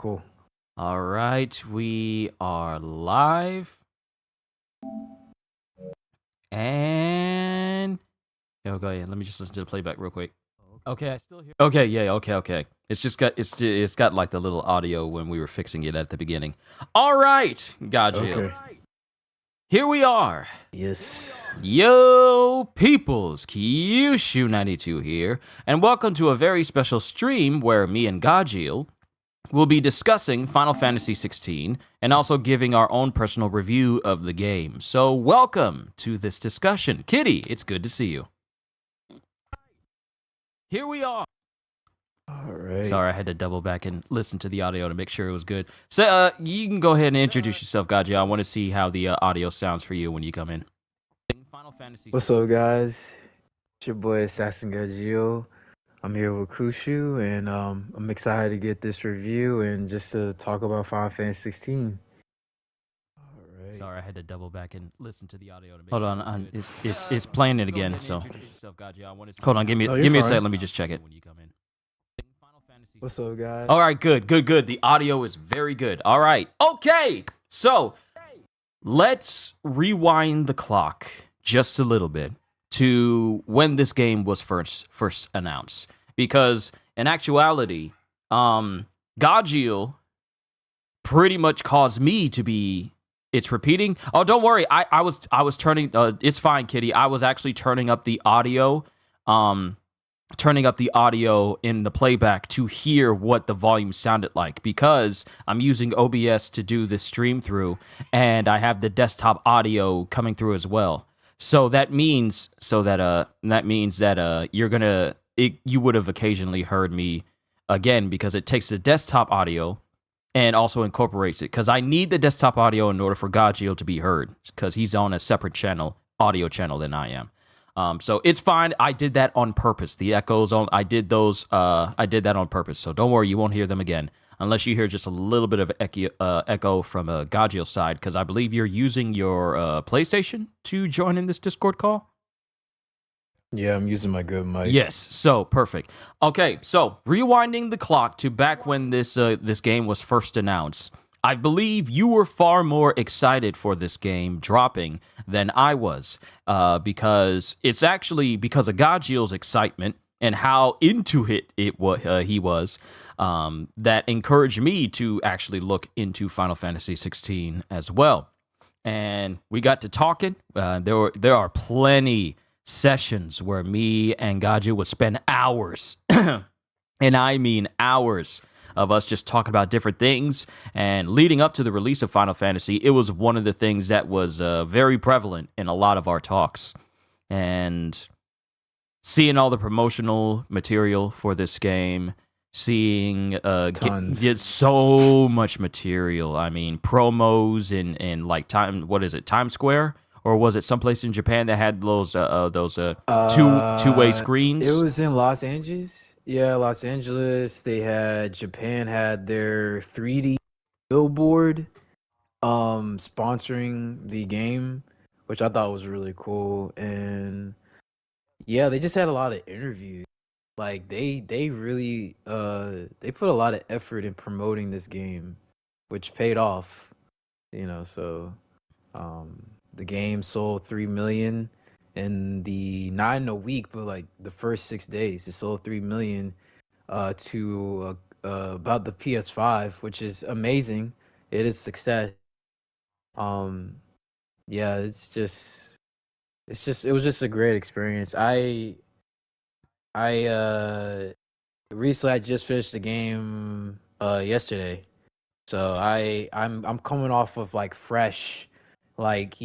Cool. All right, we are live. And okay, let me just listen to the playback real quick. Okay, I still hear. Okay, yeah, okay. It's got like the little audio when we were fixing it at the beginning. All right, Gajeel. Okay. Here we are. Yes. Yo, peoples, Kyushu92 here, and welcome to a very special stream where me and Gajeel will be discussing Final Fantasy XVI and also giving our own personal review of the game. So welcome to this discussion. Kitty, it's good to see you. Here we are. All right. Sorry, I had to double back and listen to the audio to make sure it was good. So you can go ahead and introduce yourself, Gajeel. I want to see how the audio sounds for you when you come in. Final Fantasy What's up, guys? It's your boy TheAssassinGajeel. I'm here with Kushu, and I'm excited to get this review and just to talk about Final Fantasy 16. All right. Sorry, I had to double back and listen to the audio to make Hold on, it's playing it again. So hold on, give me a second. Let me just check it. What's up, guys? All right, good. The audio is very good. All right, okay. So let's rewind the clock just a little bit to when this game was first announced, because in actuality, Gajeel pretty much caused me to be. It's repeating. Oh, don't worry. I was turning. It's fine, Kitty. I was actually turning up the audio. Turning up the audio in the playback to hear what the volume sounded like, because I'm using OBS to do this stream through, and I have the desktop audio coming through as well. So that means that you would have occasionally heard me again, because it takes the desktop audio and also incorporates it, because I need the desktop audio in order for Gajeel to be heard, because he's on a separate audio channel than I am. So it's fine. I did that on purpose. The echoes I did that on purpose. So don't worry, you won't hear them again, unless you hear just a little bit of echo from Gajeel's side, because I believe you're using your PlayStation to join in this Discord call. Yeah, I'm using my good mic. Yes, so perfect. Okay, so rewinding the clock to back when this game was first announced, I believe you were far more excited for this game dropping than I was, because it's actually because of Gajeel's excitement and how into it he was, that encouraged me to actually look into Final Fantasy 16 as well. And we got to talking. There are plenty sessions where me and Gajeel would spend hours, and I mean hours, of us just talking about different things. And leading up to the release of Final Fantasy, it was one of the things that was very prevalent in a lot of our talks. And seeing all the promotional material for this game, seeing so much material. I mean, promos in like Times Square? Or was it someplace in Japan that had those two-way screens? It was in Los Angeles. Yeah, Los Angeles. Japan had their 3D billboard sponsoring the game, which I thought was really cool. And yeah, they just had a lot of interviews. Like they really they put a lot of effort in promoting this game, which paid off. So the game sold 3 million not in a week, but like the first 6 days. It sold 3 million to about the PS5, which is amazing. It is success. Yeah, it was just a great experience. I recently I just finished the game yesterday. So I'm coming off of like fresh, like,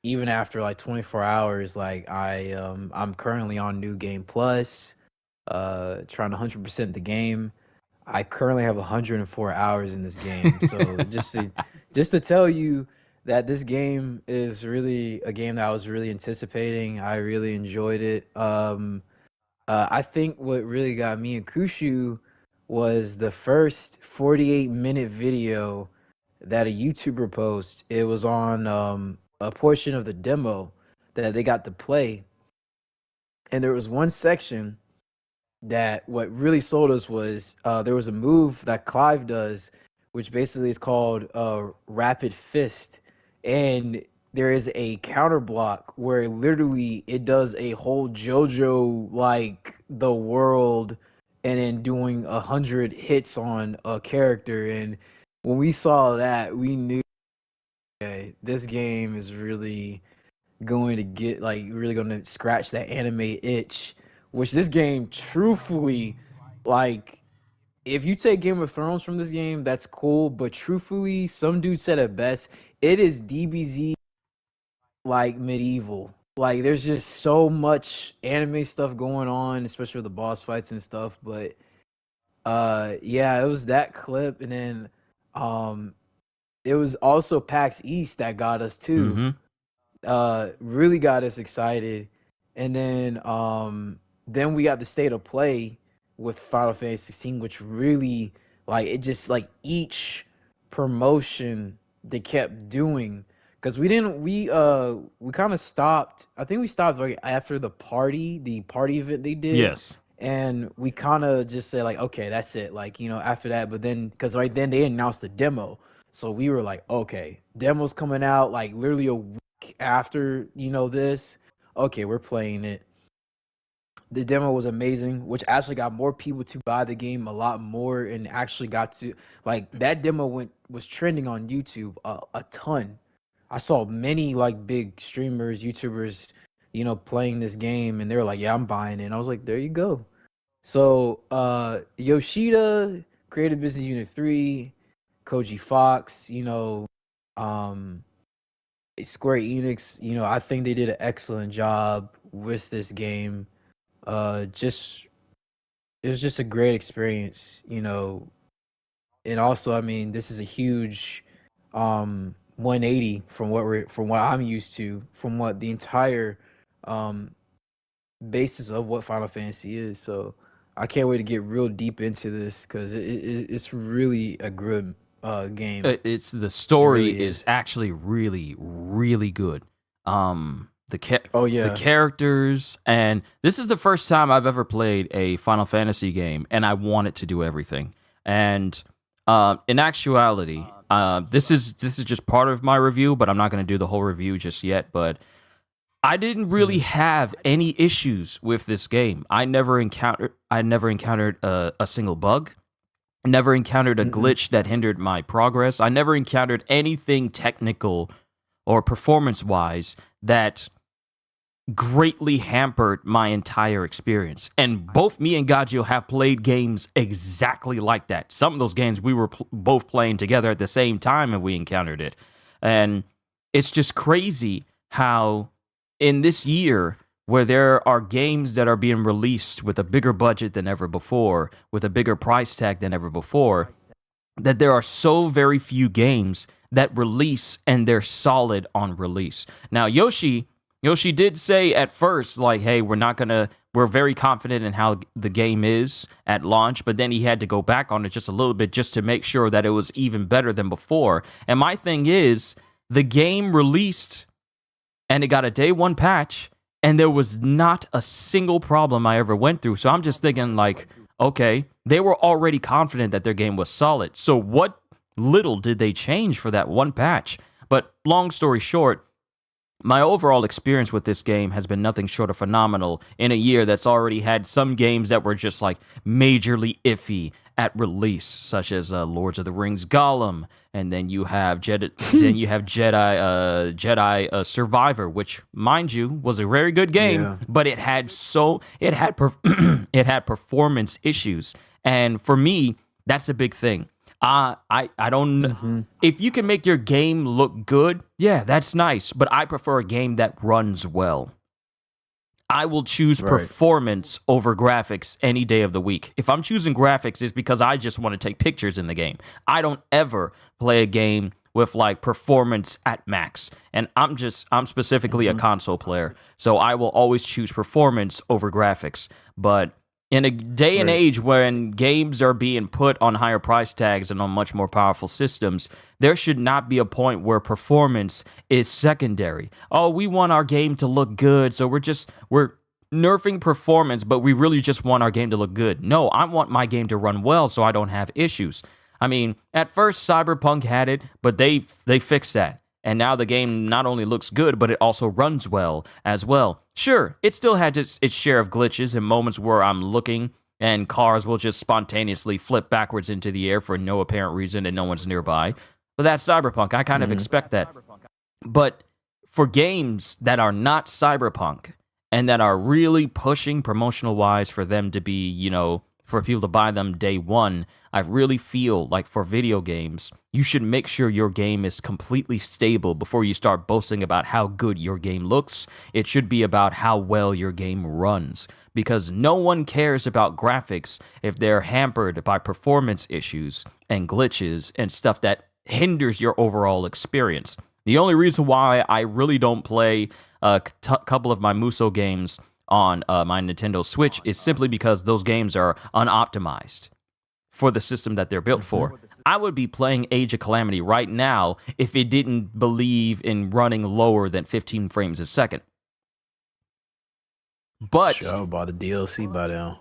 even after like 24 hours, like I'm currently on New Game Plus, trying to 100% the game. I currently have 104 hours in this game. So just to tell you that this game is really a game that I was really anticipating. I really enjoyed it. I think what really got me and Kushu was the first 48-minute video that a YouTuber posted. It was on a portion of the demo that they got to play, and there was one section that what really sold us was there was a move that Clive does, which basically is called Rapid Fist, and there is a counter block where literally it does a whole JoJo like the world, and then doing 100 hits on a character. And when we saw that, we knew, okay, this game is really going to get like really going to scratch that anime itch, which this game truthfully, like, if you take Game of Thrones from this game, that's cool, but truthfully, some dude said it best, it is DBZ like medieval. Like, there's just so much anime stuff going on, especially with the boss fights and stuff. But yeah, it was that clip, and then um it was also PAX East that got us too. Mm-hmm. Really got us excited. And then we got the state of play with Final Fantasy 16, which really, like, it just like each promotion they kept doing, because we kind of stopped. I think we stopped like after the party event they did. Yes. And we kind of just said like, okay, that's it, like, after that. But then, because right then they announced the demo, so we were like, okay, demo's coming out like literally a week after this. Okay, we're playing it. The demo was amazing, which actually got more people to buy the game a lot more, and actually got to, like, that demo was trending on YouTube a ton. I saw many like big streamers, YouTubers, playing this game, and they were like, "Yeah, I'm buying it." And I was like, "There you go." So Yoshida, Creative Business Unit 3, Koji Fox, um, Square Enix, I think they did an excellent job with this game. Just It was just a great experience, and also, I mean, this is a huge 180 from what I'm used to, from what the entire um basis of what Final Fantasy is. So I can't wait to get real deep into this, because it's really a good game. It's the It story really is is. actually really, really good. Oh The yeah. characters, and this is the first time I've ever played a Final Fantasy game, and I wanted to do everything. And in actuality, this is just part of my review, but I'm not going to do the whole review just yet. But I didn't really Mhm. have any issues with this game. I never encountered a single bug. Never encountered a Mm-mm. glitch that hindered my progress. I never encountered anything technical or performance wise that greatly hampered my entire experience. And both me and Gajeel have played games exactly like that. Some of those games we were both playing together at the same time and we encountered it. And it's just crazy how in this year, where there are games that are being released with a bigger budget than ever before, with a bigger price tag than ever before, that there are so very few games that release and they're solid on release. Now, Yoshi did say at first, like, hey, we're very confident in how the game is at launch, but then he had to go back on it just a little bit just to make sure that it was even better than before. And my thing is, the game released and it got a day one patch, and there was not a single problem I ever went through. So I'm just thinking, like, okay, they were already confident that their game was solid. So what little did they change for that one patch? But long story short, my overall experience with this game has been nothing short of phenomenal in a year that's already had some games that were just like majorly iffy at release, such as Lords of the Rings Gollum, and then you have Jedi Survivor, which, mind you, was a very good game, Yeah. but it had performance issues, and for me, that's a big thing. I don't. Hmm. If you can make your game look good, yeah, that's nice. But I prefer a game that runs well. I will choose Right. performance over graphics any day of the week. If I'm choosing graphics, it's because I just want to take pictures in the game. I don't ever play a game with like performance at max. And I'm specifically a Hmm. console player, so I will always choose performance over graphics. But in a day and Right. age when games are being put on higher price tags and on much more powerful systems, there should not be a point where performance is secondary. Oh, we want our game to look good, so we're nerfing performance, but we really just want our game to look good. No, I want my game to run well so I don't have issues. I mean, at first Cyberpunk had it, but they fixed that. And now the game not only looks good, but it also runs well as well. Sure, it still had its share of glitches and moments where I'm looking and cars will just spontaneously flip backwards into the air for no apparent reason and no one's nearby. But that's Cyberpunk. I kind of expect that. But for games that are not Cyberpunk and that are really pushing promotional-wise for them to be, you know, for people to buy them day one, I really feel like for video games, you should make sure your game is completely stable before you start boasting about how good your game looks. It should be about how well your game runs, because no one cares about graphics if they're hampered by performance issues and glitches and stuff that hinders your overall experience. The only reason why I really don't play a couple of my Muso games on my Nintendo Switch is simply because those games are unoptimized for the system that they're built for. I would be playing Age of Calamity right now if it didn't believe in running lower than 15 frames a second. But sure, bought the DLC by now.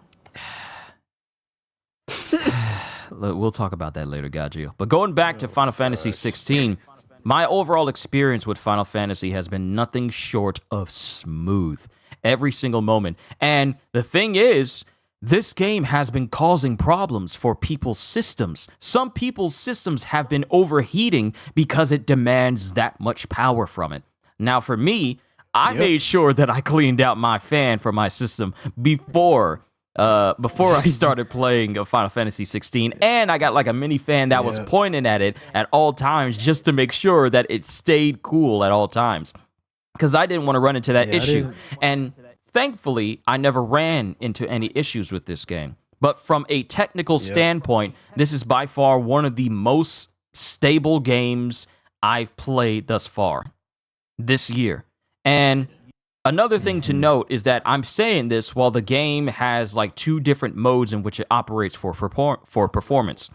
We'll talk about that later, Gajeel. But going back to Final Fantasy 16, my overall experience with Final Fantasy has been nothing short of smooth. Every single moment. And the thing is, this game has been causing problems for people's systems. Some people's systems have been overheating because it demands that much power from it. Now, for me, I made sure that I cleaned out my fan for my system before I started playing Final Fantasy 16, and I got like a mini fan that was pointing at it at all times just to make sure that it stayed cool at all times, because I didn't want to run into that issue. And thankfully, I never ran into any issues with this game. But from a technical standpoint, this is by far one of the most stable games I've played thus far this year. And another thing to note is that I'm saying this while the game has like two different modes in which it operates for performance.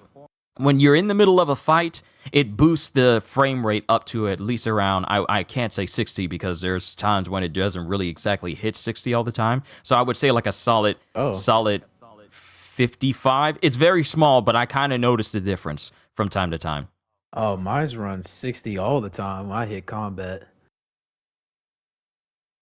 When you're in the middle of a fight, it boosts the frame rate up to at least around, I can't say 60 because there's times when it doesn't really exactly hit 60 all the time. So I would say like a solid 55. It's very small, but I kind of noticed the difference from time to time. Oh, mine's run 60 all the time when I hit combat.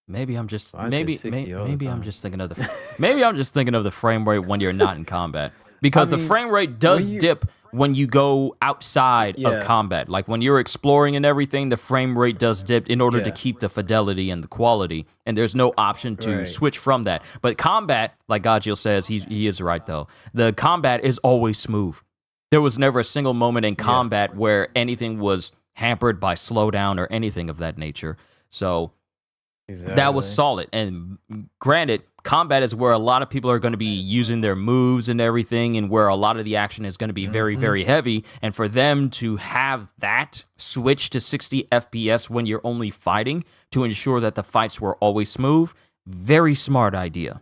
Maybe I'm just I'm just thinking of the frame rate when you're not in combat, because the frame rate does dip when you go outside of combat. Like when you're exploring and everything, the frame rate does dip in order to keep the fidelity and the quality, and there's no option to switch from that. But combat, like Gajeel says, he is right though. The combat is always smooth. There was never a single moment in combat where anything was hampered by slowdown or anything of that nature. So that was solid. And granted, combat is where a lot of people are going to be using their moves and everything, and where a lot of the action is going to be very, very heavy. And for them to have that switch to 60 FPS when you're only fighting to ensure that the fights were always smooth, very smart idea.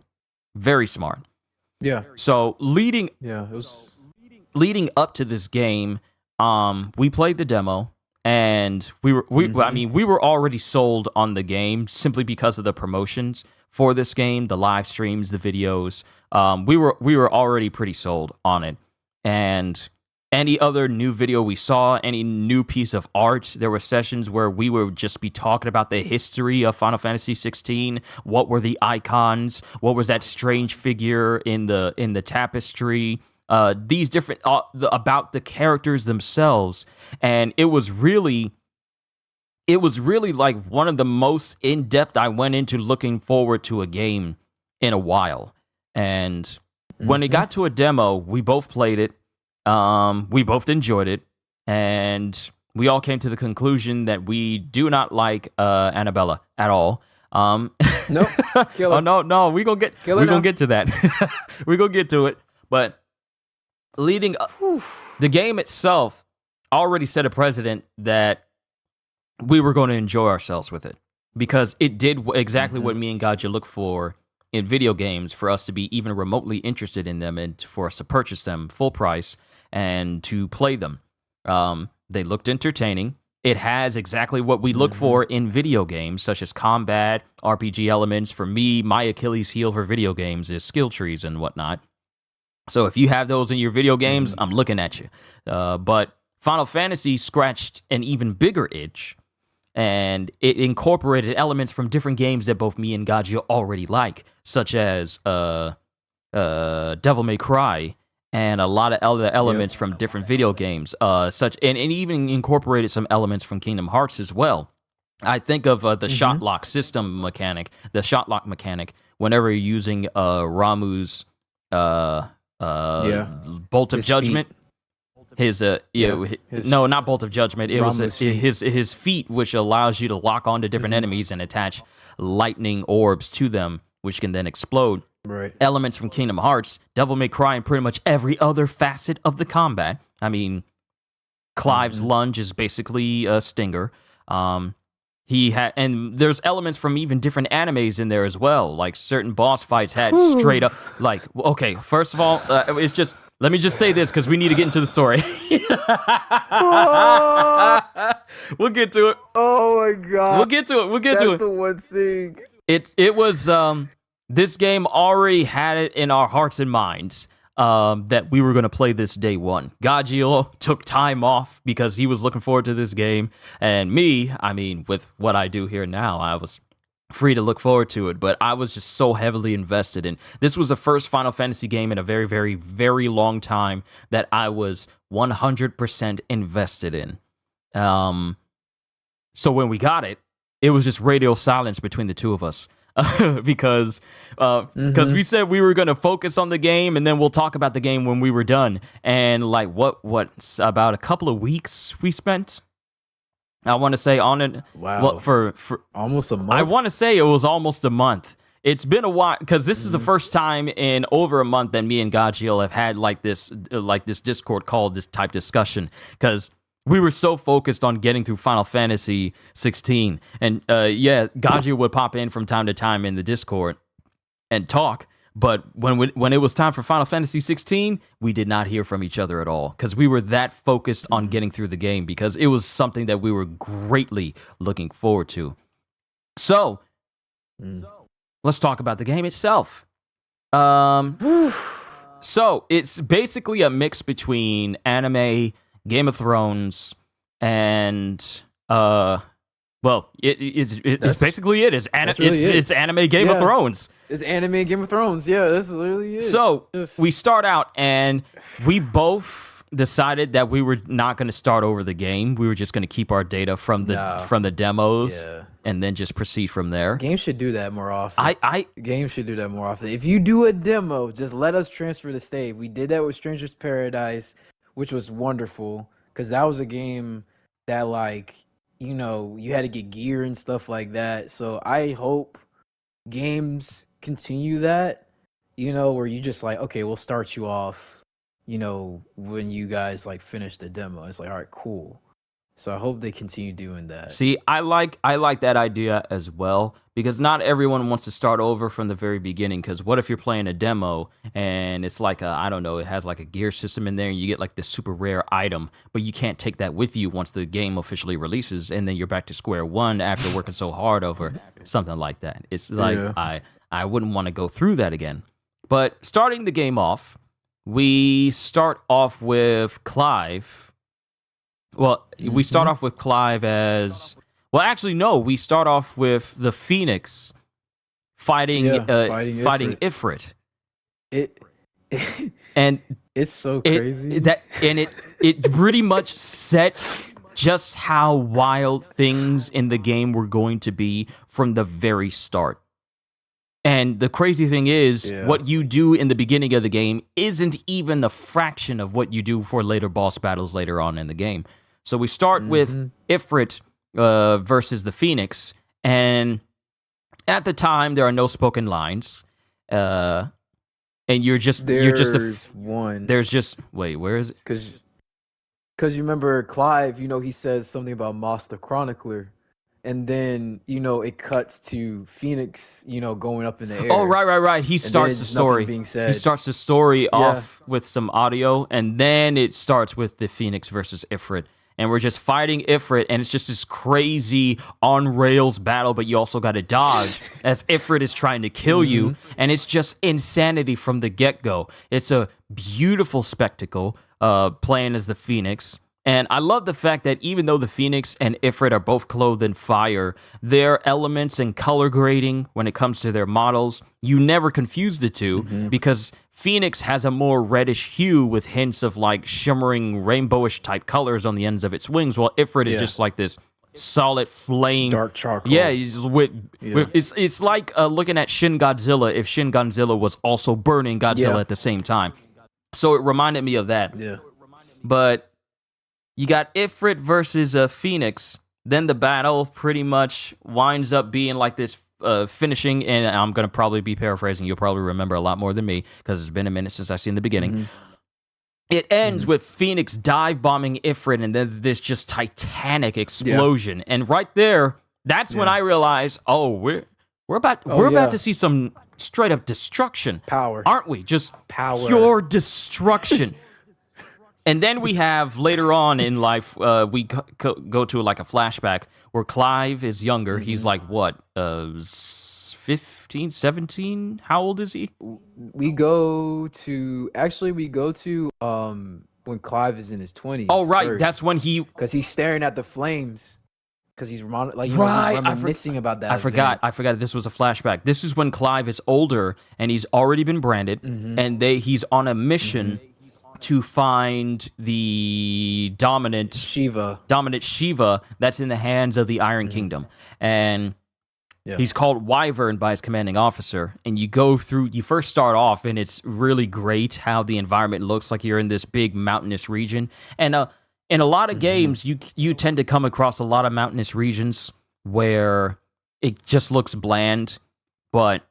Very smart. Yeah. So leading up to this game, we played the demo. And we were already sold on the game simply because of the promotions for this game, the live streams, the videos. We were already pretty sold on it. And any other new video we saw, any new piece of art, there were sessions where we would just be talking about the history of Final Fantasy 16. What were the icons? What was that strange figure in the tapestry? These different about the characters themselves, and it was really like one of the most in-depth I went into looking forward to a game in a while. And when it got to a demo, we both played it, we both enjoyed it, and we all came to the conclusion that we do not like Annabella at all. Nope. Kill her. Oh no, we're gonna get to that. We're gonna get to it, but leading up, the game itself already set a precedent that we were going to enjoy ourselves with it, because it did exactly what me and Gajeel look for in video games, for us to be even remotely interested in them and for us to purchase them full price and to play them. They looked entertaining. It has exactly what we look for in video games, such as combat, RPG elements. For me, my Achilles heel for video games is skill trees and whatnot. So if you have those in your video games, I'm looking at you. But Final Fantasy scratched an even bigger itch, and it incorporated elements from different games that both me and Gajeel already like, such as Devil May Cry, and a lot of other elements from different video games, and even incorporated some elements from Kingdom Hearts as well. I think of the shot lock system mechanic, the shot lock mechanic, whenever you're using Ramu's Bolt of His Judgment. Feet. No, not Bolt of Judgment. It was Ramu's feet. his feet, which allows you to lock onto different enemies and attach lightning orbs to them, which can then explode. Right. Elements from Kingdom Hearts, Devil May Cry, and pretty much every other facet of the combat. I mean, Clive's lunge is basically a stinger. And there's elements from even different animes in there as well. Like certain boss fights had straight up, like, okay, first of all, it's just, let me just say this because we need to get into the story. We'll get to it. Oh my god. We'll get to it. That's the one thing. It was this game already had it in our hearts and minds that we were going to play this day one. Gajeel took time off because he was looking forward to this game, and me, I mean, with what I do here now, I was free to look forward to it, but I was just so heavily invested in. This was the first Final Fantasy game in a very, very, very long time that I was 100% invested in. So when we got it, it was just radio silence between the two of us. because we said we were going to focus on the game and then we'll talk about the game when we were done. And like what about a couple of weeks we spent, I want to say on it. Wow. Well, for almost a month. I want to say it was almost a month. It's been a while because this is the first time in over a month that me and Gajeel have had like this Discord call, this type discussion, because we were so focused on getting through Final Fantasy 16. And Gajeel would pop in from time to time in the Discord and talk. But when it was time for Final Fantasy 16, we did not hear from each other at all because we were that focused on getting through the game because it was something that we were greatly looking forward to. So, let's talk about the game itself. So, it's basically a mix between anime, Game of Thrones, and it's basically it. It's anime Game of Thrones. It's anime Game of Thrones. Yeah, that's literally it. So we start out and we both decided that we were not going to start over the game. We were just going to keep our data from the demos and then just proceed from there. Games should do that more often. Games should do that more often. If you do a demo, just let us transfer the save. We did that with Stranger's Paradise, which was wonderful because that was a game that, like, you know, you had to get gear and stuff like that. So I hope games continue that, you know, where you just like, okay, we'll start you off, you know, when you guys like finish the demo. It's like, all right, cool. So I hope they continue doing that. See, I like that idea as well because not everyone wants to start over from the very beginning. Because what if you're playing a demo and it's like I don't know, it has like a gear system in there and you get like this super rare item, but you can't take that with you once the game officially releases, and then you're back to square one after working so hard over something like that. It's like I wouldn't want to go through that again. But starting the game off, we start off with Clive. Well, we start off with Clive as... Well, actually, no. We start off with the Phoenix fighting Ifrit. And it's so crazy. It pretty much sets just how wild things in the game were going to be from the very start. And the crazy thing is, what you do in the beginning of the game isn't even a fraction of what you do for later boss battles later on in the game. So we start with Ifrit versus the Phoenix, and at the time there are no spoken lines, and there's just wait, where is it? Because you remember Clive, you know, he says something about Moss the Chronicler. And then, you know, it cuts to Phoenix, you know, going up in the air. Oh, right. He starts the story. Being said. He starts the story off with some audio, and then it starts with the Phoenix versus Ifrit. and we're just fighting Ifrit, and it's just this crazy on rails battle, but you also got to dodge as Ifrit is trying to kill you, and it's just insanity from the get-go. It's a beautiful spectacle, playing as the Phoenix. And I love the fact that even though the Phoenix and Ifrit are both clothed in fire, their elements and color grading when it comes to their models, you never confuse the two because Phoenix has a more reddish hue with hints of like shimmering rainbowish type colors on the ends of its wings, while Ifrit is just like this solid flame. Dark charcoal. Yeah, it's like looking at Shin Godzilla if Shin Godzilla was also burning Godzilla at the same time. So it reminded me of that. Yeah. But you got Ifrit versus Phoenix. Then the battle pretty much winds up being like this finishing, and I'm going to probably be paraphrasing. You'll probably remember a lot more than me because it's been a minute since I've seen the beginning. It ends with Phoenix dive bombing Ifrit, and there's this just titanic explosion. Yeah. And right there, that's when I realized, we're about to see some straight up destruction. Power. Aren't we? Just power. Pure destruction. And then we have later on in life, we go to like a flashback where Clive is younger. He's like, what, 15, 17? How old is he? We go to when Clive is in his 20s. Oh, right. First. That's when because he's staring at the flames. Because he's like, he's reminiscing about that. I forgot this was a flashback. This is when Clive is older and he's already been branded, and he's on a mission to find the dominant Shiva that's in the hands of the Iron Kingdom. And he's called Wyvern by his commanding officer. And you first start off, and it's really great how the environment looks like you're in this big mountainous region. And in a lot of games, you tend to come across a lot of mountainous regions where it just looks bland, but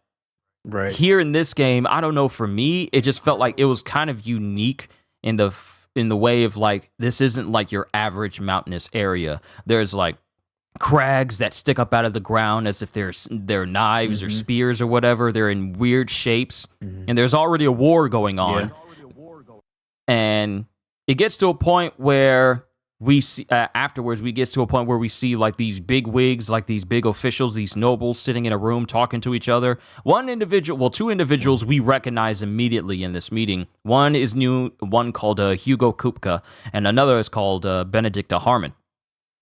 here in this game, I don't know, for me, it just felt like it was kind of unique in the way of like, this isn't like your average mountainous area. There's like crags that stick up out of the ground as if they're knives or spears or whatever. They're in weird shapes, and there's already a war going on. And it gets to a point where we see afterwards. We get to a point where we see like these big wigs, like these big officials, these nobles sitting in a room talking to each other. Two individuals we recognize immediately in this meeting. One is new, one called Hugo Kupka, and another is called Benedicta Harmon.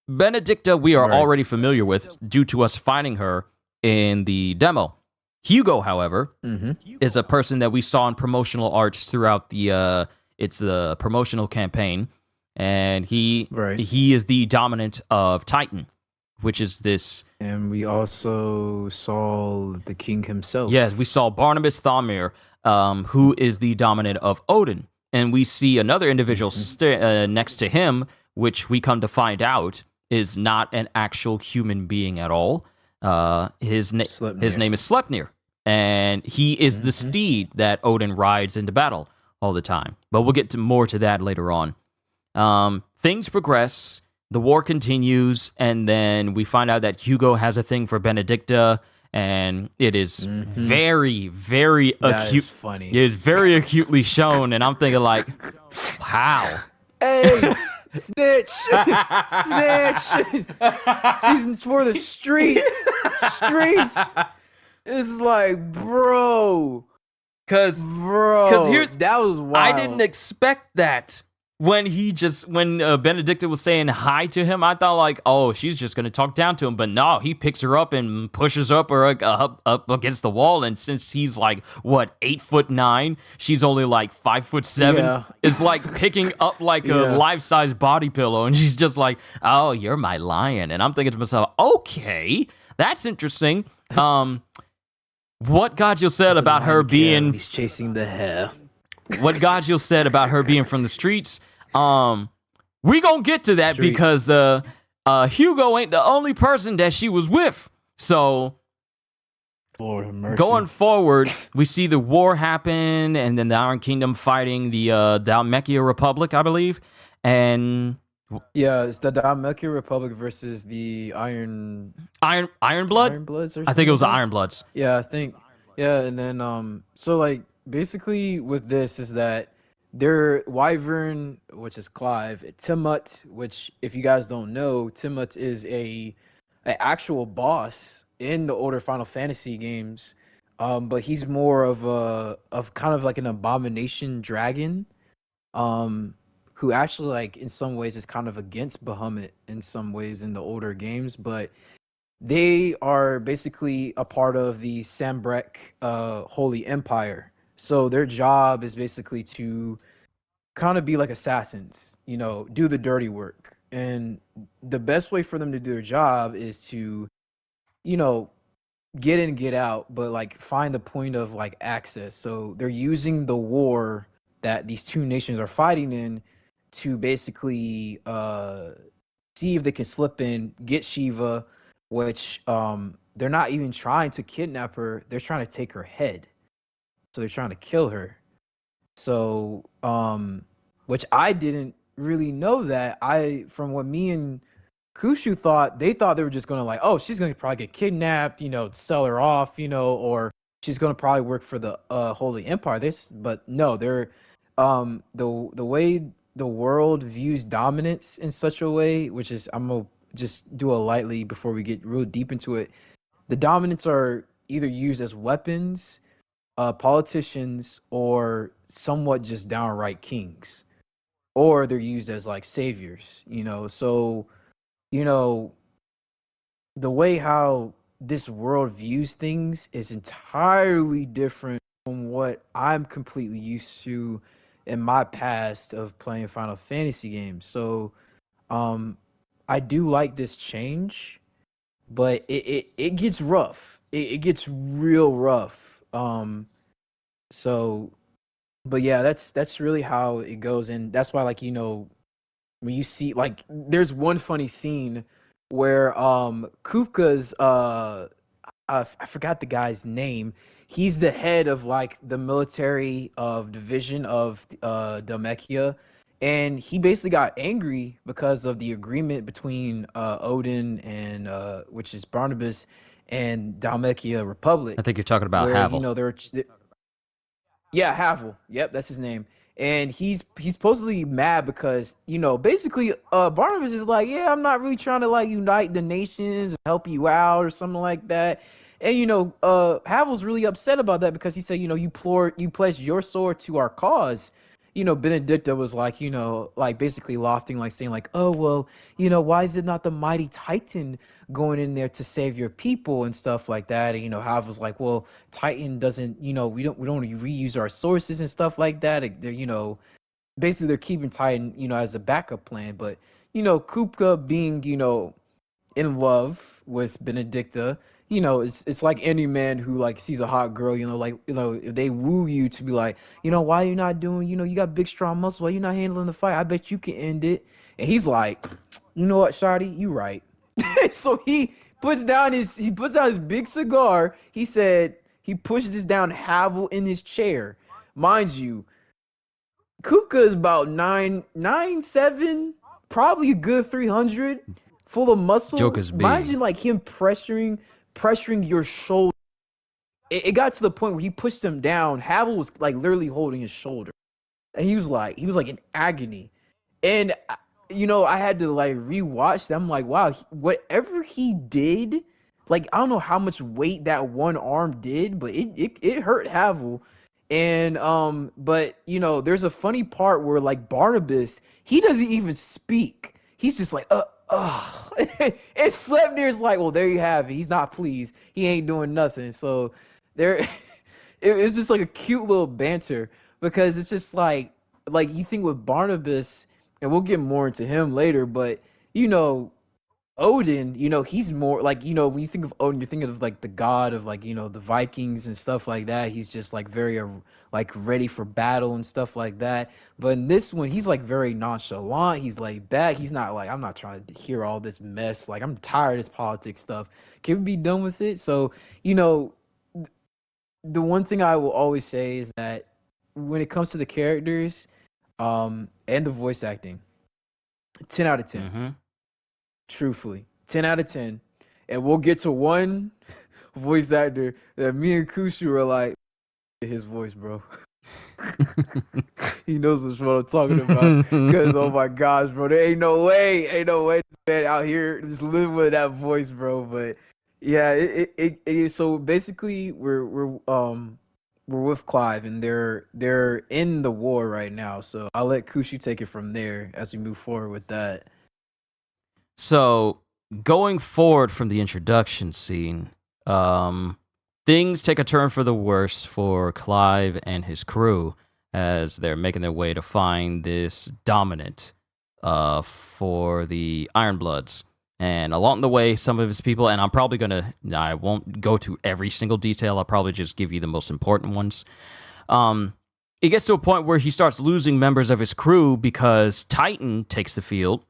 Benedicta we are already familiar with due to us finding her in the demo. Hugo, however, is a person that we saw in promotional arts throughout the promotional campaign. And he is the dominant of Titan, which is this. And we also saw the king himself. Yes, we saw Barnabas Thamir, who is the dominant of Odin. And we see another individual next to him, which we come to find out is not an actual human being at all. His name is Sleipnir. And he is the steed that Odin rides into battle all the time. But we'll get more to that later on. Things progress, the war continues, and then we find out that Hugo has a thing for Benedicta, and it is very, very acute. Funny. It is very acutely shown, and I'm thinking like, wow. Hey, snitch, snitch. Seasons for the streets. It's like, bro. Because that was wild. I didn't expect that. When Benedicta was saying hi to him, I thought like, oh, she's just gonna talk down to him. But no, he picks her up and pushes her up against the wall. And since he's like 8'9", she's only like 5'7". Yeah. It's like picking up like a life-size body pillow, and she's just like, oh, you're my lion. And I'm thinking to myself, okay, that's interesting. What Gajeel said about her being he's chasing the hair. What Gajeel said about her being from the streets, we gonna get to that because Hugo ain't the only person that she was with. So Lord have mercy. Going forward, we see the war happen, and then the Iron Kingdom fighting the Dhalmekia Republic, I believe, and it's the Dhalmekia Republic versus the Iron Blood. Ironbloods, or I think it was the something? Ironbloods. Yeah, I think. Yeah, and then so like basically with this is that their wyvern, which is Clive, Tiamat, which if you guys don't know, Tiamat is a actual boss in the older Final Fantasy games. But he's more of kind of like an abomination dragon, um, who actually like in some ways is kind of against Bahamut in some ways in the older games, but they are basically a part of the Sambrek Holy Empire. So their job is basically to kind of be like assassins, do the dirty work. And the best way for them to do their job is to, you know, get in, get out, but like find the point of like access. So they're using the war that these two nations are fighting in to basically see if they can slip in, get Shiva, which they're not even trying to kidnap her, they're trying to take her head. So they're trying to kill her. So which I didn't really know that. I from what me and Kushu thought, they thought they were just gonna like, oh, she's gonna probably get kidnapped, sell her off, or she's gonna probably work for the Holy Empire. But no, they're the way the world views dominance in such a way, which is I'm gonna just do a lightly before we get real deep into it. The dominants are either used as weapons, politicians, or somewhat just downright kings, or they're used as like saviors. So you know the way how this world views things is entirely different from what I'm completely used to in my past of playing Final Fantasy games. So um I do like this change, but it gets rough. It gets real rough. So but yeah, that's really how it goes. And that's why, like, when you see, like, there's one funny scene where Kupka's I forgot the guy's name. He's the head of like the military of division of Dhalmekia, and he basically got angry because of the agreement between Odin and which is Barnabas and Dhalmekia I Republic, think you're talking about where Havel. they're yeah, Havel. Yep, that's his name. And he's supposedly mad because, basically Barnabas is like, yeah, I'm not really trying to like unite the nations and help you out or something like that. And Havel's really upset about that because he said, you pledged your sword to our cause. Benedicta was like, like basically lofting, like saying like, oh well, why is it not the mighty Titan going in there to save your people and stuff like that? And Havel's like, well, Titan doesn't, we don't reuse our sources and stuff like that. They're, basically they're keeping Titan, as a backup plan. But Kupka being, in love with Benedicta, it's like any man who like sees a hot girl, like, if they woo you to be like, why you not doing, you got big strong muscles, why you not handling the fight? I bet you can end it. And he's like, you know what, Shotty, you right. So he puts down his big cigar. He said he pushes down Havel in his chair. Mind you, Kuka is about 9'7", probably a good 300, full of muscle. Joker's big. Imagine like him pressuring your shoulder. It got to the point where he pushed him down. Havel was like literally holding his shoulder, and he was like in agony. And I had to like rewatch that. I'm like, wow, whatever he did, like I don't know how much weight that one arm did, but it hurt Havel. And but there's a funny part where like Barnabas, he doesn't even speak. He's just like, and Sleipnir's like, well, there you have it. He's not pleased. He ain't doing nothing. So there, it's just like a cute little banter because it's just like you think with Barnabas, and we'll get more into him later, but you know, Odin, he's more like, when you think of Odin, you're thinking of like the god of like, the Vikings and stuff like that. He's just like very like ready for battle and stuff like that. But in this one, he's like very nonchalant. He's laid back. He's not like, I'm not trying to hear all this mess. Like, I'm tired of this politics stuff. Can we be done with it? So, the one thing I will always say is that when it comes to the characters, and the voice acting, 10 out of 10. Mm-hmm. Truthfully, 10 out of 10. And we'll get to one voice actor that me and Kushu are like, his voice, bro. He knows what I'm talking about. Because, oh my gosh, bro, there ain't no way this man out here just living with that voice, bro. But yeah, so basically we're with Clive, and they're in the war right now. So I'll let Kushi take it from there as we move forward with that. So going forward from the introduction scene, things take a turn for the worse for Clive and his crew as they're making their way to find this dominant for the Ironbloods. And along the way, some of his people, and I won't go to every single detail, I'll probably just give you the most important ones. It gets to a point where he starts losing members of his crew because Titan takes the field.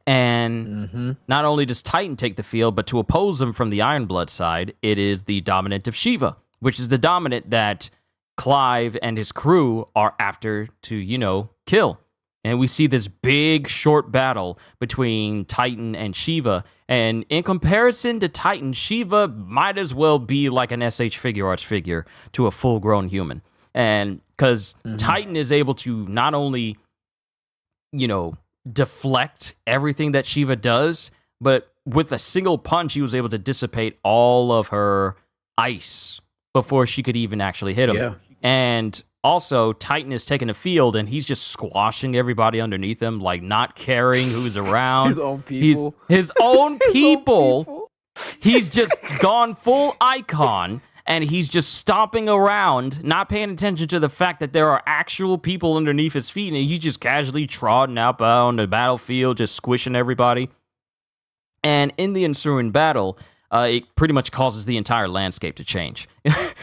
And not only does Titan take the field, but to oppose him from the Ironblood side, it is the dominant of Shiva, which is the dominant that Clive and his crew are after to, kill. And we see this big, short battle between Titan and Shiva. And in comparison to Titan, Shiva might as well be like an SH figure arts figure to a full-grown human. And because Titan is able to not only, deflect everything that Shiva does, but with a single punch, he was able to dissipate all of her ice before she could even actually hit him. Yeah. And also, Titan is taking the field, and he's just squashing everybody underneath him, like not caring who's around. His own people. His own people. He's just gone full icon, and he's just stomping around, not paying attention to the fact that there are actual people underneath his feet, and he's just casually trotting out on the battlefield, just squishing everybody. And in the ensuing battle, it pretty much causes the entire landscape to change.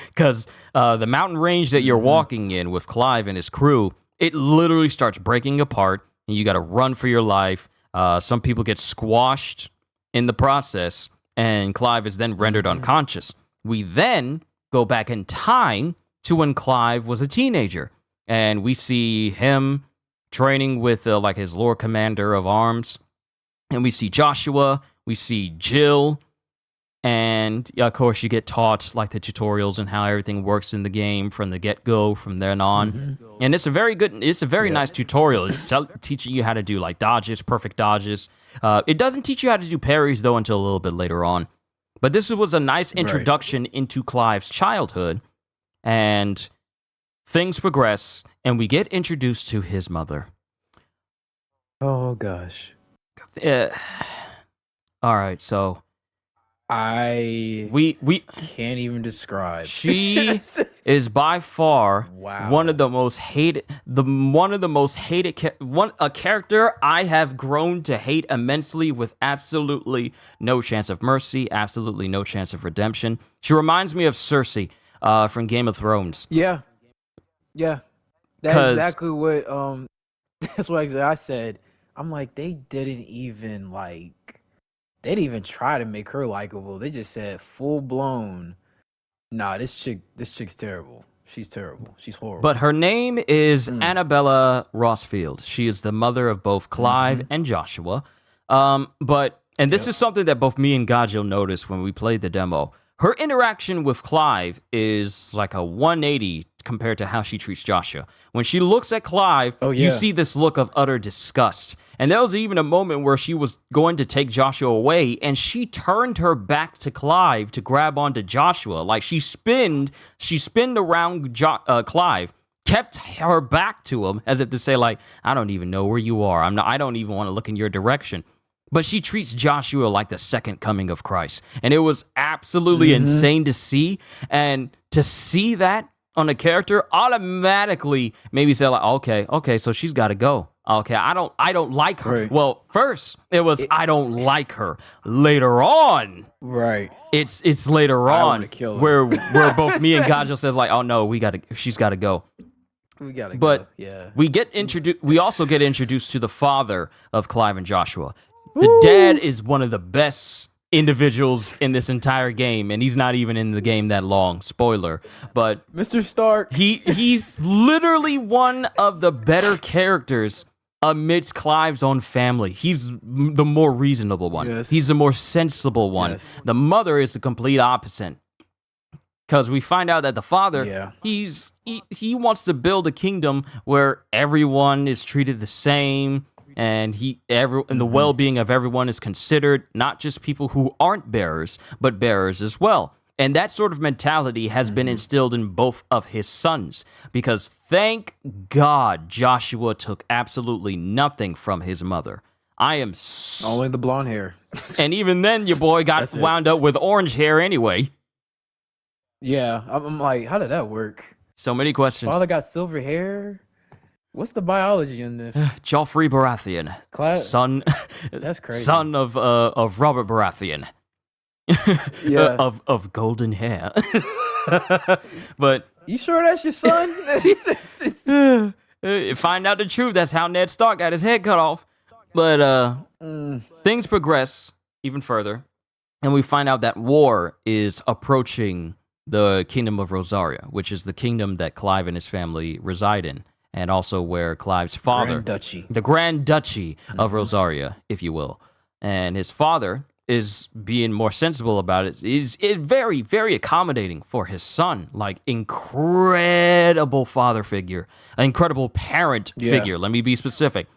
Because the mountain range that you're walking in with Clive and his crew, it literally starts breaking apart, and you got to run for your life. Some people get squashed in the process, and Clive is then rendered unconscious. We then go back in time to when Clive was a teenager, and we see him training with his Lord Commander of Arms, and we see Joshua, we see Jill, and of course you get taught like the tutorials and how everything works in the game from the get-go from then on. And it's a very nice tutorial. It's teaching you how to do like dodges, perfect dodges. It doesn't teach you how to do parries though until a little bit later on. But this was a nice introduction into Clive's childhood, and things progress, and we get introduced to his mother. Oh gosh. All right, so we can't even describe. She is by far one of the most hated, a character I have grown to hate immensely with absolutely no chance of mercy, absolutely no chance of redemption. She reminds me of Cersei from Game of Thrones. Yeah. That's exactly what that's what I said. I'm like, they didn't even try to make her likable. They just said full blown, nah, this chick's terrible. She's terrible. She's horrible. But her name is Annabella Rossfield. She is the mother of both Clive and Joshua. This is something that both me and Gajeel noticed when we played the demo. Her interaction with Clive is like a 180 compared to how she treats Joshua. When she looks at Clive, you see this look of utter disgust. And there was even a moment where she was going to take Joshua away, and she turned her back to Clive to grab onto Joshua. Like she spinned around Clive, kept her back to him as if to say, like, I don't even know where you are. I don't even want to look in your direction. But she treats Joshua like the second coming of Christ. And it was absolutely insane to see. And to see that on a character automatically made me say, like, okay, so she's got to go. Okay, I don't like her. Right. Well, first it was I don't like her. Later on, it's later on where both me and Gajeel says like, oh no, she's got to go. But we also get introduced to the father of Clive and Joshua. The dad is one of the best individuals in this entire game, and he's not even in the game that long. Spoiler. But Mr. Stark, he's literally one of the better characters amidst Clive's own family. He's the more reasonable one. Yes. He's the more sensible one. Yes. The mother is the complete opposite. because we find out that the father, Yeah. he wants to build a kingdom where everyone is treated the same, and and the well-being of everyone is considered, not just people who aren't bearers, but bearers as well. And that sort of mentality has been instilled in both of his sons, because thank God Joshua took absolutely nothing from his mother. I am Only the blonde hair. and even then your boy got That's it. wound up with orange hair anyway. Yeah, I'm like, how did that work? So many questions. Father got silver hair. What's the biology in this? Joffrey Baratheon, son, That's crazy. son of Robert Baratheon, Yeah. of golden hair. But You sure that's your son? find out the truth. That's how Ned Stark got his head cut off. But things progress even further, and we find out that war is approaching the Kingdom of Rosaria, which is the kingdom that Clive and his family reside in, and also where Clive's father, Grand Duchy. the Grand Duchy of Rosaria, if you will, and his father is being more sensible about it. Is very, very accommodating for his son, like incredible father figure, incredible parent figure. Let me be specific.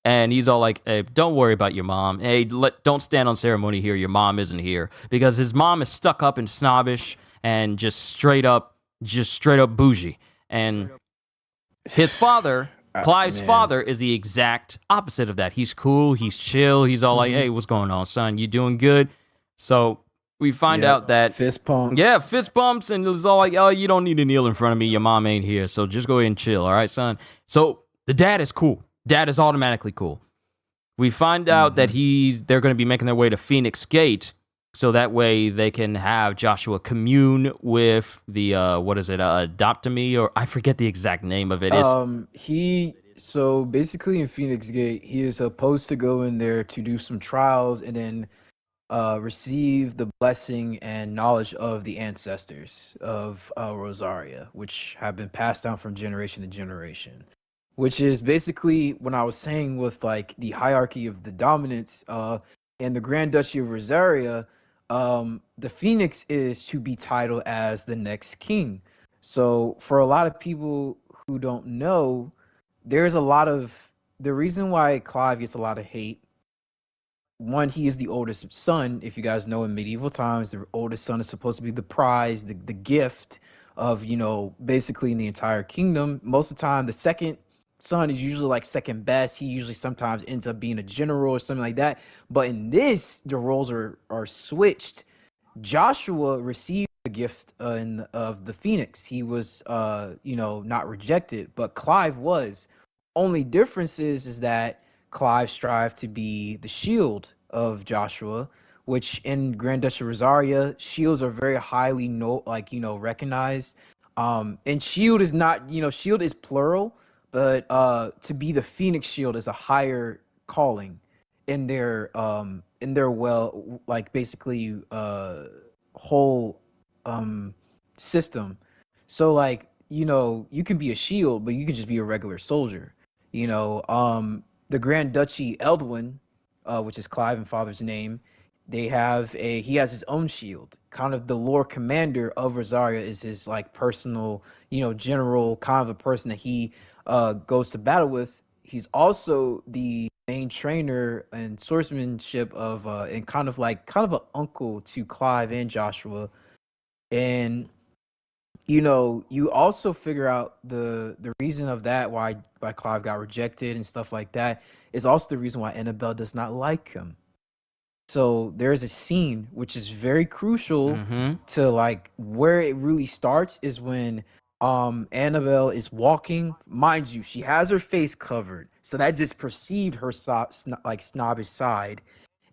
And he's all like, hey, don't worry about your mom. Hey, don't stand on ceremony here. Your mom isn't here. Because his mom is stuck up and snobbish and just straight up bougie. And his father, Clive's father, is the exact opposite of that. He's cool. He's chill. He's all like, hey, what's going on, son? You doing good? So we find out that... Fist pumps. Yeah, fist bumps. And it's all like, oh, you don't need to kneel in front of me. Your mom ain't here. So just go ahead and chill. All right, son? So the dad is cool. Dad is automatically cool. We find out that they're going to be making their way to Phoenix Gate, so that way they can have Joshua commune with the Adoptomy, or I forget the exact name of it. So basically in Phoenix Gate, he is supposed to go in there to do some trials and then receive the blessing and knowledge of the ancestors of Rosaria, which have been passed down from generation to generation. Which is basically when I was saying with like the hierarchy of the dominance in the Grand Duchy of Rosaria, the Phoenix is to be titled as the next king. So for a lot of people who don't know, there's a lot of the reason why Clive gets a lot of hate. One, he is the oldest son. If you guys know, in medieval times, the oldest son is supposed to be the prize, the gift of, basically in the entire kingdom. Most of the time, the second son is usually like second best. He usually sometimes ends up being a general or something like that. But in this, the roles are switched. Joshua received the gift of the Phoenix. He was, not rejected, but Clive was. Only difference is that Clive strived to be the shield of Joshua, which in Grand Duchy Rosaria, shields are very highly recognized. And shield is not, shield is plural. But to be the Phoenix Shield is a higher calling in their basically whole system. So like, you can be a shield, but you can just be a regular soldier. The Grand Duchy Eldwin, which is Clive and father's name, he has his own shield. Kind of the Lord Commander of Rosaria is his like personal, general, kind of a person that he goes to battle with. He's also the main trainer and swordsmanship of and kind of an uncle to Clive and Joshua. And you also figure out the reason of that, why Clive got rejected and stuff like that, is also the reason why Annabelle does not like him. So there's a scene which is very crucial to like where it really starts is when Annabelle is walking. Mind you, she has her face covered, so that just perceived her snobbish side.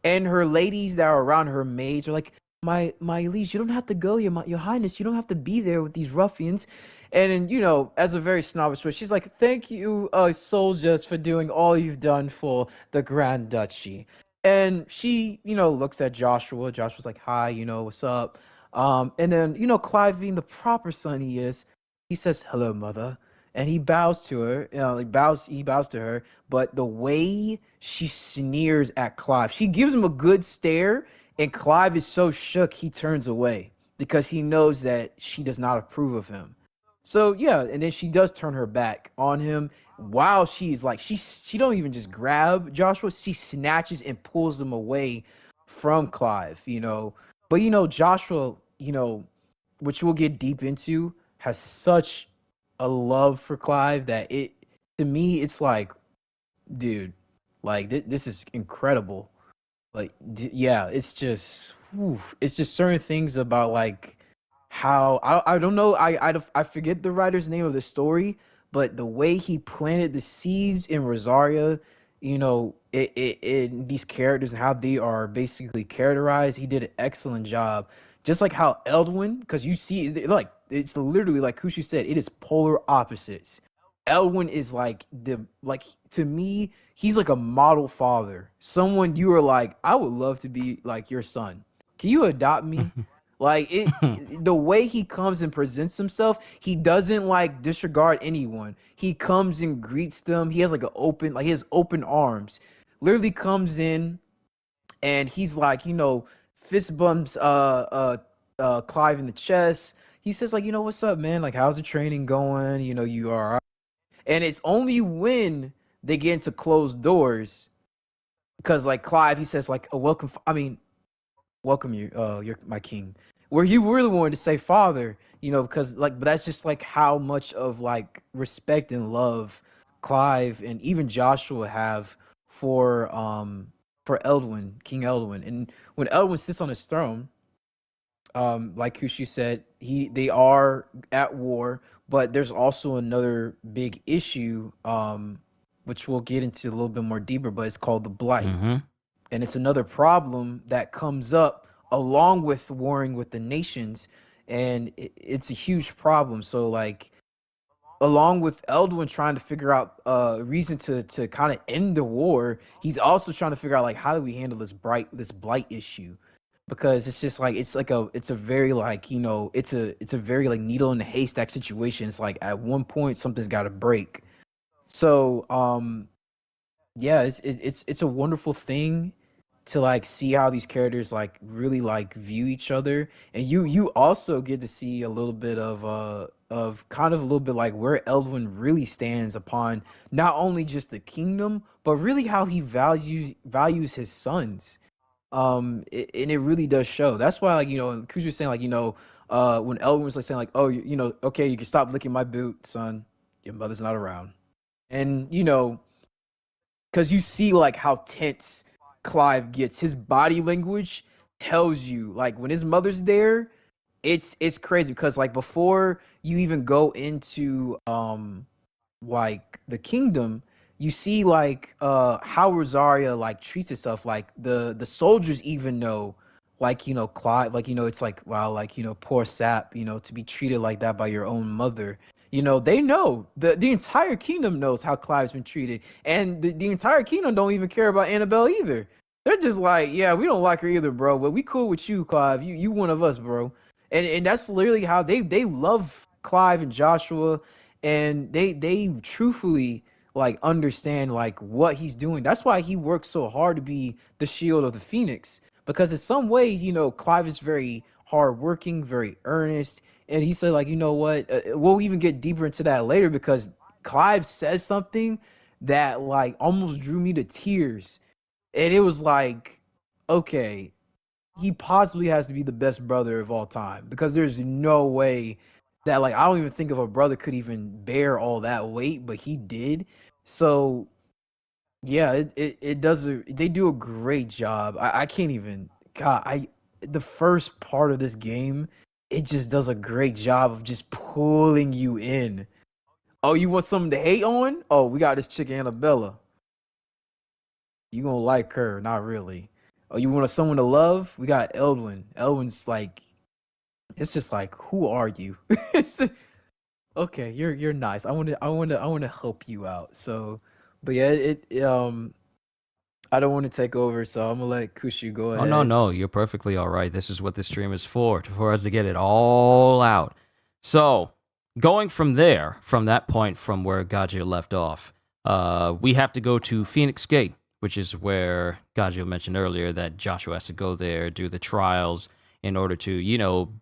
And her ladies that are around her, maids, are like, my liege, you don't have to go, your highness, you don't have to be there with these ruffians. And then, as a very snobbish way, she's like, thank you, soldiers, for doing all you've done for the Grand Duchy. And she, looks at Joshua. Joshua's like, hi, what's up? And then, Clive, being the proper son he is, he says, hello, mother. And he bows to her, he bows to her. But the way she sneers at Clive, she gives him a good stare, and Clive is so shook, he turns away. because he knows that she does not approve of him. So yeah, and then she does turn her back on him while she's like she don't even just grab Joshua, she snatches and pulls them away from Clive, you know. But you know, Joshua, you know, which we'll get deep into, has such a love for Clive that it to me it's like, dude, like this is incredible. Like yeah, it's just certain things about like how I don't know I forget the writer's name of the story, but the way he planted the seeds in Rosaria, you know, these characters and how they are basically characterized, he did an excellent job. Just like how Eldwin, because you see, like it's literally like Kushi said, it is polar opposites. Eldwin is like to me, he's like a model father. Someone you are like, I would love to be like your son. Can you adopt me? Like the way he comes and presents himself, he doesn't like disregard anyone. He comes and greets them. He has like he has open arms. Literally comes in and he's like, you know, fist bumps Clive in the chest. He says like, you know, what's up, man? Like, how's the training going? You know, you are all right. And it's only when they get into closed doors, because like Clive, he says like, oh, welcome. I mean, welcome you, you're my king. Where you really wanted to say father, you know, because like, but that's just like how much of like respect and love Clive and even Joshua have for Eldwin, King Eldwin. And when Eldwin sits on his throne, like Kushi said, they are at war, but there's also another big issue, which we'll get into a little bit more deeper, but it's called the blight. Mm-hmm. And it's another problem that comes up along with warring with the nations, and it's a huge problem. So like along with Eldwin trying to figure out a reason to kind of end the war, he's also trying to figure out like how do we handle this blight issue, because it's just like it's a very like, you know, it's a very like needle in the haystack situation. It's like at one point something's got to break. So yeah, it's a wonderful thing to like see how these characters like really like view each other, and you also get to see a little bit of kind of a little bit like where Eldwin really stands upon not only just the kingdom, but really how he values his sons. And it really does show. That's why, like, you know, Kuz was saying like, you know, when Eldwin was like saying like, oh, you know, okay, you can stop licking my boot, son, your mother's not around. And you know, because you see like how tense Clive gets. His body language tells you like when his mother's there, it's crazy, because like before you even go into like the kingdom, you see like how Rosaria like treats itself. Like the soldiers even know, like, you know, Clive, like, you know, it's like, wow, like, you know, poor sap, you know, to be treated like that by your own mother. You know, they know, the entire kingdom knows how Clive's been treated, and the entire kingdom don't even care about Annabelle either. They're just like, yeah, we don't like her either, bro, but we cool with you, Clive. You one of us, bro. And that's literally how they love Clive and Joshua, and they truthfully like understand like what he's doing. That's why he works so hard to be the shield of the Phoenix, because in some ways, you know, Clive is very hardworking, very earnest, and he said like, you know what, we'll even get deeper into that later, because Clive says something that like almost drew me to tears, and it was like, okay, he possibly has to be the best brother of all time, because there's no way that like I don't even think if a brother could even bear all that weight, but he did. So yeah, it does they do a great job. I can't even, God, I the first part of this game, it just does a great job of just pulling you in. Oh, you want something to hate on? Oh, we got this chick Annabella. You gonna like her? Not really. Oh, you want someone to love? We got Eldwin. Eldwin's like, it's just like, who are you? It's okay. You're nice. I want to help you out. So, but yeah, I don't want to take over, so I'm gonna let Kushu go Oh, no, ahead. no, you're perfectly all right. This is what this stream is for us to get it all out. So, going from there, from that point, from where Gajeel left off, we have to go to Phoenix Gate, which is where Gajeel mentioned earlier that Joshua has to go there, do the trials in order to, you know,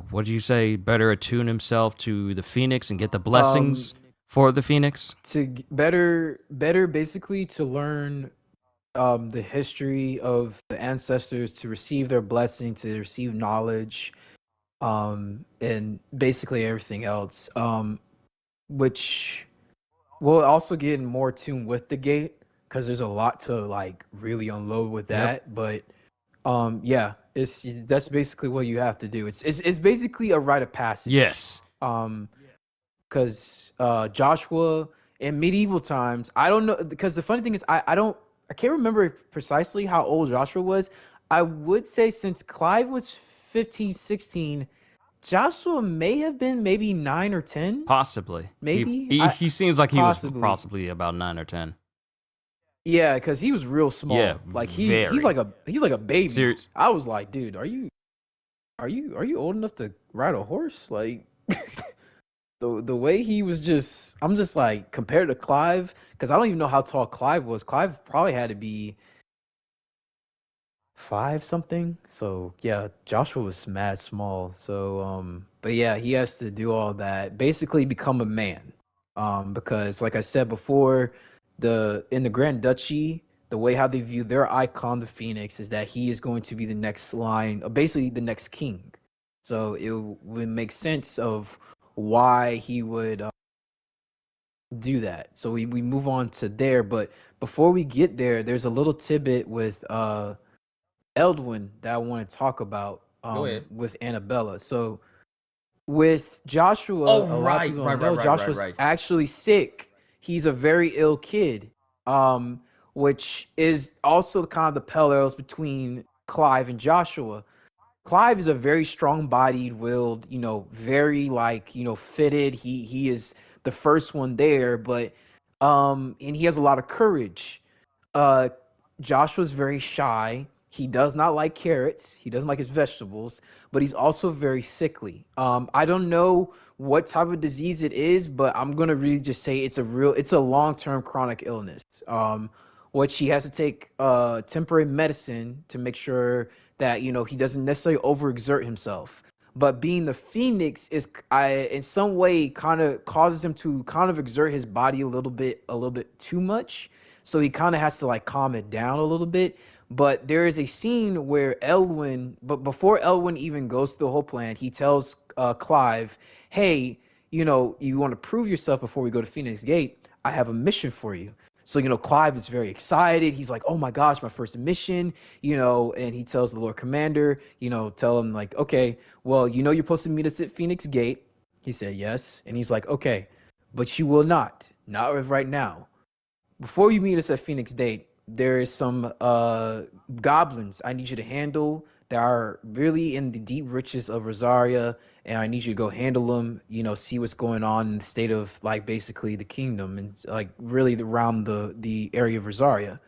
what did you say? Better attune himself to the phoenix and get the Um, blessings for the phoenix. better basically to learn the history of the ancestors, to receive their blessing, to receive knowledge, and basically everything else. Which will also get more tuned with the gate because there's a lot to like really unload with Yep. that. But yeah, it's that's basically what you have to do. It's basically a rite of passage. Yes. Um, because Joshua in medieval times, I don't know, because the funny thing is I can't remember precisely how old Joshua was. I would say since Clive was 15, 16, Joshua may have been maybe 9 or 10, Possibly. He maybe. he, I he seems like he was possibly. possibly about 9 or 10. Yeah, because he was real Yeah, small. Like very. he's like a baby. Serious. I was like, dude, are you old enough to ride a horse? Like the way he was just, I'm just like, compared to Clive, because I don't even know how tall Clive was. Clive probably had to be 5 something. So yeah, Joshua was mad small. So but yeah, he has to do all that, basically become a man. Because like I said before, the in the Grand Duchy, the way how they view their icon, the Phoenix, is that he is going to be the next line, basically the next king. So it would make sense of why he would do that. So we move on to there, but before we get there, there's a little tidbit with Eldwin that I want to talk about Go ahead. with Annabella. So with Joshua, Oh, a lot of right, people right, don't right, know right, right, Joshua's right. actually sick. He's a very ill kid. Which is also kind of the parallels between Clive and Joshua. Clive is a very strong-bodied, willed, very like, fitted. He is the first one there, but and he has a lot of courage. Uh Joshua's very shy. He does not like carrots. He doesn't like his vegetables, but he's also very sickly. I don't know what type of disease it is, but I'm gonna really just say it's a long-term chronic illness. Which he has to take temporary medicine to make sure that he doesn't necessarily overexert himself. But being the phoenix is in some way kind of causes him to kind of exert his body a little bit too much, so he kind of has to like calm it down a little bit. But there is a scene where but before Elwin even goes through the whole plan, he tells Clive, "Hey, you want to prove yourself before we go to Phoenix Gate? I have a mission for you." So, Clive is very excited. He's like, "Oh my gosh, my first mission," and he tells the Lord Commander, tell him like, "Okay, well, you're supposed to meet us at Phoenix Gate." He said, "Yes." And he's like, "Okay, but you will not right now. Before you meet us at Phoenix Gate, there is some goblins I need you to handle that are really in the deep riches of Rosaria, and I need you to go handle them, see what's going on in the state of like basically the kingdom and like really around the area of Rosaria."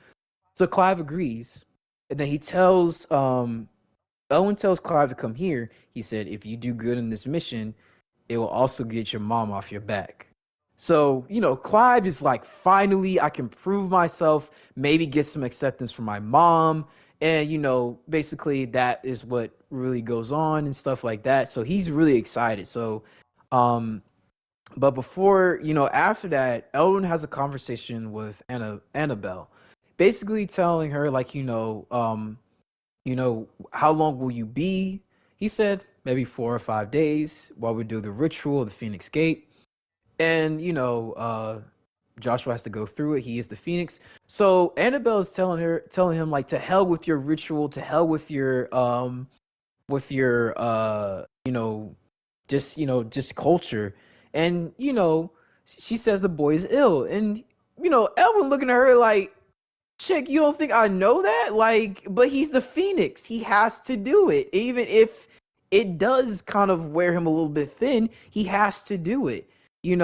So Clive agrees, and then Owen tells Clive to come here. He said, "If you do good in this mission, it will also get your mom off your back." So, Clive is like, finally, I can prove myself, maybe get some acceptance from my mom. And, basically, that is what really goes on and stuff like that. So he's really excited. So, um, but before, after that, Elrond has a conversation with Annabelle, basically telling her, like, how long will you be? He said maybe 4 or 5 days while we do the ritual of the Phoenix Gate. And Joshua has to go through it. He is the Phoenix. So Annabelle is telling him like, to hell with your ritual, to hell with your just culture. And she says the boy is ill. And Elwin looking at her like, chick, you don't think I know that? Like, but he's the Phoenix. He has to do it. Even if it does kind of wear him a little bit thin, he has to do it. He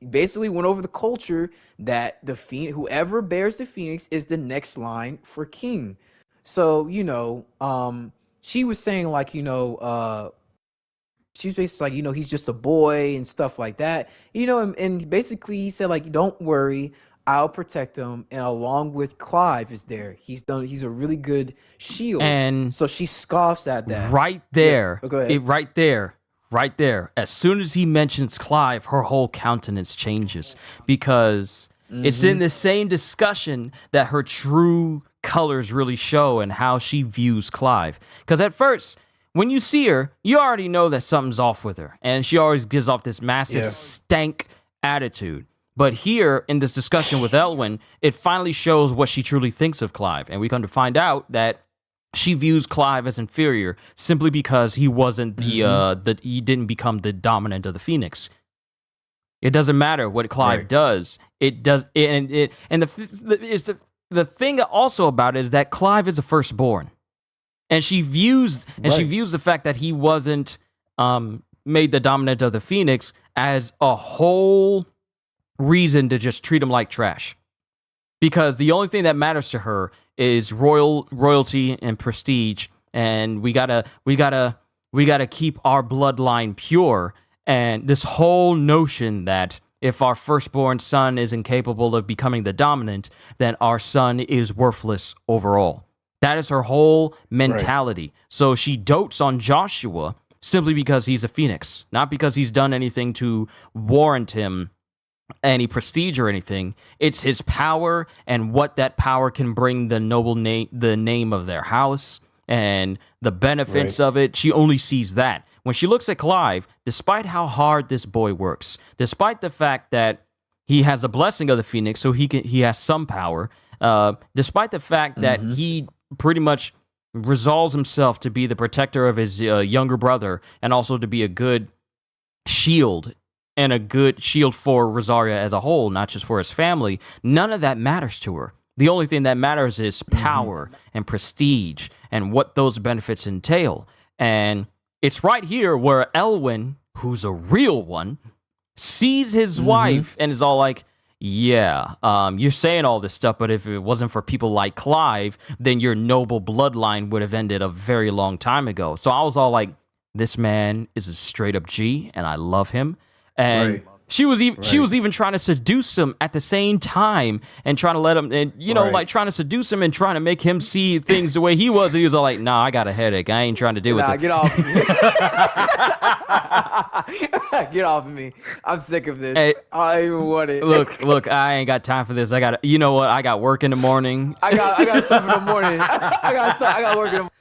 basically went over the culture that the Phoenix, whoever bears the Phoenix, is the next line for king. So, she was saying like, she was basically like, he's just a boy and stuff like that. And basically he said like, don't worry, I'll protect him, and along with Clive is there. He's a really good shield. And so she scoffs at that. Right there. Yeah. Oh, go ahead. Right there. As soon as he mentions Clive, her whole countenance changes because it's in the same discussion that her true colors really show and how she views Clive. Because at first, when you see her, you already know that something's off with her. And she always gives off this massive stank attitude. But here, in this discussion with Elwyn, it finally shows what she truly thinks of Clive. And we come to find out that she views Clive as inferior simply because he wasn't he didn't become the dominant of the Phoenix. It doesn't matter what Clive does. It does, and the thing also about it is that Clive is a firstborn. And she views the fact that he wasn't made the dominant of the Phoenix as a whole reason to just treat him like trash. Because the only thing that matters to her is royalty and prestige, and we gotta keep our bloodline pure. And this whole notion that if our firstborn son is incapable of becoming the dominant, then our son is worthless overall. That is her whole mentality. So she dotes on Joshua simply because he's a Phoenix, not because he's done anything to warrant him any prestige or anything. It's his power and what that power can bring the noble name, the name of their house, and the benefits of it. She only sees that. When she looks at Clive, despite how hard this boy works, despite the fact that he has a blessing of the Phoenix, so he has some power, despite the fact that he pretty much resolves himself to be the protector of his younger brother and also to be a good shield and a good shield for Rosaria as a whole, not just for his family, none of that matters to her. The only thing that matters is power and prestige and what those benefits entail. And it's right here where Elwyn, who's a real one, sees his wife and is all like, yeah, you're saying all this stuff, but if it wasn't for people like Clive, then your noble bloodline would have ended a very long time ago. So I was all like, this man is a straight up G, and I love him. And she was even trying to seduce him at the same time and trying to let him, and like trying to seduce him and trying to make him see things the way he was. And he was all like, "Nah, I got a headache. I ain't trying to deal with it." Get off of me. Get off of me. I'm sick of this. Hey, I don't even want it. Look, I ain't got time for this. You know what? I got work in the morning. I got stuff in the morning. I got work in the morning.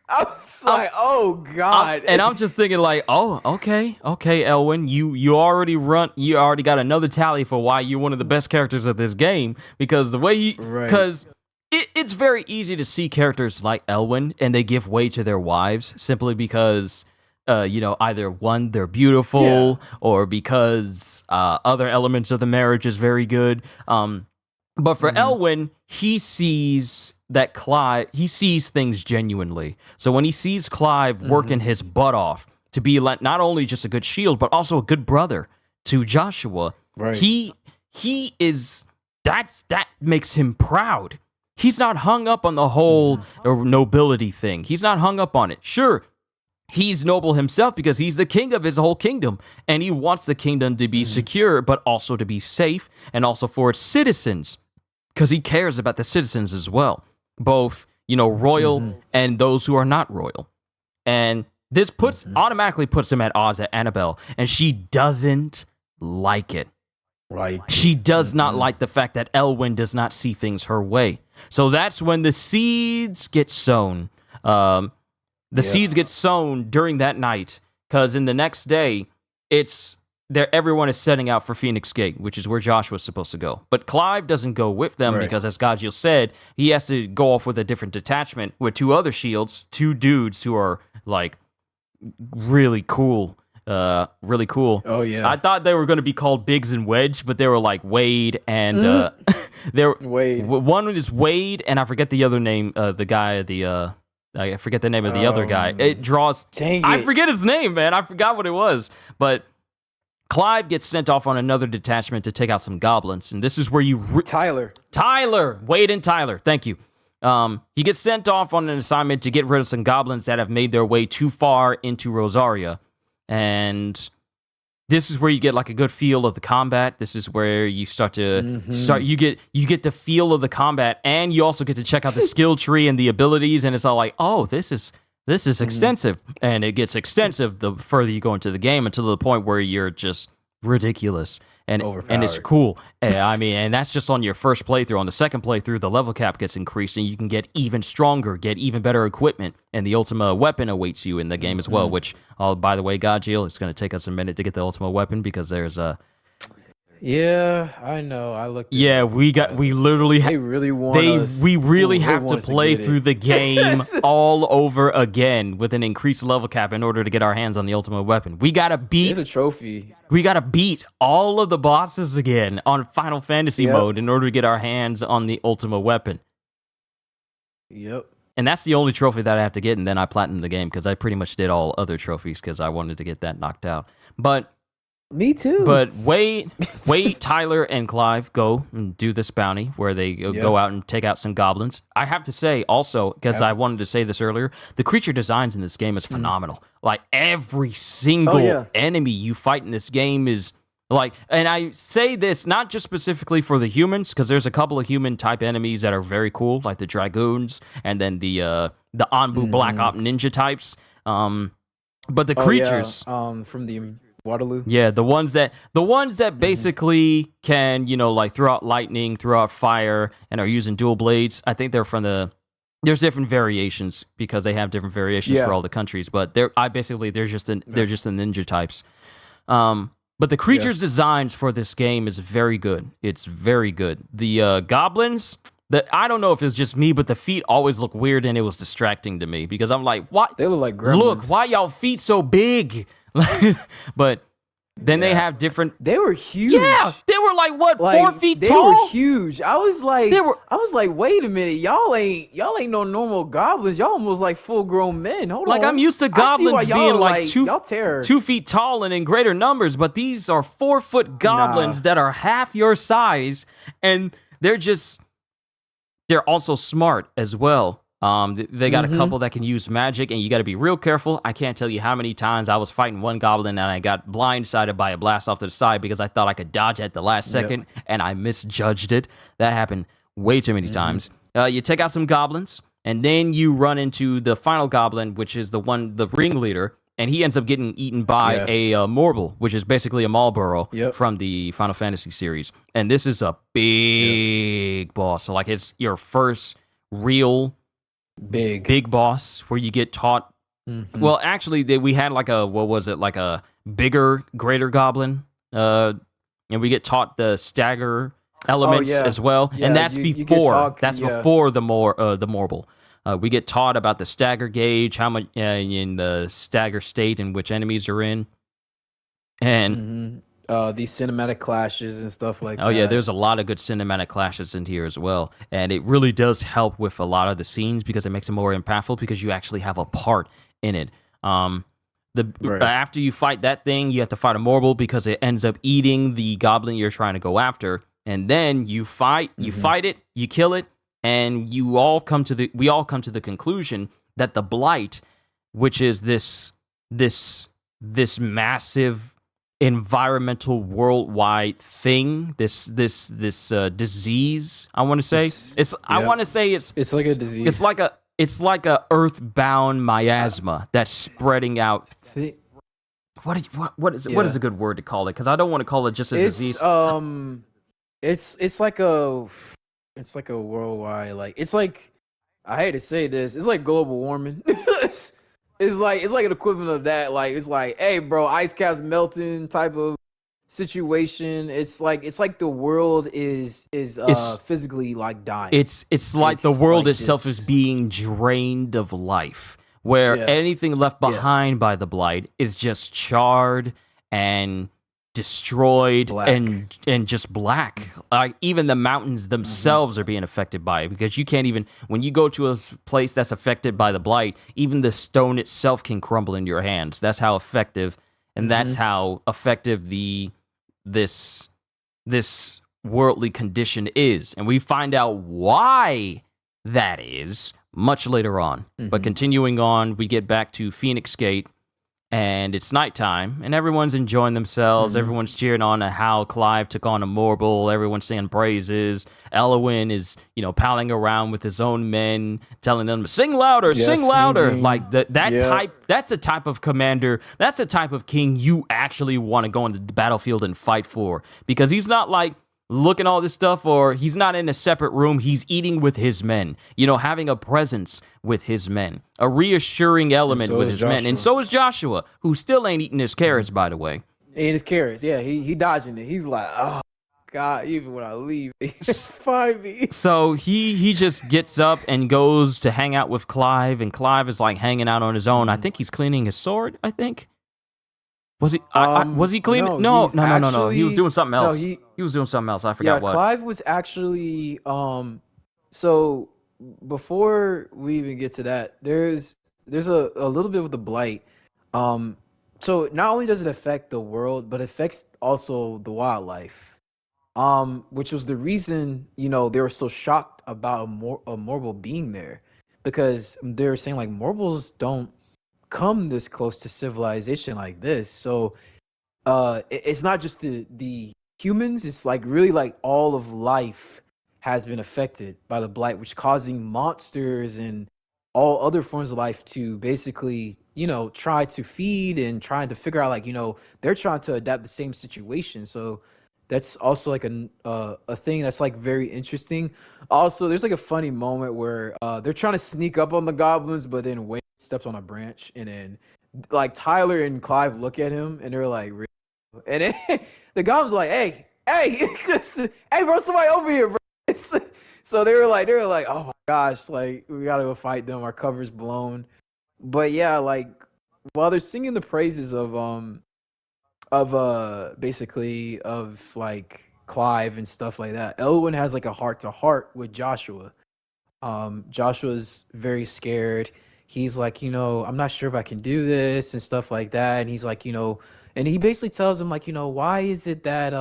I was like, oh God. And I'm just thinking like, oh, okay, Elwyn, you already got another tally for why you're one of the best characters of this game, because the way because it's very easy to see characters like Elwyn and they give way to their wives simply because either one, they're beautiful, or because other elements of the marriage is very good. But for Elwyn, he sees things genuinely. So when he sees Clive working his butt off to be like not only just a good shield, but also a good brother to Joshua, he is that makes him proud. He's not hung up on the whole nobility thing. He's not hung up on it. Sure, he's noble himself because he's the king of his whole kingdom, and he wants the kingdom to be secure, but also to be safe, and also for its citizens, because he cares about the citizens as well, both royal and those who are not royal. And this automatically puts him at odds at Annabelle, and she doesn't like it. She does not like the fact that Elwyn does not see things her way. So that's when the seeds get sown. The seeds get sown during that night, because in the next day, everyone is setting out for Phoenix Gate, which is where Joshua's supposed to go. But Clive doesn't go with them because, as Gajeel said, he has to go off with a different detachment with two other shields, two dudes who are like really cool. Really cool. Oh yeah. I thought they were going to be called Biggs and Wedge, but they were like Wade and Wade. One is Wade, and I forget the other name. The guy, I forget the name of the other guy. It draws. I forget his name, man. I forgot what it was. But Clive gets sent off on another detachment to take out some goblins, and this is where you Tyler, Wade and Tyler. Thank you. He gets sent off on an assignment to get rid of some goblins that have made their way too far into Rosaria. And this is where you get like a good feel of the combat. This is where you start you get the feel of the combat, and you also get to check out the skill tree and the abilities, and it's all like, oh, this is extensive, and it gets extensive the further you go into the game, until the point where you're just ridiculous. And it's cool. I mean, and that's just on your first playthrough. On the second playthrough, the level cap gets increased, and you can get even stronger, get even better equipment, and the ultimate weapon awaits you in the game as well. Which, by the way, Gajeel, it's going to take us a minute to get the ultimate weapon, because there's a. Yeah, I know. I looked. Yeah, we literally. They really want us. We really have to play through the game all over again with an increased level cap in order to get our hands on the ultimate weapon. We gotta beat. There's a trophy. We gotta beat all of the bosses again on Final Fantasy mode in order to get our hands on the ultimate weapon. Yep. And that's the only trophy that I have to get, and then I platinum the game, because I pretty much did all other trophies because I wanted to get that knocked out. But. Me too. But Wade, Tyler, and Clive go and do this bounty where they go out and take out some goblins. I have to say also, because I wanted to say this earlier, the creature designs in this game is phenomenal. Like, every single enemy you fight in this game is like, and I say this not just specifically for the humans, because there's a couple of human type enemies that are very cool, like the dragoons and then the Anbu Black Op ninja types. But the creatures from the Waterloo. Yeah, the ones that basically can, like throw out lightning, throw out fire, and are using dual blades. I think they're from there's different variations, because they have different variations for all the countries, but they're just the ninja types. But the creatures designs for this game is very good. It's very good. The goblins, I don't know if it's just me, but the feet always look weird, and it was distracting to me, because I'm like, what? They look like gremlins. Look, why y'all feet so big? But then they have different. They were huge. Yeah, they were like 4 feet tall. They were huge. I was like, wait a minute, y'all ain't no normal goblins. Y'all almost like full grown men. Hold on. Like, I'm used to goblins being like 2 feet tall and in greater numbers, but these are 4-foot goblins that are half your size, and they're also smart as well. They got a couple that can use magic, and you got to be real careful. I can't tell you how many times I was fighting one goblin and I got blindsided by a blast off to the side because I thought I could dodge at the last second, and I misjudged it. That happened way too many times. You take out some goblins, and then you run into the final goblin, which is the ringleader, and he ends up getting eaten by a Morble, which is basically a Marlboro from the Final Fantasy series. And this is a big boss. So, like, it's your first real big boss where you get taught. Well, actually, we had like a bigger, greater goblin, and we get taught the stagger elements as well, and that's before the Morble. We get taught about the stagger gauge, how much in the stagger state in which enemies are in, and these cinematic clashes and stuff like that. Oh yeah, there's a lot of good cinematic clashes in here as well, and it really does help with a lot of the scenes because it makes it more impactful because you actually have a part in it. After you fight that thing, you have to fight a Morble because it ends up eating the goblin you're trying to go after, and then you fight it, you kill it, and we all come to the conclusion that the Blight, which is this massive environmental worldwide thing, this disease, I want to say it's like a disease. It's like a earthbound miasma that's spreading out. What is a good word to call it? Because I don't want to call it just a disease. It's like a worldwide, like, it's like, I hate to say this, it's like global warming. It's like an equivalent of that. Like, it's like, hey, bro, ice caps melting type of situation. It's like the world is physically like dying. It's like the world itself is being drained of life, where anything left behind by the Blight is just charred and destroyed and just black. Like, even the mountains themselves are being affected by it, because you can't even, when you go to a place that's affected by the Blight, even the stone itself can crumble in your hands. That's how effective, and that's how effective this worldly condition is. And we find out why that is much later on. But continuing on, we get back to Phoenix Gate, and it's nighttime, and everyone's enjoying themselves. Everyone's cheering on how Clive took on a Morble. Everyone's singing praises. Elwyn is, palling around with his own men, telling them, sing louder, Yeah, sing louder. singing. Like that Yeah. type, that's a type of commander, that's a type of king you actually want to go into the battlefield and fight for. Because he's not like, looking all this stuff, or he's not in a separate room. He's eating with his men, having a presence with his men, a reassuring element so with is his men. And Joshua. so is Joshua, who still ain't eating his carrots, by the way. And his carrots. Yeah, he dodging it. He's like, oh God, even when I leave, find me. So he just gets up and goes to hang out with Clive, and Clive is like hanging out on his own. I think he's cleaning his sword, I think. Was he? Was he cleaning? No. He was doing something else. He was doing something else. I forgot what. Clive was actually So before we even get to that, there's a little bit with the blight. So not only does it affect the world, but it affects also the wildlife. Which was the reason they were so shocked about a Morble being there, because they were saying like Morbles don't come this close to civilization like this. So it's not just the humans, it's like really like all of life has been affected by the blight, which causing monsters and all other forms of life to basically try to feed and trying to figure out like they're trying to adapt the same situation. So that's also like a thing that's like very interesting. Also, there's like a funny moment where they're trying to sneak up on the goblins, but then Wayne steps on a branch, and then like Tyler and Clive look at him, and they're like, "Really?" And then the goblins are like, hey, hey, bro, somebody over here, bro. So they were like, oh my gosh, like we gotta go fight them. Our cover's blown. But yeah, like while they're singing the praises of basically of like Clive and stuff like that, Elwyn has like a heart to heart with Joshua. Joshua's very scared. He's like, I'm not sure if I can do this and stuff like that. And he's like, and he basically tells him like, why is it that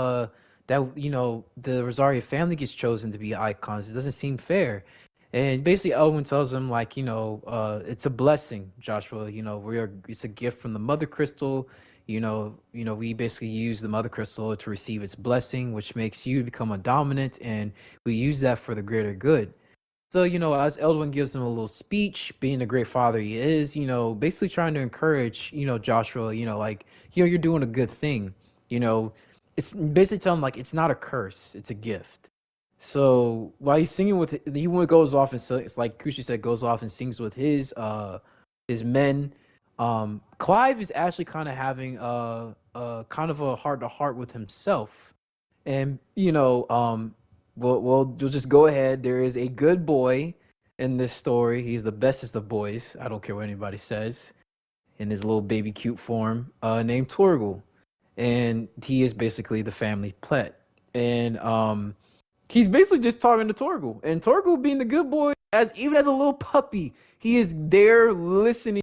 the Rosario family gets chosen to be icons? It doesn't seem fair. And basically Elwyn tells him like, it's a blessing, Joshua. It's a gift from the Mother Crystal. We basically use the Mother Crystal to receive its blessing, which makes you become a dominant, and we use that for the greater good. So, as Elwyn gives him a little speech, being the great father he is, basically trying to encourage, Joshua, like, you're doing a good thing. It's basically telling him, like, it's not a curse, it's a gift. So while he's singing he goes off and it's like Kushi said, goes off and sings with his men. Clive is actually kind of having kind of a heart to heart with himself. And, we'll just go ahead. There is a good boy in this story. He's the bestest of boys. I don't care what anybody says. In his little baby cute form, named Torgal, and he is basically the family pet. And he's basically just talking to Torgal, and Torgal, being the good boy, even as a little puppy, he is there listening.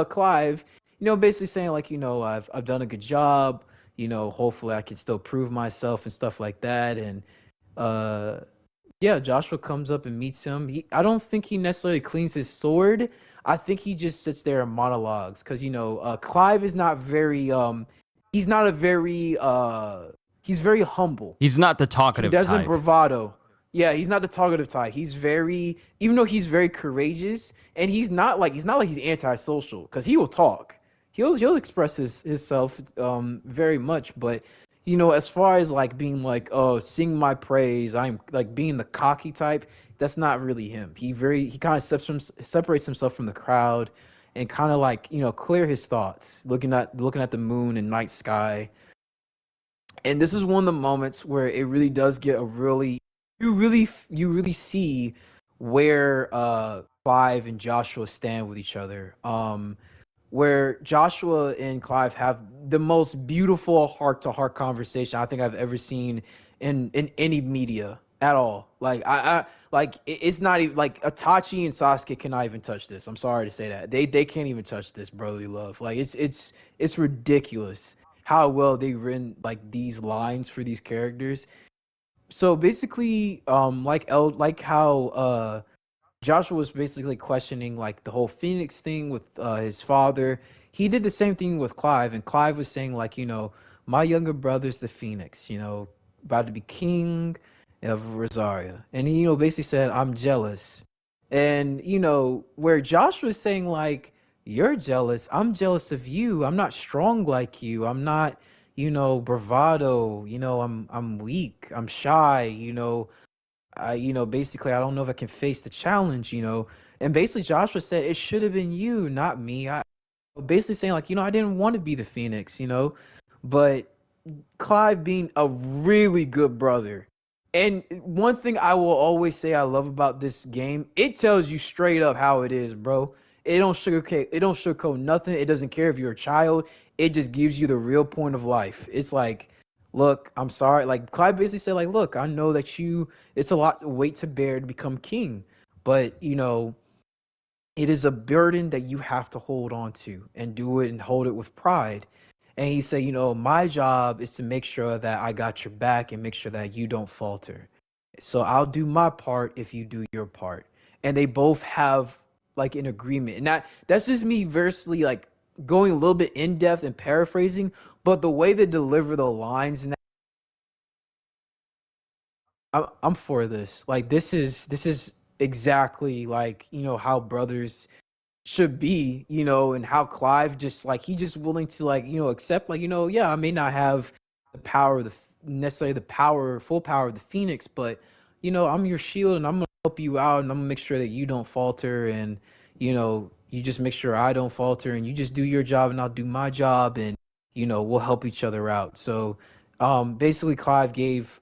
Clive, basically saying like, I've done a good job. Hopefully I can still prove myself and stuff like that. And yeah, Joshua comes up and meets him. I don't think he necessarily cleans his sword. I think he just sits there and monologues, because Clive is not very he's not a very he's very humble. He's not the talkative type. He doesn't bravado. Yeah, he's not the talkative type. He's very, even though he's very courageous, and he's not like he's antisocial, because he will talk. He'll express himself very much, but as far as like being like, oh, sing my praise, I'm like being the cocky type, that's not really him. He kind of separates himself from the crowd, and kind of like, clear his thoughts, looking at the moon and night sky. And this is one of the moments where it really does get you really see where Clive and Joshua stand with each other. Where Joshua and Clive have the most beautiful heart-to-heart conversation I think I've ever seen in any media at all. Like it's not even like Itachi and Sasuke cannot even touch this. I'm sorry to say that. They can't even touch this brotherly love. Like it's ridiculous how well they written like these lines for these characters. So basically, like how Joshua was basically questioning like the whole Phoenix thing with his father. he did the same thing with Clive, and Clive was saying like, my younger brother's the Phoenix, about to be king of Rosaria, and he, basically said, I'm jealous, and where Josh was saying like, you're jealous, I'm jealous of you, I'm not strong like you, I'm not, bravado, I'm weak, I'm shy, basically, I don't know if I can face the challenge, and basically Joshua said it should have been you, not me. I basically saying like, I didn't want to be the Phoenix, but Clive being a really good brother. And one thing I will always say I love about this game, it tells you straight up how it is, bro. It don't sugarcoat nothing. It doesn't care if you're a child. It just gives you the real point of life. It's like, look, I'm sorry. Like Clive basically said, like, look, I know that it's a lot of weight to bear to become king, but it is a burden that you have to hold on to and do it and hold it with pride. And he said, my job is to make sure that I got your back and make sure that you don't falter. So I'll do my part if you do your part. And they both have like an agreement. And that's just me versely like going a little bit in depth and paraphrasing, but the way they deliver the lines and I'm for this. Like this is exactly like, how brothers should be, and how Clive just like he just willing to like, accept like, yeah, I may not have the power of necessarily the power, full power of the Phoenix, but I'm your shield and I'm gonna help you out and I'm gonna make sure that you don't falter and you just make sure I don't falter and you just do your job and I'll do my job and we'll help each other out. So basically Clive gave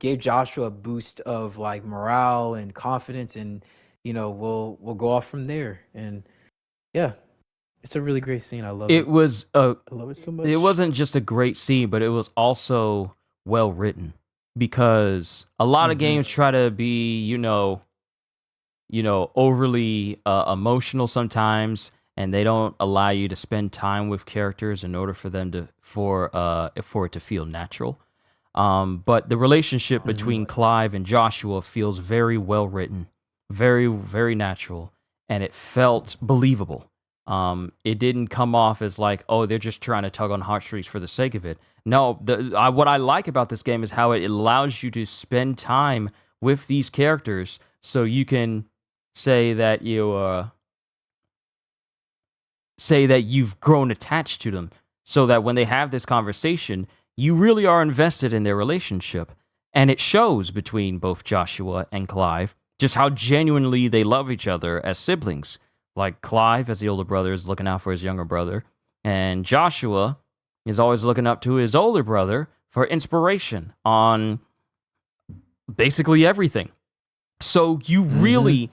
Joshua a boost of like morale and confidence and we'll go off from there. And yeah, it's a really great scene. I love it. I love it so much. It wasn't just a great scene, but it was also well written because a lot of games try to be, overly emotional sometimes, and they don't allow you to spend time with characters in order for them to for it to feel natural. But the relationship between Clive and Joshua feels very well written, very, very natural, and it felt believable. It didn't come off as like, oh, they're just trying to tug on heartstrings for the sake of it. No, what I like about this game is how it allows you to spend time with these characters, so you can say that you've grown attached to them, so that when they have this conversation, you really are invested in their relationship. And it shows between both Joshua and Clive just how genuinely they love each other as siblings. Like Clive, as the older brother, is looking out for his younger brother, and Joshua is always looking up to his older brother for inspiration on basically everything. So you really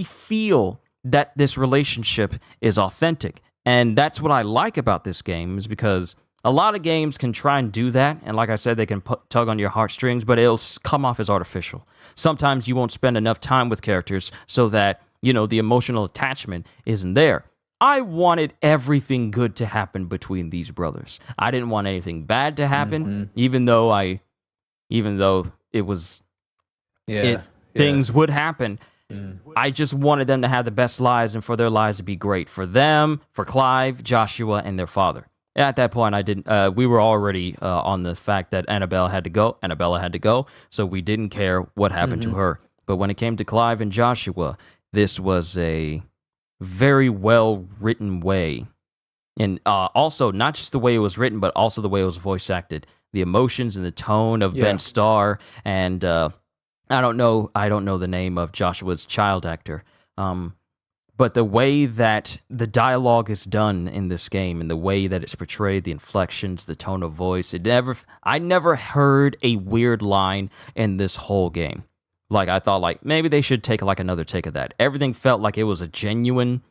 feel that this relationship is authentic. And that's what I like about this game, is because a lot of games can try and do that, and like I said, they can tug on your heartstrings, but it'll come off as artificial. Sometimes you won't spend enough time with characters so that, the emotional attachment isn't there. I wanted everything good to happen between these brothers. I didn't want anything bad to happen, even though it was things would happen. I just wanted them to have the best lives and for their lives to be great for them, for Clive, Joshua, and their father. At that point, we were already on the fact that Annabella had to go, so we didn't care what happened to her. But when it came to Clive and Joshua, this was a very well-written way. And also, not just the way it was written, but also the way it was voice acted. The emotions and the tone of Ben Starr, and I don't know the name of Joshua's child actor, but the way that the dialogue is done in this game and the way that it's portrayed, the inflections, the tone of voice, I never heard a weird line in this whole game. Like, I thought, like, maybe they should take, like, another take of that. Everything felt like it was a genuine,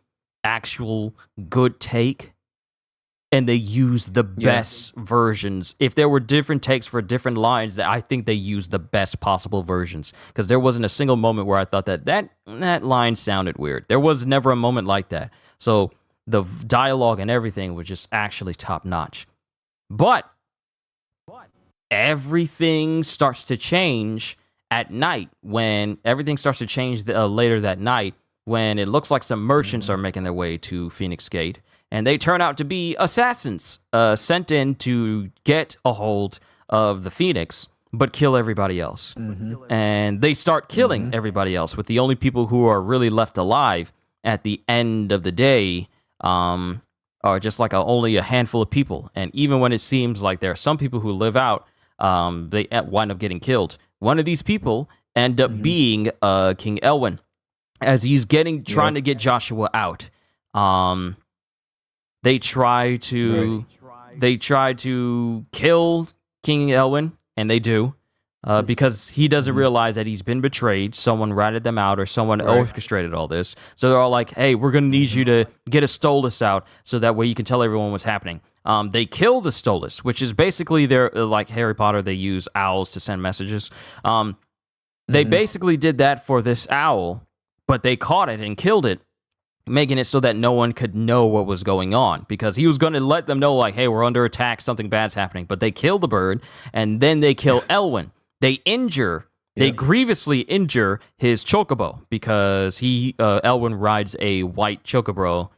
actual, good take, and they used the best versions. If there were different takes for different lines, I think they used the best possible versions, because there wasn't a single moment where I thought that line sounded weird. There was never a moment like that. So the dialogue and everything was just actually top-notch. But everything starts to change at night. When everything starts to change later that night, when it looks like some merchants are making their way to Phoenix Gate, and they turn out to be assassins sent in to get a hold of the Phoenix, but kill everybody else. And they start killing everybody else, with the only people who are really left alive at the end of the day are just like only a handful of people. And even when it seems like there are some people who live out, they wind up getting killed. One of these people end up being King Elwin, as he's trying to get Joshua out. They try to kill King Elwin, and they do, because he doesn't realize that he's been betrayed. Someone ratted them out, or someone orchestrated all this. So they're all like, "Hey, we're gonna need you to get a Stolas out, so that way you can tell everyone what's happening." They kill the Stolas, which is basically their, like Harry Potter, they use owls to send messages. They basically did that for this owl, but they caught it and killed it, making it so that no one could know what was going on, because he was going to let them know, like, hey, we're under attack, something bad's happening. But they kill the bird, and then they kill Elwin. They grievously injure his chocobo, because Elwin rides a white chocobo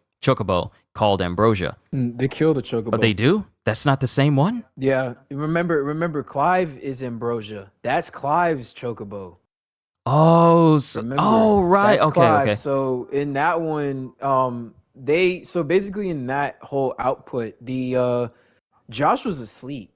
called Ambrosia. They kill the chocobo. But they do? That's not the same one? Yeah. Remember, Clive is Ambrosia. That's Clive's chocobo. Right. That's Okay, Clive. okay. So in that one, basically in that whole output, Joshua's asleep.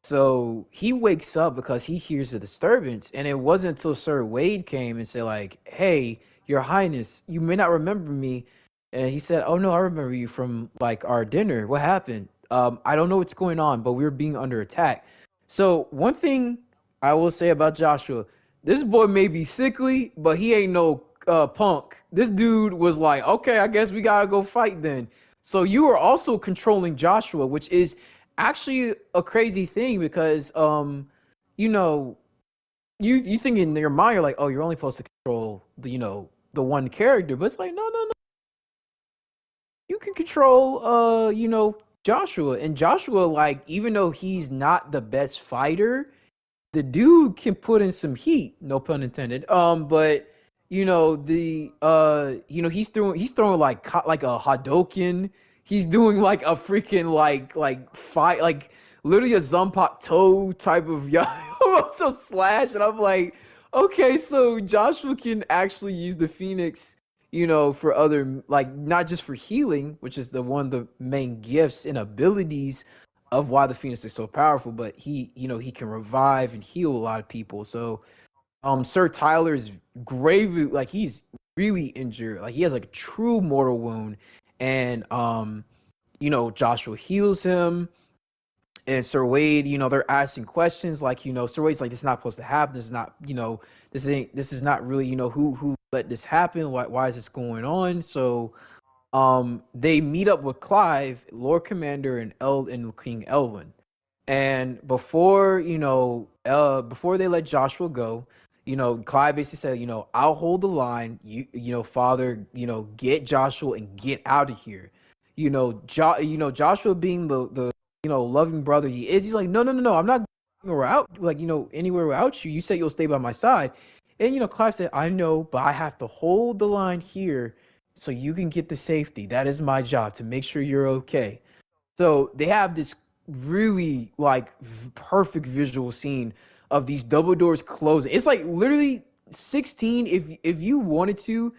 So he wakes up because he hears a disturbance, and it wasn't until Sir Wade came and said, like, "Hey, Your Highness, you may not remember me," and he said, "Oh no, I remember you from like our dinner. What happened? I don't know what's going on, but we're being under attack." So one thing I will say about Joshua, this boy may be sickly, but he ain't no punk. This dude was like, "Okay, I guess we gotta go fight then." So you are also controlling Joshua, which is actually a crazy thing, because you think in your mind, you're like, "Oh, you're only supposed to control the one character," but it's like, no, you can control Joshua. And Joshua, like, even though he's not the best fighter, the dude can put in some heat, no pun intended. But he's throwing like a Hadoken. He's doing like a freaking like fight, like literally a Zanpakuto type of Yamamoto slash. And I'm like, okay, so Joshua can actually use the Phoenix, for other, like, not just for healing, which is one of the main gifts and abilities of why the Phoenix is so powerful, but he can revive and heal a lot of people. So Sir Tyler's gravely, like, he's really injured, like he has like a true mortal wound, and Joshua heals him. And Sir Wade, they're asking questions like, Sir Wade's like, "This is not supposed to happen. This is not, this is not really, who let this happen? Why is this going on?" So they meet up with Clive, Lord Commander, and King Elwin. And before they let Joshua go, Clive basically said, "I'll hold the line. Father, get Joshua and get out of here." Joshua being the loving brother he is, he's like, "No, I'm not going anywhere without you. You said you'll stay by my side." And Clive said, "I know, but I have to hold the line here so you can get the safety. That is my job, to make sure you're okay." So they have this really like perfect visual scene of these double doors closing. It's like literally 16. If you wanted to,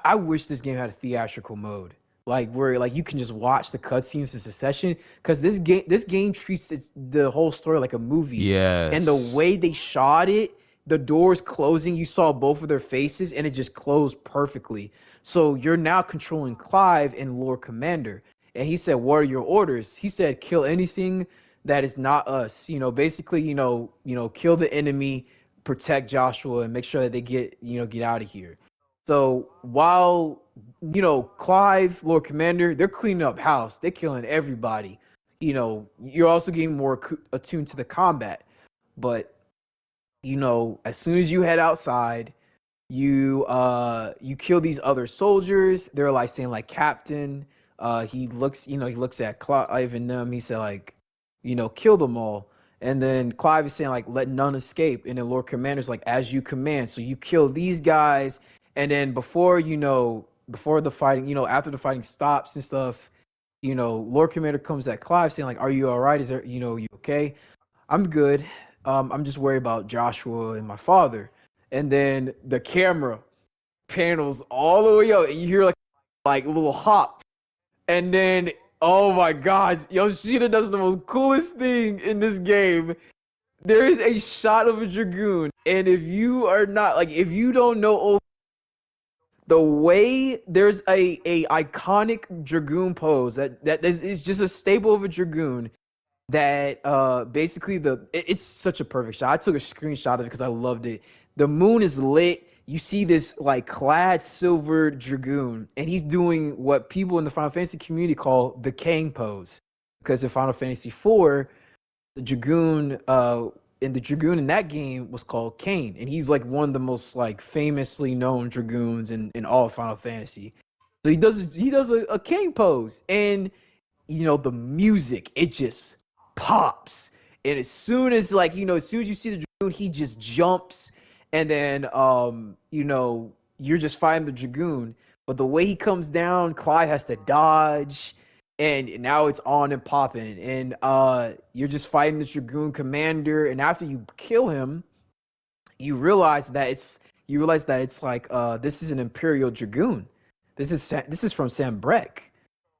I wish this game had a theatrical mode, like where like you can just watch the cutscenes in succession, because this game treats the whole story like a movie. Yes. And the way they shot it, the doors closing, you saw both of their faces, and it just closed perfectly. So you're now controlling Clive and Lord Commander. And he said, "What are your orders?" He said, "Kill anything that is not us. Basically, kill the enemy, protect Joshua, and make sure that they get out of here." So while Clive, Lord Commander, they're cleaning up house, they're killing everybody. You're also getting more attuned to the combat. But as soon as you head outside, you kill these other soldiers. They're like saying like, "Captain." He looks at Clive and them. He said like, "Kill them all." And then Clive is saying like, "Let none escape." And then Lord Commander's like, "As you command." So you kill these guys, And then before the fighting, after the fighting stops and stuff, Lord Commander comes at Clive saying like, "Are you all right? Is there, you okay?" "I'm good. I'm just worried about Joshua and my father." And then the camera panels all the way up, and you hear like a little hop, and then oh my gosh, Yoshida does the most coolest thing in this game. There is a shot of a dragoon, and if you are not like, if you don't know the way, there's a iconic dragoon pose that is just a staple of a dragoon that basically it's such a perfect shot. I took a screenshot of it because I loved it. The moon is lit. You see this like clad silver dragoon, and he's doing what people in the Final Fantasy community call the Kang pose. Because in Final Fantasy IV, the dragoon the dragoon in that game was called Kane, and he's like one of the most like famously known dragoons in all of Final Fantasy. So he does a Kane pose, and the music, it just pops. And as soon as as soon as you see the dragoon, he just jumps, and then you're just fighting the dragoon. But the way he comes down, Clyde has to dodge, and now it's on and popping, and you're just fighting the dragoon commander. And after you kill him, you realize that it's like this is an Imperial dragoon. This is from Sambrek.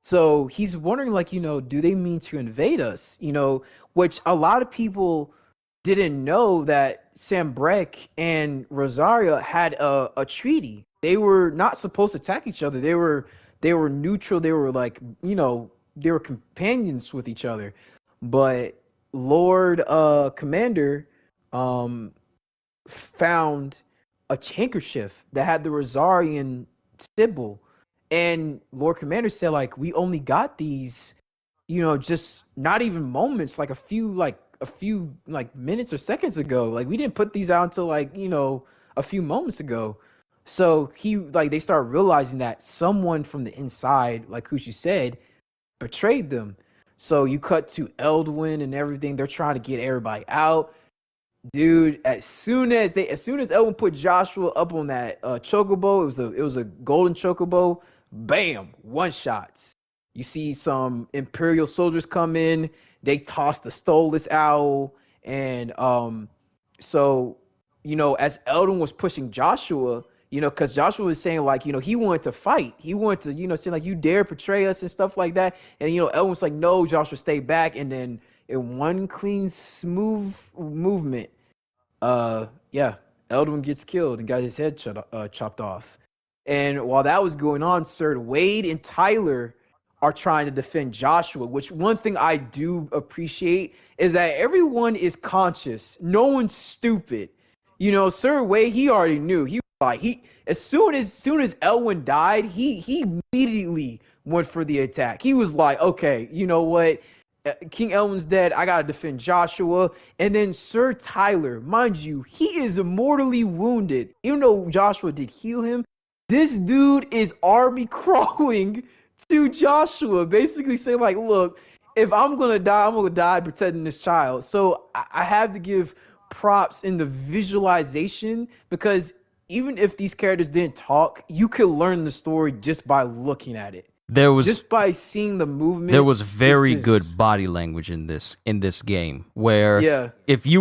So he's wondering, like, do they mean to invade us? Which a lot of people didn't know, that Sambrek and Rosaria had a treaty. They were not supposed to attack each other. They were neutral. They were like, they were companions with each other. But Lord Commander found a handkerchief that had the Rosarian symbol. And Lord Commander said, like, we only got these, just not even moments, like a few minutes or seconds ago. Like, we didn't put these out until a few moments ago. So they start realizing that someone from the inside, like Kushi said, betrayed them. So you cut to Eldwin and everything. They're trying to get everybody out. Dude, as soon as Eldwin put Joshua up on that chocobo, it was a golden chocobo. Bam, one shots. You see some Imperial soldiers come in. They toss the Stolus owl, and so as Eldon was pushing Joshua, because Joshua was saying, like, he wanted to fight. He wanted to, say, like, you dare betray us and stuff like that. And Eldon was like, no, Joshua, stay back. And then in one clean, smooth movement, Eldon gets killed and got his head chopped off. And while that was going on, Sir Wade and Tyler are trying to defend Joshua, which one thing I do appreciate is that everyone is conscious. No one's stupid. Sir Wade, he already knew. As soon as Elwin died, he immediately went for the attack. He was like, okay, you know what? King Elwin's dead. I gotta defend Joshua. And then Sir Tyler, mind you, he is mortally wounded. Even though Joshua did heal him, this dude is army crawling to Joshua, basically saying, like, look, if I'm gonna die, I'm gonna die protecting this child. So I have to give props in the visualization, because even if these characters didn't talk, you could learn the story just by looking at it. Just by seeing the movement. There was very good body language in this game, where if you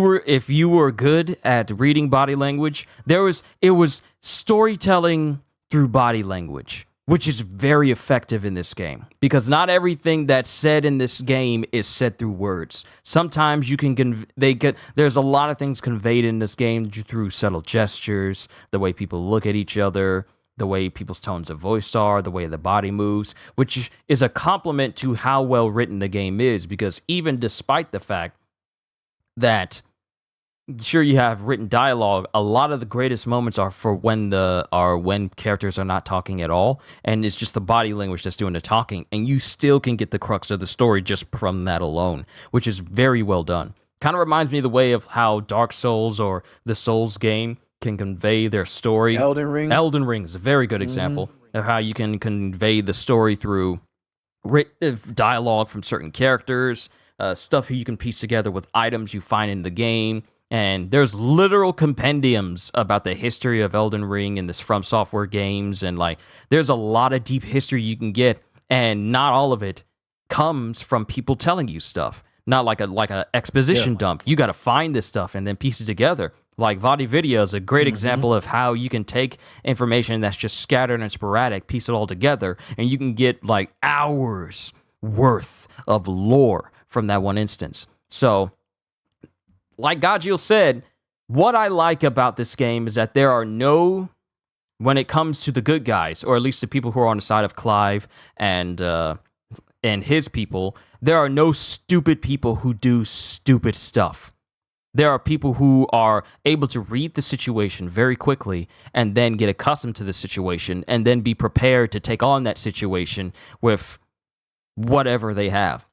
were good at reading body language, it was storytelling through body language, which is very effective in this game, because not everything that's said in this game is said through words. Sometimes there's a lot of things conveyed in this game through subtle gestures, the way people look at each other, the way people's tones of voice are, the way the body moves, which is a compliment to how well written the game is, because even despite the fact that sure you have written dialogue, a lot of the greatest moments are when characters are not talking at all, and it's just the body language that's doing the talking, and you still can get the crux of the story just from that alone, which is very well done. Kind of reminds me of the way of how Dark Souls or the Souls game can convey their story. Elden Ring is a very good example of how you can convey the story through dialogue from certain characters, stuff you can piece together with items you find in the game, And there's literal compendiums about the history of Elden Ring and this From Software games, and like there's a lot of deep history you can get, and not all of it comes from people telling you stuff. Not like a exposition dump. You got to find this stuff and then piece it together. Like Vadi Video is a great example of how you can take information that's just scattered and sporadic, piece it all together, and you can get like hours worth of lore from that one instance. So, like Gajeel said, what I like about this game is that there are no, when it comes to the good guys, or at least the people who are on the side of Clive and his people, there are no stupid people who do stupid stuff. There are people who are able to read the situation very quickly and then get accustomed to the situation and then be prepared to take on that situation with whatever they have.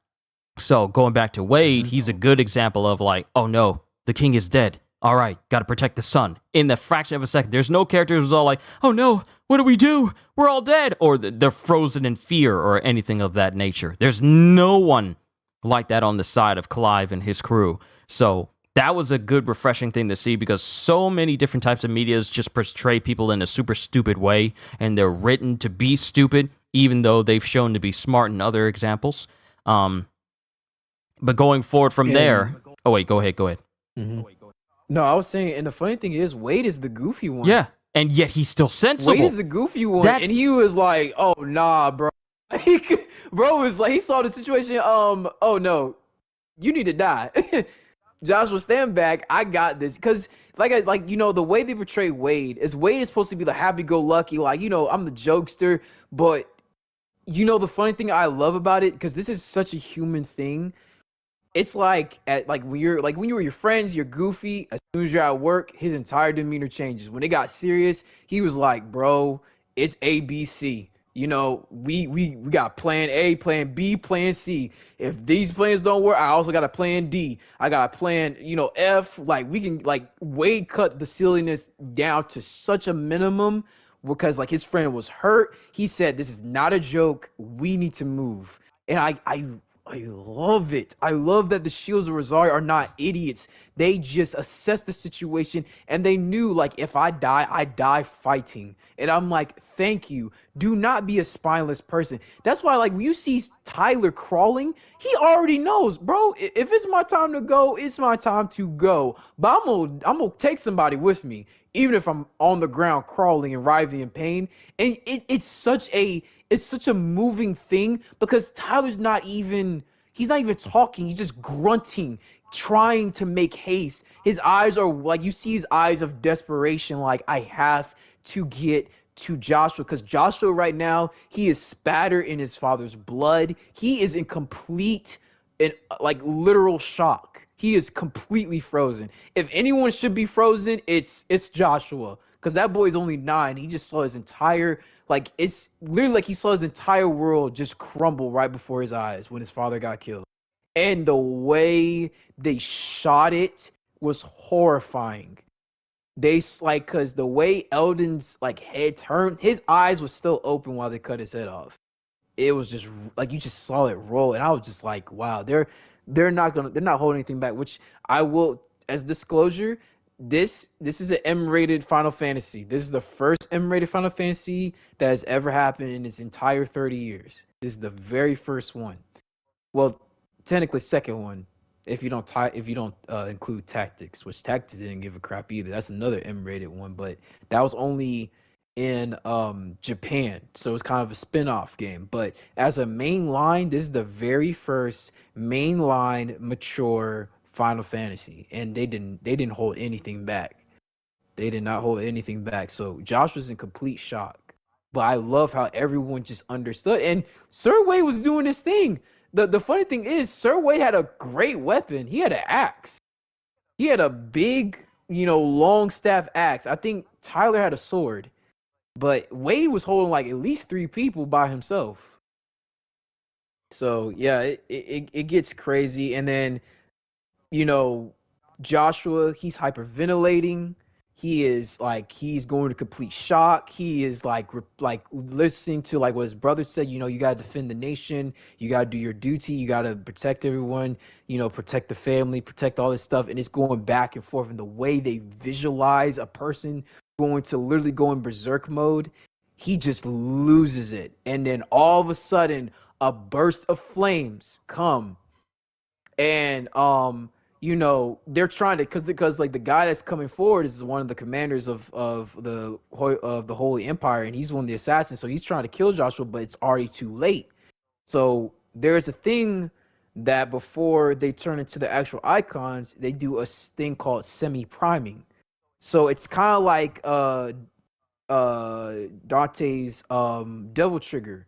So going back to Wade, he's a good example of like, oh no, the king is dead. All right, got to protect the son. In the fraction of a second, there's no character who's all like, oh no, what do we do? We're all dead. Or they're frozen in fear or anything of that nature. There's no one like that on the side of Clive and his crew. So that was a good, refreshing thing to see, because so many different types of medias just portray people in a super stupid way, and they're written to be stupid, even though they've shown to be smart in other examples. But going forward from there... Oh, wait, go ahead. Mm-hmm. No, I was saying, and the funny thing is, Wade is the goofy one. Yeah, and yet he's still sensible. Wade is the goofy one, and he was like, oh, nah, bro. Bro was like, he saw the situation, oh, no, you need to die. Joshua, stand back. I got this. Because, the way they portray Wade is supposed to be the happy-go-lucky, I'm the jokester. But, the funny thing I love about it, because this is such a human thing, it's when you were your friends, you're goofy. As soon as you're at work, his entire demeanor changes. When it got serious, he was like, bro, it's ABC. We got plan A, plan B, plan C. If these plans don't work, I also got a plan D. I got a plan, F. We can Wade cut the silliness down to such a minimum because his friend was hurt. He said, this is not a joke. We need to move. And I love it. I love that the Shields of Rosario are not idiots. They just assess the situation, and they knew, if I die fighting. And I'm like, thank you. Do not be a spineless person. That's why, when you see Tyler crawling, he already knows, bro, if it's my time to go, it's my time to go. But I'm gonna take somebody with me, even if I'm on the ground crawling and writhing in pain. And it's such a moving thing, because Tyler's not even talking. He's just grunting, trying to make haste. His eyes are you see his eyes of desperation. I have to get to Joshua, because Joshua right now, he is spattered in his father's blood. He is in complete and literal shock. He is completely frozen. If anyone should be frozen, it's Joshua, because that boy's only 9. He just saw his entire it's literally he saw his entire world just crumble right before his eyes when his father got killed. And the way they shot it was horrifying. Because the way Eldon's head turned, his eyes was still open while they cut his head off. It was just you just saw it roll, and I was just like, wow, they're not holding anything back. Which I will, as disclosure, this is an M-rated Final Fantasy. This is the first M-rated Final Fantasy that has ever happened in its entire 30 years. This is the very first one. Well, technically second one, if you don't include Tactics, which Tactics didn't give a crap either. That's another M-rated one, but that was only in Japan, so it's kind of a spin-off game. But as a main line, this is the very first mainline mature Final Fantasy, and they didn't hold anything back. They did not hold anything back. So Josh was in complete shock. But I love how everyone just understood. And Sir Wade was doing his thing. The funny thing is, Sir Wade had a great weapon. He had an axe. He had a big, long staff axe. I think Tyler had a sword. But Wade was holding at least 3 people by himself. So yeah, it gets crazy. And then Joshua, he's hyperventilating. he's going to complete shock. He is like listening to like what his brother said. You got to defend the nation. You got to do your duty. You got to protect everyone. Protect the family, protect all this stuff. And it's going back and forth. And the way they visualize a person going to literally go in berserk mode, he just loses it. And then all of a sudden, a burst of flames come, and they're trying to, because like the guy that's coming forward is one of the commanders of the Holy Empire, and he's one of the assassins, so he's trying to kill Joshua, but it's already too late. So there's a thing that before they turn into the actual icons, they do a thing called semi-priming. So it's kind of like Dante's Devil Trigger.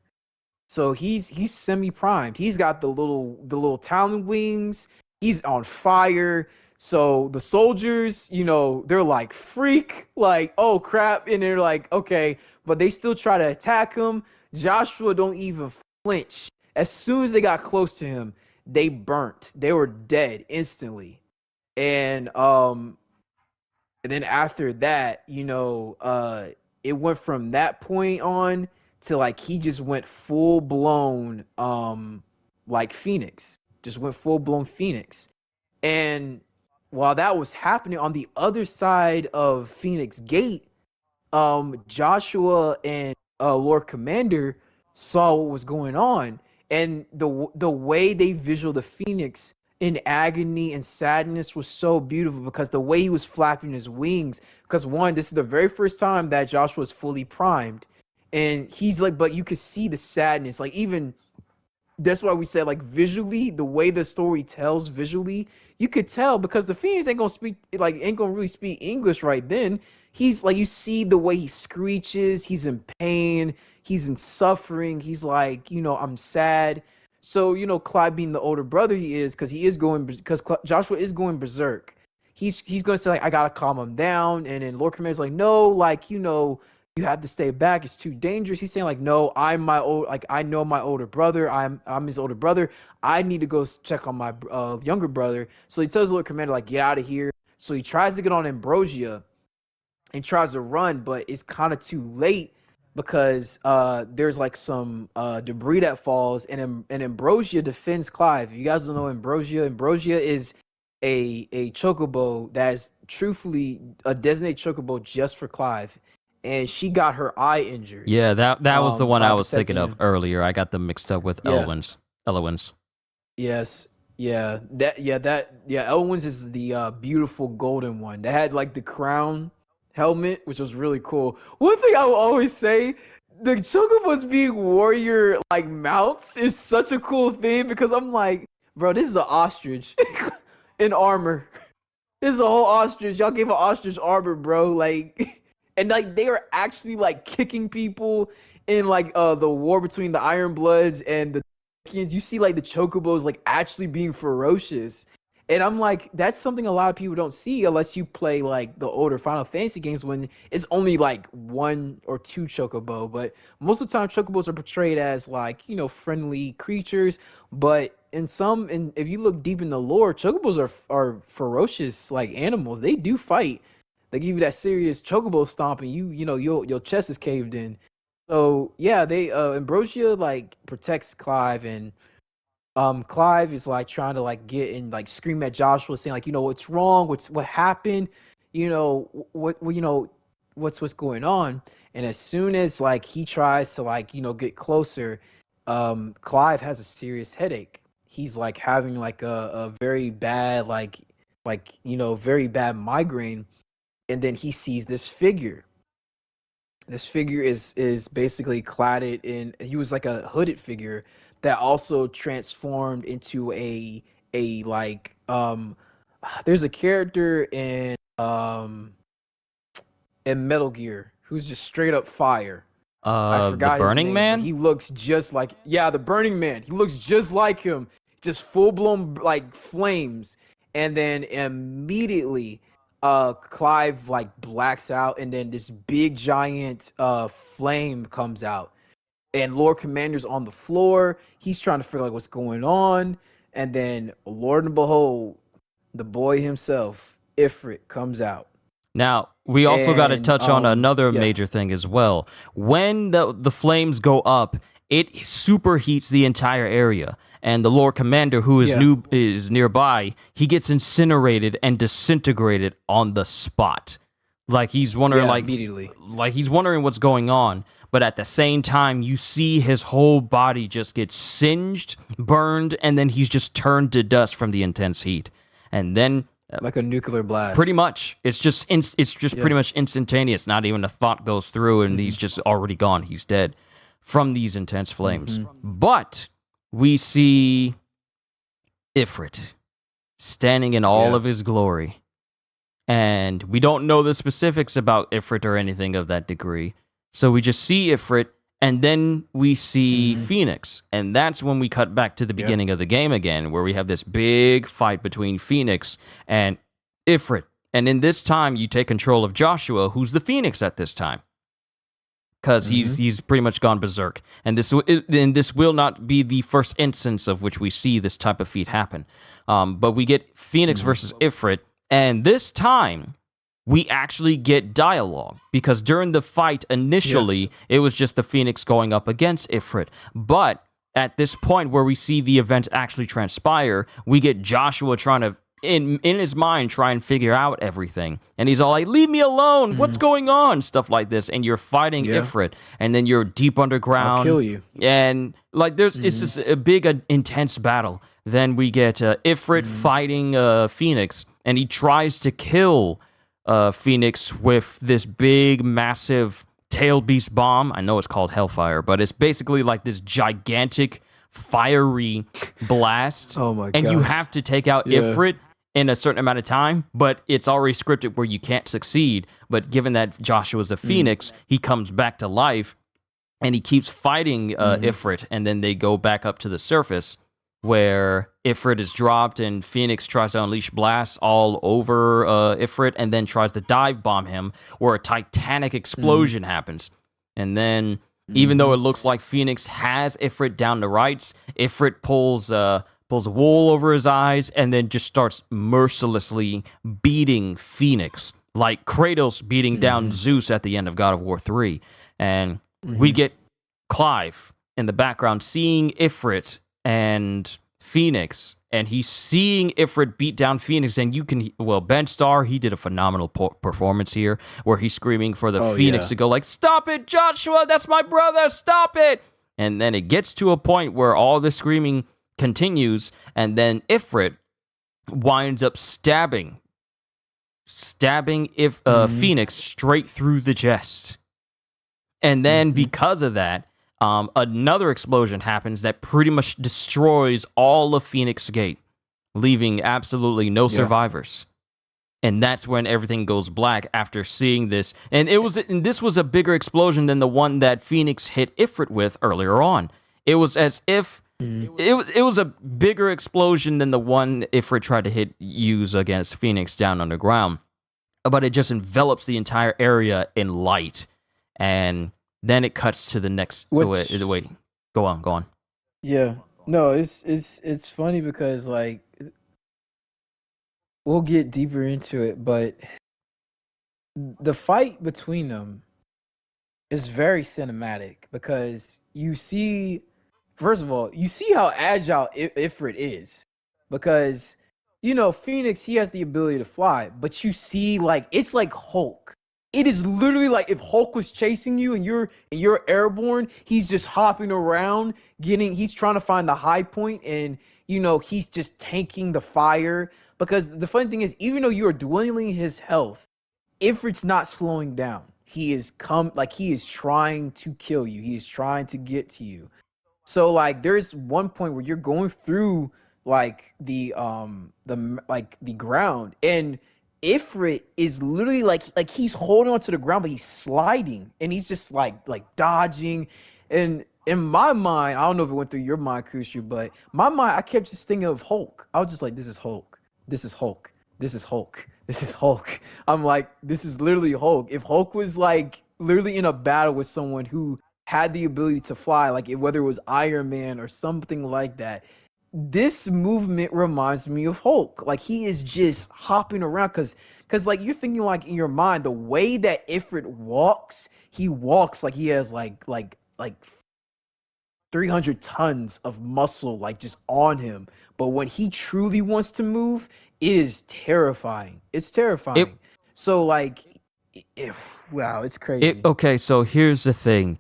So he's semi-primed. He's got the little talon wings. He's on fire. So the soldiers, they're like, freak, like, oh crap, and they're like, okay, but they still try to attack him. Joshua don't even flinch. As soon as they got close to him, they burnt. They were dead instantly. And then after that, it went from that point on to like he just went full blown like Phoenix. Just went full blown Phoenix. And while that was happening on the other side of Phoenix Gate, Joshua and Lord Commander saw what was going on, and the way they visual the Phoenix in agony and sadness was so beautiful, because the way he was flapping his wings, because one, this is the very first time that Joshua was fully primed, and he's like, but you could see the sadness, like even that's why we said like visually, the way the story tells visually, you could tell, because the Phoenix ain't gonna really speak English right then. He's like, you see the way he screeches, he's in pain, he's in suffering, he's like, I'm sad. So, Clive, being the older brother he is, because Joshua is going berserk. He's going to say like, I gotta calm him down, and then Lord Commander's like, no, like, you have to stay back. It's too dangerous. He's saying like, no, I know my older brother. I'm his older brother. I need to go check on my younger brother. So he tells Lord Commander like, get out of here. So he tries to get on Ambrosia and tries to run, but it's kind of too late, because there's like some debris that falls, and Ambrosia defends Clive. If you guys don't know Ambrosia is a chocobo that is truthfully a designated chocobo just for Clive, and she got her eye injured. Yeah, that was the one I was thinking protecting of him. earlier. I got them mixed up with Yeah. Elowin's. Yes. Yeah. Elwin's is the beautiful golden one that had like the crown helmet, which was really cool. One thing I will always say, the chocobos being warrior like mounts is such a cool thing, because I'm like, bro, this is an ostrich in armor. This is a whole ostrich. Y'all gave an ostrich armor, bro. Like, and like they are actually like kicking people in like the war between the Iron Bloods and the Tolkiens. You see like the chocobos like actually being ferocious. And I'm like, that's something a lot of people don't see unless you play like the older Final Fantasy games, when it's only like one or two chocobo. But most of the time, chocobos are portrayed as like, friendly creatures. But and if you look deep in the lore, chocobos are ferocious like animals. They do fight. They give you that serious chocobo stomp, and your chest is caved in. So yeah, they Ambrosia like protects Clive, and Clive is like trying to like get and like scream at Joshua, saying like, what's wrong, what happened, what's going on. And as soon as like he tries to like get closer, Clive has a serious headache. He's like having like a very bad very bad migraine. And then he sees this figure. This figure is basically cladded in, he was like a hooded figure that also transformed into a like there's a character in Metal Gear who's just straight up fire. I The forgot his Burning name, but Man? he looks just like, yeah, the Burning Man. He looks just like him, just full blown like flames. And then immediately, Clive like blacks out, and then this big giant flame comes out, and Lord Commander's on the floor. He's trying to figure out what's going on, and then Lord and behold, the boy himself, Ifrit, comes out. Now, we also got to And touch on another yeah, major thing as well. When the flames go up, it superheats the entire area, and the Lord Commander, who is yeah, nearby, he gets incinerated and disintegrated on the spot. Like he's wondering, yeah, immediately. like he's wondering what's going on. But at the same time, you see his whole body just get singed, burned, and then he's just turned to dust from the intense heat. And then Like a nuclear pretty blast. much. It's just Yeah. pretty much instantaneous. Not even a thought goes through, and he's just already gone. He's dead from these intense flames. But we see Ifrit standing in all Yeah. of his glory, and we don't know the specifics about Ifrit or anything of that degree. So we just see Ifrit, and then we see Phoenix, and that's when we cut back to the beginning of the game again, where we have this big fight between Phoenix and Ifrit. And in this time, you take control of Joshua, who's the Phoenix at this time, because he's pretty much gone berserk. And this will not be the first instance of which we see this type of feat happen. But we get Phoenix versus Ifrit, and this time we actually get dialogue, because during the fight initially it was just the Phoenix going up against Ifrit. But at this point where we see the event actually transpire, we get Joshua trying to in his mind try and figure out everything, and he's all like, leave me alone, what's going on, stuff like this. And you're fighting Ifrit, and then you're deep underground. I'll kill you. And like it's just a big intense battle. Then we get Ifrit fighting Phoenix, and he tries to kill Phoenix with this big massive tail beast bomb. I know it's called Hellfire, but it's basically like this gigantic fiery blast. Oh my And you gosh. have to take out Ifrit in a certain amount of time, but it's already scripted where you can't succeed. But given that Joshua's a Phoenix, he comes back to life, and he keeps fighting Ifrit, and then they go back up to the surface where Ifrit is dropped, and Phoenix tries to unleash blasts all over Ifrit, and then tries to dive bomb him, where a titanic explosion happens. And then, even though it looks like Phoenix has Ifrit down the rights, Ifrit pulls wool over his eyes, and then just starts mercilessly beating Phoenix, like Kratos beating down Zeus at the end of God of War 3. And we get Clive in the background seeing Ifrit and Phoenix, and he's seeing Ifrit beat down Phoenix, and Ben Starr, he did a phenomenal performance here, where he's screaming for the Phoenix to go like, stop it, Joshua, that's my brother, stop it. And then it gets to a point where all the screaming continues, and then Ifrit winds up stabbing Phoenix straight through the chest. And then because of that, another explosion happens that pretty much destroys all of Phoenix Gate, leaving absolutely no survivors. And that's when everything goes black after seeing this. And this was a bigger explosion than the one that Phoenix hit Ifrit with earlier on. It was as if it was a bigger explosion than the one Ifrit tried to use against Phoenix down underground. But it just envelops the entire area in light. And then it cuts to the next. Wait, go on. Yeah, no, it's funny because like we'll get deeper into it, but the fight between them is very cinematic because you see, first of all, you see how agile Ifrit is, because Phoenix, he has the ability to fly, but you see like it's like Hulk. It is literally like if Hulk was chasing you and you're airborne, he's just hopping around, he's trying to find the high point, and he's just tanking the fire. Because the funny thing is, even though you are dwindling his health, Ifrit's not slowing down. He is trying to kill you. He is trying to get to you. So like there's one point where you're going through like the ground, and Ifrit is literally like he's holding onto the ground, but he's sliding, and he's just like dodging. And in my mind, I don't know if it went through your mind, Kushu, but my mind, I kept just thinking of Hulk. I was just like, this is Hulk. This is Hulk. This is Hulk. This is Hulk. I'm like, this is literally Hulk. If Hulk was like literally in a battle with someone who had the ability to fly, like whether it was Iron Man or something like that, this movement reminds me of Hulk. Like he is just hopping around because because like you're thinking like in your mind the way that Ifrit walks, he walks like he has like 300 tons of muscle like just on him. But when he truly wants to move, it is terrifying. It's terrifying. So like, wow, it's crazy. Okay, so here's the thing.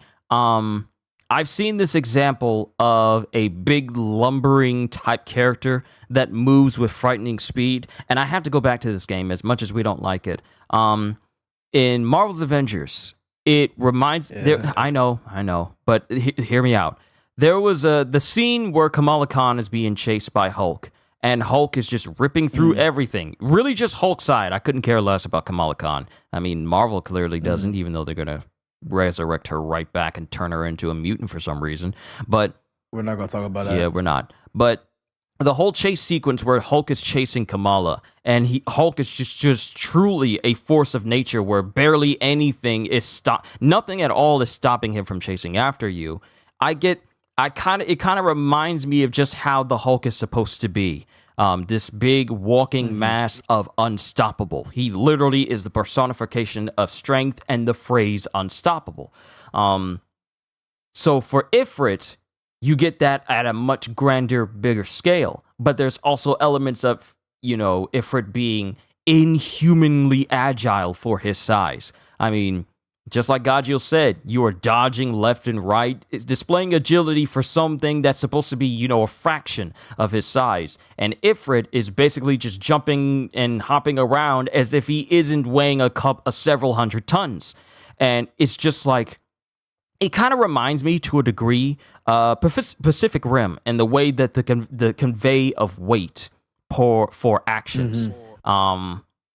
I've seen this example of a big lumbering type character that moves with frightening speed, and I have to go back to this game as much as we don't like it. In Marvel's Avengers, it reminds I know, but hear me out. There was the scene where Kamala Khan is being chased by Hulk, and Hulk is just ripping through everything. Really just Hulk side. I couldn't care less about Kamala Khan. I mean, Marvel clearly doesn't, even though they're going to resurrect her right back and turn her into a mutant for some reason. But we're not going to talk about that. Yeah, we're not. But the whole chase sequence where Hulk is chasing Kamala, and Hulk is just truly a force of nature where barely anything is nothing at all is stopping him from chasing after you. It kind of reminds me of just how the Hulk is supposed to be. This big walking mass of unstoppable. He literally is the personification of strength and the phrase unstoppable. So for Ifrit, you get that at a much grander, bigger scale. But there's also elements of, Ifrit being inhumanly agile for his size. I mean, just like Gajeel said, you are dodging left and right. It's displaying agility for something that's supposed to be, a fraction of his size. And Ifrit is basically just jumping and hopping around as if he isn't weighing a several hundred tons. And it's just like, it kind of reminds me to a degree, Pacific Rim and the way that the convey of weight for actions.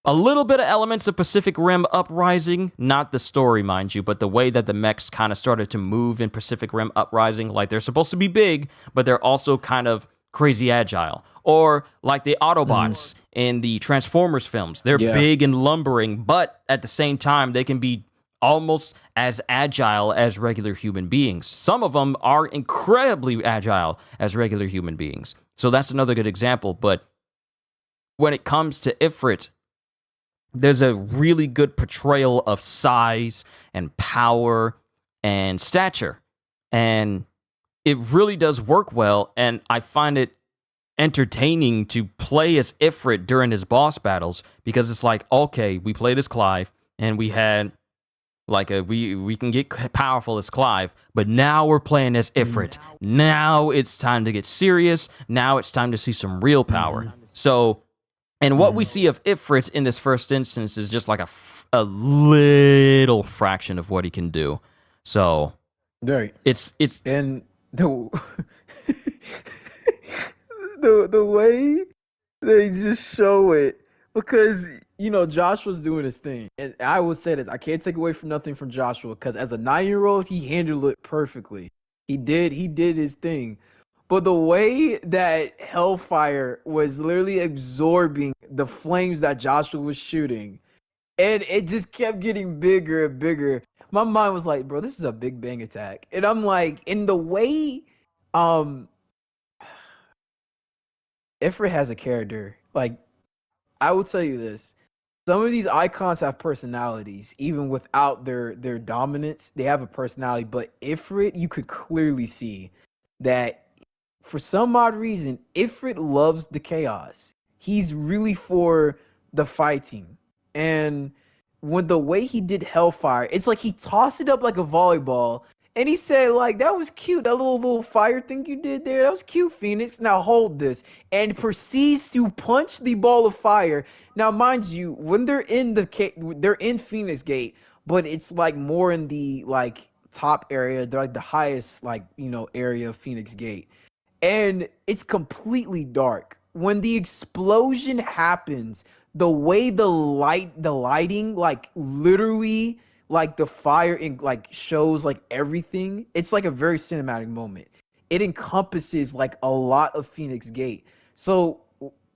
A little bit of elements of Pacific Rim Uprising, not the story, mind you, but the way that the mechs kind of started to move in Pacific Rim Uprising. Like, they're supposed to be big, but they're also kind of crazy agile. Or like the Autobots in the Transformers films. They're big and lumbering, but at the same time, they can be almost as agile as regular human beings. Some of them are incredibly agile as regular human beings. So that's another good example. But when it comes to Ifrit, there's a really good portrayal of size and power and stature. And it really does work well. And I find it entertaining to play as Ifrit during his boss battles, because it's like, okay, we played as Clive and we had like we can get powerful as Clive, but now we're playing as Ifrit. Now it's time to get serious. Now it's time to see some real power. So, and what we see of Ifrit in this first instance is just like a little fraction of what he can do. So, it's and the the way they just show it, because Joshua's doing his thing, and I will say this: I can't take away from nothing from Joshua, because as a 9-year-old, he handled it perfectly. He did his thing. But the way that Hellfire was literally absorbing the flames that Joshua was shooting, and it just kept getting bigger and bigger, my mind was like, bro, this is a Big Bang attack. And I'm like, in the way Ifrit has a character, like, I will tell you this. Some of these icons have personalities, even without their dominance. They have a personality, but Ifrit, you could clearly see that for some odd reason, Ifrit loves the chaos. He's really for the fighting. And when the way he did Hellfire, it's like he tossed it up like a volleyball, and he said, like, that was cute. That little fire thing you did there, that was cute, Phoenix. Now hold this. And proceeds to punch the ball of fire. Now, mind you, when they're in Phoenix Gate, but it's like more in the like top area. They're like the highest area of Phoenix Gate. And it's completely dark. When the explosion happens, the way the lighting, like literally, like the fire shows like everything. It's like a very cinematic moment. It encompasses like a lot of Phoenix Gate. So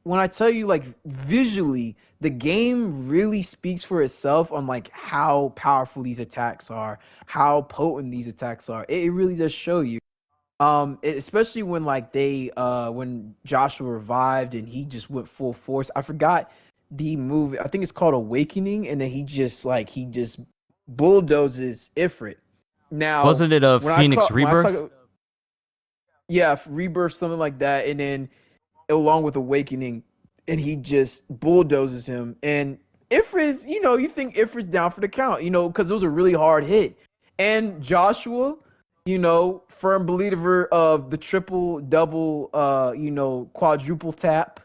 when I tell you, like, visually, the game really speaks for itself on like how powerful these attacks are, how potent these attacks are. It really does show you. Especially when like when Joshua revived and he just went full force. I forgot the movie. I think it's called Awakening, and then he just bulldozes Ifrit. Now, Wasn't it a when I Phoenix call when I Rebirth? talk, yeah, Rebirth, something like that, and then along with Awakening, and he just bulldozes him. And Ifrit's, you think Ifrit's down for the count, because it was a really hard hit. And Joshua, firm believer of the triple, double, quadruple tap.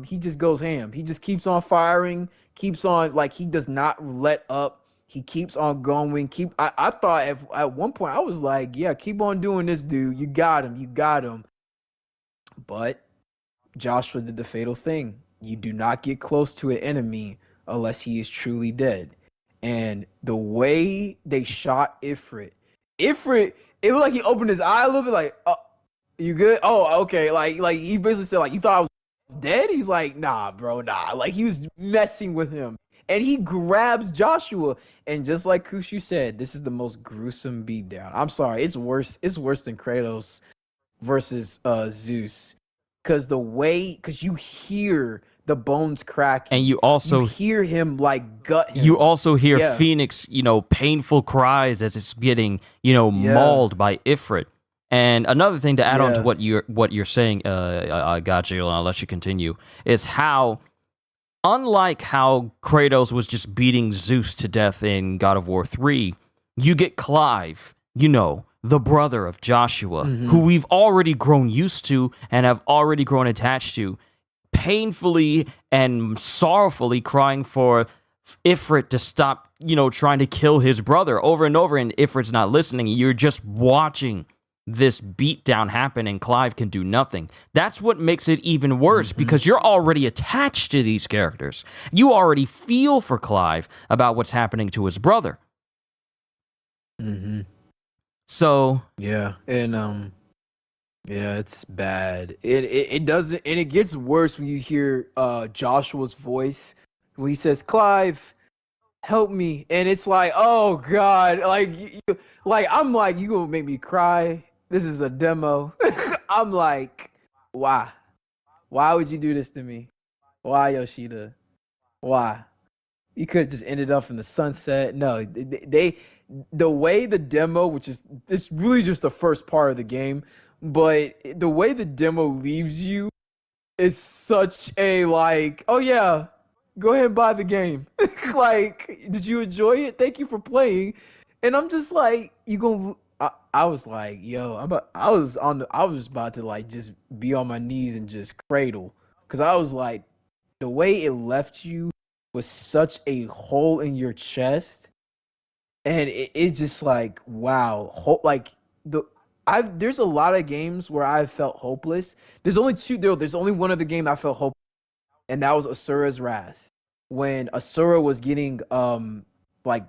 He just goes ham. He just keeps on firing, keeps on, like, he does not let up. He keeps on going. I thought at one point I was like, yeah, keep on doing this, dude. You got him. You got him. But Joshua did the fatal thing. You do not get close to an enemy unless he is truly dead. And the way they shot Ifrit, it looked like he opened his eye a little bit, like, oh, you good? Oh, okay. Like he basically said, like, you thought I was dead? He's like, nah, bro, nah. Like, he was messing with him. And he grabs Joshua. And just like Kushu said, this is the most gruesome beatdown. I'm sorry, it's worse. It's worse than Kratos versus Zeus, because you hear the bones cracking, And you hear him like gut him. you also hear Yeah, Phoenix, painful cries as it's getting, yeah, mauled by Ifrit. And another thing to add on to yeah. what you're saying, Gajeel, and I'll let you continue, is how, unlike how Kratos was just beating Zeus to death in God of War 3, you get Clive, the brother of Joshua, who Mm-hmm. we've already grown used to and have already grown attached to, painfully and sorrowfully crying for Ifrit to stop, trying to kill his brother over and over, and Ifrit's not listening. You're just watching this beatdown happen, and Clive can do nothing. That's what makes it even worse, Mm-hmm. because you're already attached to these characters. You already feel for Clive about what's happening to his brother. Mm-hmm. So, Yeah, and yeah, it's bad. It doesn't, and it gets worse when you hear Joshua's voice when he says, "Clive, help me," and it's like, oh god, like like I'm like, you gonna make me cry. This is a demo. I'm like, why would you do this to me? Why, Yoshida? Why? You could have just ended up in the sunset. No, the way the demo, which is, it's really just the first part of the game, but the way the demo leaves you is such a, like, oh yeah, go ahead and buy the game. Like, did you enjoy it? Thank you for playing. And I'm just like, you gonna. I was like, yo, I was about to, like, just be on my knees and just cradle, because I was like, the way it left you was such a hole in your chest, and it just like, wow, like, the I've there's a lot of games where I've felt hopeless. There's only two there. There's only one other game I felt hopeless, and that was Asura's Wrath. When Asura was getting like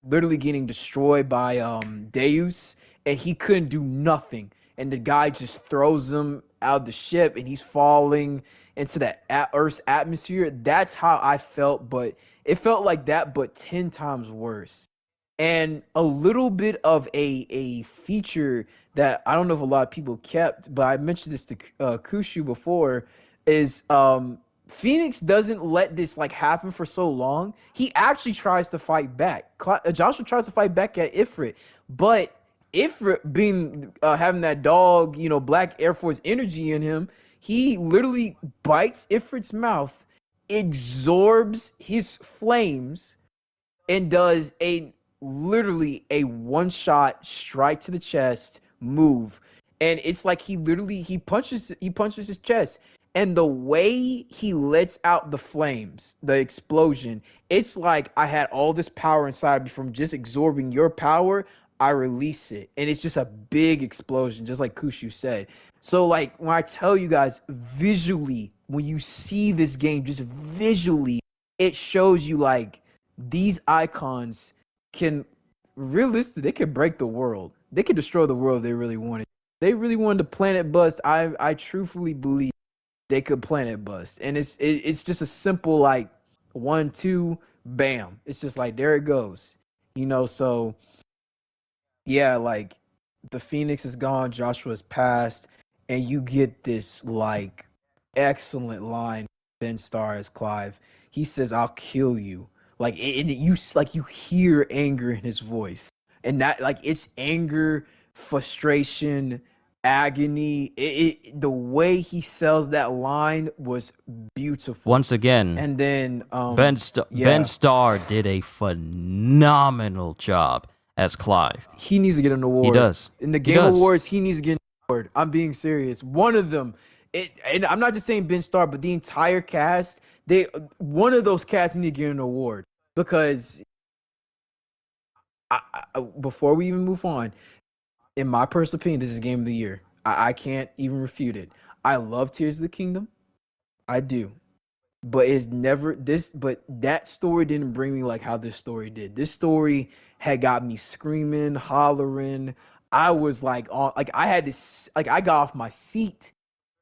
literally getting destroyed by Deus, and he couldn't do nothing. And the guy just throws him out of the ship, and he's falling into that Earth's atmosphere. That's how I felt, but it felt like that, but 10 times worse. And a little bit of a feature that I don't know if a lot of people kept, but I mentioned this to Kushu before, is Phoenix doesn't let this, like, happen for so long. He actually tries to fight back. Joshua tries to fight back at Ifrit, but Ifrit, being having that dog, Black Air Force energy in him, he literally bites Ifrit's mouth, absorbs his flames, and does a literally a one shot strike to the chest move. And it's like he punches his chest, and the way he lets out the flames, the explosion, it's like, I had all this power inside me from just absorbing your power. I release it, and it's just a big explosion, just like Kushu said. So, like, when I tell you guys, visually, when you see this game, just visually, it shows you, like, these icons can realistically, they can break the world. They can destroy the world if they really wanted. They really wanted to planet bust. I truthfully believe they could planet bust, and it's just a simple, like, 1, 2, bam. It's just like, there it goes. So yeah, like, the Phoenix is gone, Joshua's passed, and you get this, like, excellent line Ben Starr as Clive. He says, "I'll kill you." You hear anger in his voice, and that like it's anger, frustration, agony. The way he sells that line was beautiful. Once again, And then Ben Starr did a phenomenal job as Clive. he needs to get an award. He does. In the Game Awards, he needs to get an award. I'm being serious. One of them. And I'm not just saying Ben Starr, but the entire cast. One of those casts need to get an award because before we even move on, in my personal opinion, this is Game of the Year. I can't even refute it. I love Tears of the Kingdom. I do. But it's never this, but that story didn't bring me like how this story did. This story had got me screaming, hollering. I was like I had this, like I got off my seat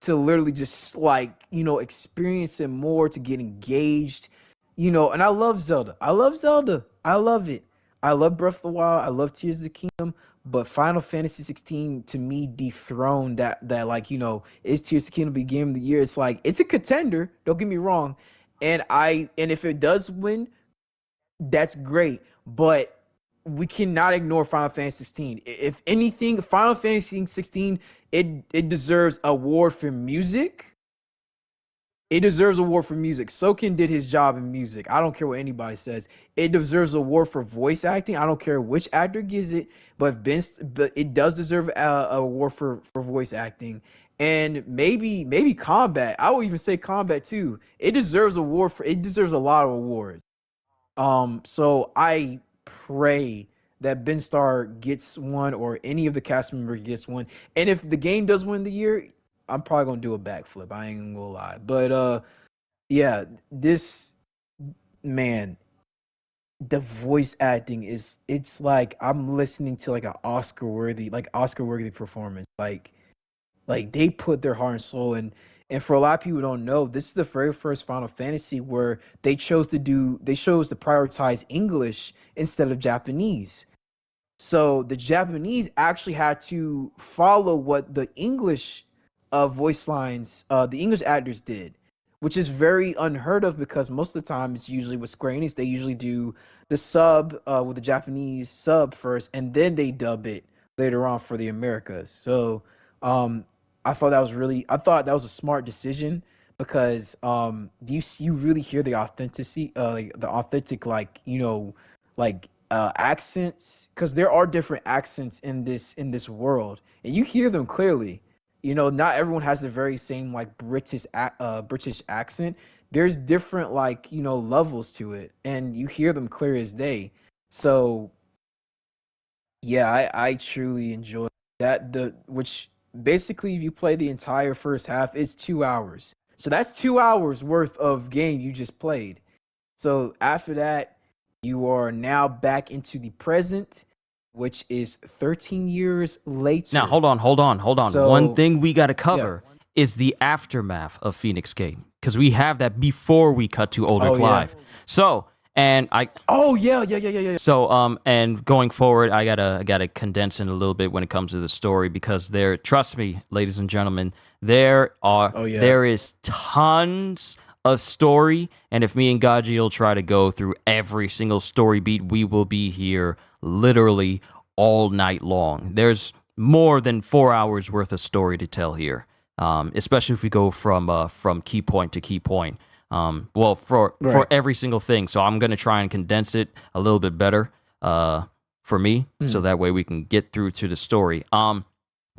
to literally just experience it more, to get engaged, and I love Zelda. I love it. I love Breath of the Wild. I love Tears of the Kingdom. But Final Fantasy 16 to me dethroned that is Tears of the Kingdom Game of the Year. It's like it's a contender, don't get me wrong. And if it does win, that's great. But we cannot ignore Final Fantasy 16. If anything, Final Fantasy 16, it deserves an award for music. It deserves an award for music. Soken did his job in music. I don't care what anybody says. It deserves an award for voice acting. I don't care which actor gets it, but it does deserve an award for voice acting. And maybe combat. I would even say combat too. It deserves a lot of awards. So I pray that Ben Starr gets one, or any of the cast members gets one. And if the game does win the year, I'm probably gonna do a backflip. I ain't gonna lie. But yeah, this man, the voice acting it's like I'm listening to like an Oscar worthy performance. Like they put their heart and soul in. And for a lot of people who don't know, this is the very first Final Fantasy where they chose to prioritize English instead of Japanese. So the Japanese actually had to follow what the English voice lines, the English actors did, which is very unheard of because most of the time it's usually with Square Enix, they usually do the sub with the Japanese sub first, and then they dub it later on for the Americas. So I thought that was a smart decision because you really hear the authenticity, accents, because there are different accents in this world, and you hear them clearly. Not everyone has the very same like British accent. There's different levels to it, and you hear them clear as day. So yeah, I truly enjoy that. Which basically, if you play the entire first half, it's 2 hours. So that's 2 hours worth of game you just played. So after that, you are now back into the present, which is 13 years later. Now, hold on. So, one thing we got to cover is the aftermath of Phoenix Gate, because we have that before we cut to older Clive. Yeah. So, and I... Oh, yeah. So, and going forward, I gotta condense it a little bit when it comes to the story, because trust me, ladies and gentlemen, there is tons of story, and if me and Gajeel try to go through every single story beat, we will be here literally all night long. There's more than 4 hours worth of story to tell here, especially if we go from key point to key point. For every single thing. So I'm going to try and condense it a little bit better for me, so that way we can get through to the story. But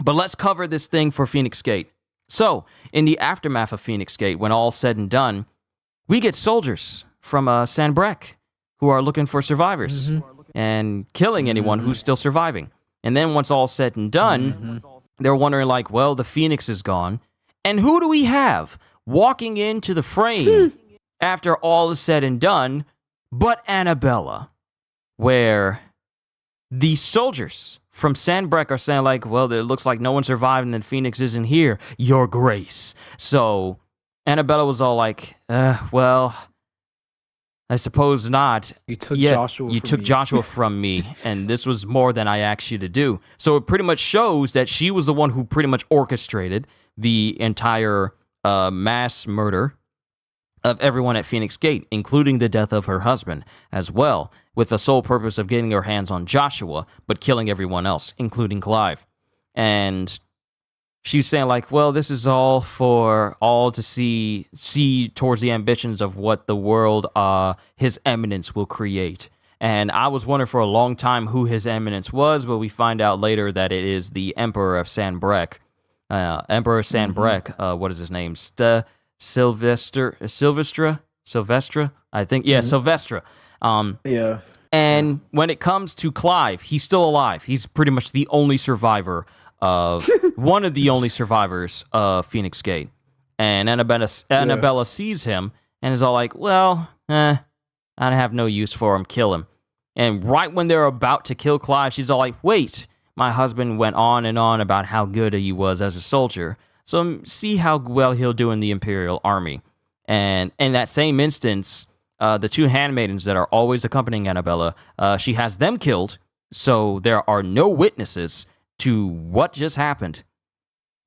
let's cover this thing for Phoenix Gate. So, in the aftermath of Phoenix Gate, when all's said and done, we get soldiers from Sanbreque who are looking for survivors and killing anyone who's still surviving. And then once all's said and done, they're wondering the Phoenix is gone. And who do we have walking into the frame after all is said and done but Annabella, where the soldiers from Sanbreque are saying it looks like no one survived and then Phoenix isn't here, Your Grace. So Annabella was all I suppose not. You took Joshua from me, and this was more than I asked you to do. So it pretty much shows that she was the one who pretty much orchestrated the entire mass murder of everyone at Phoenix Gate, including the death of her husband as well, with the sole purpose of getting her hands on Joshua, but killing everyone else, including Clive. And she's saying, like, well, this is all for all to see towards the ambitions of what the world, His Eminence will create. And I was wondering for a long time who His Eminence was, but we find out later that it is the Emperor of Sanbreque. Emperor Sanbreque, what is his name? Sylvestra, I think. Yeah, Sylvestra. Yeah. And when it comes to Clive, he's still alive. He's pretty much the only survivor of one of the only survivors of Phoenix Gate. And Annabella sees him and is all like, well, I have no use for him. Kill him. And right when they're about to kill Clive, she's all like, wait, my husband went on and on about how good he was as a soldier. So see how well he'll do in the Imperial Army. And in that same instance, the two handmaidens that are always accompanying Annabella, she has them killed, so there are no witnesses to what just happened.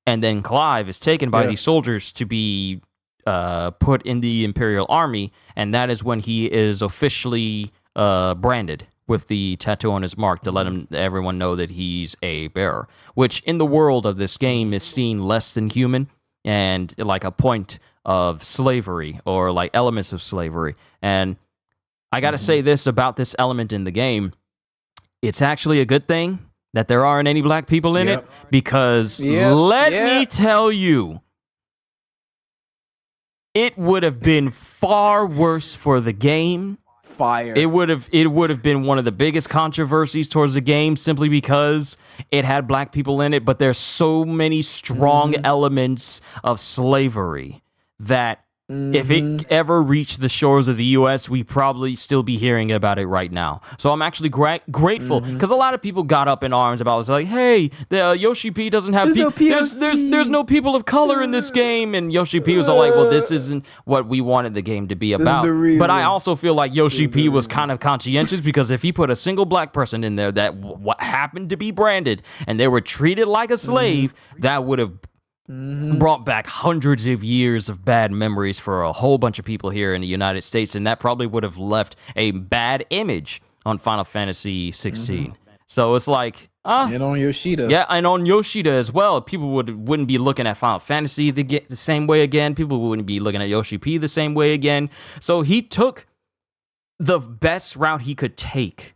And then Clive is taken by these soldiers to be put in the Imperial Army, and that is when he is officially branded with the tattoo on his mark to let everyone know that he's a bearer, which in the world of this game is seen less than human and like a point of slavery or like elements of slavery. And I got to say this about this element in the game. It's actually a good thing that there aren't any black people in it, because let me tell you, it would have been far worse for the game. Fire. It would have been one of the biggest controversies towards the game simply because it had black people in it, but there's so many strong elements of slavery that if it ever reached the shores of the U.S., we'd probably still be hearing about it right now. So I'm actually grateful, because a lot of people got up in arms about it. It's like, hey, the Yoshi P doesn't have there's no people of color in this game, and Yoshi P was all like, well, this isn't what we wanted the game to be about. But I also feel like Yoshi P was kind of conscientious, because if he put a single black person in there that what happened to be branded and they were treated like a slave, that would have brought back hundreds of years of bad memories for a whole bunch of people here in the United States, and that probably would have left a bad image on Final Fantasy 16. So it's like, and on Yoshida. Yeah, and on Yoshida as well. People wouldn't be looking at Final Fantasy the same way again. People wouldn't be looking at Yoshi P the same way again. So he took the best route he could take,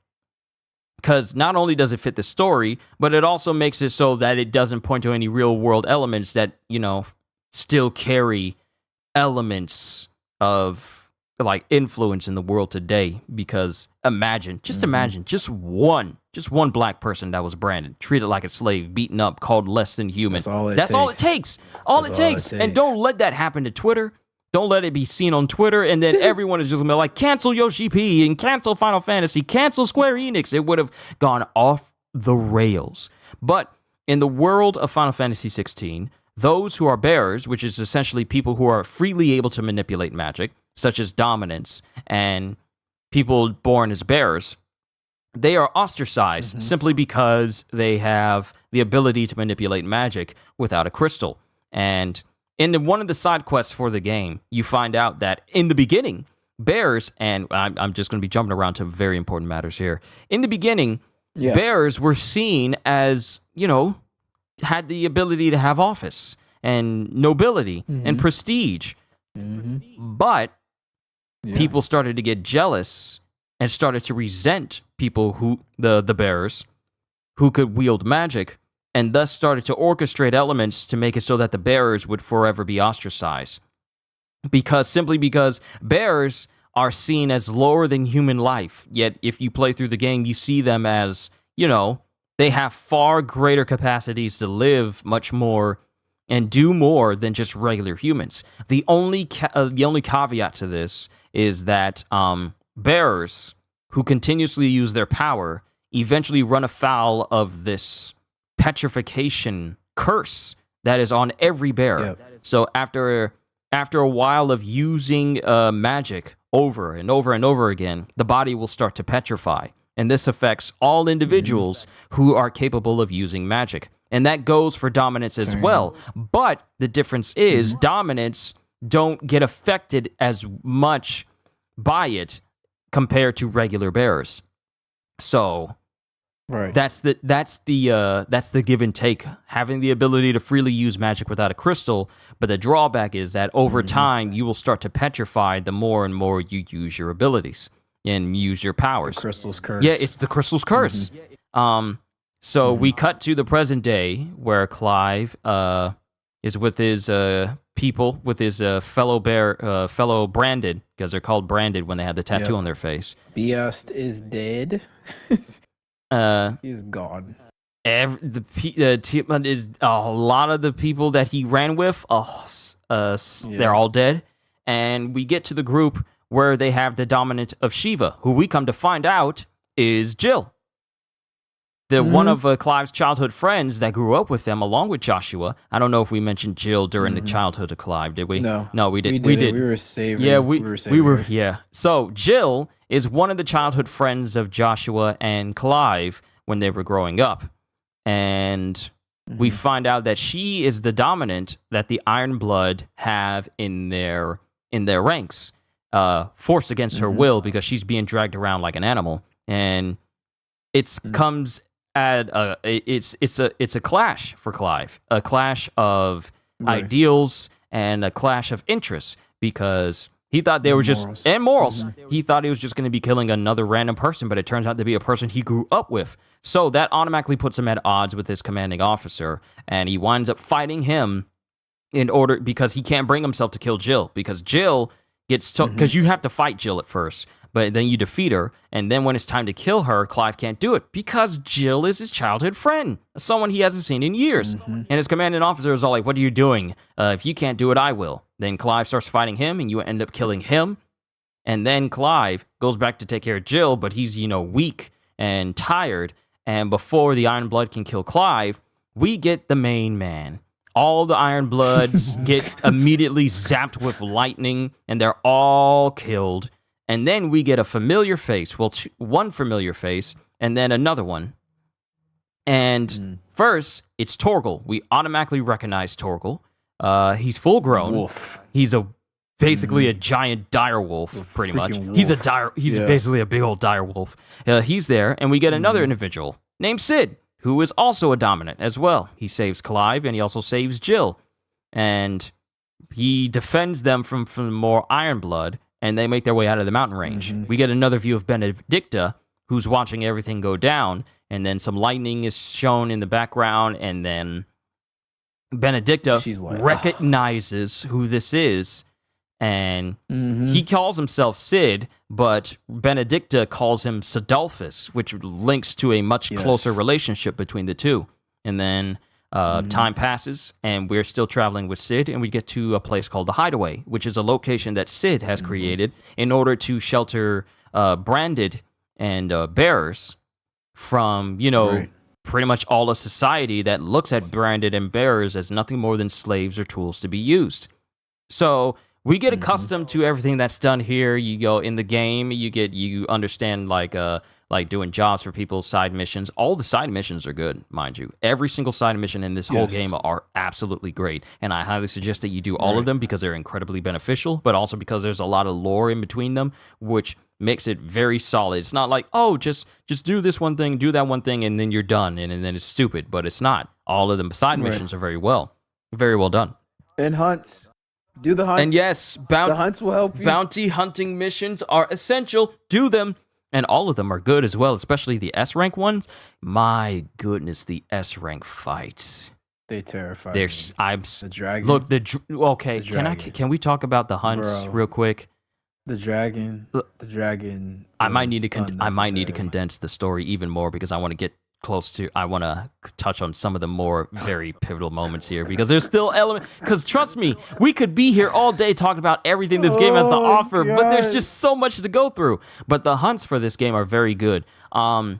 because not only does it fit the story, but it also makes it so that it doesn't point to any real world elements that, you know, still carry elements of like influence in the world today. Because imagine just one black person that was branded, treated like a slave, beaten up, called less than human. That's all it takes. All it takes. And don't let that happen to Twitter. Don't let it be seen on Twitter, and then everyone is just gonna be like, cancel Yoshi P and cancel Final Fantasy, cancel Square Enix. It would have gone off the rails. But in the world of Final Fantasy 16, those who are bearers, which is essentially people who are freely able to manipulate magic, such as dominants and people born as bearers, they are ostracized simply because they have the ability to manipulate magic without a crystal. And in one of the side quests for the game, you find out that in the beginning, bears, and I'm just going to be jumping around to very important matters here. In the beginning, bears were seen as, you know, had the ability to have office and nobility and prestige. But people started to get jealous and started to resent people who, the bearers, who could wield magic, and thus started to orchestrate elements to make it so that the bearers would forever be ostracized. Simply because bearers are seen as lower than human life, yet if you play through the game, you see them as, you know, they have far greater capacities to live much more and do more than just regular humans. The only caveat to this is that bearers who continuously use their power eventually run afoul of this petrification curse that is on every bearer. So after a while of using magic over and over and over again, the body will start to petrify. And this affects all individuals who are capable of using magic. And that goes for dominance as well. But the difference is dominance don't get affected as much by it compared to regular bearers. So Right. that's the give and take. Having the ability to freely use magic without a crystal, but the drawback is that over time you will start to petrify the more and more you use your abilities and use your powers. The crystal's curse. Yeah, it's the crystal's curse. So we cut to the present day where Clive is with his people, with his fellow branded, because they're called branded when they have the tattoo on their face. Beast is dead. He's gone. Is a lot of the people that he ran with. They're all dead, and we get to the group where they have the dominant of Shiva, who we come to find out is Jill. One of Clive's childhood friends that grew up with them, along with Joshua. I don't know if we mentioned Jill during the childhood of Clive, did we? No, we did. We did. We were saving. Yeah, we were. Yeah. So Jill is one of the childhood friends of Joshua and Clive when they were growing up, and we find out that she is the dominant that the Iron Blood have in their ranks, forced against her will because she's being dragged around like an animal, and it's comes. It's a clash for Clive, a clash of ideals and a clash of interests, because he thought they were morals. He thought he was just going to be killing another random person, but it turns out to be a person he grew up with. So that automatically puts him at odds with his commanding officer, and he winds up fighting him because he can't bring himself to kill Jill, because Jill gets because you have to fight Jill at first. But then you defeat her, and then when it's time to kill her, Clive can't do it because Jill is his childhood friend, someone he hasn't seen in years. And his commanding officer is all like, "What are you doing? If you can't do it, I will." Then Clive starts fighting him, and you end up killing him. And then Clive goes back to take care of Jill, but he's, weak and tired. And before the Iron Blood can kill Clive, we get the main man. All the Iron Bloods get immediately zapped with lightning, and they're all killed. And then we get a familiar face. Well, one familiar face, and then another one. And first, it's Torgal. We automatically recognize Torgal. He's full grown. Wolf. He's basically a giant dire wolf, pretty much. Wolf. He's basically a big old dire wolf. He's there, and we get another individual named Sid, who is also a dominant as well. He saves Clive, and he also saves Jill. And he defends them from more Iron Blood, and they make their way out of the mountain range. We get another view of Benedicta, who's watching everything go down, and then some lightning is shown in the background, and then Benedicta recognizes who this is, and he calls himself Sid, but Benedicta calls him Sidolphus, which links to a much closer relationship between the two. And then time passes, and we're still traveling with Sid, and we get to a place called the Hideaway, which is a location that Sid has created in order to shelter branded and bearers from, pretty much all of society that looks at branded and bearers as nothing more than slaves or tools to be used. So we get accustomed to everything that's done here. You go in the game, you understand like doing jobs for people, side missions. All the side missions are good, mind you. Every single side mission in this whole game are absolutely great. And I highly suggest that you do all of them because they're incredibly beneficial, but also because there's a lot of lore in between them, which makes it very solid. It's not like, oh, just do this one thing, do that one thing, and then you're done, and then it's stupid. But it's not. All of the side missions are very well done. And hunts. Do the hunts. And yes, the hunts will help you. Bounty hunting missions are essential. Do them. And all of them are good as well, especially the S-rank ones. My goodness, the S-rank fights. They terrify me. The dragon. Look, okay, can we talk about the hunts real quick? The dragon. I might need to condense the story even more because I want to touch on some of the more very pivotal moments here because there's still because trust me, we could be here all day talking about everything this game has to offer, but there's just so much to go through. But the hunts for this game are very good. The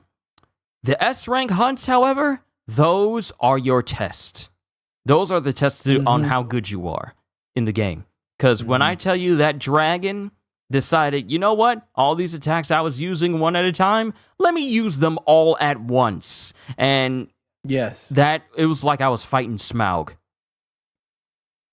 S-rank hunts, however, those are your test. Those are the tests on how good you are in the game. Because when I tell you that dragon decided, you know what? All these attacks I was using one at a time, let me use them all at once. And yes, it was like I was fighting Smaug.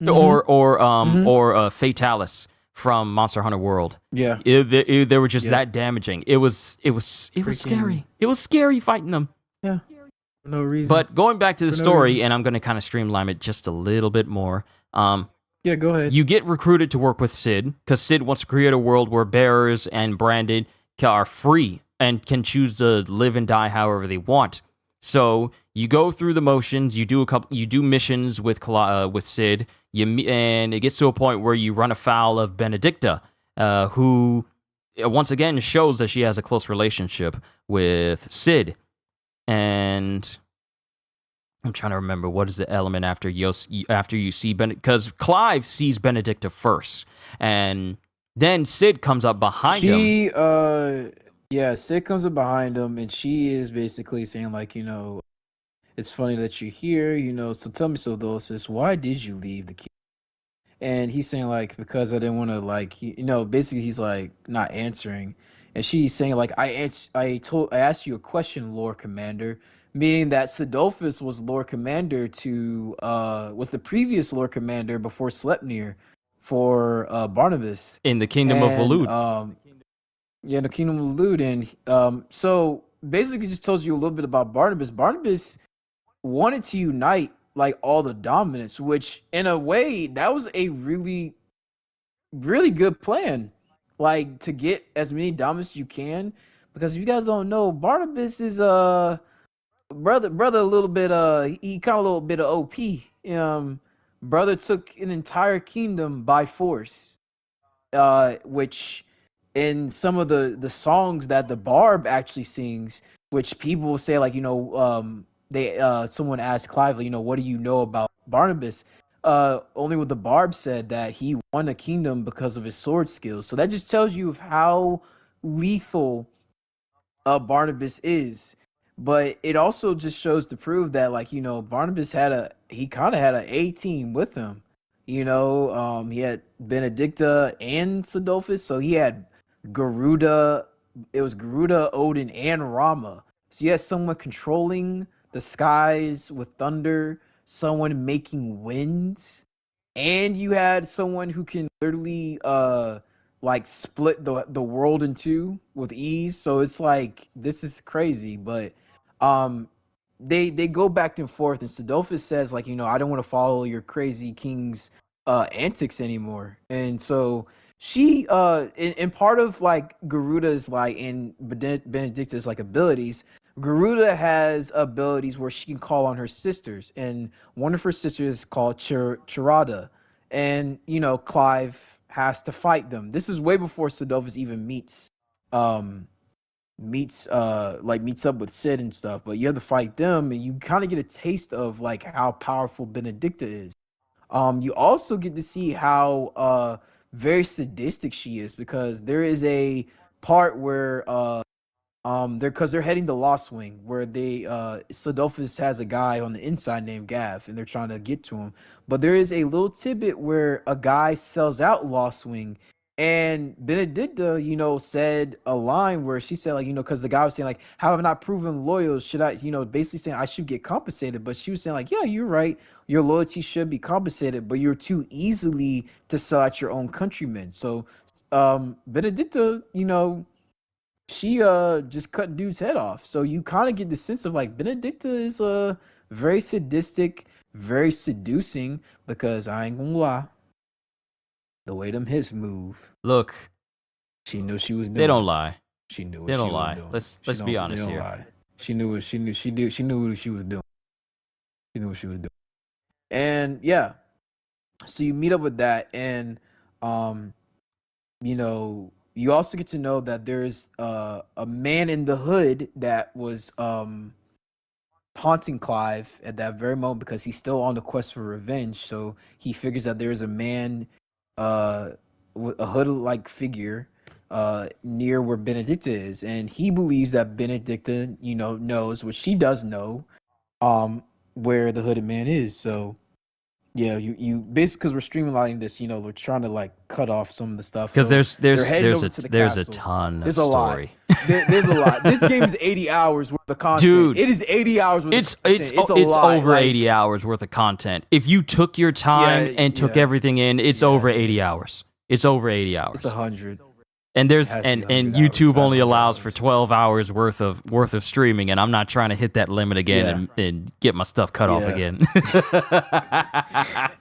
Mm-hmm. Mm-hmm. or Fatalis from Monster Hunter World. Yeah. They were just Yeah. that damaging. It was Freaking. scary. It was scary fighting them. Yeah. For no reason. But going back to the For no reason. story, and I'm going to kind of streamline it just a little bit more. Yeah. Go ahead. You get recruited to work with Sid because Sid wants to create a world where bearers and branded are free and can choose to live and die however they want. So you go through the motions. You do missions with Sid. And it gets to a point where you run afoul of Benedicta, who once again shows that she has a close relationship with Sid. And I'm trying to remember what is the element after you see because Clive sees Benedicta first, and then Sid comes up behind him. Yeah, Sid comes up behind him, and she is basically saying like, it's funny that you're here, so tell me, so Dulcis, why did you leave the kingdom? And he's saying like, because I didn't want to like, basically he's like not answering, and she's saying like, I asked you a question, Lord Commander, meaning that Sidolphus was Lord Commander was the previous Lord Commander before Sleipnir for Barnabas In the Kingdom of and Walud. yeah, in the Kingdom of Walud, and so basically just tells you a little bit about Barnabas. Barnabas wanted to unite like all the dominants, which in a way that was a really, really good plan. Like to get as many dominants you can, because if you guys don't know, Barnabas is brother a little bit he kind of a little bit of OP. Brother took an entire kingdom by force, which in some of the songs that the Barb actually sings, which people will say like, they someone asked Clive, what do you know about Barnabas? Only what the Barb said, that he won a kingdom because of his sword skills. So that just tells you of how lethal Barnabas is. But it also just shows to prove that like, Barnabas he kind of had an A team with him. He had Benedicta and Sidolphus, so he had Garuda. It was Garuda, Odin, and Rama. So you had someone controlling the skies with thunder, someone making winds, and you had someone who can literally like split the world in two with ease. So it's like, this is crazy. But um they go back and forth, and Sidolphus says like, I don't want to follow your crazy king's antics anymore. And so she in part of like Garuda's like in Benedicta's like abilities, Garuda has abilities where she can call on her sisters, and one of her sisters is called Charada, and Clive has to fight them. This is way before Sidolphus even um meets up with Sid and stuff, but you have to fight them, and you kind of get a taste of like how powerful Benedicta is. You also get to see how very sadistic she is, because there is a part where they're heading to Lost Wing, where they Sidolphus has a guy on the inside named Gav, and they're trying to get to him. But there is a little tidbit where a guy sells out Lost Wing, and Benedicta, said a line where she said like, because the guy was saying like, have I not proven loyal? Should I, basically saying I should get compensated. But she was saying like, yeah, you're right. Your loyalty should be compensated, but you're too easily to sell out your own countrymen. So, Benedicta, she just cut dude's head off. So you kind of get the sense of like, Benedicta is very sadistic, very seducing, because I ain't gonna lie, the way them hips move, Look, she knew she was doing. they don't lie. She knew what They she don't was lie. doing. Let's be honest They don't here. lie. She knew what she knew. She knew what she was doing. She knew what she was doing. And yeah, so you meet up with that, and um, you also get to know that there's a man in the hood that was haunting Clive at that very moment, because he's still on the quest for revenge. So he figures that there is a man with a hood-like figure near where Benedicta is, and he believes that Benedicta, knows what she does know, where the hooded man is. So Yeah, you basically because we're streamlining this, we're trying to like cut off some of the stuff. Because So they're heading over to the there's a castle. ton of There's a lot. story. There's a lot. This game is 80 hours worth of content. Dude, It is 80 hours worth of content. It's a it's lot. over Like, 80 hours worth of content. If you took your time and took everything in, it's over 80 hours. It's over 80 hours. It's 100. And It has to be 100 hours. YouTube only 100 allows hours. for 12 hours worth of streaming, and I'm not trying to hit that limit again and get my stuff cut off again.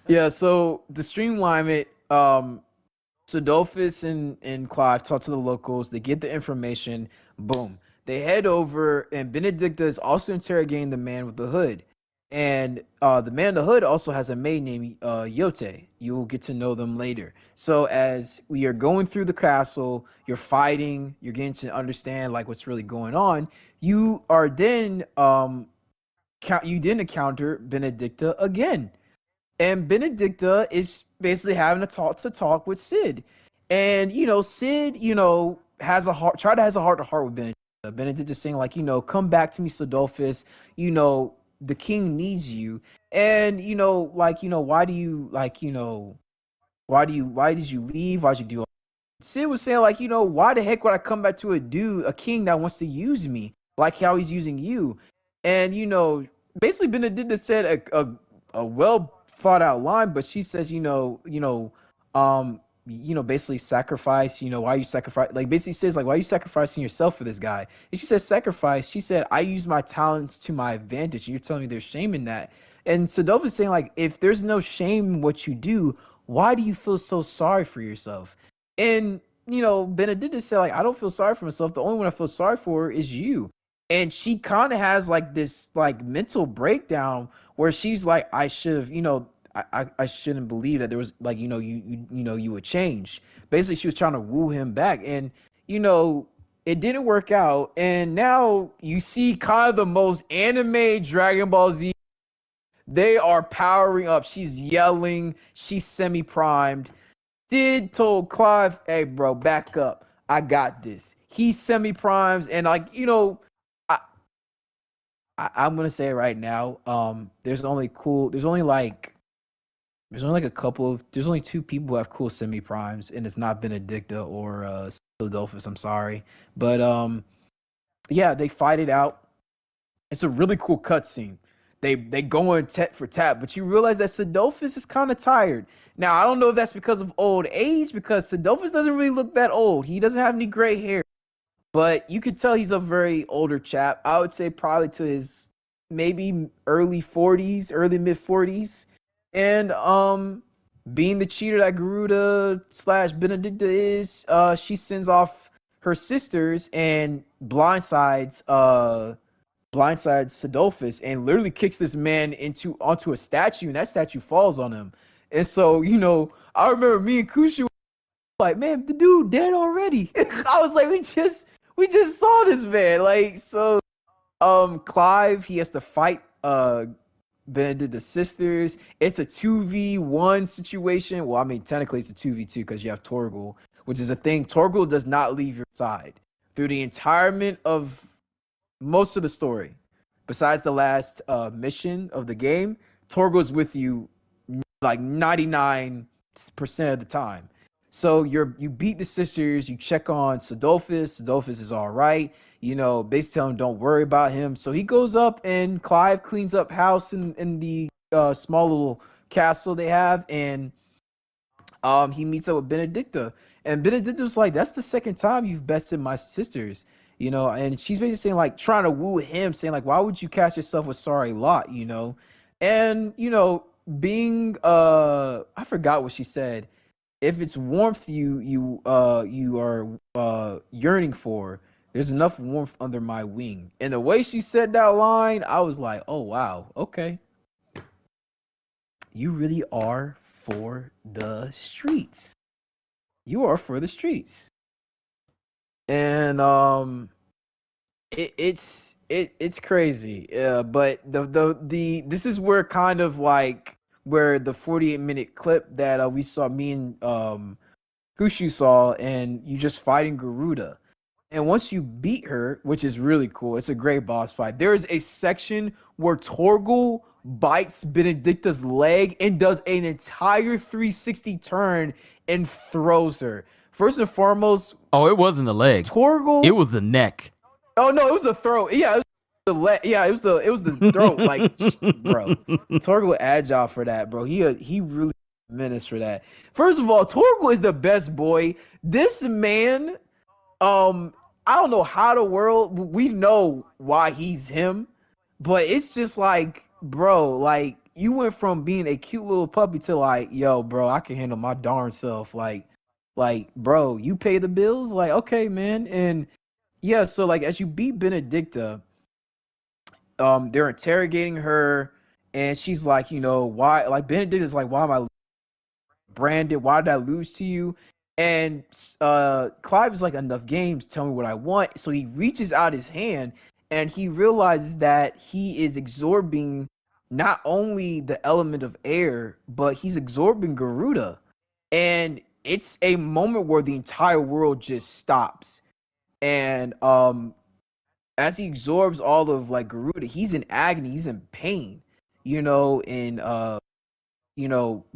Yeah, so the streamline it, Sodolphus and Clive talk to the locals. They get the information. Boom. They head over, and Benedicta is also interrogating the man with the hood. And the man in the hood also has a maid named Yote. You will get to know them later. So as we are going through the castle, you're fighting, you're getting to understand like what's really going on. You are then you didn't encounter Benedicta again. And Benedicta is basically having a talk with Sid. And Sid, has a heart to heart with Benedicta. Benedicta saying like, come back to me, Sodolphus, the king needs you. And why do you why did you leave? Why'd you do all that? Sid was saying like, why the heck would I come back to a king that wants to use me like how he's using you? And basically Benedicta said a well thought out line, but she says, basically sacrifice, why you sacrifice, like basically says like, why are you sacrificing yourself for this guy? And she says sacrifice. She said, I use my talents to my advantage. And you're telling me there's shame in that. And Sodolphus is saying like, if there's no shame in what you do, why do you feel so sorry for yourself? And Benedicta said like, I don't feel sorry for myself. The only one I feel sorry for is you. And she kind of has like this like mental breakdown where she's like, I should have, I shouldn't believe that there was like, you would change. Basically, she was trying to woo him back. And, it didn't work out. And now you see kind of the most anime Dragon Ball Z. They are powering up. She's yelling. She's semi-primed. Sid told Clive, hey, bro, back up. I got this. He's semi-primes. And like, I'm gonna say it right now. There's only two people who have cool semi primes, and it's not Benedicta or Sodolphus. I'm sorry, but yeah, they fight it out. It's a really cool cutscene. They go in tit for tat, but you realize that Sodolphus is kind of tired. Now I don't know if that's because of old age, because Sodolphus doesn't really look that old. He doesn't have any gray hair. But you could tell he's a very older chap. I would say probably to his maybe early 40s, early mid 40s. And being the cheater that Garuda / Benedicta is, she sends off her sisters and blindsides Sodolphus and literally kicks this man onto a statue, and that statue falls on him. And so, I remember me and Kushu were like, man, the dude dead already. I was like, we just saw this man. Like, so Clive, he has to fight Benedicta's sisters. It's a 2v1 situation. Well, I mean, technically it's a 2v2 because you have Torgal, which is a thing. Torgal does not leave your side through the entirement of most of the story. Besides the last mission of the game, Torgal's with you like 99% of the time. So you beat the sisters, you check on Sodolphus. Sodolphus is all right. Basically tell him don't worry about him. So he goes up and Clive cleans up house in the small little castle they have, and he meets up with Benedicta. And Benedicta was like, that's the second time you've bested my sisters. And she's basically saying like trying to woo him, saying like, why would you cast yourself with sorry lot, And being I forgot what she said. If it's warmth you are yearning for, there's enough warmth under my wing. And the way she said that line, I was like, oh wow, okay. You really are for the streets. You are for the streets. And it's crazy. But the this is where kind of like where the 48-minute clip that we saw, me and Kushu saw, and you just fighting Garuda. And once you beat her, which is really cool, it's a great boss fight. There is a section where Torgal bites Benedicta's leg and does an entire 360 turn and throws her. First and foremost, Oh, it wasn't the leg. Torgal. It was the neck. Oh no, it was the throat. Yeah, it was the leg. Yeah, it was the throat. Like, bro, Torgal agile for that, bro. He really menace for that. First of all, Torgal is the best boy. This man, I don't know how the world, we know why he's him, but it's just like, bro, like you went from being a cute little puppy to like, yo, bro, I can handle my darn self. Like, bro, you pay the bills. Like, okay, man. And yeah, so like as you beat Benedicta, they're interrogating her, and she's like, why? Like Benedicta's like, why am I branded? Why did I lose to you? And Clive is like, enough games. Tell me what I want. So he reaches out his hand, and he realizes that he is absorbing not only the element of air, but he's absorbing Garuda. And it's a moment where the entire world just stops. And as he absorbs all of like Garuda, he's in agony, he's in pain, and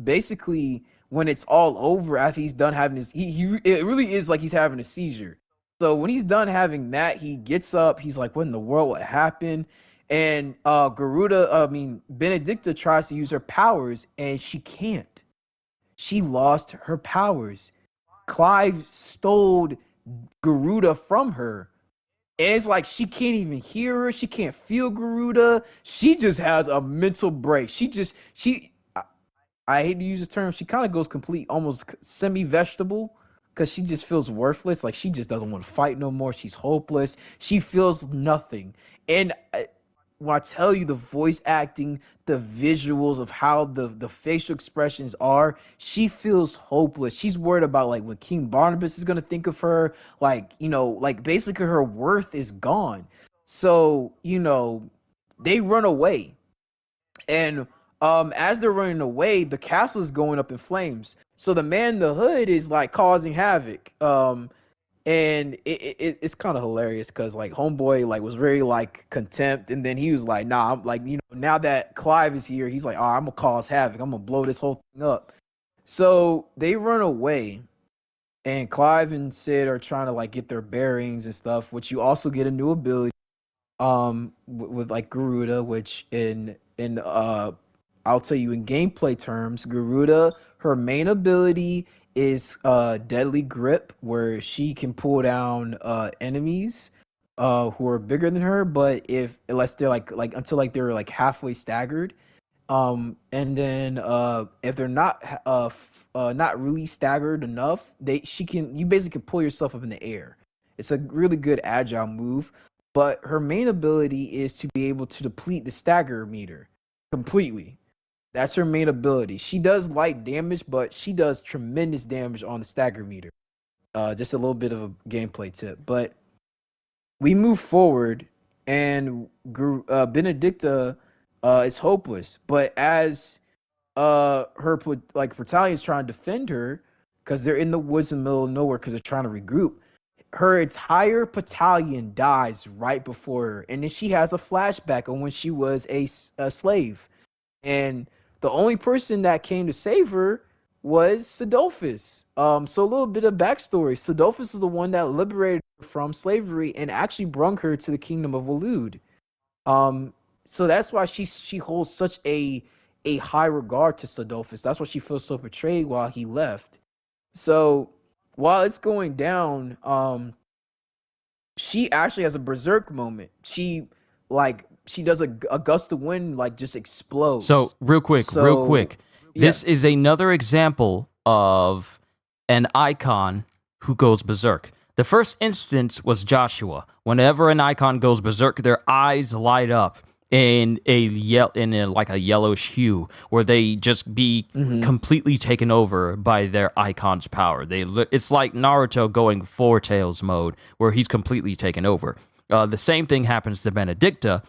basically when it's all over, after he's done having his, it really is like he's having a seizure. So when he's done having that, he gets up, he's like, what in the world, what happened? And Benedicta tries to use her powers, and she can't. She lost her powers. Clive stole Garuda from her. And it's like she can't even hear her. She can't feel Garuda. She just has a mental break. I hate to use the term, she kind of goes complete, almost semi-vegetable, because she just feels worthless. Like she just doesn't want to fight no more. She's hopeless. She feels nothing. And when I tell you the voice acting, the visuals of how the facial expressions are, she feels hopeless. She's worried about like what King Barnabas is gonna think of her. Like, like basically her worth is gone. So, they run away. And as they're running away, the castle is going up in flames. So the man in the hood is like causing havoc. And it's kind of hilarious because like homeboy like was very like contempt, and then he was like, nah, I'm like, now that Clive is here, he's like, oh, I'm gonna cause havoc, I'm gonna blow this whole thing up. So they run away, and Clive and Sid are trying to like get their bearings and stuff, which you also get a new ability with like Garuda, which in I'll tell you in gameplay terms, Garuda, her main ability is Deadly Grip, where she can pull down enemies who are bigger than her, but unless they're like until like they're like halfway staggered. And then if they're not really staggered enough, you basically can pull yourself up in the air. It's a really good agile move, but her main ability is to be able to deplete the stagger meter completely. That's her main ability. She does light damage, but she does tremendous damage on the stagger meter. Just a little bit of a gameplay tip. But we move forward, and Benedicta is hopeless. But as her battalion is trying to defend her, because they're in the woods in the middle of nowhere because they're trying to regroup, her entire battalion dies right before her. And then she has a flashback on when she was a slave. And the only person that came to save her was Sidolphus. So a little bit of backstory. Sidolphus is the one that liberated her from slavery and actually brung her to the kingdom of Waloed. So that's why she holds such a high regard to Sidolphus. That's why she feels so betrayed while he left. So while it's going down, she actually has a berserk moment. She does a gust of wind, like just explodes. So real quick, this is another example of an icon who goes berserk. The first instance was Joshua. Whenever an icon goes berserk, their eyes light up in a yellowish hue, where they just be completely taken over by their icon's power. It's like Naruto going Four Tails mode, where he's completely taken over. The same thing happens to Benedicta,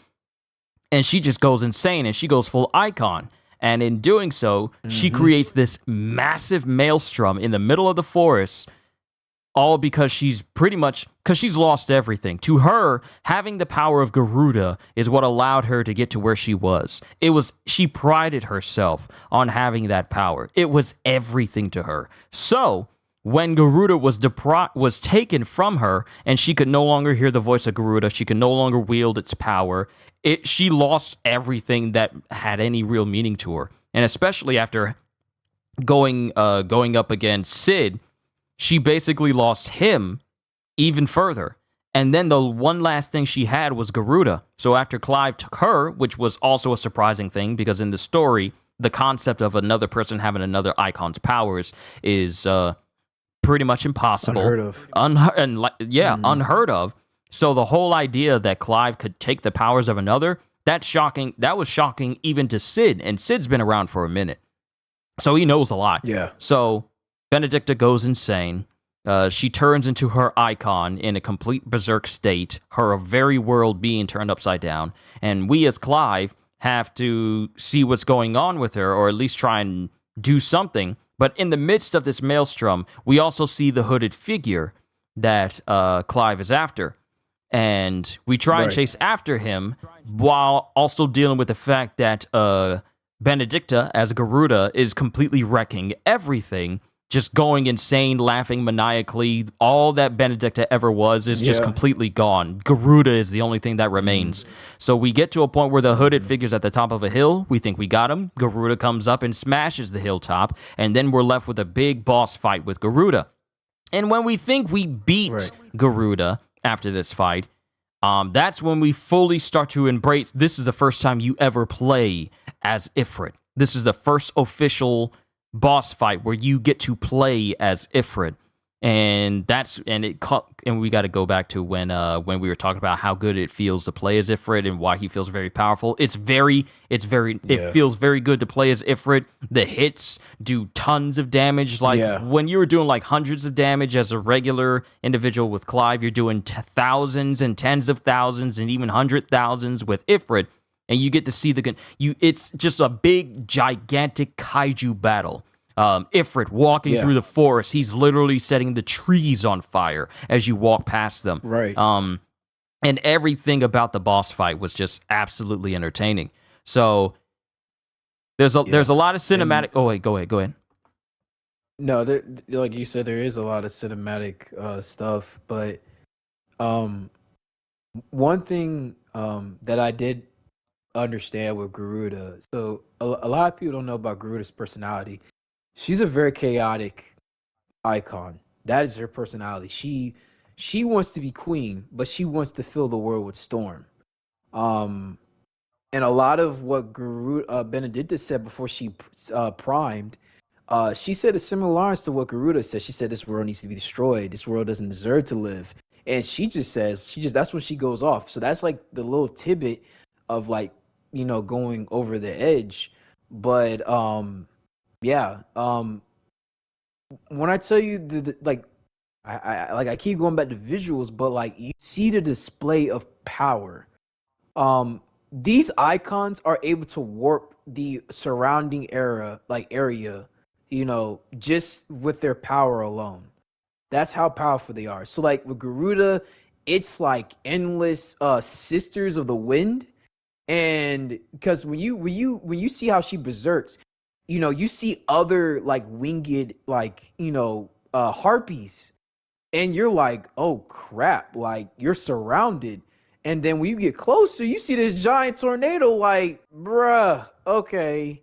and she just goes insane, and she goes full icon. And in doing so, she creates this massive maelstrom in the middle of the forest, all because she's lost everything. To her, having the power of Garuda is what allowed her to get to where she was. She prided herself on having that power. It was everything to her. So when Garuda was taken from her, and she could no longer hear the voice of Garuda, she could no longer wield its power. She lost everything that had any real meaning to her, and especially after going up against Sid, she basically lost him even further. And then the one last thing she had was Garuda. So after Clive took her, which was also a surprising thing, because in the story, the concept of another person having another icon's powers is pretty much impossible. Unheard of. Unheard of. So the whole idea that Clive could take the powers of another, that's shocking. That was shocking even to Sid, and Sid's been around for a minute, so he knows a lot. Yeah. So Benedicta goes insane. She turns into her icon in a complete berserk state, her very world being turned upside down, and we as Clive have to see what's going on with her, or at least try and do something. But in the midst of this maelstrom, we also see the hooded figure that Clive is after. And we try and chase after him while also dealing with the fact that Benedicta, as Garuda, is completely wrecking everything, just going insane, laughing maniacally. All that Benedicta ever was is just completely gone. Garuda is the only thing that remains. So we get to a point where the hooded figure's at the top of a hill. We think we got him. Garuda comes up and smashes the hilltop, and then we're left with a big boss fight with Garuda. And when we think we beat Garuda after this fight, that's when we fully start to embrace, this is the first time you ever play as Ifrit. This is the first official boss fight where you get to play as Ifrit. And we got to go back to when we were talking about how good it feels to play as Ifrit and why he feels very powerful. It feels very good to play as Ifrit. The hits do tons of damage. When you were doing like hundreds of damage as a regular individual with Clive, you're doing thousands and tens of thousands and even 100,000s with Ifrit, and you get to see it's just a big gigantic kaiju battle. Ifrit walking through the forest, he's literally setting the trees on fire as you walk past them. Right. And everything about the boss fight was just absolutely entertaining. So there's a lot of cinematic. Go ahead. No, like you said, there is a lot of cinematic stuff, but one thing that I did understand with Garuda. So a lot of people don't know about Garuda's personality. She's a very chaotic icon. That is her personality. She wants to be queen, but she wants to fill the world with storm. And a lot of what Benedicta said before she primed, she said a similar lines to what Garuda said. She said this world needs to be destroyed. This world doesn't deserve to live. And she just that's when she goes off. So that's like the little tidbit of like, going over the edge. But when I tell you I keep going back to visuals, but like you see the display of power. These icons are able to warp the surrounding area, just with their power alone. That's how powerful they are. So like with Garuda, it's like endless sisters of the wind. And because when you see how she berserks, you see other like winged harpies, and you're like, oh crap, like you're surrounded. And then when you get closer, you see this giant tornado, like, bruh, okay.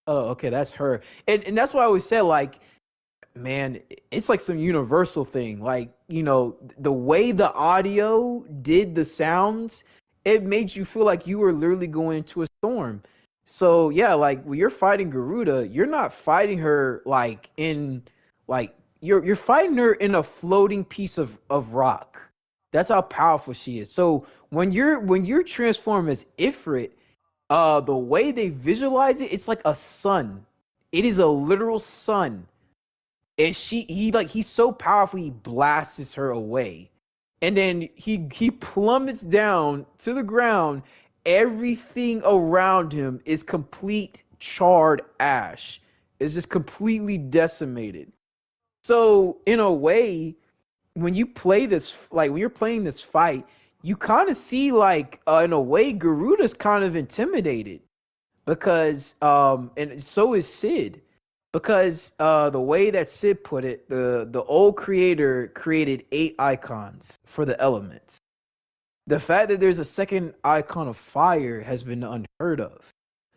Oh, okay, that's her. And that's why I always said, like, man, it's like some universal thing. Like, the way the audio did the sounds, it made you feel like you were literally going into a storm. So yeah, like when you're fighting Garuda, you're not fighting her like in like you're fighting her in a floating piece of rock. That's how powerful she is. So when you're transformed as Ifrit, the way they visualize it, it's like a sun. It is a literal sun. And he's so powerful, he blasts her away. And then he plummets down to the ground. Everything around him is complete charred ash. It's just completely decimated. So in a way, when you play this, like when you're playing this fight, you kind of see like in a way Garuda's kind of intimidated because and so is Sid, because the way that Sid put it, the old creator created 8 icons for the elements. The fact that there's a second icon of fire has been unheard of,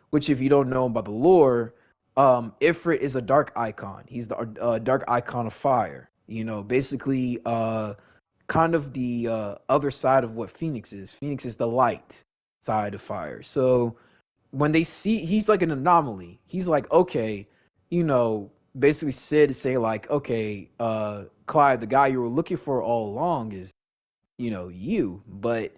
which if you don't know about the lore, Ifrit is a dark icon. He's the dark icon of fire. You know, basically kind of the other side of what Phoenix is. Phoenix is the light side of fire. So when they see, he's like an anomaly. He's like, okay, you know, basically Sid say like, okay, Clive, the guy you were looking for all along is, you know, you. But,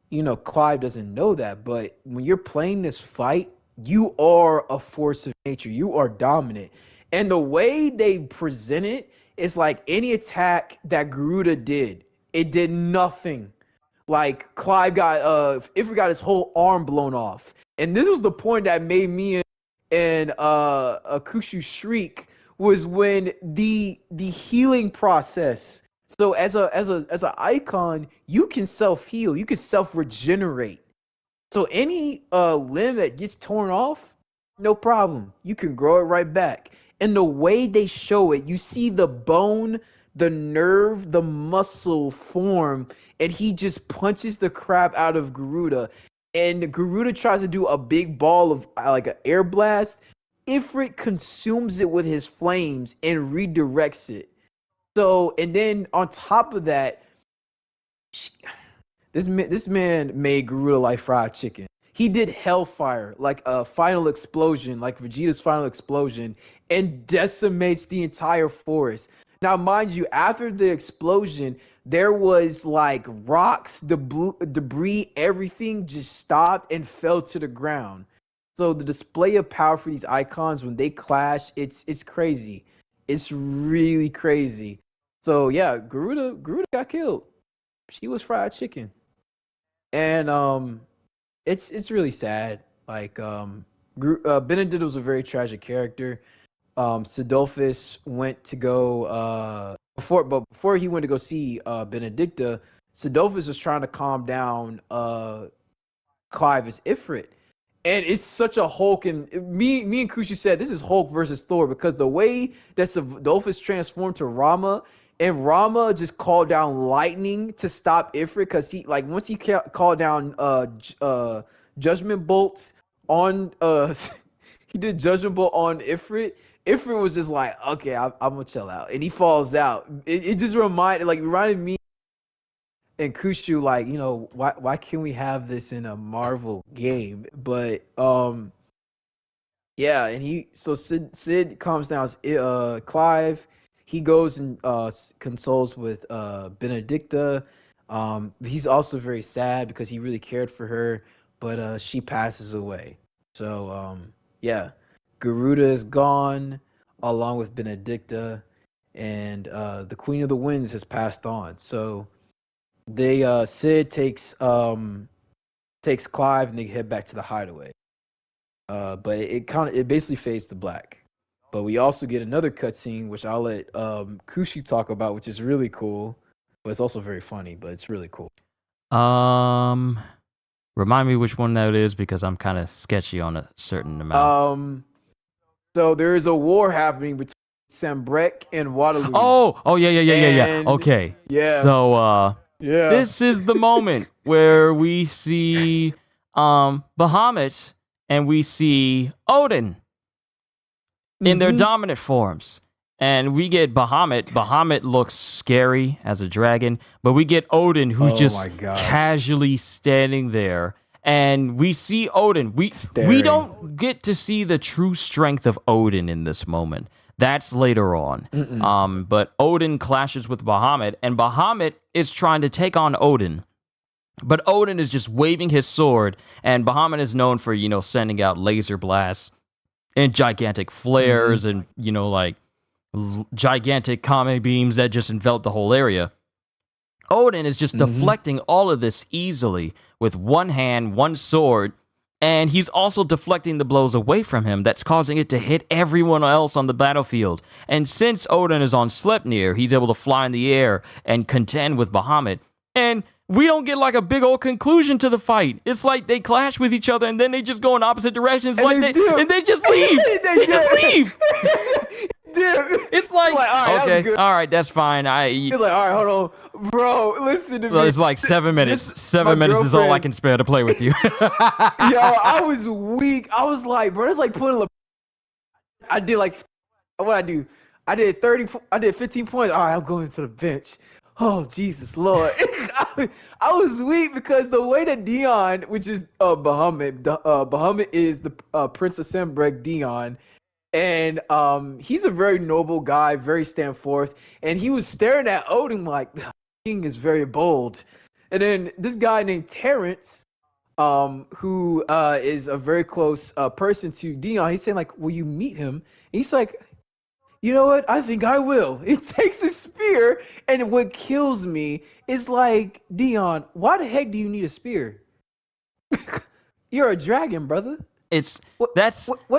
you know, Clive doesn't know that. But when you're playing this fight, you are a force of nature. You are dominant. And the way they present it is like any attack that Garuda did, it did nothing. Like Clive got Ifrit got his whole arm blown off. And this was the point that made me and Akushu shriek, was when the healing process. So as an icon, you can self-heal, you can self-regenerate. So any limb that gets torn off, no problem. You can grow it right back. And the way they show it, you see the bone, the nerve, the muscle form, and he just punches the crap out of Garuda. And Garuda tries to do a big ball of like an air blast. Ifrit consumes it with his flames and redirects it. So, and then on top of that, this man made Garuda like fried chicken. He did Hellfire, like a final explosion, like Vegeta's final explosion, and decimates the entire forest. Now, mind you, after the explosion, there was like rocks, debris, everything just stopped and fell to the ground. So the display of power for these icons when they clash, it's crazy. It's really crazy. So yeah, Garuda got killed. She was fried chicken. And it's really sad. Like Benedict was a very tragic character. Sidolphus went to go before he went to go see Benedicta, Sidolphus was trying to calm down Clive as Ifrit. And it's such a Hulk, and me and Kushu said this is Hulk versus Thor, because the way that Sidolphus transformed to Rama, and Rama just called down lightning to stop Ifrit, because he, like, once he called down Judgment Bolts on he did Judgment Bolt on Ifrit. Ifrit was just like, okay, I'm gonna chill out, and he falls out. It just reminded me and Kushu, like, you know, why can't we have this in a Marvel game? But yeah, and Sid calms down Clive. He goes and consoles with Benedicta. He's also very sad because he really cared for her, but she passes away. So yeah, Garuda is gone along with Benedicta, and the Queen of the Winds has passed on. So Sid takes Clive and they head back to the hideaway. But it basically fades to black. But we also get another cutscene, which I'll let Kushi talk about, which is really cool. But it's also very funny, but it's really cool. Remind me which one that is, because I'm kind of sketchy on a certain amount. So there is a war happening between Sambrek and Waterloo. Oh, yeah. Okay. Yeah. So, this is the moment where we see Bahamut and we see Odin in their dominant forms. And we get Bahamut. Bahamut looks scary as a dragon, but we get Odin, who's just casually standing there. And we see Odin. We don't get to see the true strength of Odin in this moment. That's later on. But Odin clashes with Bahamut, and Bahamut is trying to take on Odin. But Odin is just waving his sword, and Bahamut is known for, you know, sending out laser blasts and gigantic flares and, you know, like gigantic kame beams that just envelop the whole area. Odin is just deflecting all of this easily with one hand, one sword, And he's also deflecting the blows away from him that's causing it to hit everyone else on the battlefield. And since Odin is on Sleipnir, he's able to fly in the air and contend with Bahamut. And we don't get like a big old conclusion to the fight. It's like they clash with each other and then they just go in opposite directions. And they just leave. They just leave. It's like all right, okay, all right, that's fine. He's like, all right, hold on, bro. Listen to me. It's like 7 minutes. 7 minutes is all I can spare to play with you. Yo, I was weak. I was like, bro, it's like putting. I did like, what I do? I did 30. I did 15 points. All right, I'm going to the bench. Oh Jesus Lord! I was weak because the way that Dion, which is Bahamut, Bahamut is the Prince of Sembrek Dion. And he's a very noble guy, very stand forth. And he was staring at Odin like, the king is very bold. And then this guy named Terrence, who is a very close person to Dion, he's saying like, will you meet him? And he's like, you know what? I think I will. It takes a spear. And what kills me is like, Dion, why the heck do you need a spear? You're a dragon, brother. What's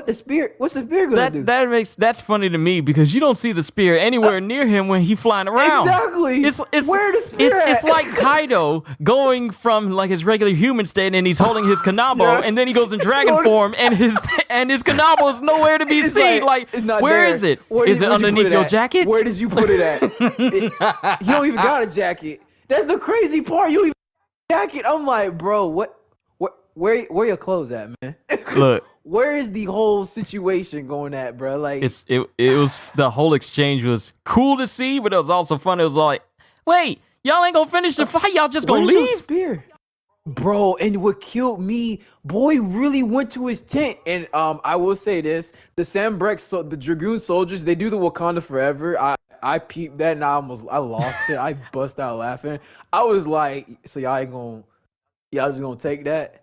the spear gonna do? That's funny to me because you don't see the spear anywhere near him when he's flying around. Exactly. Where the spear it's like Kaido going from like his regular human state and he's holding his Kanabo and then he goes in dragon form and his Kanabo is nowhere to be seen. Like where is it? Is it underneath your jacket? Where did you put it at? You don't even got a jacket. That's the crazy part. You don't even got a jacket. I'm like, bro, what? Where your clothes at, man? Look, where is the whole situation going at, bro? Like it was the whole exchange was cool to see, but it was also fun. It was like, wait, y'all ain't gonna finish the fight. Y'all just gonna leave? Your spear? Bro, and what killed me, boy, really went to his tent. And I will say this: the Sembrek, the Dragoon soldiers, they do the Wakanda forever. I peeped that, and I lost it. I bust out laughing. I was like, so y'all just gonna take that?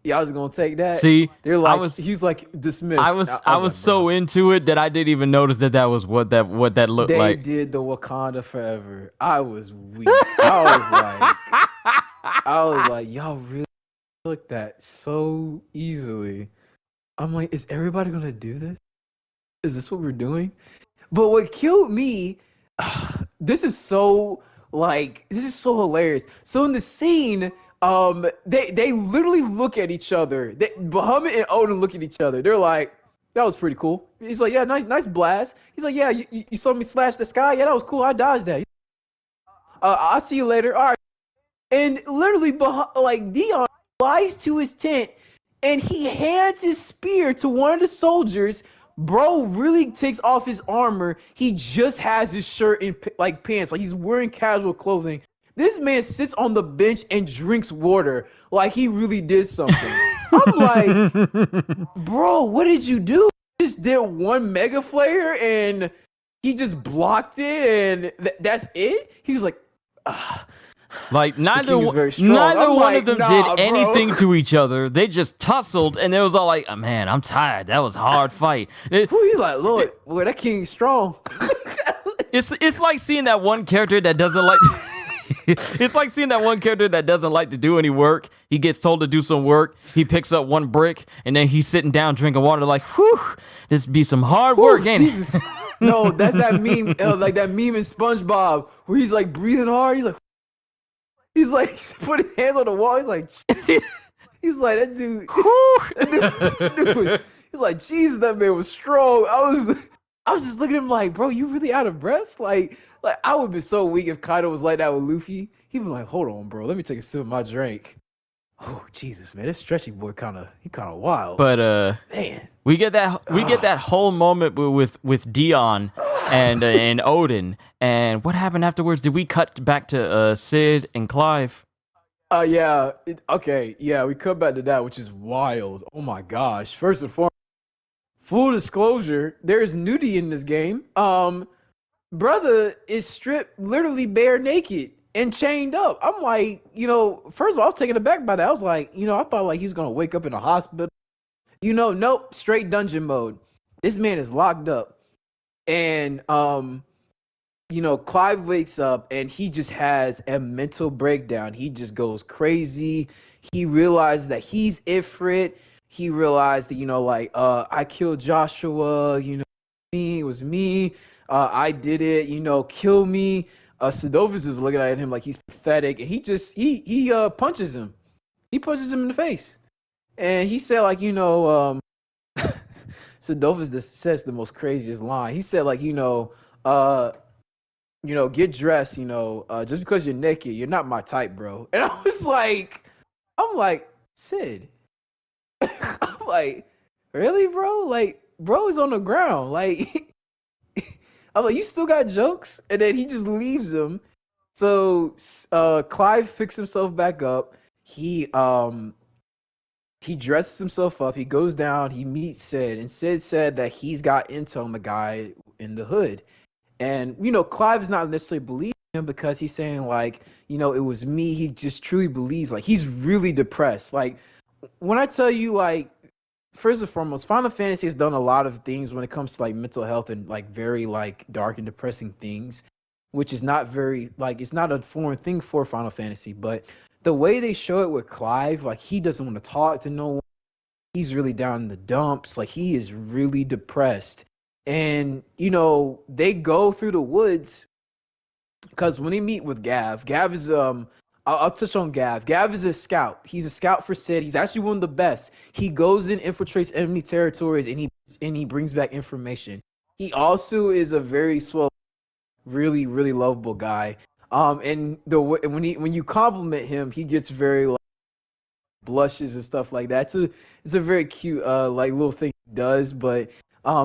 Y'all was gonna take that. See, they're like, he's like dismissed. I was so into it that I didn't even notice that was what that looked like. They did the Wakanda forever. I was weak. I was like, y'all really took that so easily. I'm like, is everybody gonna do this? Is this what we're doing? But what killed me, this is so hilarious. So in the scene. They literally look at each other. Bahamut and Odin look at each other. They're like, that was pretty cool. He's like, yeah, nice blast. He's like, yeah, you saw me slash the sky? Yeah, that was cool. I dodged that. I'll see you later. All right. And literally, Dion flies to his tent and he hands his spear to one of the soldiers. Bro really takes off his armor. He just has his shirt and like pants. Like he's wearing casual clothing. This man sits on the bench and drinks water like he really did something. I'm like, bro, what did you do? You just did one mega flare and he just blocked it and that's it? He was like, like neither one of them did anything to each other. They just tussled and it was all like, oh, man, I'm tired. That was a hard fight. He's like, Lord, boy, that king's strong. It's like seeing that one character that doesn't like... It's like seeing that one character that doesn't like to do any work. He gets told to do some work. He picks up one brick, and then he's sitting down drinking water like, whew, this be some hard work, ain't it? No, that's that meme, like that meme in SpongeBob, where he's like breathing hard. He's like put his hands on the wall. He's like, that dude. He's like, Jesus, that man was strong. I was just looking at him like, bro, you really out of breath? Like I would be so weak if Kaido was like that with Luffy. He'd be like, hold on, bro, let me take a sip of my drink. Oh Jesus, man, this stretchy boy kind of wild. But man, we get that whole moment with Dion and Odin. And what happened afterwards? Did we cut back to Sid and Clive? Yeah. Okay, yeah, we cut back to that, which is wild. Oh my gosh. First and foremost, full disclosure, there's nudity in this game. Brother is stripped literally bare naked and chained up. I'm like, first of all, I was taken aback by that. I was like, I thought like he was gonna wake up in a hospital. Nope, straight dungeon mode. This man is locked up. And Clive wakes up and he just has a mental breakdown. He just goes crazy. he realized that he's Ifrit. He realized that, like, I killed Joshua, it was me. I did it, kill me. Sadovus is looking at him like he's pathetic, and he punches him. He punches him in the face. And he said, like, Sadovus says the most craziest line. He said, like, uh, get dressed, just because you're naked, you're not my type, bro. And I'm like, Sid. I'm like, really, bro? Like, bro is on the ground. Like, I'm like, you still got jokes? And then he just leaves him. So Clive picks himself back up. He dresses himself up. He goes down. He meets Sid, and Sid said that he's got intel on the guy in the hood. And Clive is not necessarily believing him because he's saying, like, it was me. He just truly believes, like, he's really depressed. Like, when I tell you, like, first and foremost, Final Fantasy has done a lot of things when it comes to, like, mental health and, like, very, like, dark and depressing things, which is not very, like, it's not a foreign thing for Final Fantasy. But the way they show it with Clive, like, he doesn't want to talk to no one. He's really down in the dumps. Like, he is really depressed. And, they go through the woods because when they meet with Gav is, I'll touch on Gav. Gav is a scout. He's a scout for Sid. He's actually one of the best. He goes in, infiltrates enemy territories, and he brings back information. He also is a very swell, really, really lovable guy. And when you compliment him, he gets very, like, blushes and stuff like that. It's a very cute like little thing he does, but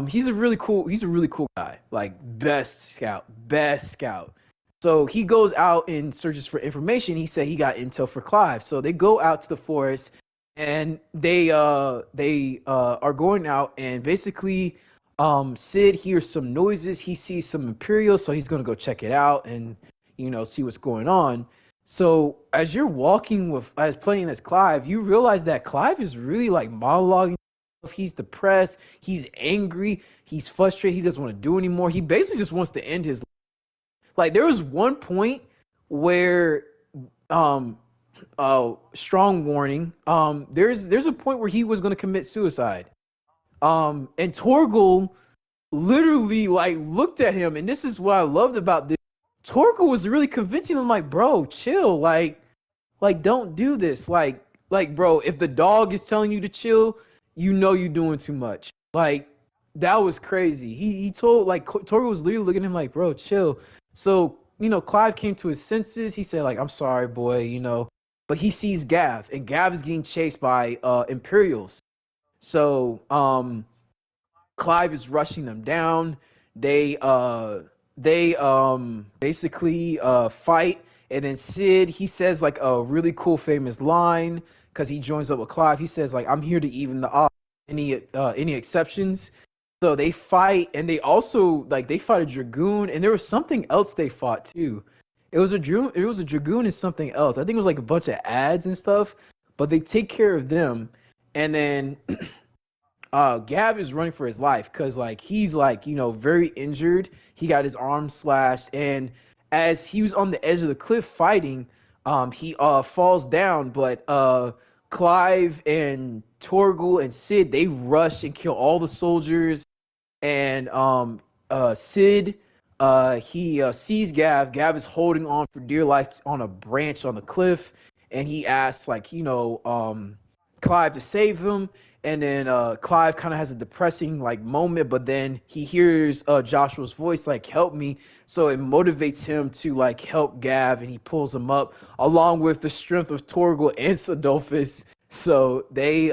he's a really cool guy. Like, best scout. So he goes out and searches for information. He said he got intel for Clive. So they go out to the forest, and they are going out, and basically Sid hears some noises. He sees some Imperials, so he's gonna go check it out and see what's going on. So as you're playing as Clive, you realize that Clive is really, like, monologuing. He's depressed. He's angry. He's frustrated. He doesn't want to do anymore. He basically just wants to end his life. Like, there was one point where, strong warning, there's a point where he was going to commit suicide. And Torgal literally, like, looked at him, and this is what I loved about this. Torgal was really convincing him, like, bro, chill, like don't do this, like bro, if the dog is telling you to chill, you're doing too much. Like, that was crazy. He told, like, Torgal was literally looking at him like, bro, chill. So Clive came to his senses. He said, like, I'm sorry, boy, but he sees Gav, and Gav is getting chased by Imperials. So Clive is rushing them down. They basically fight, and then Sid, he says, like, a really cool famous line because he joins up with Clive. He says, like, I'm here to even the odds. Any exceptions? So they fight, and they also, like, they fight a dragoon, and there was something else they fought too. It was a dragoon and something else. I think it was like a bunch of ads and stuff, but they take care of them, and then Gav is running for his life because, like, he's, like, very injured. He got his arm slashed, and as he was on the edge of the cliff fighting, he falls down. But Clive and Torgal and Sid, they rush and kill all the soldiers. And Sid, he sees Gav. Gav is holding on for dear life on a branch on the cliff, and he asks, like, Clive to save him. And then Clive kind of has a depressing, like, moment, but then he hears Joshua's voice, like, help me. So it motivates him to, like, help Gav, and he pulls him up along with the strength of Torgal and Sadolphus. So they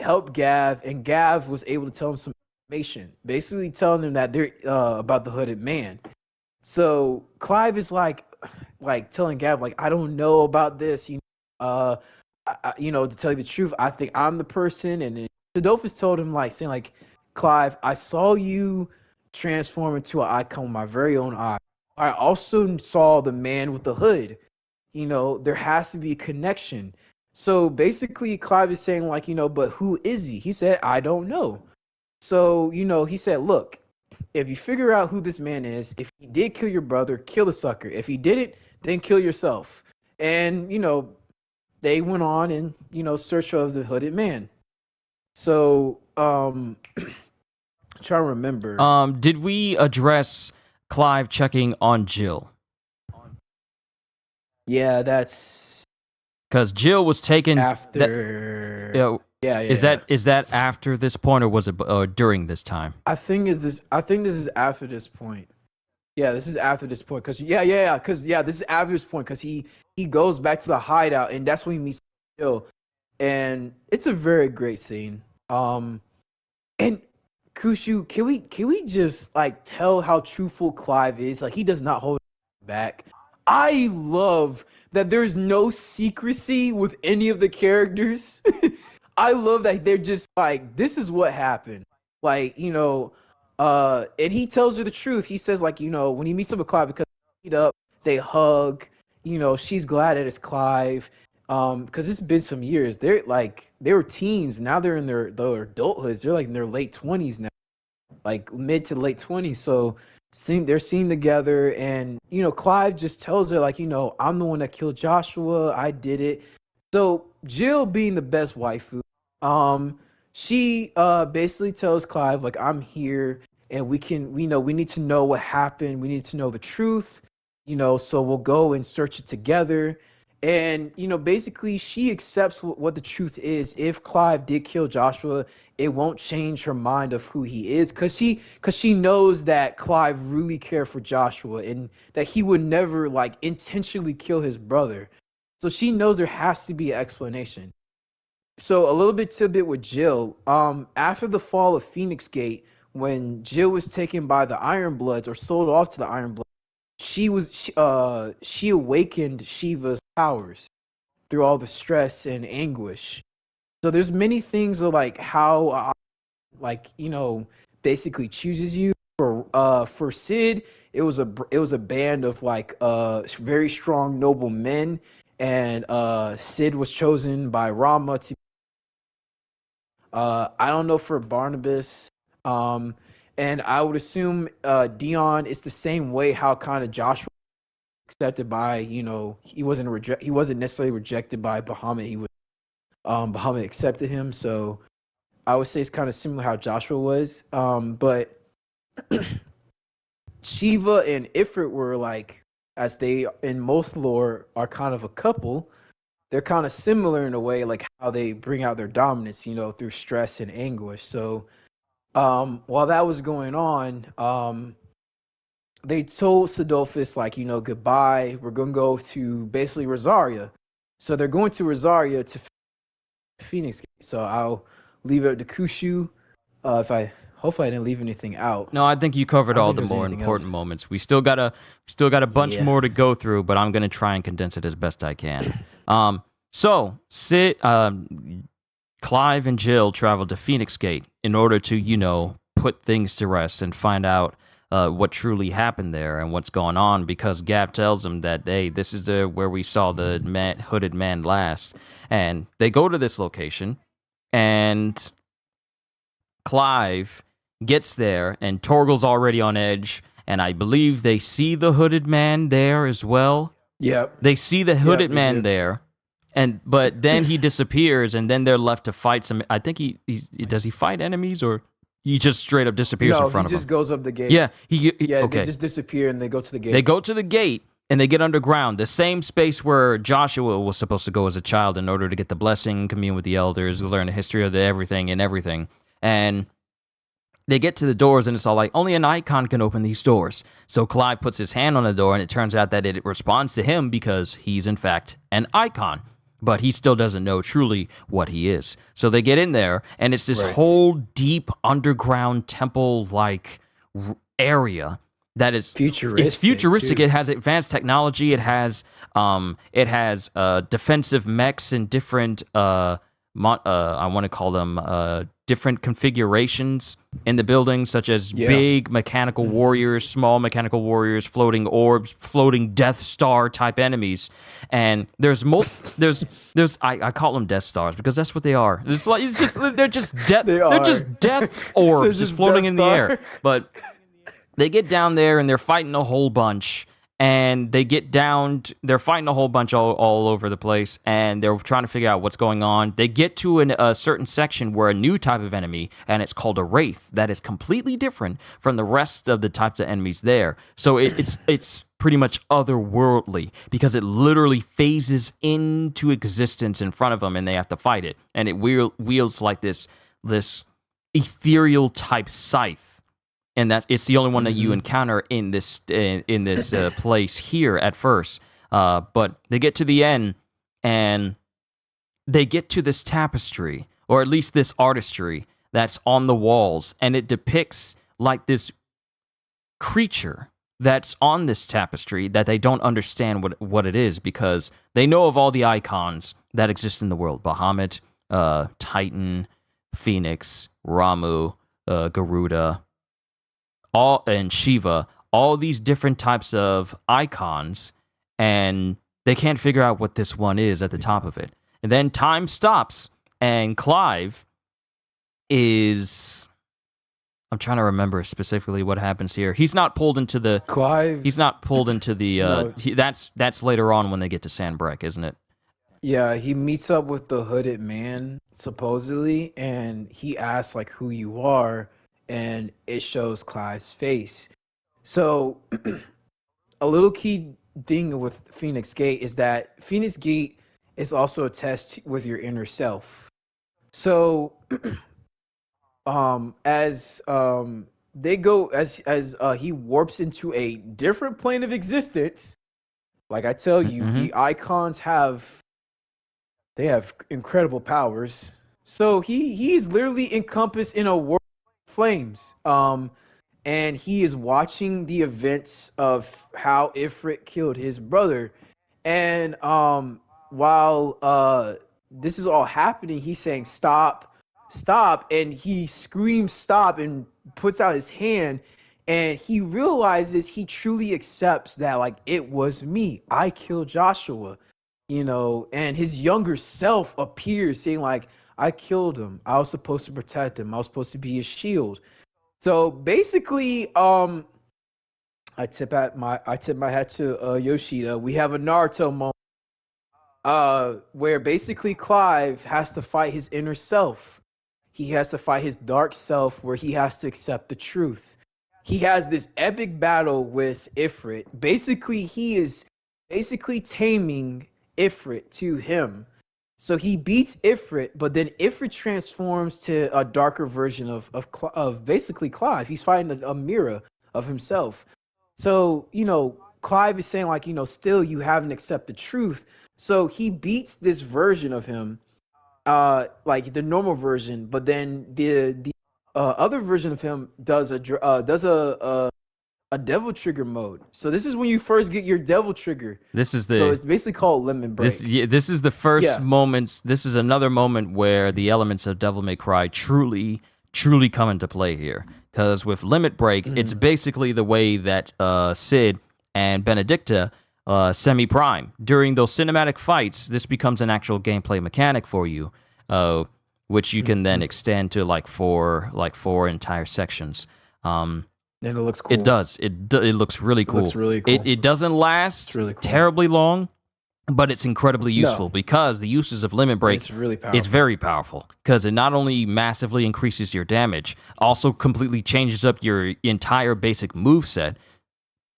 help Gav, and Gav was able to tell him some information, basically telling him that they're about the hooded man. So Clive is like telling Gav, like, I don't know about this, to tell you the truth, I think I'm the person. And then Sadolphus told him, like, saying, like, Clive, I saw you transform into an icon with my very own eye. I also saw the man with the hood. There has to be a connection. So basically, Clive is saying, like, but who is he? He said, I don't know. So, he said, look, if you figure out who this man is, if he did kill your brother, kill the sucker. If he didn't, then kill yourself. And, they went on and search of the hooded man. So trying to remember. Did we address Clive checking on Jill? Yeah, that's Because Jill was taken after. Yeah. Is that after this point, or was it during this time? I think this is after this point. Yeah, this is after this point. Cause this is after this point. Cause he goes back to the hideout, and that's when he meets Jill, and it's a very great scene. And Kushu, can we just like tell how truthful Clive is? Like, he does not hold back. I love that there's no secrecy with any of the characters. I love that they're just like, this is what happened. Like, and he tells her the truth. He says, like, when he meets up with Clive, because they meet up, they hug, she's glad that it's Clive. Because it's been some years. They're like, they were teens. Now they're in their adulthoods. They're like in their late 20s now, like mid to late 20s. So they're seen together, and Clive just tells her, like, I'm the one that killed Joshua. I did it. So Jill, being the best waifu, she basically tells Clive, like, I'm here, and we need to know what happened. We need to know the truth. So we'll go and search it together. And basically she accepts what the truth is. If Clive did kill Joshua, it won't change her mind of who he is, because she knows that Clive really cared for Joshua, and that he would never like intentionally kill his brother. So she knows there has to be an explanation. So a little bit tidbit with Jill. After the fall of Phoenix Gate, when Jill was taken by the Iron Bloods, or sold off to the Iron Bloods, she awakened Shiva's powers through all the stress and anguish. So there's many things of like how basically chooses you. For Sid, it was a band of like very strong noble men, and Sid was chosen by Rama to I don't know for Barnabas. And I would assume Dion is the same way, how kind of Joshua accepted by, he wasn't necessarily rejected by Bahamut. He was Bahamut accepted him. So I would say it's kind of similar how Joshua was. But Shiva and Ifrit were like, as they in most lore are kind of a couple, they're kind of similar in a way, like how they bring out their dominance, through stress and anguish. So while that was going on, they told Sidolphus, like, goodbye. We're going to go to basically Rosaria. So they're going to Rosaria to Phoenix Gate. So I'll leave it to Kushu. Hopefully I didn't leave anything out. No, I think you covered all the more important moments. We still got a bunch more to go through, but I'm going to try and condense it as best I can. So Clive and Jill traveled to Phoenix Gate in order to, put things to rest and find out what truly happened there and what's going on, because Gav tells them that, hey, this is where we saw the hooded man last. And they go to this location, and Clive gets there, and Torgal's already on edge, and I believe they see the hooded man there as well. Yep. They see the hooded man there. But then he disappears, and then they're left to fight some. I think does he fight enemies, or he just straight up disappears in front of them? No, he just goes up the gate. Yeah, They just disappear, and they go to the gate. They go to the gate, and they get underground, the same space where Joshua was supposed to go as a child in order to get the blessing, commune with the elders, learn the history of everything. And they get to the doors, and it's all like, only an icon can open these doors. So Clive puts his hand on the door, and it turns out that it responds to him because he's, in fact, an icon. But he still doesn't know truly what he is. So they get in there, and it's this whole deep underground temple-like area that is futuristic. It's futuristic. Too. It has advanced technology. It has defensive mechs and different I want to call them different configurations in the building, such as big mechanical warriors, small mechanical warriors, floating orbs, floating Death Star type enemies, and there's I call them Death Stars because that's what they are. They're just death orbs just floating in the air. But they get down there and they're fighting a whole bunch, and they get down. They're fighting a whole bunch all over the place, and they're trying to figure out what's going on. They get to a certain section where a new type of enemy, and it's called a wraith, that is completely different from the rest of the types of enemies there. So it's pretty much otherworldly because it literally phases into existence in front of them, and they have to fight it. And it wields like this ethereal type scythe. And that it's the only one that you encounter in this place here at first. But they get to the end, and they get to this tapestry, or at least this artistry that's on the walls, and it depicts like this creature that's on this tapestry that they don't understand what it is, because they know of all the icons that exist in the world: Bahamut, Titan, Phoenix, Ramu, Garuda, and Shiva, all these different types of icons, and they can't figure out what this one is at the top of it. And then time stops, and Clive is... I'm trying to remember specifically what happens here. He's not pulled into the... Clive? He's not pulled into the... No. That's later on when they get to Sandbreck, isn't it? Yeah, he meets up with the hooded man, supposedly, and he asks, like, who you are, and it shows Clive's face. So, a little key thing with Phoenix Gate is that Phoenix Gate is also a test with your inner self. So, as they go, as he warps into a different plane of existence, like I tell you, the icons have incredible powers. So he's literally encompassed in a world of flames. And he is watching the events of how Ifrit killed his brother. And while this is all happening, he's saying stop, and he screams stop and puts out his hand, and he realizes, he truly accepts that, like, it was me. I killed Joshua. And his younger self appears saying, like, I killed him. I was supposed to protect him. I was supposed to be his shield. So basically, I tip my hat to Yoshida. We have a Naruto moment where basically Clive has to fight his inner self. He has to fight his dark self, where he has to accept the truth. He has this epic battle with Ifrit. Basically, he is taming Ifrit to him. So he beats Ifrit, but then Ifrit transforms to a darker version of basically Clive. He's fighting a mirror of himself. So, Clive is saying, like, still you haven't accepted the truth. So he beats this version of him, like the normal version, but then the other version of him does a devil trigger mode. So this is when you first get your devil trigger. So it's basically called Lemon Break. This is the first moment. This is another moment where the elements of Devil May Cry truly come into play here. Because with Limit Break, it's basically the way that Sid and Benedicta semi-prime. During those cinematic fights, this becomes an actual gameplay mechanic for you, which you can then extend to like four entire sections. And it looks cool. It does. It looks really cool. It looks really cool. It doesn't last terribly long, but it's incredibly useful because the uses of Limit Break, it's really powerful. It's very powerful because it not only massively increases your damage, also completely changes up your entire basic moveset,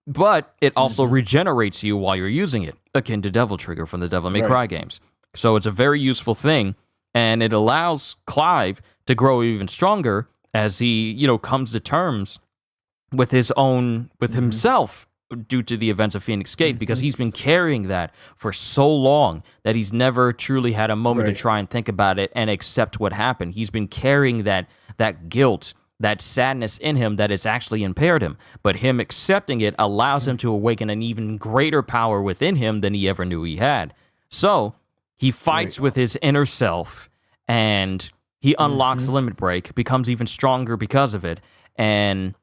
but it also regenerates you while you're using it, akin to Devil Trigger from the Devil May Cry games. So it's a very useful thing, and it allows Clive to grow even stronger as he, comes to terms with himself due to the events of Phoenix Gate, because he's been carrying that for so long that he's never truly had a moment to try and think about it and accept what happened. He's been carrying that guilt, that sadness in him that has actually impaired him. But him accepting it allows him to awaken an even greater power within him than he ever knew he had. So he fights with his inner self, and he unlocks Limit Break, becomes even stronger because of it, and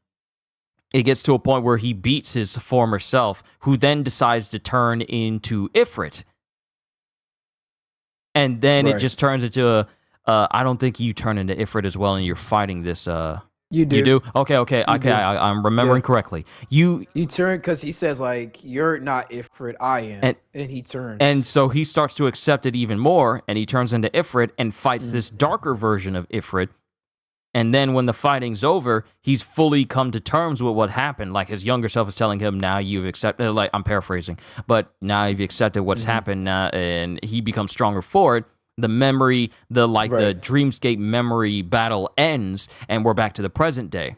it gets to a point where he beats his former self, who then decides to turn into Ifrit. And then it just turns into I don't think you turn into Ifrit as well, and you're fighting this You You do. do? Okay, okay, You okay. do. I'm remembering Yeah. correctly. You You turn because he says like you're not Ifrit, I am, and and he and turns. so he starts to accept it even more, and he turns into Ifrit and fights Mm. this darker version of Ifrit. And then when the fighting's over, he's fully come to terms with what happened. Like his younger self is telling him, now you've accepted, like I'm paraphrasing, but now you've accepted what's Mm-hmm. happened, and he becomes stronger for it. The memory, the Right. dreamscape memory battle ends, and we're back to the present day.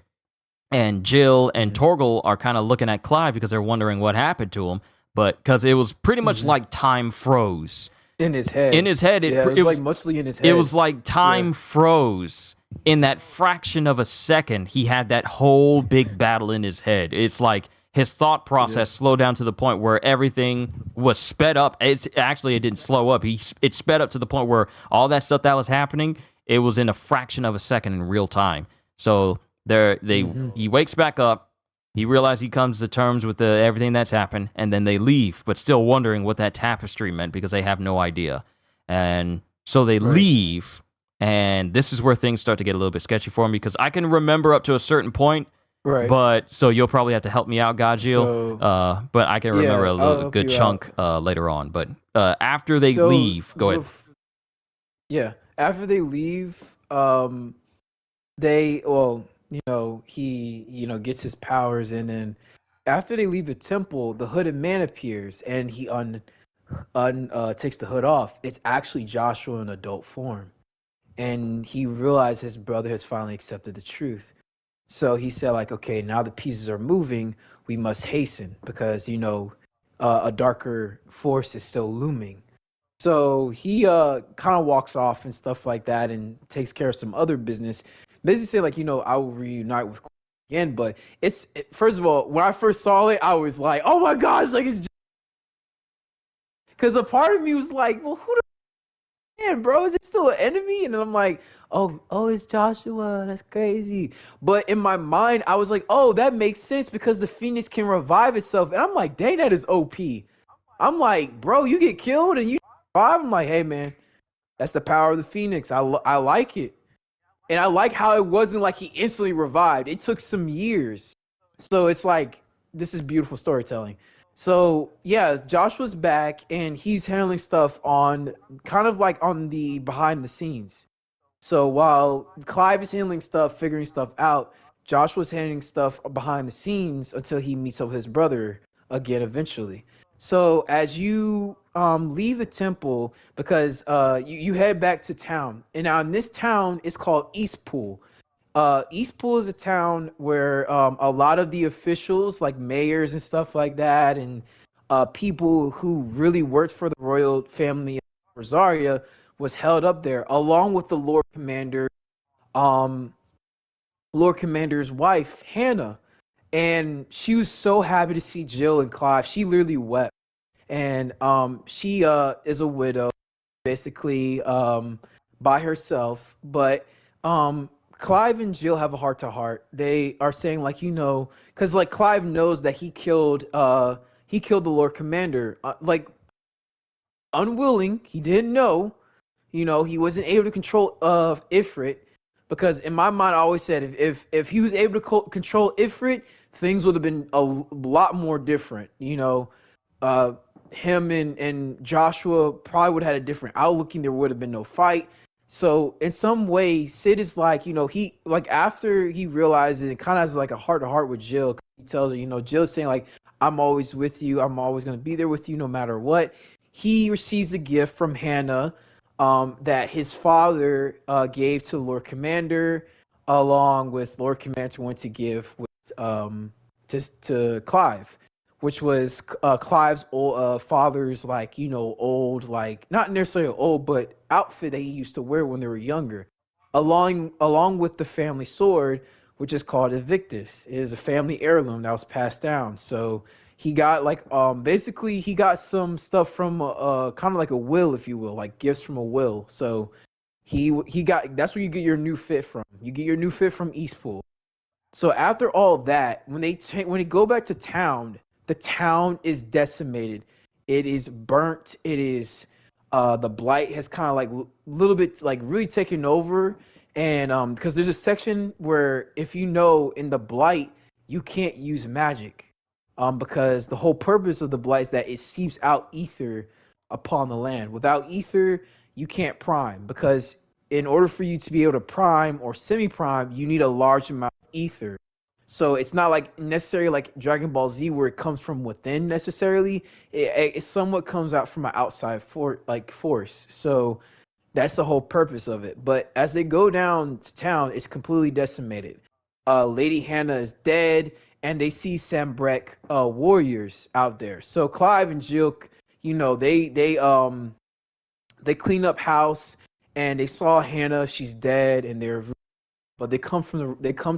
And Jill and Mm-hmm. Torgal are kind of looking at Clive because they're wondering what happened to him. But because it was pretty much Mm-hmm. like time froze In his in head. his head. Yeah, it It was like was mostly in his it head. was like Yeah. time froze in that fraction of a second. He had that whole big battle in his head. It's like his thought Yeah. process slowed down to the point where everything was sped up. It's actually, it didn't slow up. It sped up to the point where all that stuff that was happening, it was in a fraction of a second in real time. So Mm-hmm. he wakes back up. He realizes he comes to terms with everything that's happened, and then they leave, but still wondering what that tapestry meant because they have no idea. And so they Right. leave, and this is where things start to get a little bit sketchy for me because I can remember up to a certain point, Right. but so you'll probably have to help me out, Gajeel. So But I can remember yeah, a I'll little help good you out. chunk later on. But after they So leave, go ahead. yeah, after they leave, they well, he gets his powers, and then after they leave the temple, the hooded man appears, and he takes the hood off. It's actually Joshua in adult form, and he realized his brother has finally accepted the truth. So he said, like, okay, now the pieces are moving. We must hasten because a darker force is still looming. So he kind of walks off and stuff like that, and takes care of some other business. Basically, say like, I will reunite with again. But first of all, when I first saw it, I was like, oh my gosh, like it's because a part of me was like, well, who the man, bro? Is it still an enemy? And then I'm like, oh, it's Joshua. That's crazy. But in my mind, I was like, oh, that makes sense because the Phoenix can revive itself. And I'm like, dang, that is OP. I'm like, bro, you get killed and you revive. I'm like, hey, man, that's the power of the Phoenix. I like it. And I like how it wasn't like he instantly revived. It took some years. So it's like, this is beautiful storytelling. So yeah, Joshua's back and he's handling stuff on kind of like on the behind the scenes. So while Clive is handling stuff, figuring stuff out, Joshua's handling stuff behind the scenes until he meets up with his brother again eventually. So as you leave the temple, because you head back to town, and now in this town it's called Eastpool. Eastpool is a town where a lot of the officials, like mayors and stuff like that, and people who really worked for the royal family of Rosaria was held up there, along with the um, Lord Commander's wife, Hannah. And she was so happy to see Jill and Clive. She literally wept. And she is a widow, basically by herself. But Clive and Jill have a heart to heart. They are saying like, because like Clive knows that he killed the Lord Commander, like unwilling. He didn't know. He wasn't able to control Ifrit, because in my mind I always said if he was able to control Ifrit, things would have been a lot more different. Uh, him and Joshua probably would have had a different outlook, and there would have been no fight. So in some way, Sid is like, he like after he realizes it, kind of has like a heart to heart with Jill. He tells her, Jill's saying like, I'm always with you. I'm always gonna be there with you no matter what. He receives a gift from Hannah, that his father gave to Lord Commander, along with Lord Commander went to give with to Clive, which was Clive's father's like old, like not necessarily old, but outfit that he used to wear when they were younger, along with the family sword, which is called Invictus. It is a family heirloom that was passed down. So he got like basically he got some stuff from kind of like a will, if you will, like gifts from a will. So he got, that's where you get your new fit from. You get your new fit from Eastpool. So after all that, when they go back to town, the town is decimated. It is burnt. It is the blight has kind of like little bit like really taken over, And because there's a section where if you know in the blight you can't use magic, because the whole purpose of the blight is that it seeps out ether upon the land. Without ether, you can't prime, because in order for you to be able to prime or semi-prime, you need a large amount of ether. So it's not like necessarily like Dragon Ball Z where it comes from within necessarily. It somewhat comes out from an outside force. So that's the whole purpose of it. But as they go down to town, it's completely decimated. Lady Hannah is dead, and they see Sambrek warriors out there. So Clive and Jill, they clean up house, and they saw Hannah. She's dead, and they come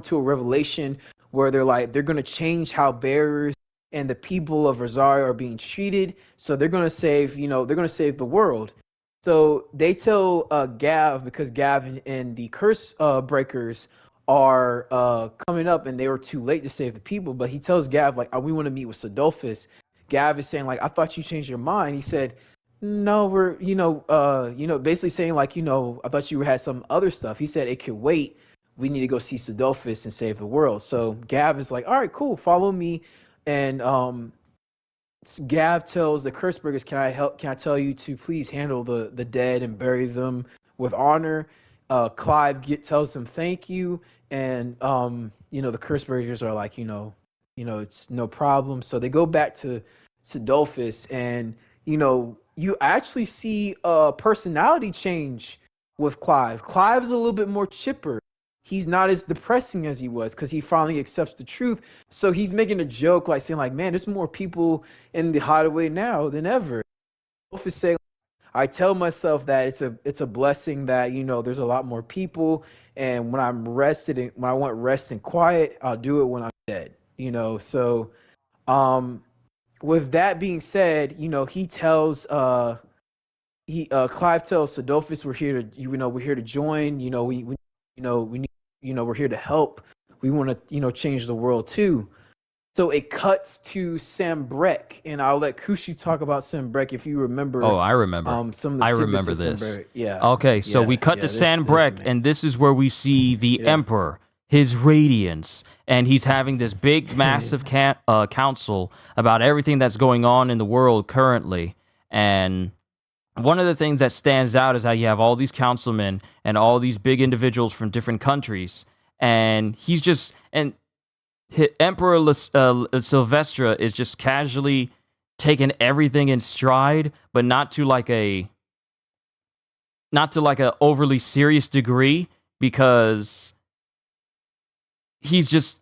to a revelation where they're like they're gonna change how bearers and the people of Rosario are being treated. So they're gonna save the world. So they tell Gav, because Gav and the curse breakers are coming up, and they were too late to save the people. But he tells Gav like, we want to meet with Sidolphus. Gav is saying like, I thought you changed your mind. He said, no, we're basically saying like, I thought you had some other stuff. He said it could wait. We need to go see Sidolphus and save the world. So Gav is like, all right, cool, follow me. And Gav tells the Cursebreakers, can I tell you to please handle the dead and bury them with honor? Clive tells them thank you, and the Cursebreakers are like, it's no problem. So they go back to Sidolphus, and you actually see a personality change with Clive. Clive's a little bit more chipper. He's not as depressing as he was, because he finally accepts the truth. So he's making a joke, like saying like, man, there's more people in the hideaway now than ever. Is saying, I tell myself that it's a blessing that there's a lot more people, and when I want rest and quiet, I'll do it when I'm dead. So with that being said, he tells Clive tells Sidolphus, we're here to join. We're here to help. We want to change the world too. So it cuts to Sambrek, and I'll let Kushi talk about Sambrek if you remember. Oh, I remember. Some of the I tidbits remember of this. Sambrek. Yeah. Okay, so we cut to Sambrek, and this is where we see the Emperor, his radiance, and he's having this big, massive council about everything that's going on in the world currently. And one of the things that stands out is how you have all these councilmen and all these big individuals from different countries, and Emperor Sylvestra is just casually taking everything in stride, but not to like a overly serious degree, because he's just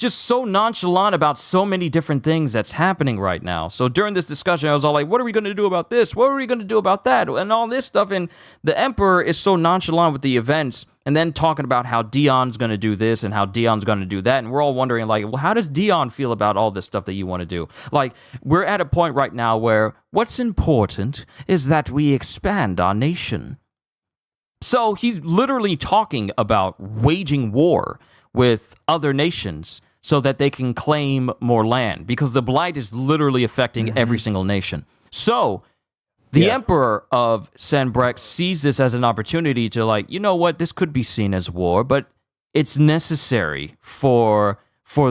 so nonchalant about so many different things that's happening right now. So during this discussion, I was all like, what are we going to do about this? What are we going to do about that? And all this stuff. And the Emperor is so nonchalant with the events, and then talking about how Dion's going to do this and how Dion's going to do that. And we're all wondering, like, well, how does Dion feel about all this stuff that you want to do? Like, we're at a point right now where what's important is that we expand our nation. So he's literally talking about waging war with other nations so that they can claim more land, because the blight is literally affecting every single nation. So the Emperor of Sambrek sees this as an opportunity to, like, you know what, this could be seen as war, but it's necessary for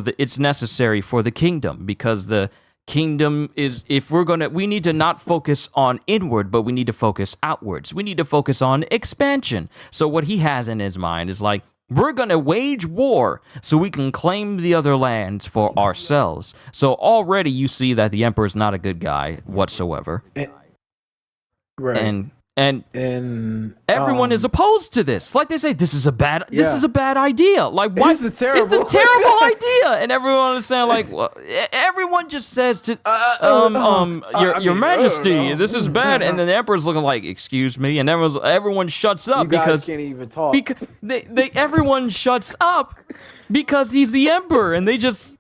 the kingdom, because the kingdom is, we need to not focus on inward, but we need to focus outwards. We need to focus on expansion. So what he has in his mind is like, we're going to wage war so we can claim the other lands for ourselves. So already you see that the Emperor's not a good guy whatsoever. Right. And everyone is opposed to this. Like they say, this is a bad idea. Like, why? It's a terrible idea. And everyone is saying, like, well, everyone just says to Your Majesty, this is bad. And then the Emperor's looking like, excuse me, and everyone shuts up, because can't even talk. Because everyone shuts up because he's the Emperor, and they just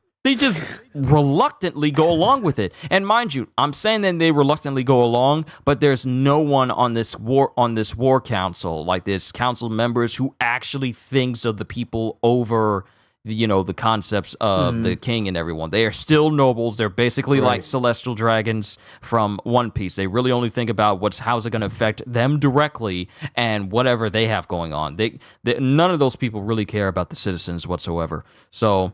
reluctantly go along with it. And mind you, I'm saying that they reluctantly go along, but there's no one on this war council, like this council members, who actually thinks of the people over the concepts of the king and everyone. They are still nobles. They're basically like celestial dragons from One Piece. They really only think about how's it going to affect them directly and whatever they have going on. None of those people really care about the citizens whatsoever. So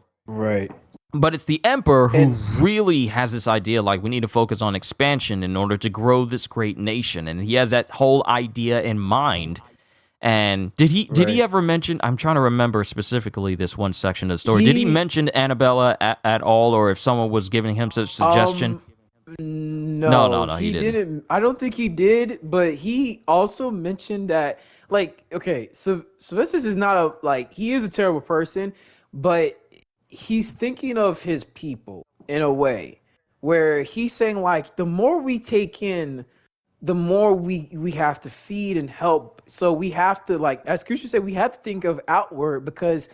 but it's the emperor who really has this idea, like, we need to focus on expansion in order to grow this great nation, and he has that whole idea in mind. And did he ever mention, I'm trying to remember specifically this one section of the story, did he mention Annabella at all, or if someone was giving him such suggestion? No, he didn't. I don't think he did, but he also mentioned that, like, okay, so Sylvester is not he is a terrible person, but he's thinking of his people in a way where he's saying, like, the more we take in, the more we have to feed and help. So we have to, like, as Kushu said, we have to think of outward, because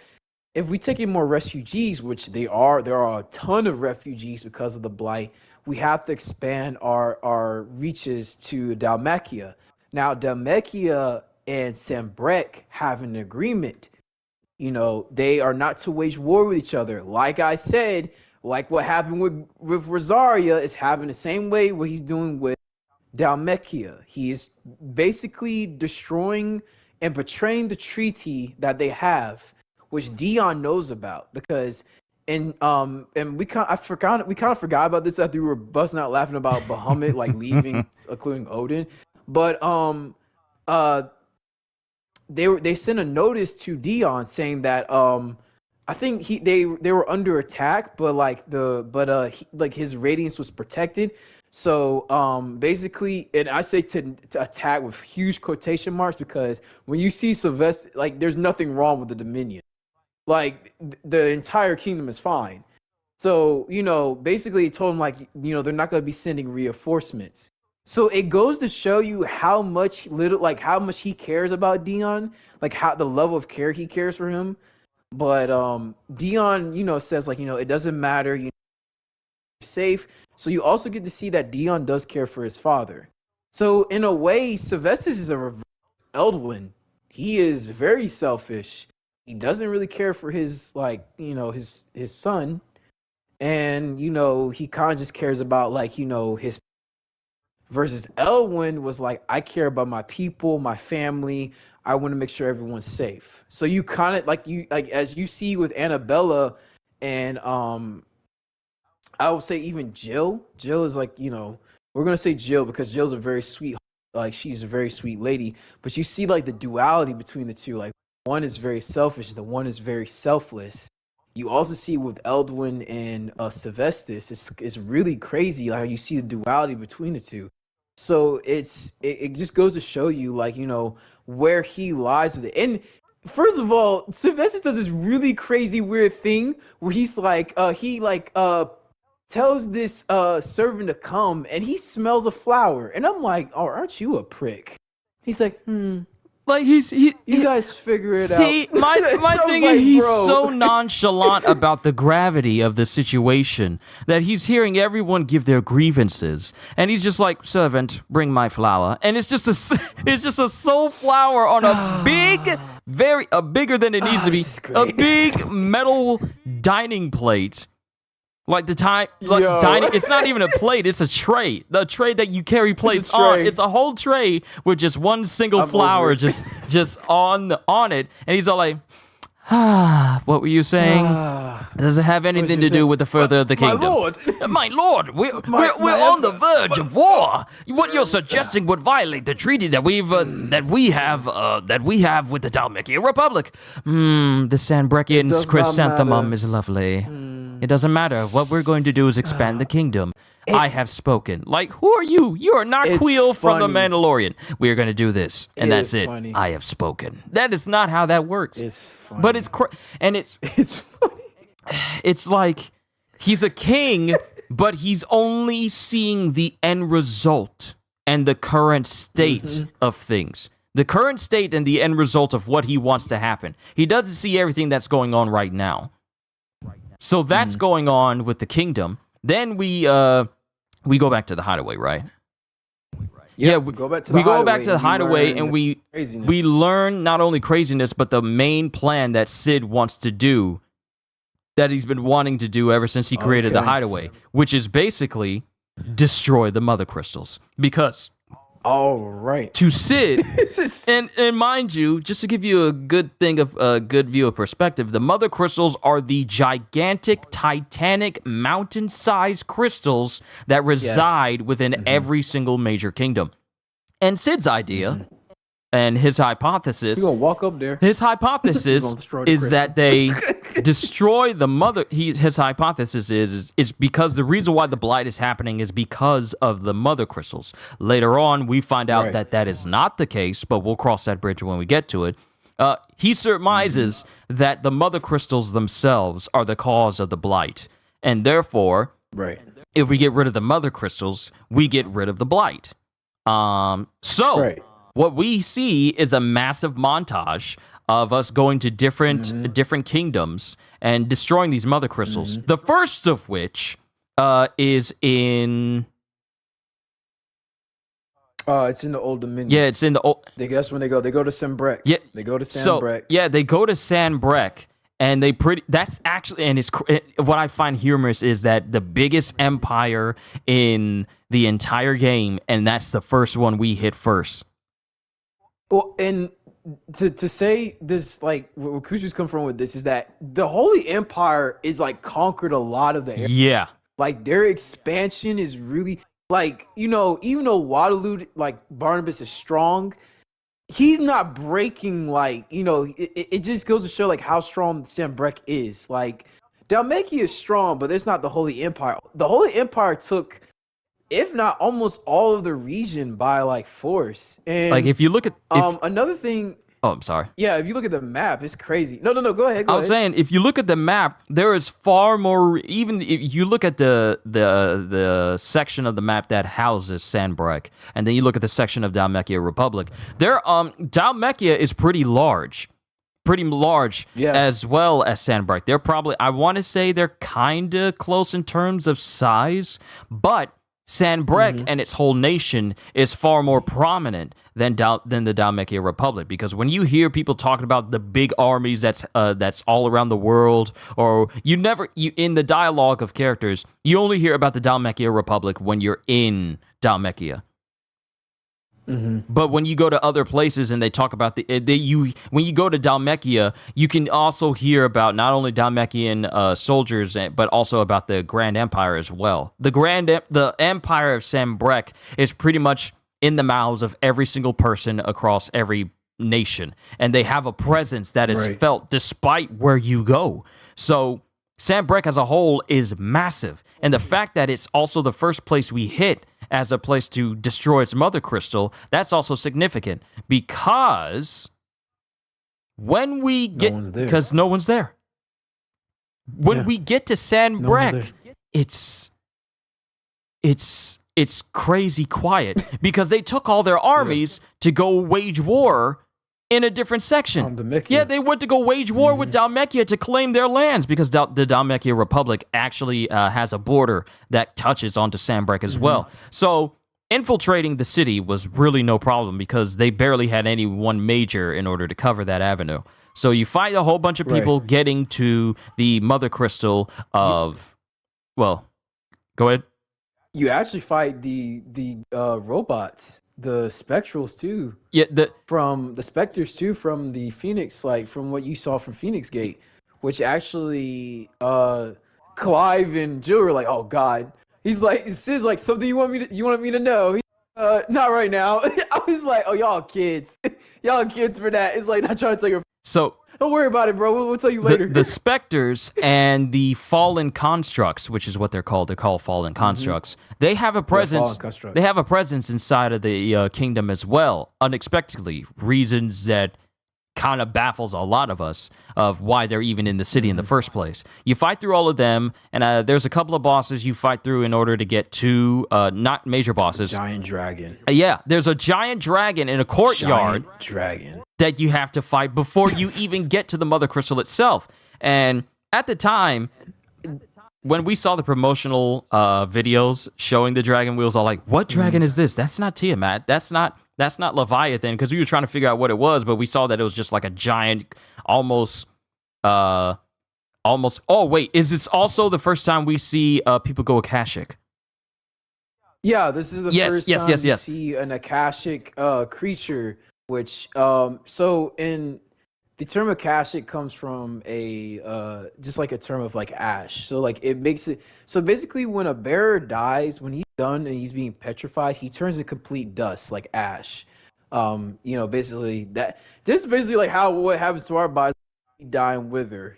if we take in more refugees, which there are a ton of refugees because of the blight, we have to expand our reaches to Dhalmekia. Now, Dhalmekia and Sambrek have an agreement. They are not to wage war with each other. Like I said, like what happened with Rosaria is happening the same way what he's doing with Dhalmekia. He is basically destroying and betraying the treaty that they have, which Dion knows about, because and we kind of forgot about this after we were busting out laughing about Bahamut like leaving, including Odin. But they sent a notice to Dion saying that I think they were under attack, but his radiance was protected. So basically, and I say to attack with huge quotation marks, because when you see Sylvester, like, there's nothing wrong with the Dominion. Like, the entire kingdom is fine. So, basically it told him, like, they're not going to be sending reinforcements. So it goes to show you how much he cares about Dion, like how the level of care he cares for him. But Dion, says, like, it doesn't matter, you're safe. So you also get to see that Dion does care for his father. So in a way, Sylvestus is a reverse Eldwin. He is very selfish. He doesn't really care for his his son, and he kind of just cares about his. Versus Elwyn was like, I care about my people, my family. I want to make sure everyone's safe. So you kind of as you see with Annabella and I would say even Jill. Jill is we're gonna say Jill because Jill's a very sweet, she's a very sweet lady. But you see the duality between the two. Like, one is very selfish, the one is very selfless. You also see with Eldwin and Sylvestus, it's really crazy how you see the duality between the two. So it just goes to show you where he lies with it. And first of all, Sylvestus does this really crazy weird thing where he's tells this servant to come, and he smells a flower, and I'm like, oh, aren't you a prick? He's like, Like, you guys figure it out. See, my thing is, he's so nonchalant about the gravity of the situation that he's hearing everyone give their grievances, and he's just like, servant, bring my flower, and it's just a soul flower on a bigger than it needs to be, a big metal dining plate. Like dining, it's not even a plate, it's a tray. The tray that you carry plates on. It's a whole tray with just one single flower just on it. And he's all like, what were you saying? Does it have anything to do with the further of the kingdom? My lord, we're on the verge of war. What you're suggesting would violate the treaty that we have with the Dhalmekia Republic. The Sanbrechian chrysanthemum is lovely. It doesn't matter. What we're going to do is expand the kingdom. I have spoken. Like, who are you? You are not Quill from The Mandalorian. We are going to do this, and that's it. Funny. I have spoken. That is not how that works. It's funny. But it's funny. It's like he's a king, but he's only seeing the end result and the current state of things. The current state and the end result of what he wants to happen. He doesn't see everything that's going on right now. So that's going on with the kingdom. Then we go back to the hideaway, right? Yeah, we go back to the hideaway, and we learn not only craziness, but the main plan that Sid wants to do that he's been wanting to do ever since he created the Hideaway, which is basically destroy the mother crystals. Because all right, to Sid, and mind you, just to give you a good view of perspective, the mother crystals are the gigantic, titanic, mountain-sized crystals that reside within every single major kingdom. And Sid's idea and his hypothesis, you gonna walk up there. His hypothesis is that they destroy the mother. His hypothesis is because the reason why the blight is happening is because of the mother crystals. Later on, we find out that is not the case, but we'll cross that bridge when we get to it. He surmises that the mother crystals themselves are the cause of the blight, and therefore, if we get rid of the mother crystals, we get rid of the blight. What we see is a massive montage of us going to different kingdoms and destroying these mother crystals. The first of which is in... it's in the Old Dominion. Yeah, it's in the old... That's when they go. They go to Sanbreque. Yeah, they go to Sanbreque. They go to Sanbreque, and that's actually... And what I find humorous is that the biggest empire in the entire game, and that's the first one we hit first. Well, and to say this, like, where Kush's come from with this is that the Holy Empire is, like, conquered a lot of the area. Yeah. Like, their expansion is really, like, you know, even though Waterloo, like, Barnabas is strong, he's not breaking, like, you know, it just goes to show, like, how strong Sanbreque is. Like, Dhalmekia is strong, but there's not the Holy Empire. The Holy Empire took... if not almost all of the region by like force. And like if you look at another thing. Oh, I'm sorry. Yeah, if you look at the map, it's crazy. No, go ahead. I was saying if you look at the map, there is far more. Even if you look at the section of the map that houses Sanbreque, and then you look at the section of Dhalmekia Republic, Dhalmekia is pretty large. As well as Sanbreque. They're probably, I want to say they're kind of close in terms of size, but Sanbreque and its whole nation is far more prominent than the Dhalmekia Republic, because when you hear people talking about the big armies that's all around the world, or in the dialogue of characters, you only hear about the Dhalmekia Republic when you're in Dhalmekia. But when you go to other places and they talk about when you go to Dhalmekia, you can also hear about not only Dhalmekian soldiers, but also about the Grand Empire as well. The Empire of Sanbreque is pretty much in the mouths of every single person across every nation, and they have a presence that is felt despite where you go. So Sanbreque as a whole is massive, and the fact that it's also the first place we hit as a place to destroy its mother crystal, that's also significant, because when we get... because no one's there. When we get to Sanbreque, it's crazy quiet, because they took all their armies to go wage war in a different section. Yeah, they went to go wage war with Dhalmekia to claim their lands, because the Dhalmekia Republic actually has a border that touches onto Sanbreque as well. So infiltrating the city was really no problem, because they barely had any one major in order to cover that avenue. So you fight a whole bunch of people getting to the mother crystal of... Well, go ahead. You actually fight the robots. The spectrals too. Yeah, from the specters too, from the Phoenix, like from what you saw from Phoenix Gate, which actually Clive and Jill were like, "Oh God," he's like, "Sid's like something you want me to know." Not right now. I was like, "Oh, y'all kids for that." It's like not trying to tell your. So don't worry about it, bro. We'll tell you later. The specters and the fallen constructs, which is what they're called. They're called fallen constructs. They have a presence. They have a presence inside of the kingdom as well, unexpectedly. Reasons that kind of baffles a lot of us of why they're even in the city in the first place. You fight through all of them, and there's a couple of bosses you fight through in order to get to, not major bosses. Giant dragon. Yeah, there's a giant dragon in a courtyard. Giant dragon. That you have to fight before you even get to the mother crystal itself. And at the time, when we saw the promotional videos showing the dragon wheels, all like, what dragon is this? That's not Tiamat. That's not Leviathan, because we were trying to figure out what it was, but we saw that it was just like a giant, almost Almost. Oh wait, is this also the first time we see people go Akashic? Yeah, this is the Yes, first yes, time yes, you yes. see an Akashic creature, which so in the term Akashic comes from a just like a term of like ash. So like it makes it so basically when a bearer dies, when he's done and he's being petrified, he turns to complete dust, like ash. Basically that this is basically like how what happens to our body, we die and wither.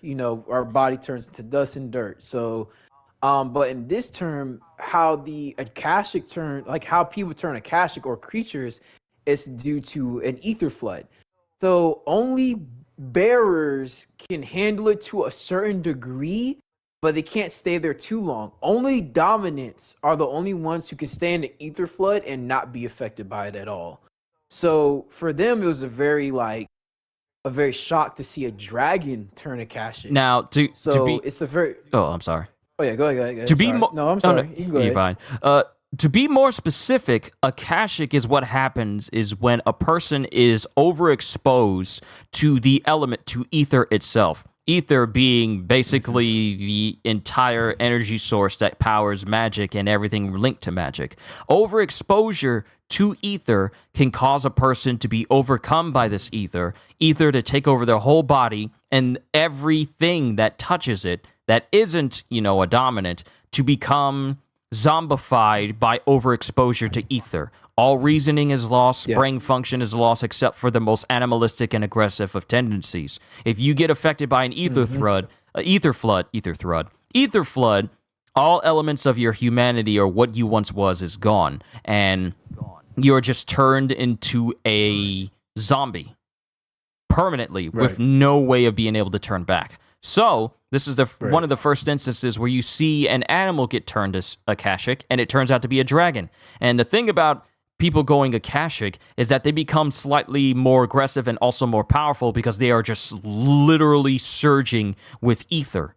Our body turns into dust and dirt. So but in this term, how the Akashic turn, like how people turn Akashic or creatures, is due to an ether flood. So only bearers can handle it to a certain degree, but they can't stay there too long. Only dominants are the only ones who can stay in the ether flood and not be affected by it at all. So for them, it was a very shock to see a dragon turn Akashic. Now to So be. it's a very Oh, I'm sorry. Oh yeah, go ahead. Go To ahead. be Sorry. more. No, I'm Oh no, sorry. You can go you're ahead. fine. To be more specific, Akashic is what happens is when a person is overexposed to the element, to ether itself. Ether being basically the entire energy source that powers magic and everything linked to magic. Overexposure to ether can cause a person to be overcome by this ether to take over their whole body, and everything that touches it that isn't, a dominant, to become zombified by overexposure to ether. All reasoning is lost, brain function is lost, except for the most animalistic and aggressive of tendencies. If you get affected by an ether flood, all elements of your humanity or what you once was is gone, and you're just turned into a zombie permanently with no way of being able to turn back. So this is one of the first instances where you see an animal get turned as Akashic, and it turns out to be a dragon. And the thing about people going Akashic is that they become slightly more aggressive and also more powerful because they are just literally surging with ether.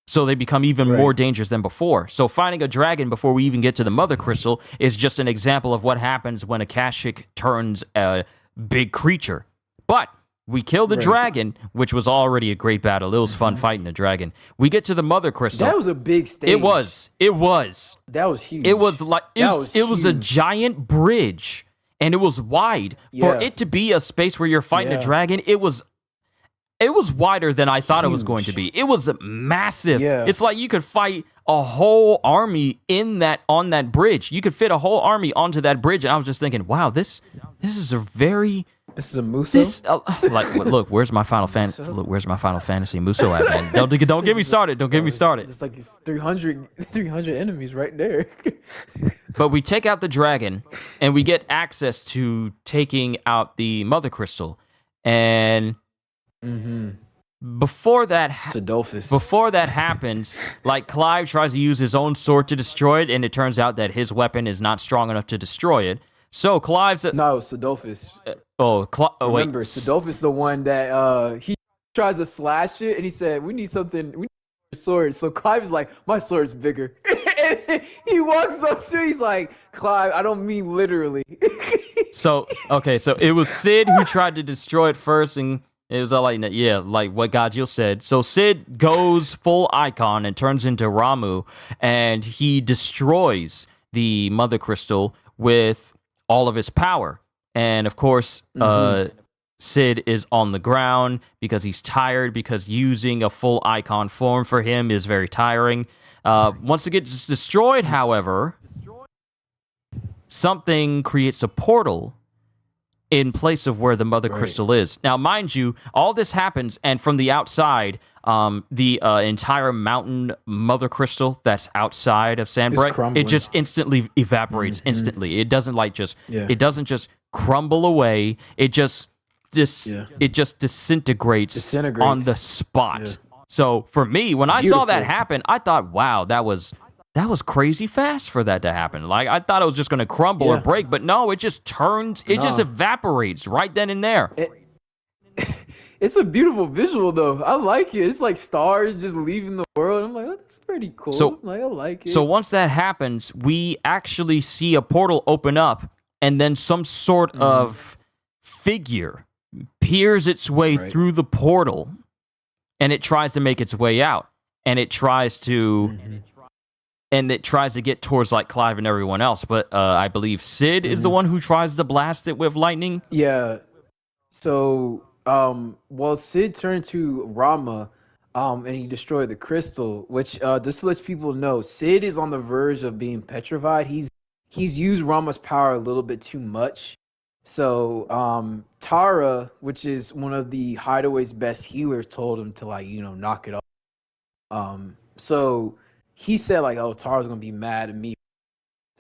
So they become even more dangerous than before. So finding a dragon before we even get to the mother crystal is just an example of what happens when Akashic turns a big creature. But we kill the dragon, which was already a great battle. It was fun fighting the dragon. We get to the mother crystal. That was a big stage. It was. That was huge. It was like it was a giant bridge, and it was wide. For it to be a space where you're fighting a dragon, it was wider than I thought it was going to be. It was massive. Yeah. It's like you could fight a whole army on that bridge. You could fit a whole army onto that bridge, and I was just thinking, wow, this is a very. This is a Muso. Look, where's my Final Fantasy Muso at, man? Don't get me started. Don't get me started. It's like 300 enemies right there. But we take out the dragon, and we get access to taking out the mother crystal, and before that happens, like Clive tries to use his own sword to destroy it, and it turns out that his weapon is not strong enough to destroy it. So Clive's no, Sidolphus. Remember, Sidolphus, the one that he tries to slash it, and he said, "We need a sword." So Clive is like, "My sword's bigger." And he walks up to, he's like, "Clive, I don't mean literally." So it was Sid who tried to destroy it first, and it was all like what Gajeel said. So Sid goes full icon and turns into Ramu, and he destroys the mother crystal with all of his power. And of course, Sid is on the ground because he's tired, because using a full icon form for him is very tiring. Once it gets destroyed, however, something creates a portal in place of where the mother crystal is. Now, mind you, all this happens, and from the outside, the entire mountain mother crystal that's outside of Sandbright, it just instantly evaporates instantly. It doesn't it doesn't just crumble away. It just disintegrates on the spot. Yeah. So for me, when I saw that happen, I thought, wow, that was crazy fast for that to happen. Like, I thought it was just going to crumble or break, but no, it just just evaporates right then and there. It's a beautiful visual, though. I like it. It's like stars just leaving the world. I'm like, oh, that's pretty cool. So, I like it. So once that happens, we actually see a portal open up, and then some sort of figure peers its way through the portal and it tries to make its way out, and it tries to get towards like Clive and everyone else. But I believe Sid is the one who tries to blast it with lightning. Yeah. So, well, Sid turned to Rama, and he destroyed the crystal. Which, just to let people know, Sid is on the verge of being petrified. He's used Rama's power a little bit too much. So, Tara, which is one of the Hideaway's best healers, told him to knock it off. So he said oh, Tara's gonna be mad at me,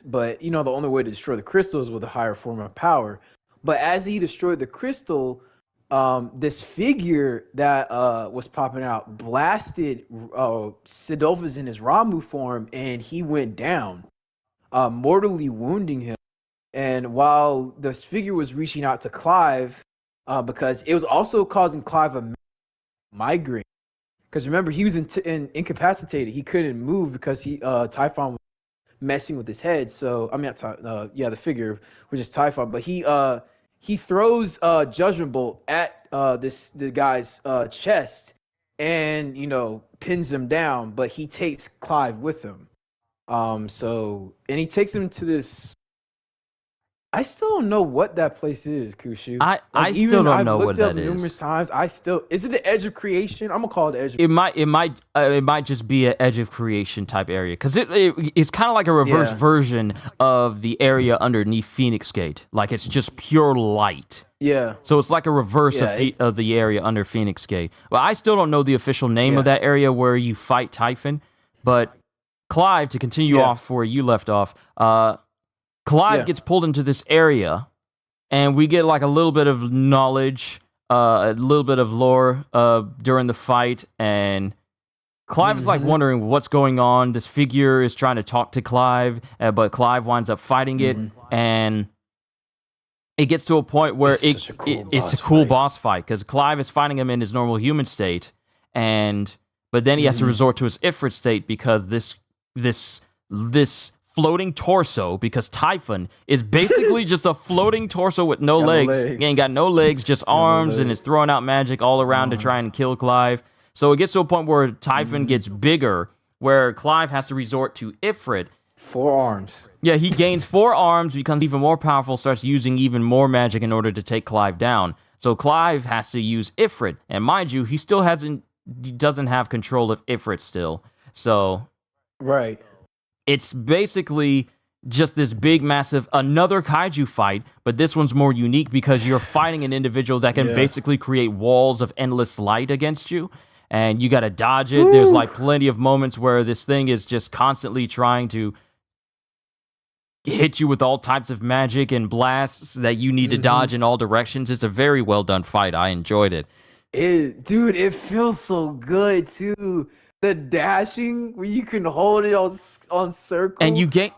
but the only way to destroy the crystal is with a higher form of power. But as he destroyed the crystal, this figure that was popping out blasted Sidolphus in his Ramu form, and he went down, mortally wounding him. And while this figure was reaching out to Clive, because it was also causing Clive a migraine. Because remember, he was incapacitated. He couldn't move because Typhon was messing with his head. So I mean, the figure, which is Typhon, but he throws Judgment Bolt at the guy's chest, and pins him down. But he takes Clive with him. And he takes him to this. I still don't know what that place is, Kushu. I still don't know what that is. I've looked up numerous times. Is it the Edge of Creation? I'm gonna call it the Edge of Creation. It might just be an Edge of Creation type area, because it's kind of like a reverse version of the area underneath Phoenix Gate. Like, it's just pure light. Yeah. So it's like a reverse of the area under Phoenix Gate. Well, I still don't know the official name of that area where you fight Typhon, but Clive, to continue off where you left off, Clive gets pulled into this area, and we get like a little bit of knowledge, a little bit of lore during the fight, and Clive is like wondering what's going on. This figure is trying to talk to Clive, but Clive winds up fighting it, and it gets to a point where it's a cool boss fight, because Clive is fighting him in his normal human state, but then he has to resort to his Ifrit state, because this floating torso, because Typhon is basically just a floating torso with no legs. He ain't got no legs, just arms, and is throwing out magic all around to try and kill Clive. So it gets to a point where Typhon gets bigger, where Clive has to resort to Ifrit. 4 arms. Yeah, he gains 4 arms, becomes even more powerful, starts using even more magic in order to take Clive down. So Clive has to use Ifrit, and mind you, he doesn't have control of Ifrit still. So right. It's basically just this big, massive, another kaiju fight, but this one's more unique because you're fighting an individual that can basically create walls of endless light against you, and you gotta dodge it. There's like plenty of moments where this thing is just constantly trying to hit you with all types of magic and blasts that you need to dodge in all directions. It's a very well done fight. I enjoyed it. Dude, it feels so good too. The dashing where you can hold it on circle, and you gain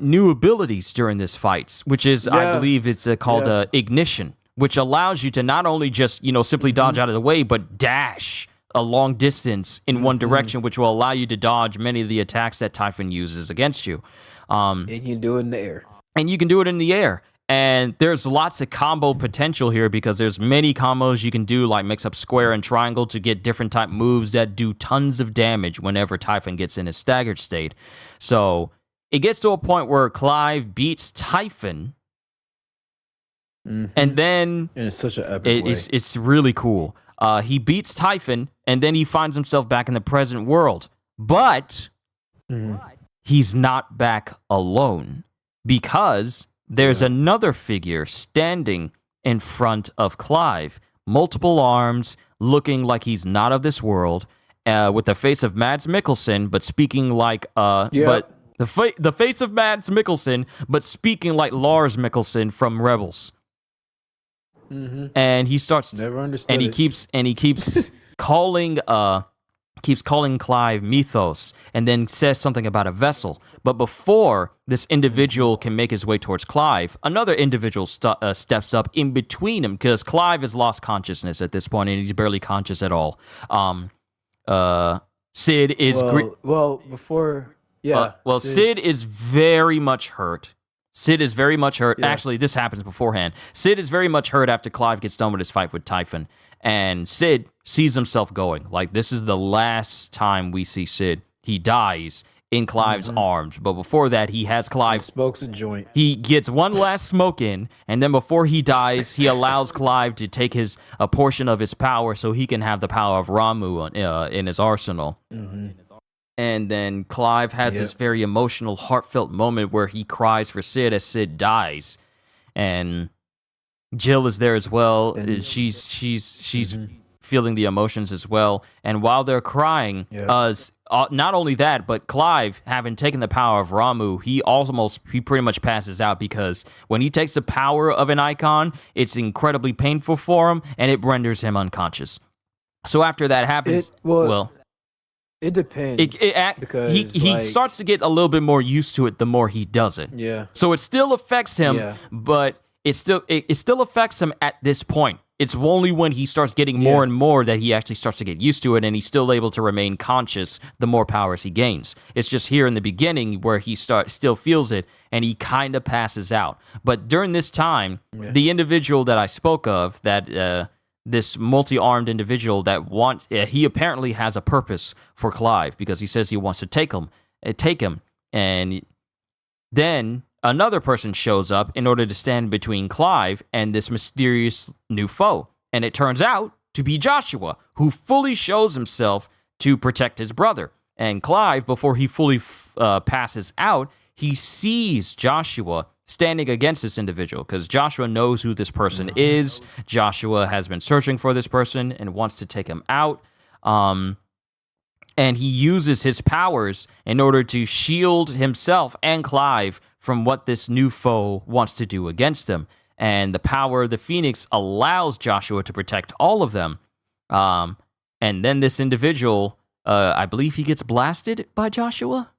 new abilities during this fight, which is I believe it's called ignition, which allows you to not only just simply dodge out of the way, but dash a long distance in one direction, which will allow you to dodge many of the attacks that Typhon uses against you. And you can do it in the air. And you can do it in the air. And there's lots of combo potential here, because there's many combos you can do, like mix up square and triangle to get different type moves that do tons of damage whenever Typhon gets in a staggered state. So it gets to a point where Clive beats Typhon, and then it's such an epic way. It's really cool. He beats Typhon, and then he finds himself back in the present world. But he's not back alone, because there's another figure standing in front of Clive, multiple arms, looking like he's not of this world, with the face of Mads Mikkelsen, but speaking like but the face of Mads Mikkelsen, but speaking like Lars Mikkelsen from Rebels. And he starts never understood, and he keeps calling Clive Mythos, and then says something about a vessel. But before this individual can make his way towards Clive, another individual steps up in between him, because Clive has lost consciousness at this point, and he's barely conscious at all. Sid is... Sid is very much hurt. Sid is very much hurt. Yeah. Actually, this happens beforehand. Sid is very much hurt after Clive gets done with his fight with Typhon. And Sid sees himself going. Like, this is the last time we see Sid. He dies in Clive's arms. But before that, he has Clive. He smokes a joint. He gets one last smoke in, and then before he dies, he allows Clive to take a portion of his power so he can have the power of Ramu in his arsenal. And then Clive has this very emotional, heartfelt moment where he cries for Sid as Sid dies. And Jill is there as well. And she's feeling the emotions as well. And while they're crying, not only that, but Clive, having taken the power of Ramu, he pretty much passes out, because when he takes the power of an icon, it's incredibly painful for him, and it renders him unconscious. So after that happens, it depends. Because he starts to get a little bit more used to it the more he does it. Yeah. So it still affects him, but it still affects him at this point. It's only when he starts getting more and more that he actually starts to get used to it, and he's still able to remain conscious the more powers he gains. It's just here in the beginning where he still feels it, and he kind of passes out. But during this time, the individual that I spoke of, that this multi-armed individual that he apparently has a purpose for Clive, because he says he wants to take him, and then another person shows up in order to stand between Clive and this mysterious new foe. And it turns out to be Joshua, who fully shows himself to protect his brother. And Clive, before he fully passes out, he sees Joshua standing against this individual, because Joshua knows who this person is. Joshua has been searching for this person and wants to take him out. And he uses his powers in order to shield himself and Clive from what this new foe wants to do against him. And the power of the Phoenix allows Joshua to protect all of them. And then this individual, I believe he gets blasted by Joshua.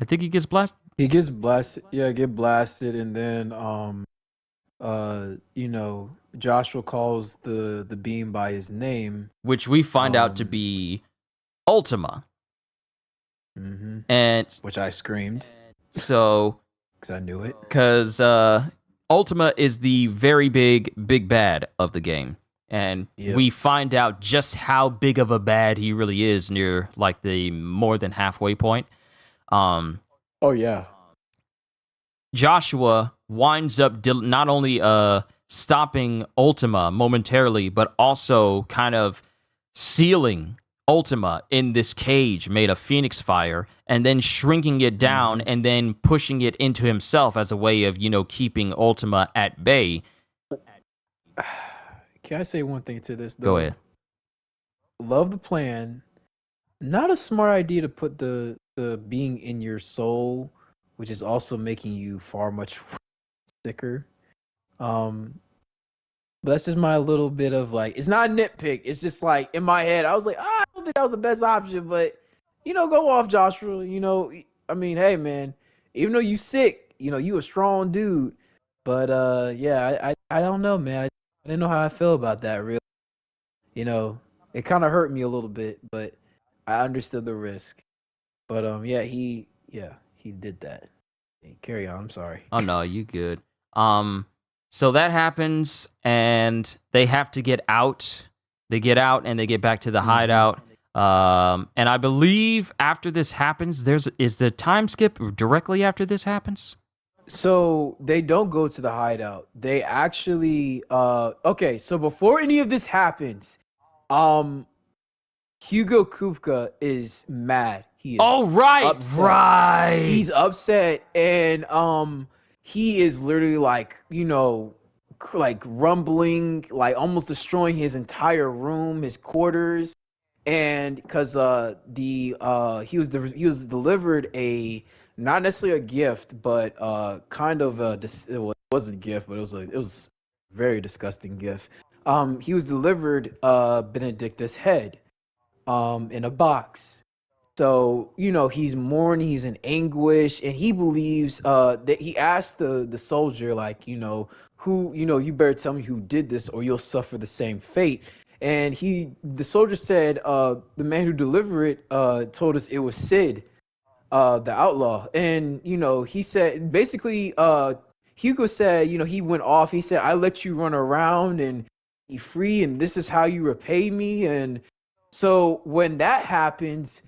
I think he gets blasted. He gets blasted. Yeah, get blasted, and then Joshua calls the beam by his name, which we find out to be Ultima. And which I screamed. So, because I knew it. Because Ultima is the very big bad of the game. And we find out just how big of a bad he really is near like the more than halfway point. Joshua winds up not only stopping Ultima momentarily, but also kind of sealing Ultima in this cage made of Phoenix fire, and then shrinking it down and then pushing it into himself as a way of, keeping Ultima at bay. Can I say one thing to this, though? Go ahead. Love the plan. Not a smart idea to put the being in your soul, which is also making you far much sicker. But that's just my little bit of like, it's not a nitpick. It's just like in my head, I was like, I don't think that was the best option, but go off, Joshua. I mean, hey man, even though you sick, you a strong dude. But I don't know, man. I didn't know how I feel about that. Really, it kind of hurt me a little bit, but I understood the risk. But he did that. Hey, carry on. I'm sorry. Oh no, you good. So that happens, and they have to get out. They get out, and they get back to the hideout. And I believe after this happens, is the time skip directly after this happens? So they don't go to the hideout. They actually okay, so before any of this happens, Hugo Kupka is mad. He is upset. Right. He's upset, and he is literally like, like rumbling, like almost destroying his entire room, his quarters. And because he was delivered a, not necessarily a gift, but kind of it wasn't a gift, but it was a very disgusting gift. He was delivered Benedicta's head in a box. So, he's mourning, he's in anguish, and he believes that he asked the soldier, like, who, you better tell me who did this or you'll suffer the same fate. And the soldier said, the man who delivered it told us it was Sid, the outlaw. And, he said, basically, Hugo said, he went off. He said, "I let you run around and be free, and this is how you repay me." And so when that happens,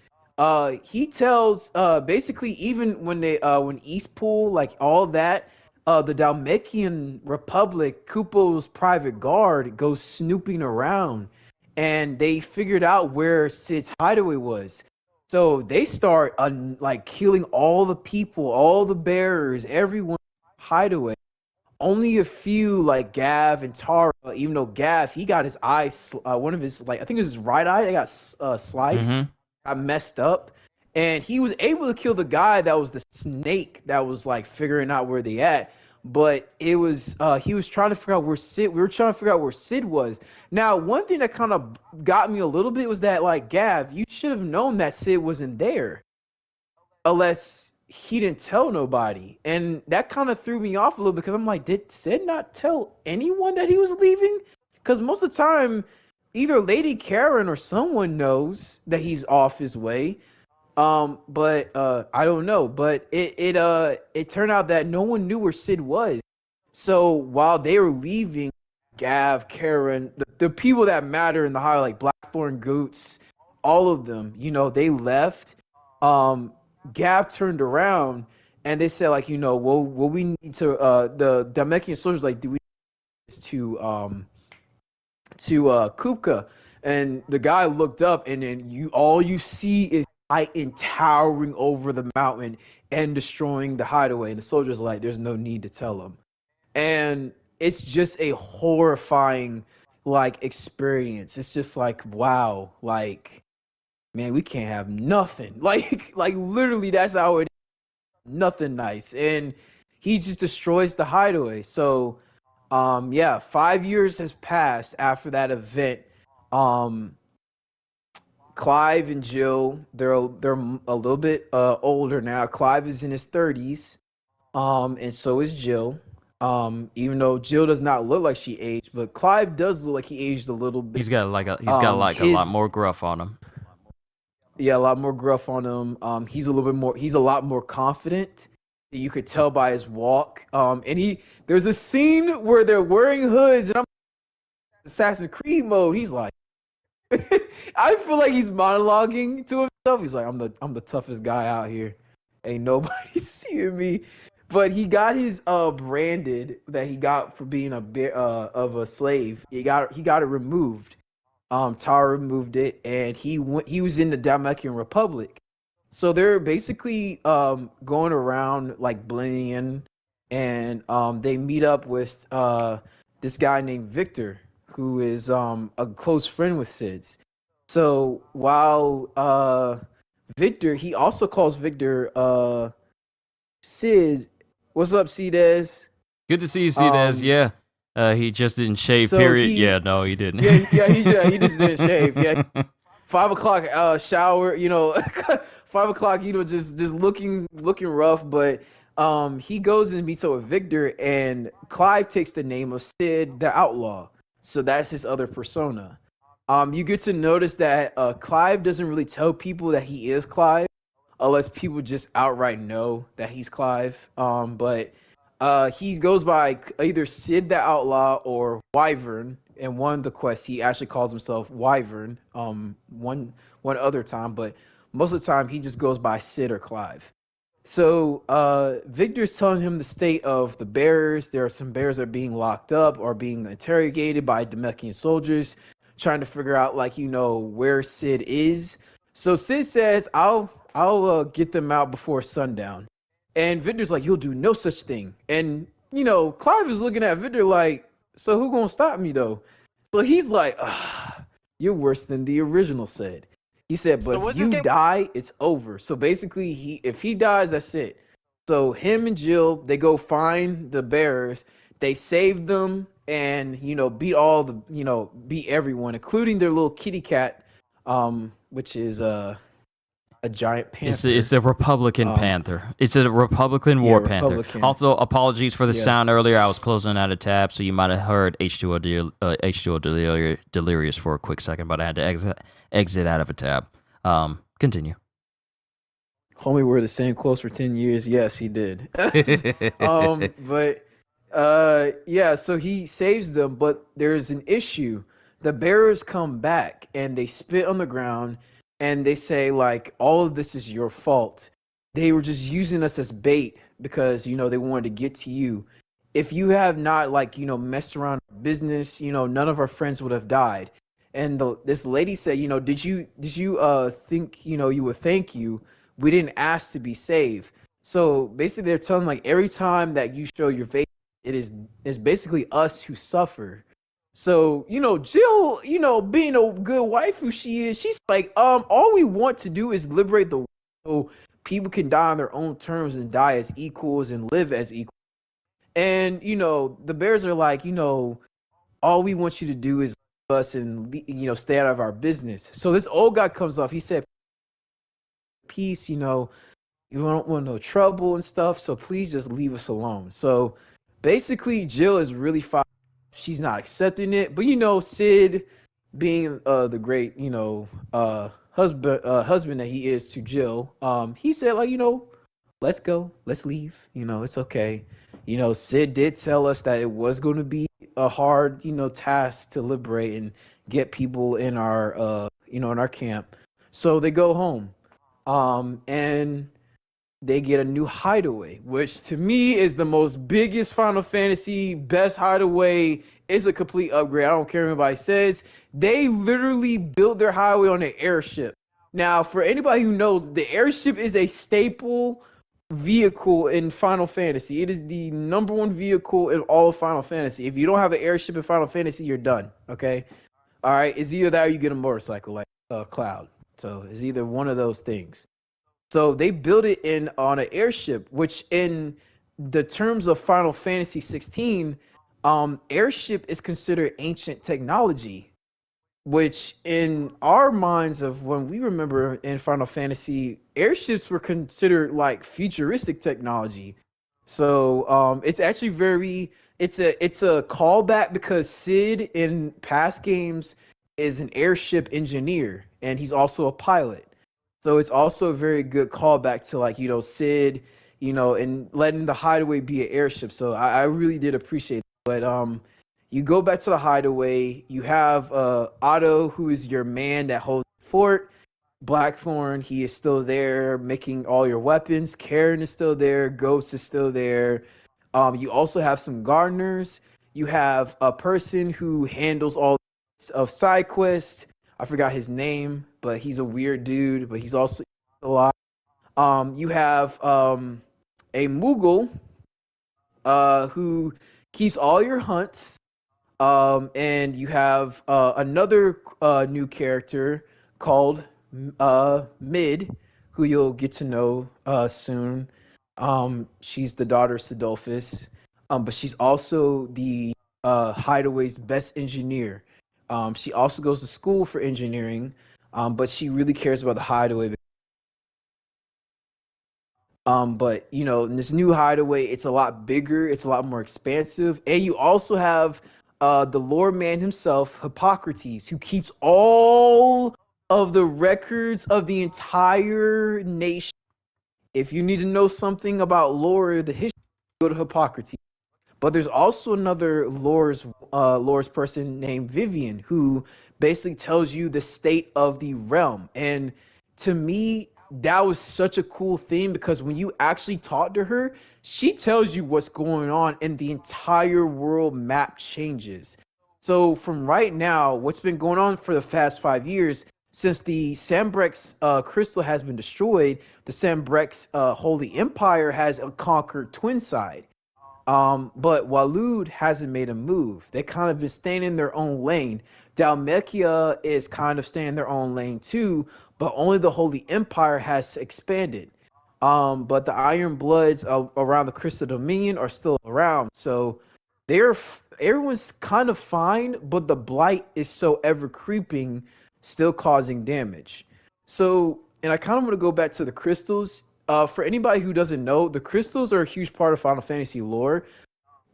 he tells basically even when Eastpool, like all that, the Dalmatian Republic, Kupo's private guard goes snooping around, and they figured out where Sid's hideaway was. So they start like killing all the people, all the bearers, everyone hideaway. Only a few like Gav and Tara, even though Gav, he got his eyes, one of his, like, I think it was his right eye, they got sliced, got messed up. And he was able to kill the guy that was the snake that was like figuring out where they at. But it was, he was trying to figure out where Sid, we were trying to figure out where Sid was. Now, one thing that kind of got me a little bit was that, like, Gav, you should have known that Sid wasn't there. Unless he didn't tell nobody. And that kind of threw me off a little because I'm like, did Sid not tell anyone that he was leaving? Because most of the time, either Lady Karen or someone knows that he's off his way. But I don't know. But it turned out that no one knew where Sid was. So while they were leaving, Gav, Karen, the people that matter in the high, like Blackthorn, Goots, all of them, they left. Gav turned around and they said, like, well, we need to, the Dalmatian soldiers, like, do we need this to Kupka? And the guy looked up, and then all you see is Titan towering over the mountain and destroying the hideaway. And the soldiers are like, there's no need to tell them. And it's just a horrifying, like, experience. It's just like, wow, like, man, we can't have nothing. Like literally, that's how it is. Nothing nice. And he just destroys the hideaway. So, 5 years has passed after that event. Clive and Jill, they're a little bit older now. Clive is in his 30s, and so is Jill. Even though Jill does not look like she aged, but Clive does look like he aged a little bit. He's got a lot more gruff on him. Yeah, a lot more gruff on him. He's a lot more confident. You could tell by his walk. And there's a scene where they're wearing hoods, and I'm Assassin's Creed mode. He's like, I feel like he's monologuing to himself. He's like, I'm the toughest guy out here. Ain't nobody seeing me. But he got his branded that he got for being of a slave. He got it removed. Tara removed it, and he was in the Dalmatian Republic. So they're basically going around like blending in, and they meet up with this guy named Victor, who is a close friend with Sid's. So while Victor, he also calls Victor Sid. What's up, Cdes? Good to see you, Cdes. Yeah. He just didn't shave, so period. Yeah, he didn't. He just didn't shave. Yeah. 5 o'clock shower, 5 o'clock, just looking rough. But he goes and meets up with Victor, and Clive takes the name of Sid the Outlaw. So that's his other persona. You get to notice that Clive doesn't really tell people that he is Clive, unless people just outright know that he's Clive. But he goes by either Sid the Outlaw or Wyvern. In one of the quests, he actually calls himself Wyvern. One other time, but most of the time he just goes by Sid or Clive. So Victor's telling him the state of the bearers. There are some bearers that are being locked up or being interrogated by Dalmatian soldiers, trying to figure out, like, where Sid is. So Sid says, I'll get them out before sundown. And Victor's like, you'll do no such thing. And, Clive is looking at Victor like, so who gonna stop me, though? So he's like, you're worse than the original Sid. He said, but if you die, it's over. So basically, if he dies, that's it. So him and Jill, they go find the bearers. They save them and, beat beat everyone, including their little kitty cat, which is a giant panther. It's a Republican panther. It's a Republican war panther. Also, apologies for the sound earlier. I was closing out a tab, so you might have heard H2O Delirious for a quick second, but I had to exit out of a tab. Continue. Homie, we're the same close for 10 years. Yes, he did. But Yeah, so he saves them, but there's an issue. The bearers come back and they spit on the ground and they say like all of this is your fault. They were just using us as bait because they wanted to get to you. If you have not like messed around business, none of our friends would have died. And this lady said, did you think you would thank you? We didn't ask to be saved. So basically, they're telling like every time that you show your face it is basically us who suffer. So, Jill, being a good wife who she is, she's like, all we want to do is liberate the world so people can die on their own terms and die as equals and live as equals. And, the bears are like, all we want you to do is leave us and stay out of our business. So this old guy comes off, he said, peace, you don't want no trouble and stuff, so please just leave us alone. So basically, Jill is really fine. She's not accepting it, but Sid, being the great husband that he is to Jill, he said like let's go, let's leave. It's okay. Sid did tell us that it was going to be a hard task to liberate and get people in our in our camp. So they go home, and they get a new hideaway, which to me is the most biggest Final Fantasy best hideaway. Is a complete upgrade. I don't care what anybody says. They literally built their hideaway on an airship. Now, for anybody who knows, the airship is a staple vehicle in Final Fantasy. It is the number one vehicle in all of Final Fantasy. If you don't have an airship in Final Fantasy, you're done. Okay, all right. It's either that or you get a motorcycle like Cloud. So it's either one of those things. So they built it in on an airship, which in the terms of Final Fantasy 16, airship is considered ancient technology, which in our minds of when we remember in Final Fantasy, airships were considered like futuristic technology. So it's actually it's a callback because Sid in past games is an airship engineer and he's also a pilot. So it's also a very good callback to like, Sid, and letting the hideaway be an airship. So I really did appreciate it. But you go back to the hideaway, you have Otto, who is your man that holds the fort. Blackthorn, he is still there making all your weapons. Karen is still there, Ghost is still there. You also have some gardeners. You have a person who handles all of side quests. I forgot his name, but he's a weird dude, but he's also a lot. You have a Moogle who keeps all your hunts. And you have another new character called Mid, who you'll get to know soon. She's the daughter of Sidolphus, but she's also the Hideaway's best engineer. She also goes to school for engineering, but she really cares about the Hideaway. But in this new hideaway, it's a lot bigger, it's a lot more expansive, and you also have the Lord Man himself, Hippocrates, who keeps all of the records of the entire nation. If you need to know something about lore, the history, go to Hippocrates. But there's also another lore's person named Vivian who basically tells you the state of the realm. And to me, that was such a cool thing because when you actually talk to her, she tells you what's going on and the entire world map changes. So from right now, what's been going on for the past 5 years, since the Sambrex crystal has been destroyed, the Sambrex Holy Empire has conquered Twinside. But Walud hasn't made a move. They kind of been staying in their own lane. Dalmekia is kind of staying in their own lane too, but only the Holy Empire has expanded. But the Iron Bloods around the Crystal Dominion are still around. So everyone's kind of fine, but the blight is so ever creeping, still causing damage. So, and I kind of want to go back to the crystals. For anybody who doesn't know, the crystals are a huge part of Final Fantasy lore.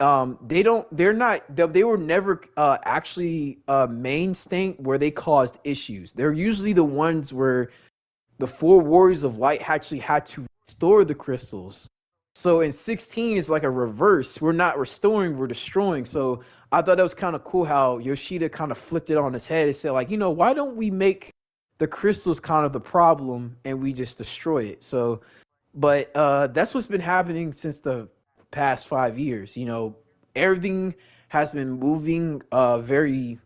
They were never actually main stink where they caused issues. They're usually the ones where the four warriors of light actually had to restore the crystals. So in 16 it's like a reverse. We're not restoring, we're destroying. So I thought that was kind of cool how Yoshida kind of flipped it on his head and said, like, why don't we make the crystals kind of the problem and we just destroy it? So, but that's what's been happening since the past 5 years. Everything has been moving very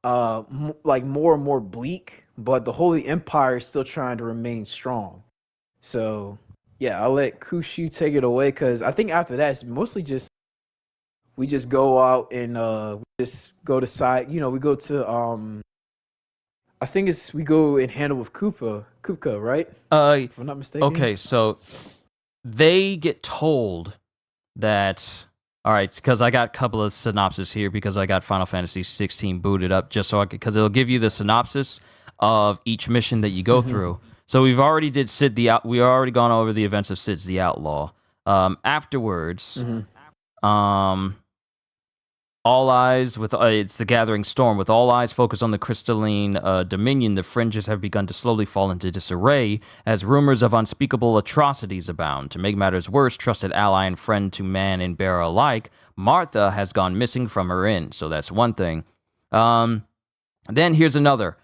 like more and more bleak, but the Holy Empire is still trying to remain strong. So yeah, I'll let Kushu take it away because I think after that it's mostly just we just go out and we just go to side. We go to I think we go and handle with Kupka, right? If I'm not mistaken. Okay, so they get told that. All right, because I got a couple of synopses here because I got Final Fantasy 16 booted up just so because it'll give you the synopsis of each mission that you go through. So we've already did Sid the we already gone over the events of Sid's the Outlaw. Afterwards, all eyes with it's the Gathering Storm. With all eyes focused on the crystalline dominion, the fringes have begun to slowly fall into disarray as rumors of unspeakable atrocities abound. To make matters worse, trusted ally and friend to man and bear alike, Martha has gone missing from her inn. So that's one thing. Then here's another.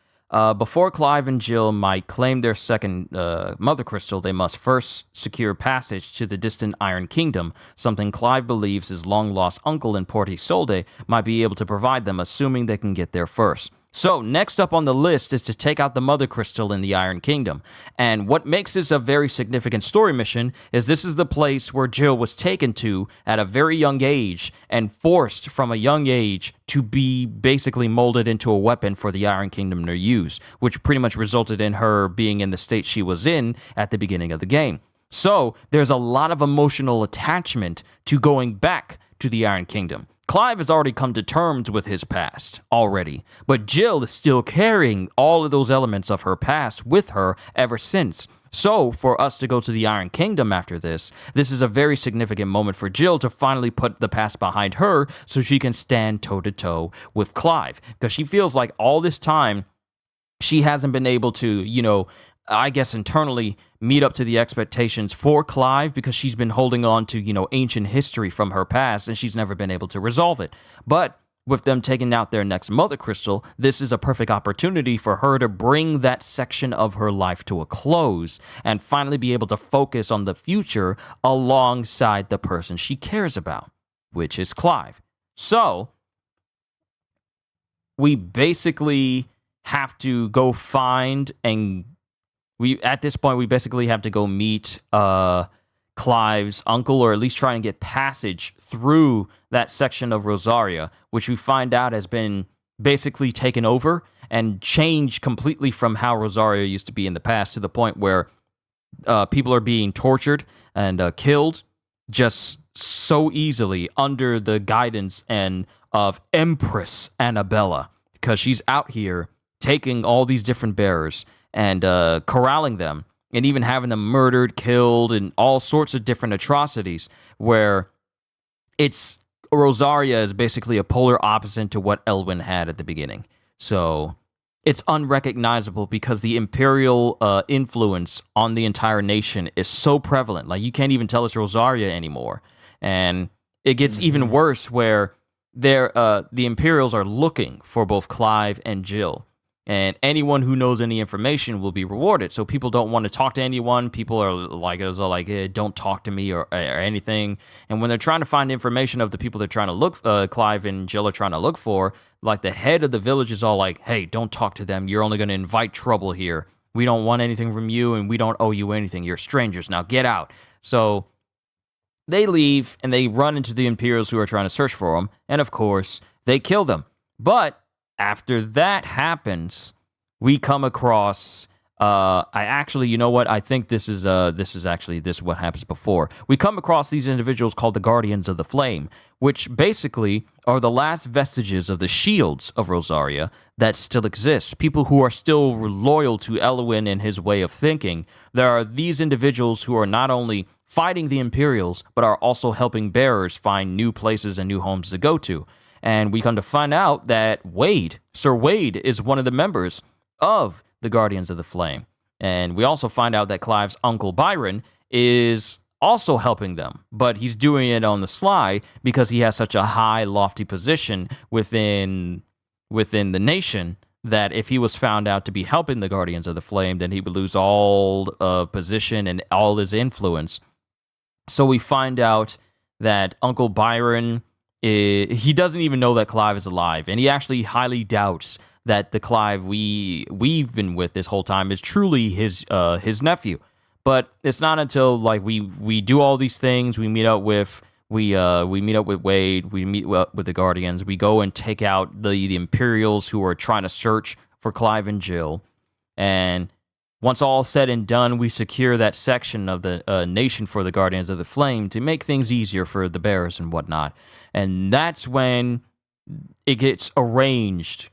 Before Clive and Jill might claim their second Mother Crystal, they must first secure passage to the distant Iron Kingdom, something Clive believes his long-lost uncle in Port Isolde might be able to provide them, assuming they can get there first. So, next up on the list is to take out the Mother Crystal in the Iron Kingdom. And what makes this a very significant story mission is this is the place where Jill was taken to at a very young age and forced from a young age to be basically molded into a weapon for the Iron Kingdom to use, which pretty much resulted in her being in the state she was in at the beginning of the game. So, there's a lot of emotional attachment to going back to the Iron Kingdom. Clive has already come to terms with his past already, but Jill is still carrying all of those elements of her past with her ever since. So, for us to go to the Iron Kingdom after this is a very significant moment for Jill to finally put the past behind her so she can stand toe-to-toe with Clive, because she feels like all this time she hasn't been able to, I guess internally meet up to the expectations for Clive because she's been holding on to, ancient history from her past and she's never been able to resolve it. But with them taking out their next Mother Crystal, this is a perfect opportunity for her to bring that section of her life to a close and finally be able to focus on the future alongside the person she cares about, which is Clive. So, we basically have to go find and at this point, we basically have to go meet Clive's uncle, or at least try and get passage through that section of Rosaria, which we find out has been basically taken over and changed completely from how Rosaria used to be in the past, to the point where people are being tortured and killed just so easily under the guidance of Empress Annabella, because she's out here taking all these different bearers and corralling them, and even having them murdered, killed, and all sorts of different atrocities, where Rosaria is basically a polar opposite to what Elwyn had at the beginning. So it's unrecognizable because the imperial influence on the entire nation is so prevalent. Like, you can't even tell it's Rosaria anymore. And it gets even worse where the Imperials are looking for both Clive and Jill. And anyone who knows any information will be rewarded. So people don't want to talk to anyone. People are like, don't talk to me or anything. And when they're trying to find information of the people they're trying to look, Clive and Jill are trying to look for, like, the head of the village is all like, hey, don't talk to them. You're only going to invite trouble here. We don't want anything from you, and we don't owe you anything. You're strangers. Now get out. So they leave, and they run into the Imperials who are trying to search for them. And of course, they kill them. But after that happens, we come across. You know what? I think this is what happens before. We come across these individuals called the Guardians of the Flame, which basically are the last vestiges of the shields of Rosaria that still exist. People who are still loyal to Elwyn and his way of thinking. There are these individuals who are not only fighting the Imperials, but are also helping bearers find new places and new homes to go to. And we come to find out that Sir Wade, is one of the members of the Guardians of the Flame. And we also find out that Clive's uncle Byron is also helping them, but he's doing it on the sly because he has such a high, lofty position within the nation that if he was found out to be helping the Guardians of the Flame, then he would lose all position and all his influence. So we find out that Uncle Byron, he doesn't even know that Clive is alive, and he actually highly doubts that the Clive we've been with this whole time is truly his nephew. But it's not until like we do all these things, we meet up with Wade, we meet with the Guardians, we go and take out the Imperials who are trying to search for Clive and Jill, and once all said and done, we secure that section of the nation for the Guardians of the Flame to make things easier for the bearers and whatnot. And that's when it gets arranged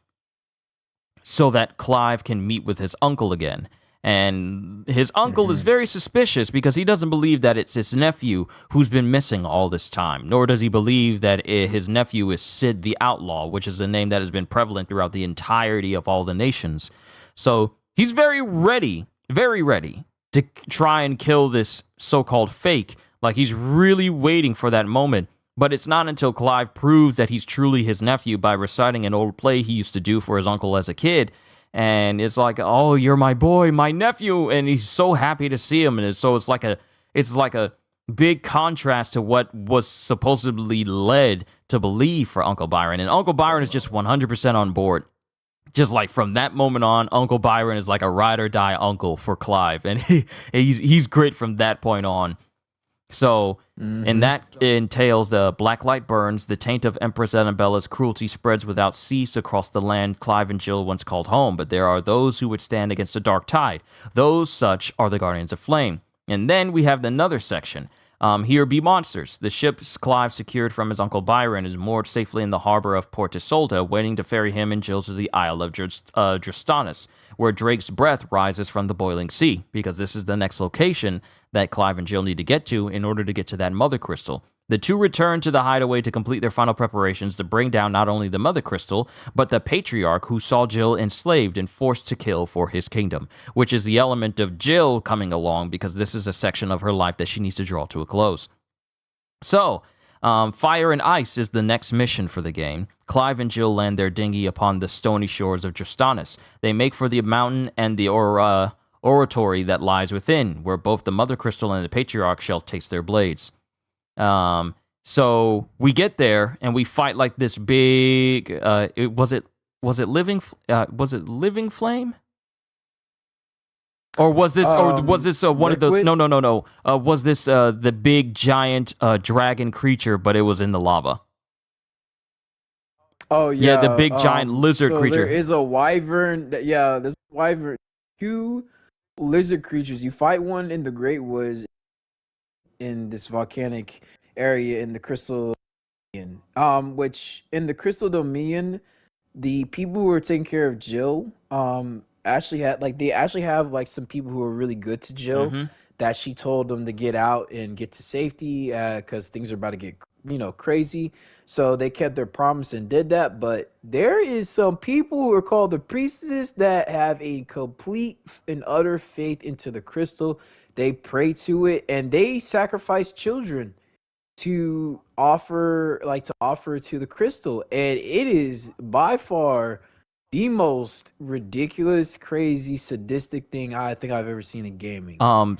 so that Clive can meet with his uncle again. And his uncle is very suspicious because he doesn't believe that it's his nephew who's been missing all this time, nor does he believe that his nephew is Sid the Outlaw, which is a name that has been prevalent throughout the entirety of all the nations. So he's very ready to try and kill this so-called fake. Like, he's really waiting for that moment. But it's not until Clive proves that he's truly his nephew by reciting an old play he used to do for his uncle as a kid. And it's like, oh, you're my boy, my nephew. And he's so happy to see him. And so it's like a big contrast to what was supposedly led to believe for Uncle Byron. And Uncle Byron is just 100% on board. Just like from that moment on, Uncle Byron is like a ride or die uncle for Clive, and he's great from that point on. So, and that entails the black light burns, the taint of Empress Annabella's cruelty spreads without cease across the land Clive and Jill once called home. But there are those who would stand against the dark tide. Those such are the Guardians of Flame. And then we have another section. Here be monsters. The ship Clive secured from his Uncle Byron is moored safely in the harbor of Port Isolde, waiting to ferry him and Jill to the Isle of Drastanis, where Drake's breath rises from the boiling sea, because this is the next location that Clive and Jill need to get to in order to get to that Mother Crystal. The two return to the hideaway to complete their final preparations to bring down not only the Mother Crystal, but the Patriarch who saw Jill enslaved and forced to kill for his kingdom, which is the element of Jill coming along because this is a section of her life that she needs to draw to a close. So, Fire and Ice is the next mission for the game. Clive and Jill land their dinghy upon the stony shores of Drastanis. They make for the mountain and the oratory that lies within, where both the Mother Crystal and the Patriarch shall taste their blades. So we get there and we fight like this big. Was it living flame? Or was this one of those? No. Was this the big giant dragon creature? But it was in the lava. Oh yeah, the big giant lizard creature. There is a wyvern. There's a wyvern. 2 lizard creatures. You fight one in the Great Woods, in this volcanic area in the Crystal Dominion. Which in the Crystal Dominion, the people who were taking care of Jill, actually have some people who are really good to Jill, that she told them to get out and get to safety, because things are about to get crazy. So they kept their promise and did that. But there is some people who are called the priestesses that have a complete and utter faith into the crystal. They pray to it and they sacrifice children to offer to the crystal. And it is by far the most ridiculous, crazy, sadistic thing I think I've ever seen in gaming. Let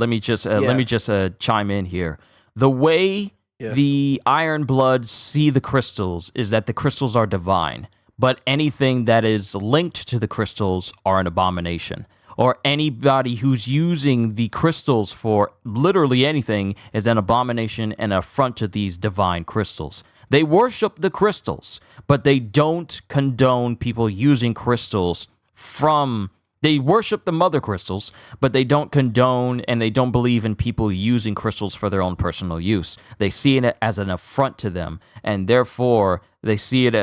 me just chime in here. The way the Ironbloods see the crystals is that the crystals are divine, but anything that is linked to the crystals are an abomination. Or anybody who's using the crystals for literally anything is an abomination and affront to these divine crystals. They worship the crystals, but they don't condone people using crystals they worship the mother crystals, but they don't condone and they don't believe in people using crystals for their own personal use. They see it as an affront to them, and therefore they see it.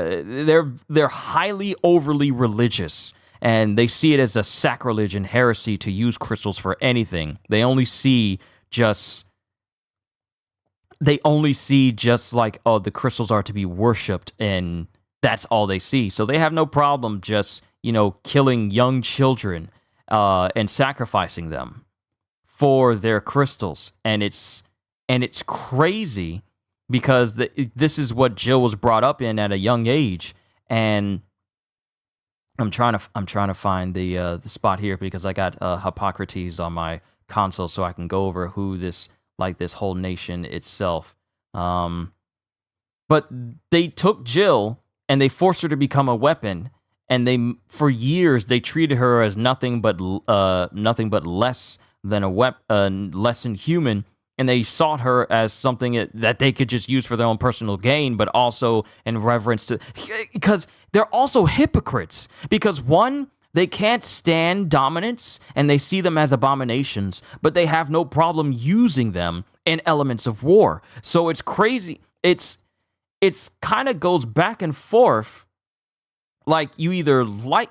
They're highly overly religious, and they see it as a sacrilege and heresy to use crystals for anything. They only see just like, oh, the crystals are to be worshipped, and that's all they see. So they have no problem just killing young children and sacrificing them for their crystals, and it's crazy because this is what Jill was brought up in at a young age, and I'm trying to find the spot here because I got Hippocrates on my console, so I can go over who this whole nation itself. But they took Jill and they forced her to become a weapon, and for years they treated her as nothing but less than less than human. And they sought her as something that they could just use for their own personal gain, but also in reverence to, because they're also hypocrites. Because one, they can't stand dominance and they see them as abominations, but they have no problem using them in elements of war. So it's crazy. It's kind of goes back and forth. Like, you either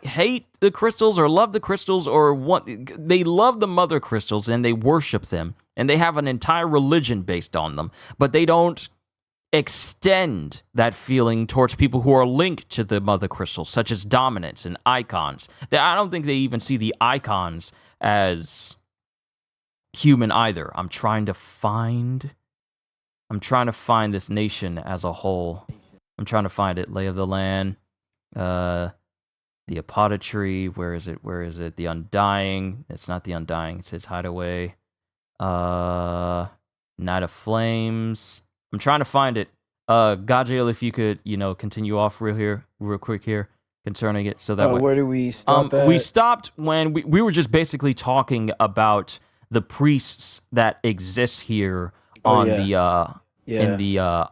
hate the crystals or love the crystals, or they love the mother crystals and they worship them, and they have an entire religion based on them, but they don't extend that feeling towards people who are linked to the mother crystals, such as dominants and icons. I don't think they even see the icons as human either. I'm trying to find this nation as a whole. I'm trying to find it. Lay of the land. The Apothecary. Where is it? The Undying. It's not the Undying. It says Hideaway. Night of Flames. I'm trying to find it. Gajeel, if you could, continue off real quick here concerning it, so that way. Where do we stop at? We stopped when we were just basically talking about the priests that exist here in the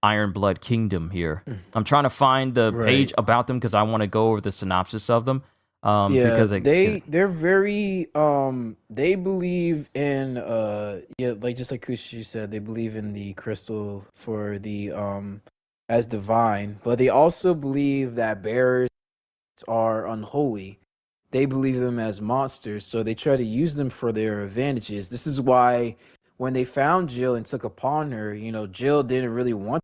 Iron Blood Kingdom here. I'm trying to find the page about them because I want to go over the synopsis of them. Because they're very they believe in just like Kushi said, they believe in the crystal for the as divine, but they also believe that bears are unholy. They believe them as monsters, so they try to use them for their advantages. This is why when they found Jill and took upon her, Jill didn't really want,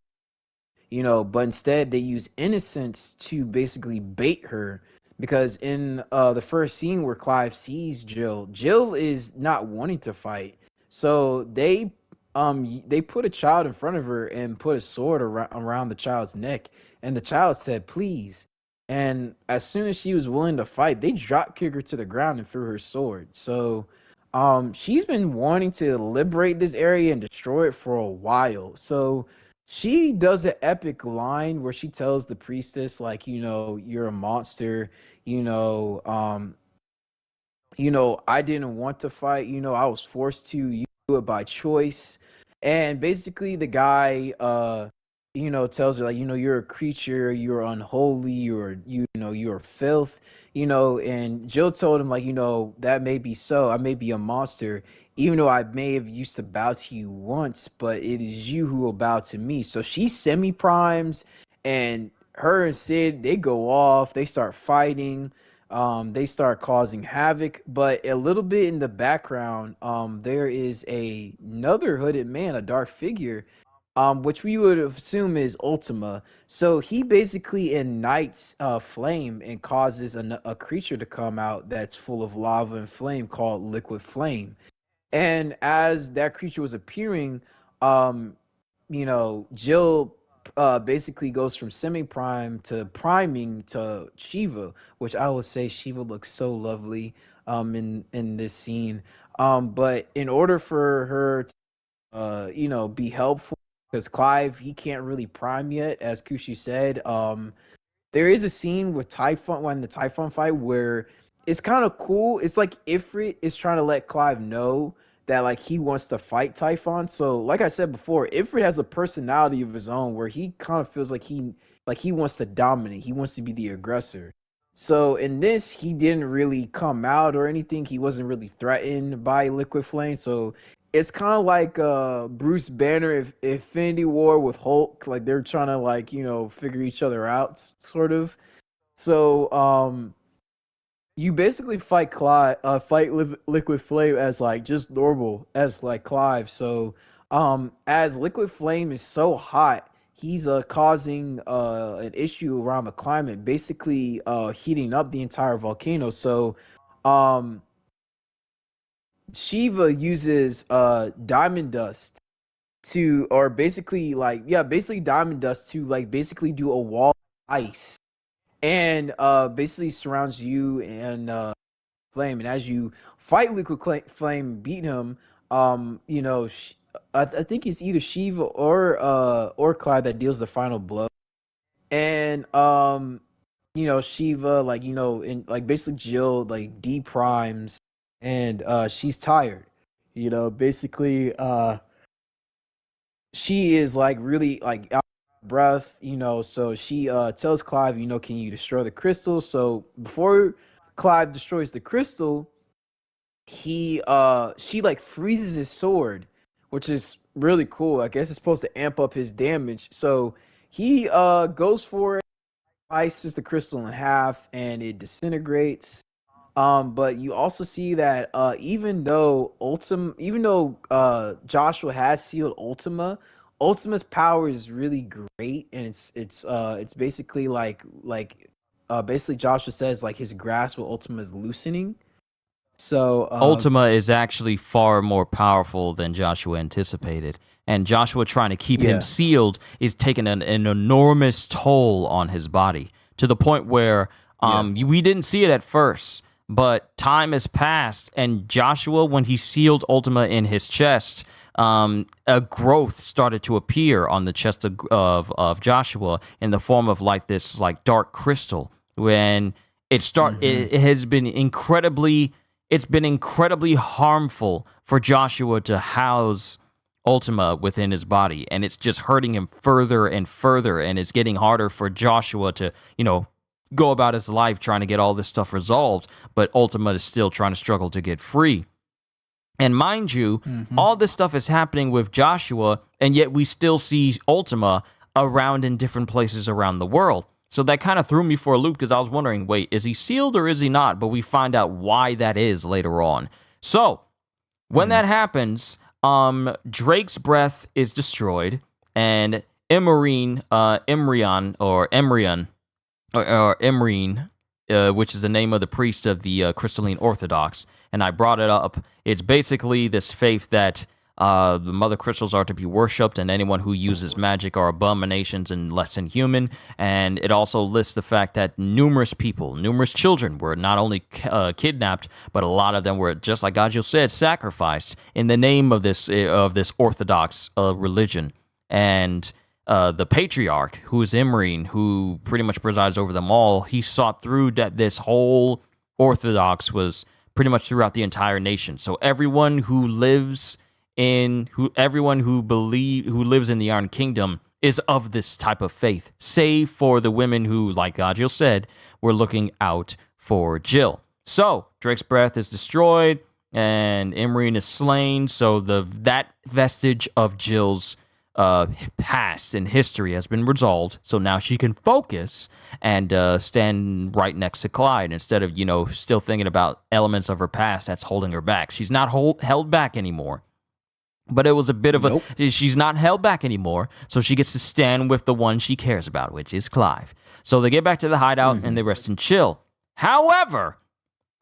but instead they use innocence to basically bait her. Because in the first scene where Clive sees Jill is not wanting to fight. So they put a child in front of her and put a sword around the child's neck, and the child said, "Please." And as soon as she was willing to fight, they drop kicked her to the ground and threw her sword. So she's been wanting to liberate this area and destroy it for a while. So she does an epic line where she tells the priestess, like, you're a monster, I didn't want to fight, I was forced to, you do it by choice. And basically the guy tells her, like, you're a creature, you're unholy, you're filth, and Jill told him, like, that may be so, I may be a monster, even though I may have used to bow to you once, but it is you who will bow to me. So she semi-primes, and her and Sid, they go off, they start fighting, they start causing havoc. But a little bit in the background, there is another hooded man, a dark figure, which we would assume is Ultima. So he basically ignites flame and causes a creature to come out that's full of lava and flame called Liquid Flame. And as that creature was appearing, Jill basically goes from semi-prime to priming to Shiva, which I would say Shiva looks so lovely in this scene. But in order for her to be helpful, because Clive, he can't really prime yet, as Kushi said. There is a scene with Typhon, when the Typhon fight, where it's kind of cool. It's like Ifrit is trying to let Clive know that, like, he wants to fight Typhon. So like I said before, Ifrit has a personality of his own where he kind of feels like he wants to dominate. He wants to be the aggressor. So in this, he didn't really come out or anything. He wasn't really threatened by Liquid Flame. So it's kind of like Bruce Banner, if Infinity War with Hulk, like they're trying to, like, figure each other out, sort of. So you basically fight Liquid Flame as, like, just normal as, like, Clive. So as Liquid Flame is so hot, he's causing an issue around the climate, basically heating up the entire volcano. So Shiva uses diamond dust to, or basically like, yeah, basically diamond dust to like basically do a wall of ice, and basically surrounds you and Flame. And as you fight Flame, beat him, you know, I think it's either Shiva or Clyde that deals the final blow. And you know, Shiva, like, you know, and like basically Jill like deprimes, and she's tired. You know, basically she is like really like out of breath, you know, so she tells Clive, you know, can you destroy the crystal? So before Clive destroys the crystal, she like freezes his sword, which is really cool. I guess it's supposed to amp up his damage. So he goes for it, slices the crystal in half, and it disintegrates. But you also see that even though Joshua has sealed Ultima's power is really great, and it's basically basically Joshua says like his grasp with Ultima is loosening. So Ultima is actually far more powerful than Joshua anticipated. And Joshua trying to keep him yeah. sealed is taking an enormous toll on his body to the point where Yeah. we didn't see it at first, but time has passed, and Joshua, when he sealed Ultima in his chest, a growth started to appear on the chest of Joshua in the form of like this like dark crystal. When it has been incredibly it's been incredibly harmful for Joshua to house Ultima within his body, and it's just hurting him further and further, and it's getting harder for Joshua to, go about his life trying to get all this stuff resolved, but Ultima is still trying to struggle to get free. And mind you, all this stuff is happening with Joshua, and yet we still see Ultima around in different places around the world. So that kind of threw me for a loop because I was wondering, wait, is he sealed or is he not? But we find out why that is later on. So when that happens, Drake's breath is destroyed, and Emrine, which is the name of the priest of the Crystalline Orthodox, and I brought it up. It's basically this faith that the mother crystals are to be worshipped, and anyone who uses magic are abominations and less than human. And it also lists the fact that numerous children were not only kidnapped, but a lot of them were, just like Gajeel said, sacrificed in the name of this Orthodox religion. And the patriarch, who is Imrine, who pretty much presides over them all, he saw through that this whole Orthodox was pretty much throughout the entire nation. So everyone who lives in who lives in the Iron Kingdom is of this type of faith, save for the women who, like Gajeel said, were looking out for Jill. So Drake's breath is destroyed, and Imrine is slain. So that vestige of Jill's past and history has been resolved, so now she can focus and stand right next to Clyde instead of still thinking about elements of her past that's holding her back. She's not held back anymore, but it was a bit of she's not held back anymore, so she gets to stand with the one she cares about, which is Clive. So they get back to the hideout and they rest and chill. However,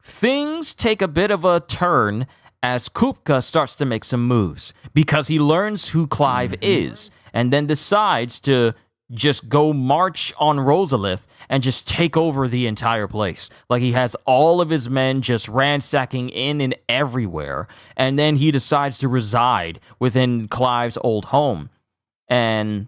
things take a bit of a turn as Kupka starts to make some moves, because he learns who Clive is, and then decides to just go march on Rosalith and just take over the entire place. Like, he has all of his men just ransacking in and everywhere, and then he decides to reside within Clive's old home. And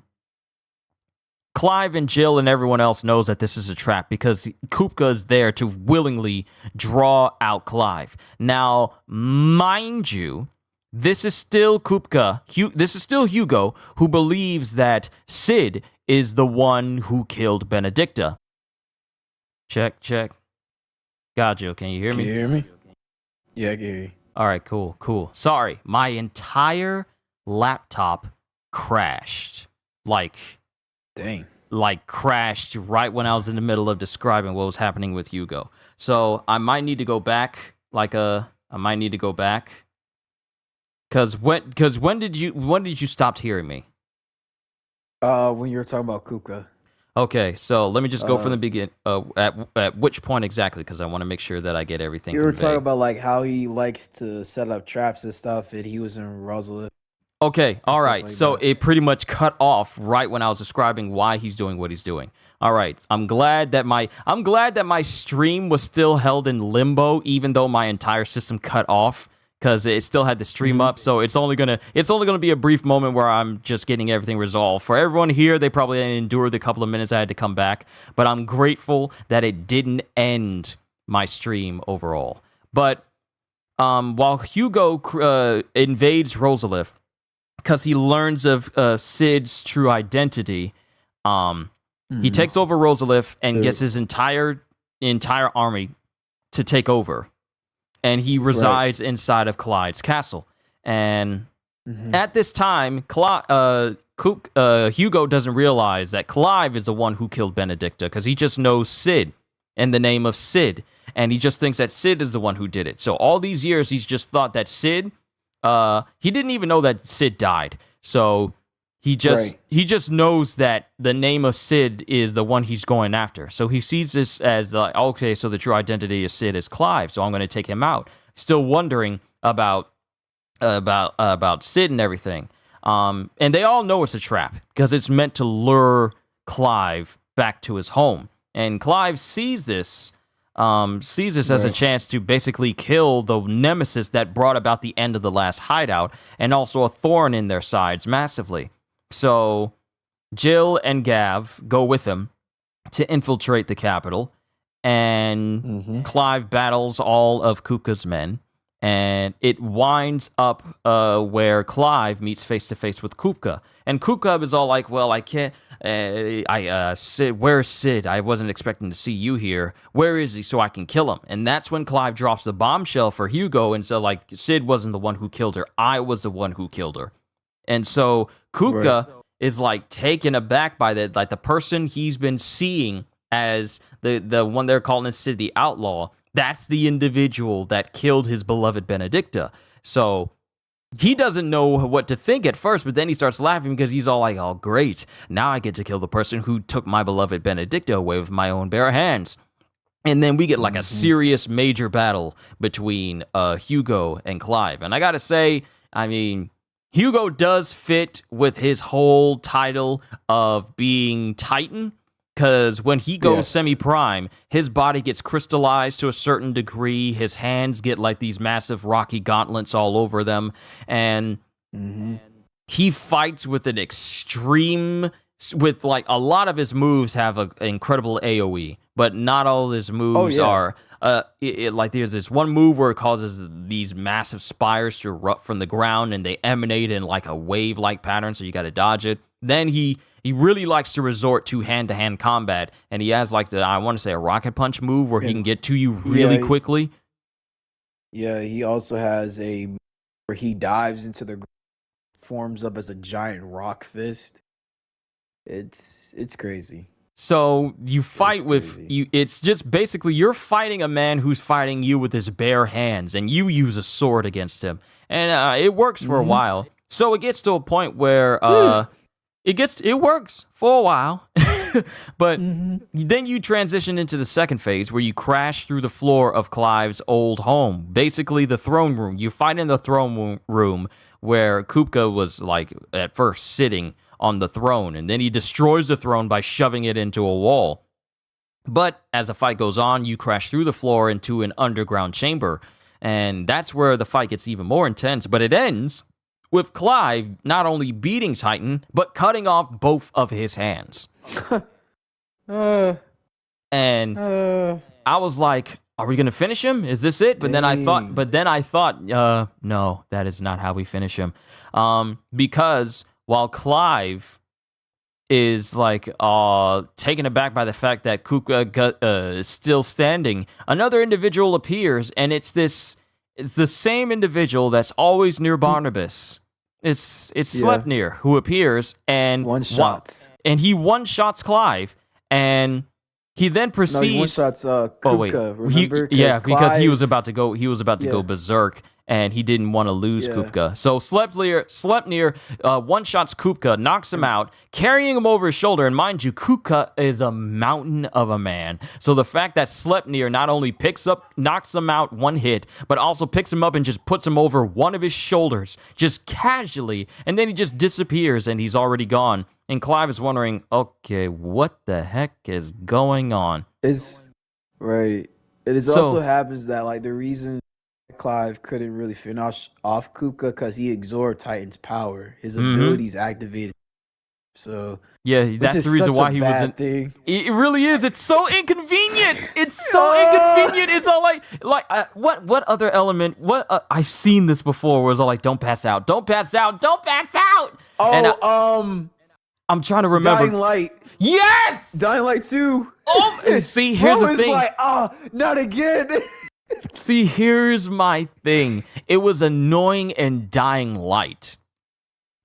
Clive and Jill and everyone else knows that this is a trap, because Kupka is there to willingly draw out Clive. Now, mind you, this is still Kupka. This is still Hugo, who believes that Sid is the one who killed Benedicta. Check. Gajeel, can you hear me? Can you hear me? Yeah, I can hear you. All right, cool. Sorry, my entire laptop crashed. Dang. Crashed right when I was in the middle of describing what was happening with Hugo. So I might need to go back. Cause when did you stop hearing me? When you were talking about Kupka. Okay, so let me just go from the Uh, begin. At which point exactly? Because I want to make sure that I get everything you were talking conveyed. about like how he likes to set up traps and stuff, and he was in Rosalind Okay, and all stuff right. like So that. it pretty much cut off right when I was describing why he's doing what he's doing. All right. I'm glad that my stream was still held in limbo even though my entire system cut off cuz it still had the stream Hmm. up. So it's only going to be a brief moment where I'm just getting everything resolved. For everyone here, they probably endured the couple of minutes I had to come back, but I'm grateful that it didn't end my stream overall. But while Hugo invades Rosalith, because he learns of Sid's true identity. He Hmm. takes over Rosalith and The gets his entire army to take over, and he right. resides inside of Clyde's castle. And Hmm. at this time, Hugo doesn't realize that Clive is the one who killed Benedicta because he just knows Sid and the name of Sid, and he just thinks that Sid is the one who did it. So all these years, he's just thought that Sid. He didn't even know that Sid died. So Right. he just knows that the name of Sid is the one he's going after. So he sees this as like, okay, so the true identity of Sid is Clive. So I'm going to take him out. Still wondering about Sid and everything. And they all know it's a trap because it's meant to lure Clive back to his home. And Clive sees this as a Right. chance to basically kill the nemesis that brought about the end of the last hideout, and also a thorn in their sides massively. So Jill and Gav go with him to infiltrate the capital, and Hmm. Clive battles all of Kupka's men, and it winds up where Clive meets face to face with Kupka, and Kupka is all like, "Well, I can't. Sid, where's Sid? I wasn't expecting to see you here. Where is he so I can kill him?" And that's when Clive drops the bombshell for Hugo, and so like Sid wasn't the one who killed her. I was the one who killed her. And so Right. Kupka is like taken aback by that, like the person he's been seeing as the one they're calling Sid the Outlaw. That's the individual that killed his beloved Benedicta. So he doesn't know what to think at first, but then he starts laughing because he's all like, "Oh, great. Now I get to kill the person who took my beloved Benedicta away with my own bare hands." And then we get like a Hmm. serious major battle between Hugo and Clive. And I gotta say, I mean, Hugo does fit with his whole title of being Titan. Because when he goes Yes. semi-prime, his body gets crystallized to a certain degree. His hands get like these massive rocky gauntlets all over them. And Hmm. he fights with an extreme, with like a lot of his moves have an incredible AoE, but not all of his Oh moves yeah. are like there's this one move where it causes these massive spires to erupt from the ground and they emanate in like a wave like pattern, so you got to dodge it. Then he really likes to resort to hand-to-hand combat, and he has like I want to say a rocket punch move where he can And get to you really yeah, quickly. yeah. He also has a where he dives into the forms up as a giant rock fist. It's crazy. So you It's fight with crazy. you. It's just basically you're fighting a man who's fighting you with his bare hands, and you use a sword against him, and it works for a Hmm. while. So it gets to a point where it works for a while, but Hmm. then you transition into the second phase where you crash through the floor of Clive's old home, basically the throne room. You fight in the throne room where Kupka was like at first sitting on the throne, and then he destroys the throne by shoving it into a wall. But as the fight goes on, you crash through the floor into an underground chamber, and that's where the fight gets even more intense. But it ends with Clive not only beating Titan, but cutting off both of his hands. uh, And uh, I was like, are we going to finish him? Is this it? But then I thought, dang. no, that is not how we finish him. Because while Clive is like taken aback by the fact that Kuka is still standing, another individual appears, and it's the same individual that's always near Barnabas. It's Yeah. Sleipnir who appears, and One shots. and he one shots Clive, and he then No, he one proceeds. shots Oh wait, Kupka, remember? because he Clive, was about to go. He was about to go yeah. berserk, and he didn't want to lose Kupka. So Sleipnir one-shots Kupka, knocks him out, carrying him over his shoulder. And mind you, Kupka is a mountain of a man. So the fact that Sleipnir not only knocks him out one hit, but also picks him up and just puts him over one of his shoulders, just casually, and then he just disappears and he's already gone. And Clive is wondering, okay, what the heck is going on? Right. It also happens that like the reason Clive couldn't really finish off Kupka because he absorbed Titan's power. His abilities activated. So yeah, that's the reason why he was in. Thing. It really is. It's so inconvenient. It's so inconvenient. It's all like what other element? I've seen this before. Where it's all like, don't pass out, don't pass out, don't pass out. Oh, and I'm trying to remember. Dying Light. Yes! Dying Light 2. Oh, see, here's the thing. Like, not again. See, here's my thing. It was annoying in Dying Light.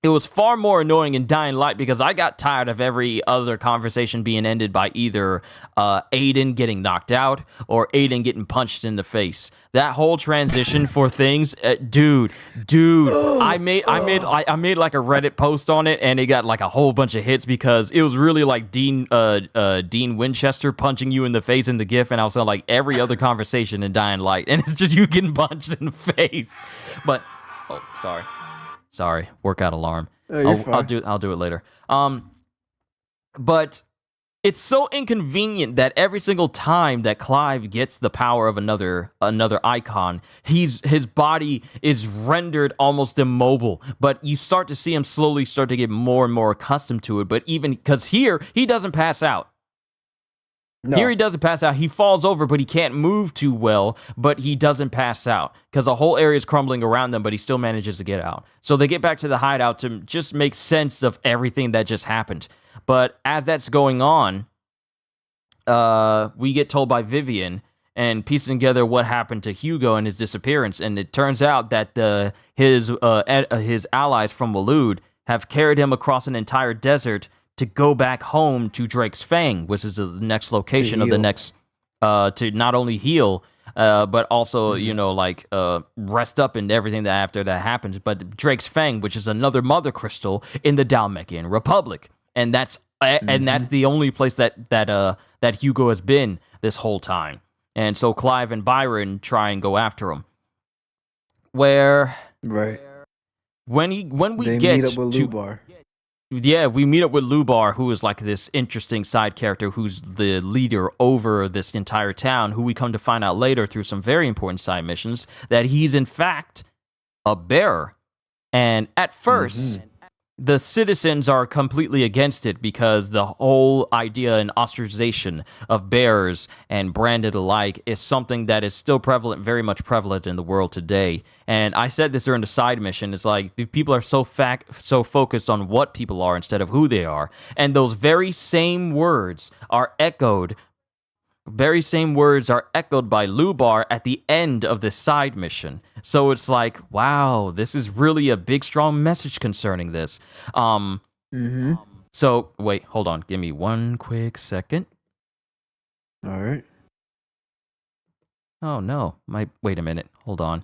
It was far more annoying in Dying Light because I got tired of every other conversation being ended by either Aiden getting knocked out or Aiden getting punched in the face. That whole transition for things, dude, I made like a Reddit post on it, and it got like a whole bunch of hits because it was really like Dean Winchester punching you in the face in the GIF, and I was on like every other conversation in Dying Light, and it's just you getting punched in the face. But Sorry, workout alarm. I'll do it later. But it's so inconvenient that every single time that Clive gets the power of another icon, his body is rendered almost immobile. But you start to see him slowly start to get more and more accustomed to it. But even because here he doesn't pass out. No. Here he doesn't pass out. He falls over, but he can't move too well, but he doesn't pass out because the whole area is crumbling around them, but he still manages to get out. So they get back to the hideout to just make sense of everything that just happened. But as that's going on, we get told by Vivian and piecing together what happened to Hugo and his disappearance. And it turns out that his allies from Waloed have carried him across an entire desert to go back home to Drake's Fang, which is the next location of the next, to not only heal, but also, rest up and everything that after that happens. But Drake's Fang, which is another mother crystal in the Dhalmekian Republic. And that's the only place that Hugo has been this whole time. And so Clive and Byron try and go after him. When we meet up with Lubar. Yeah, we meet up with Lubar, who is like this interesting side character who's the leader over this entire town, who we come to find out later through some very important side missions that he's in fact a bearer. And at first, the citizens are completely against it because the whole idea and ostracization of bearers and branded alike is something that is still prevalent, very much prevalent in the world today. And I said this during the side mission. It's like the people are so focused on what people are instead of who they are. And those very same words are echoed by Lubar at the end of the side mission. So it's like, wow, this is really a big, strong message concerning this. So, wait, hold on. Give me one quick second. All right. Oh, no. Wait a minute. Hold on.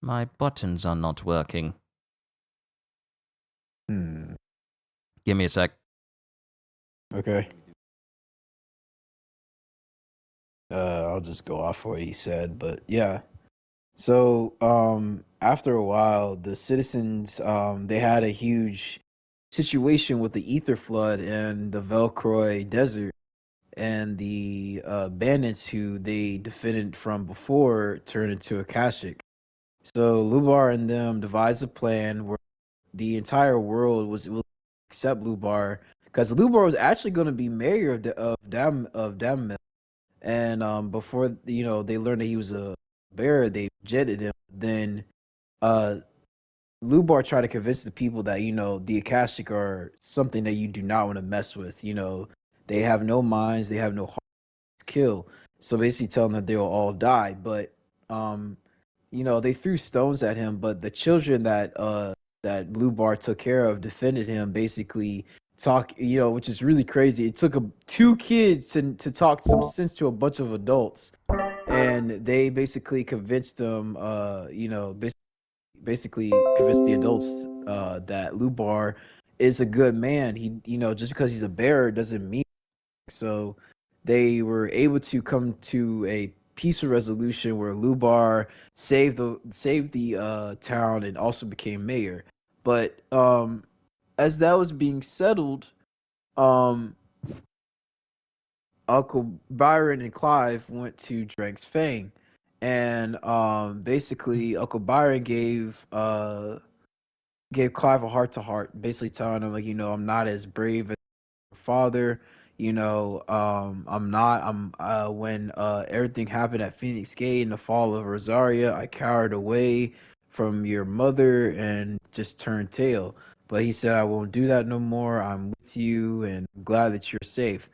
My buttons are not working. Give me a sec. Okay. I'll just go off what he said, but yeah. So, after a while, the citizens, they had a huge situation with the Ether Flood and the Velcroy Desert, and the bandits who they defended from before turned into Akashic. So Lubar and them devised a plan where the entire world will accept Lubar, because Lubar was actually going to be mayor of Dammel. And before they learned that he was a bearer, they jetted him. Then Lubar tried to convince the people that the Akashic are something that you do not want to mess with. They have no minds, they have no heart to kill. So basically telling them that they will all die. But they threw stones at him, but the children that Lubar took care of defended him, basically which is really crazy. It took two kids to talk some sense to a bunch of adults. and they basically convinced them, basically convinced the adults that Lubar is a good man. He, just because he's a bearer doesn't mean so. They were able to come to a peaceful resolution where Lubar saved the town and also became mayor. But as that was being settled, um, Uncle Byron and Clive went to Drake's Fang, and basically Uncle Byron gave Clive a heart to heart, basically telling him like, I'm not as brave as your father. I'm not. When everything happened at Phoenix Gate in the fall of Rosaria, I cowered away from your mother and just turned tail. But he said, I won't do that no more. I'm with you, and I'm glad that you're safe.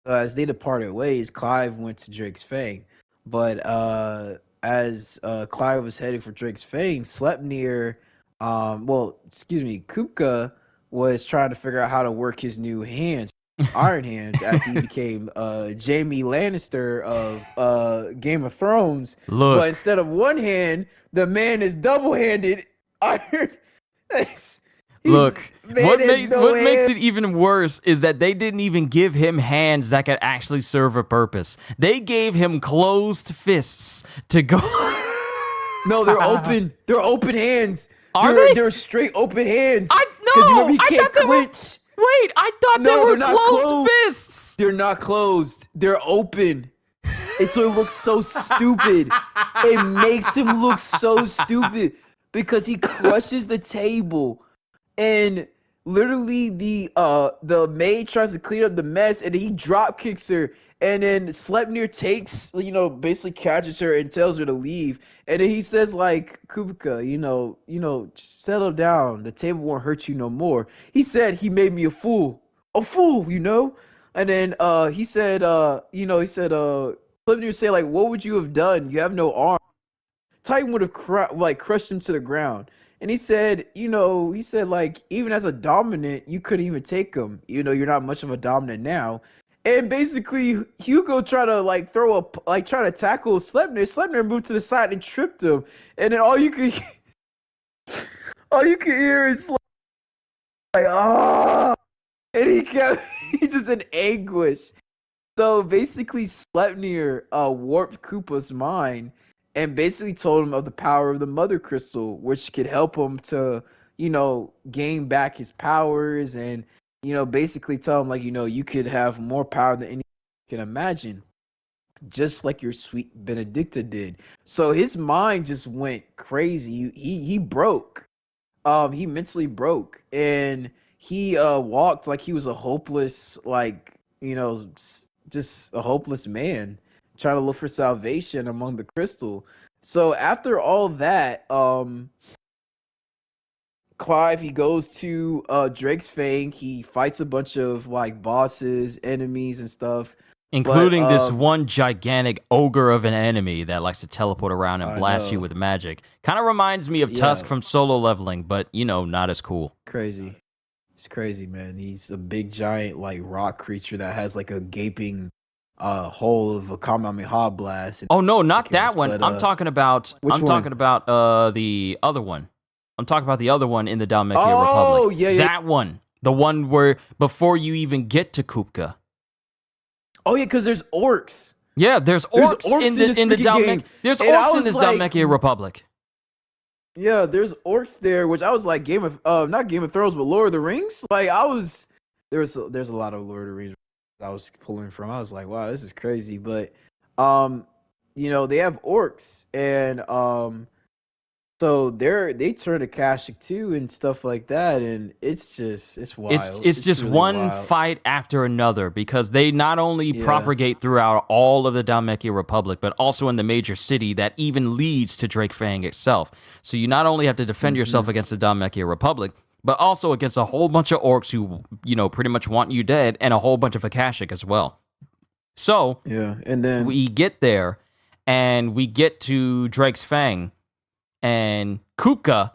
As they departed ways, Clive went to Drake's Fang. But as Clive was heading for Drake's Fang, Sleipnir, Kupka was trying to figure out how to work his new hands, Iron Hands, as he became Jaime Lannister of Game of Thrones. Look. But instead of one hand, the man is double-handed iron. Look, what makes it even worse is that they didn't even give him hands that could actually serve a purpose. They gave him closed fists to go. No, they're open. They're open hands. They're straight open hands. I can't clinch. Wait, I thought they were closed fists. They're not closed. They're open. And so it looks so stupid. It makes him look so stupid because he crushes the table. And literally the maid tries to clean up the mess, and he drop kicks her, and then Sleipnir takes, basically catches her and tells her to leave. And then he says like, Kupka, settle down. The table won't hurt you no more. He said he made me a fool. And then Sleipnir said like, what would you have done? You have no arm. Titan would have crushed him to the ground. And he said, like, even as a dominant, you couldn't even take him. You're not much of a dominant now. And basically, Hugo tried to try to tackle Sleipnir. Sleipnir moved to the side and tripped him. And then all you could hear is ah, and he's just in anguish. So basically, Sleipnir warped Koopa's mind and basically told him of the power of the Mother Crystal, which could help him to, gain back his powers and, basically tell him, like, you could have more power than anyone can imagine, just like your sweet Benedicta did. So his mind just went crazy. He broke. He mentally broke. And he walked like he was a hopeless, just a hopeless man trying to look for salvation among the crystal. So after all that, Clive, he goes to Drake's Fang. He fights a bunch of bosses, enemies, and stuff, including this one gigantic ogre of an enemy that likes to teleport around and blast you with magic. Kind of reminds me of Tusk from Solo Leveling, but not as cool. Crazy. It's crazy, man. He's a big giant rock creature that has a gaping hole of a Kamehameha blast. Oh no, not that one. I'm talking about the other one. I'm talking about the other one in the Dhalmekia Republic. Oh, yeah. That one. The one where before you even get to Kupka. Oh yeah, because there's orcs. Yeah, there's orcs in the Dhalmekia. There's orcs in this Dhalmekia Republic. Yeah, there's orcs there, which I was like not Game of Thrones, but Lord of the Rings. There's a lot of Lord of the Rings I was pulling from. I was like, wow, this is crazy. But they have orcs, and so they turn to Kashyyyk too and stuff like that, and it's wild. It's just really one wild fight after another, because they not only propagate throughout all of the Dhalmekia Republic, but also in the major city that even leads to Drake Fang itself. So you not only have to defend yourself against the Dhalmekia Republic, but also against a whole bunch of orcs who, pretty much want you dead, and a whole bunch of Akashic as well. So, and then we get there, and we get to Drake's Fang, and Kupka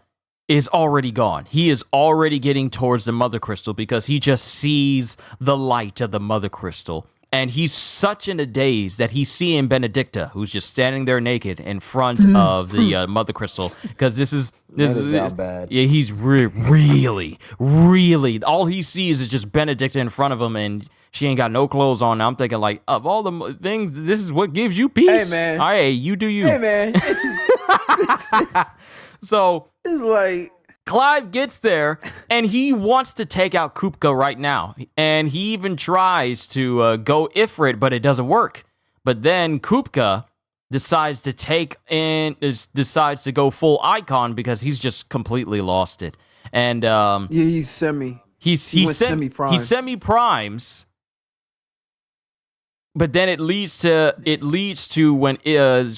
is already gone. He is already getting towards the Mother Crystal because he just sees the light of the Mother Crystal. And he's such in a daze that he's seeing Benedicta, who's just standing there naked in front of the Mother Crystal. Because this is down bad. Yeah, he's really, all he sees is just Benedicta in front of him, and she ain't got no clothes on. I'm thinking, like, of all the things, this is what gives you peace. Hey, man. All right, you do you. Hey, man. So it's like Clive gets there, and he wants to take out Kupka right now. And he even tries to go Ifrit, but it doesn't work. But then Kupka decides to go full Icon because he's just completely lost it. And he's semi. He semi-prime. He semi-primes. But then it leads to when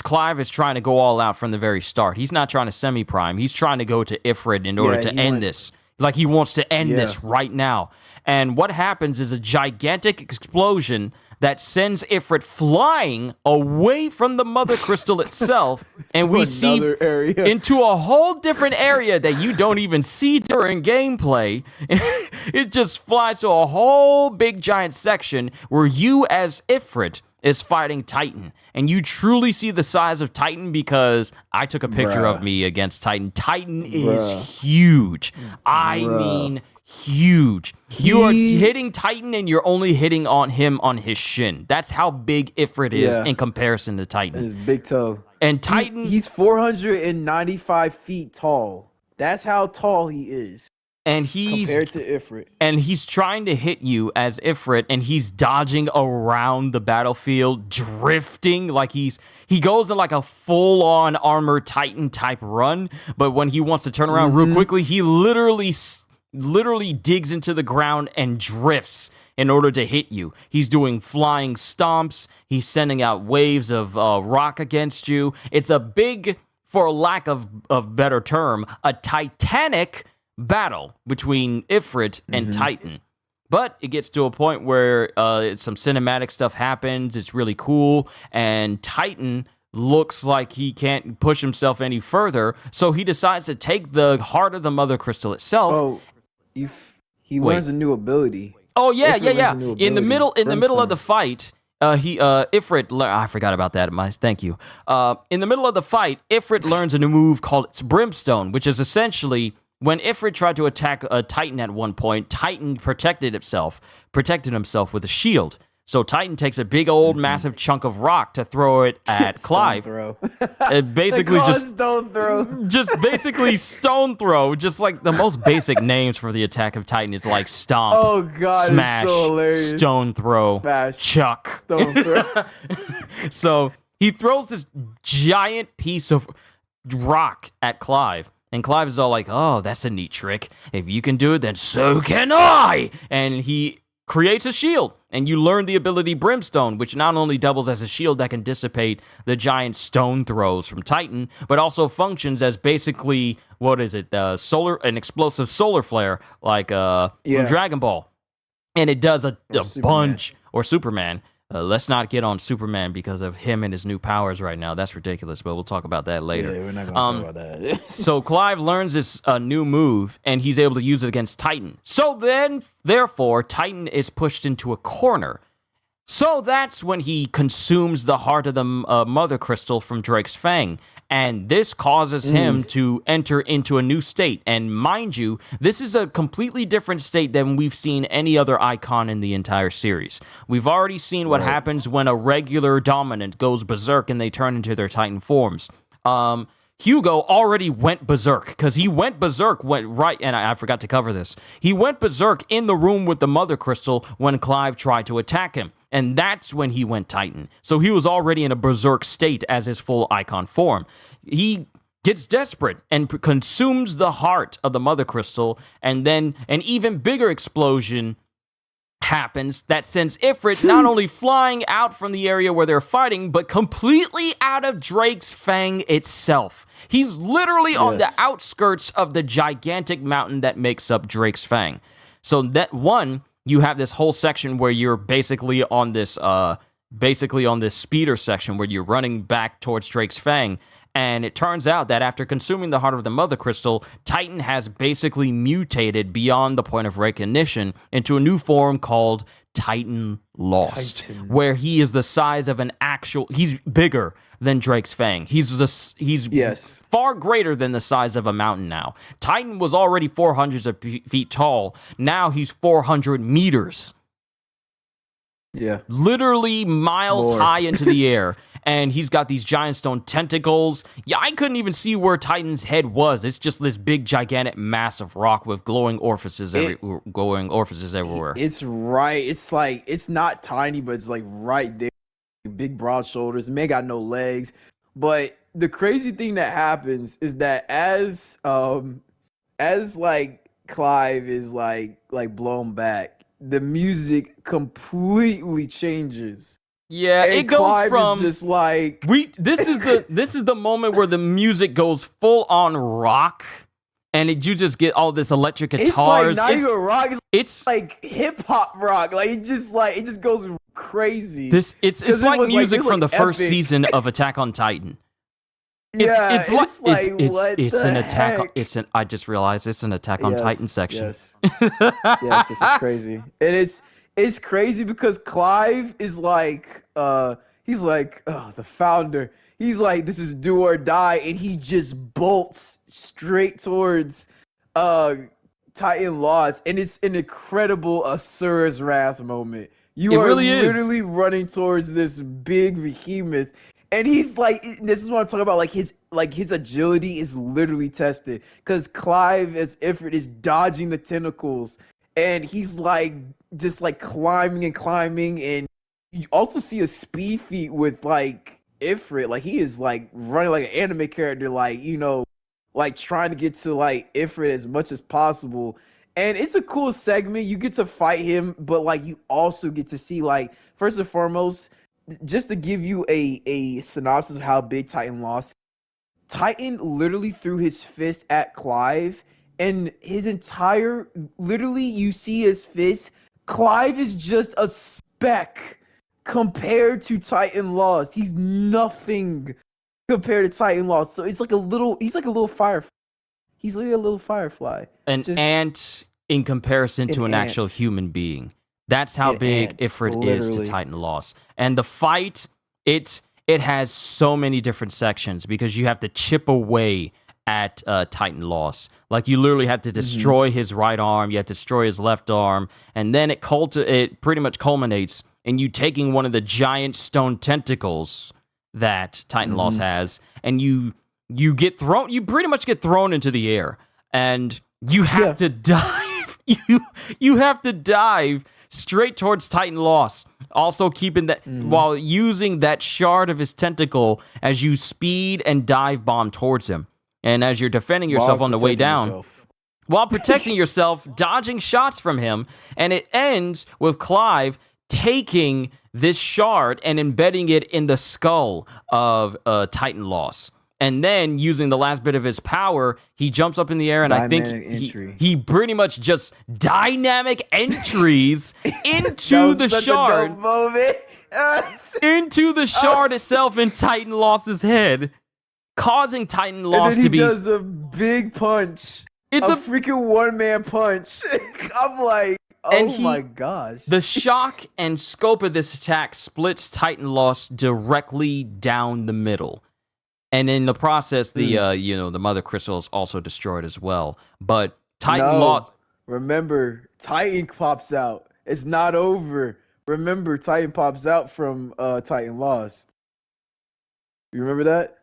Clive is trying to go all out from the very start. He's not trying to semi-prime. He's trying to go to Ifrit in order to end this. Like, he wants to end this right now. And what happens is a gigantic explosion that sends Ifrit flying away from the Mother Crystal itself, and we see into a whole different area that you don't even see during gameplay. It just flies to a whole big giant section where you as Ifrit is fighting Titan. And you truly see the size of Titan because I took a picture of me against Titan. Titan is huge. I mean huge. You are hitting Titan and you're only hitting on him on his shin. That's how big Ifrit is in comparison to Titan. His big toe. And Titan... He's 495 feet tall. That's how tall he is. And he's... compared to Ifrit. And he's trying to hit you as Ifrit, and he's dodging around the battlefield, drifting like he goes in like a full-on armored Titan type run, but when he wants to turn around real quickly, he literally digs into the ground and drifts in order to hit you. He's doing flying stomps. He's sending out waves of rock against you. It's a big, for lack of better term, a titanic battle between Ifrit and Titan. But it gets to a point where some cinematic stuff happens. It's really cool. And Titan looks like he can't push himself any further. So he decides to take the heart of the Mother Crystal itself. Oh, he learns a new ability. Oh, yeah. In the middle of the fight, Ifrit, I forgot about that. Thank you. In the middle of the fight, Ifrit learns a new move called Brimstone, which is essentially... when Ifrit tried to attack a Titan at one point, Titan protected himself with a shield. So Titan takes a big old massive chunk of rock to throw it at Clive. Stone throw. It basically stone throw. Just basically stone throw. Just like the most basic names for the attack of Titan is like stomp, oh god, smash, it's so hilarious. Stone throw, Smash, chuck. Stone throw. So he throws this giant piece of rock at Clive. And Clive is all like, oh, that's a neat trick. If you can do it, then so can I. And he creates a shield. And you learn the ability Brimstone, which not only doubles as a shield that can dissipate the giant stone throws from Titan, but also functions as basically, what is it, an explosive solar flare, like from Dragon Ball. And it does a bunch, or Superman. Let's not get on Superman because of him and his new powers right now. That's ridiculous, but we'll talk about that later. Yeah, we're not going to talk about that. So Clive learns this new move, and he's able to use it against Titan. So then, therefore, Titan is pushed into a corner. So that's when he consumes the heart of the Mother Crystal from Drake's Fang. And this causes him to enter into a new state. And mind you, this is a completely different state than we've seen any other icon in the entire series. We've already seen what happens when a regular dominant goes berserk and they turn into their Titan forms. Hugo already went berserk, because he went berserk, and I forgot to cover this. He went berserk in the room with the Mother Crystal when Clive tried to attack him. And that's when he went Titan. So he was already in a berserk state as his full icon form. He gets desperate and consumes the heart of the Mother Crystal, and then an even bigger explosion happens that sends Ifrit not only flying out from the area where they're fighting, but completely out of Drake's Fang itself. He's literally on the outskirts of the gigantic mountain that makes up Drake's Fang. So that one... you have this whole section where you're basically on this speeder section where you're running back towards Drake's Fang, and it turns out that after consuming the heart of the Mother Crystal, Titan has basically mutated beyond the point of recognition into a new form called Titan Lost, Titan. where he is the size of he's bigger than Drake's Fang. He's Yes. far greater than the size of a mountain now. Titan was already 400 of feet tall. Now he's 400 meters. Yeah. Literally miles More. high into the air. And he's got these giant stone tentacles. Yeah, I couldn't even see where Titan's head was. It's just this big, gigantic mass of rock with glowing orifices everywhere. It's right. It's like, it's not tiny, but it's like right there. Big, broad shoulders. Man got no legs. But the crazy thing that happens is that as like Clive is like blown back, the music completely changes. Yeah, And it goes Clive from is just like this is the moment where the music goes full on rock, and you just get all this electric guitars. It's like not even rock. It's like hip hop rock. Like it just goes crazy. It's like music from the first season of Attack on Titan. It's an attack. I just realized it's an Attack on Titan section. Yes. Yes, this is crazy. And it's crazy because Clive is like he's like the founder. He's like, this is do or die, and he just bolts straight towards Titan Lost, and it's an incredible Asura's Wrath moment. You are really literally running towards this big behemoth. And he's like, this is what I'm talking about. His agility is literally tested because Clive as Ifrit is dodging the tentacles, and he's like just like climbing, and you also see a speed feat with like Ifrit. Like he is like running like an anime character, like like trying to get to like Ifrit as much as possible. And it's a cool segment. You get to fight him, but like you also get to see like first and foremost. Just to give you a synopsis of how big Titan lost, Titan literally threw his fist at Clive, and literally you see his fist. Clive is just a speck compared to Titan Lost. He's nothing compared to Titan Lost. So he's like a little firefly. He's literally a little firefly. An ant in comparison to an actual human being. That's how big Ifrit is to Titan Lost. And the fight, it has so many different sections because you have to chip away at Titan Lost. Like you literally have to destroy his right arm, you have to destroy his left arm, and then it pretty much culminates in you taking one of the giant stone tentacles that Titan Lost has, and you pretty much get thrown into the air, and you have to dive. You have to dive straight towards Titan Lost, also keeping that while using that shard of his tentacle as you speed and dive bomb towards him. And as you're defending yourself on the way down, while protecting yourself, dodging shots from him, and it ends with Clive taking this shard and embedding it in the skull of Titan Lost. And then, using the last bit of his power, he jumps up in the air, and I think he pretty much just dynamic entries into the shard. Into the shard itself in Titan Lost's head, causing Titan Lost to be... And then he does a big punch. It's a freaking one-man punch. I'm like, my gosh. The shock and scope of this attack splits Titan Lost directly down the middle. And in the process, the Mother Crystal is also destroyed as well. But Titan Lost... Remember, Titan pops out. It's not over. Remember, Titan pops out from Titan Lost. You remember that?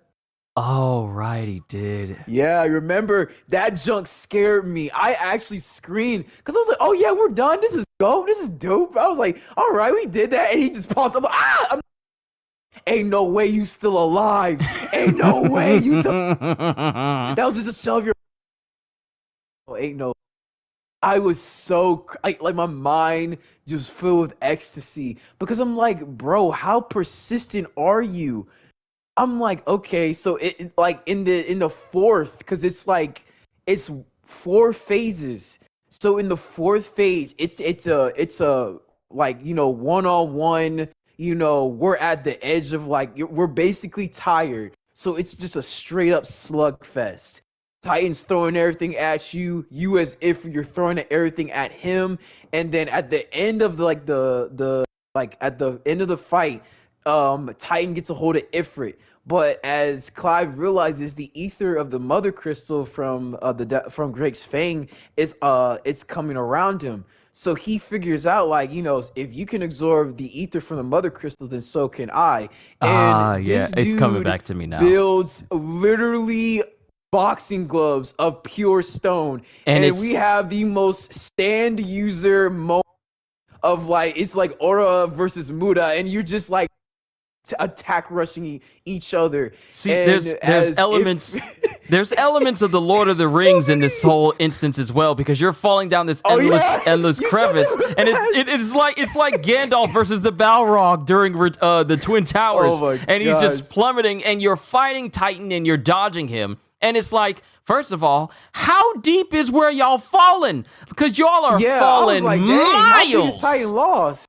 Oh, right, he did. Yeah, I remember. That junk scared me. I actually screamed because I was like, oh, yeah, we're done. This is dope. This is dope. I was like, all right, we did that. And he just pops up. Like, ain't no way you still alive. Ain't no way you that was just a shove your ain't no. I was so like my mind just filled with ecstasy because I'm like, bro, how persistent are you? I'm like, okay, so it like in the fourth, because it's 4 phases. So in the 4th phase, it's a like, one-on-one. We're at the edge of we're basically tired. So it's just a straight up slugfest. Titan's throwing everything at you. You as if you're throwing everything at him. And then at the end of at the end of the fight, Titan gets a hold of Ifrit. But as Clive realizes, the ether of the Mother Crystal from from Drake's Fang is it's coming around him. So he figures out, like, if you can absorb the ether from the Mother Crystal, then so can I. And yeah, it's coming back to me now. Builds literally boxing gloves of pure stone, and we have the most stand user moment of, like, it's like Aura versus Muda, and you're just like attack rushing each other. See, there's elements there's elements of the Lord of the Rings in this whole instance as well, because you're falling down this endless crevice, and it's like Gandalf versus the Balrog during the Twin Towers, and he's just plummeting, and you're fighting Titan and you're dodging him, and it's like, first of all, how deep is where y'all falling? Because y'all are falling miles. How big is Titan lost?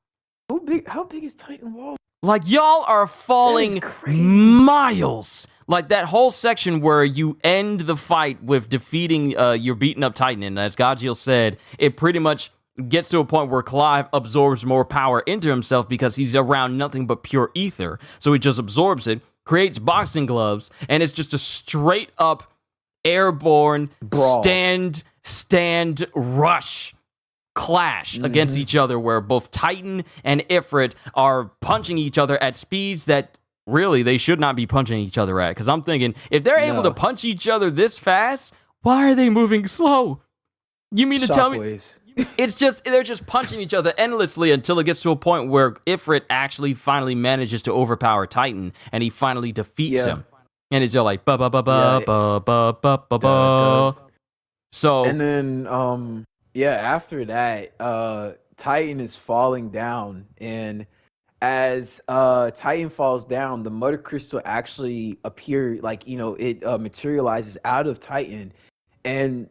How big is Titan lost? Like, y'all are falling miles. Like, that whole section where you end the fight with defeating your beaten up Titan, and as Gajeel said, it pretty much gets to a point where Clive absorbs more power into himself because he's around nothing but pure ether. So he just absorbs it, creates boxing gloves, and it's just a straight up airborne stand rush clash against each other, where both Titan and Ifrit are punching each other at speeds that really they should not be punching each other at. Because I'm thinking, if they're able to punch each other this fast, why are they moving slow? You mean to tell me it's just they're just punching each other endlessly until it gets to a point where Ifrit actually finally manages to overpower Titan, and he finally defeats him, and it's just like ba ba ba ba ba ba ba ba ba. So, and then after that, Titan is falling down, and as Titan falls down, the Mother Crystal actually it materializes out of Titan, and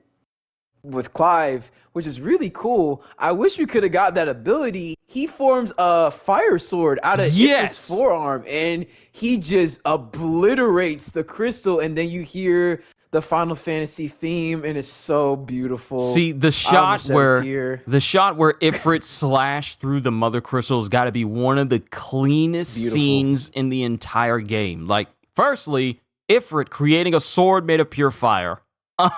with Clive, which is really cool. I wish we could have got that ability. He forms a fire sword out of his forearm, and he just obliterates the crystal, and then you hear the Final Fantasy theme, and it's so beautiful. See, the shot where Ifrit slashed through the Mother Crystal has got to be one of the cleanest scenes in the entire game. Like, firstly, Ifrit creating a sword made of pure fire.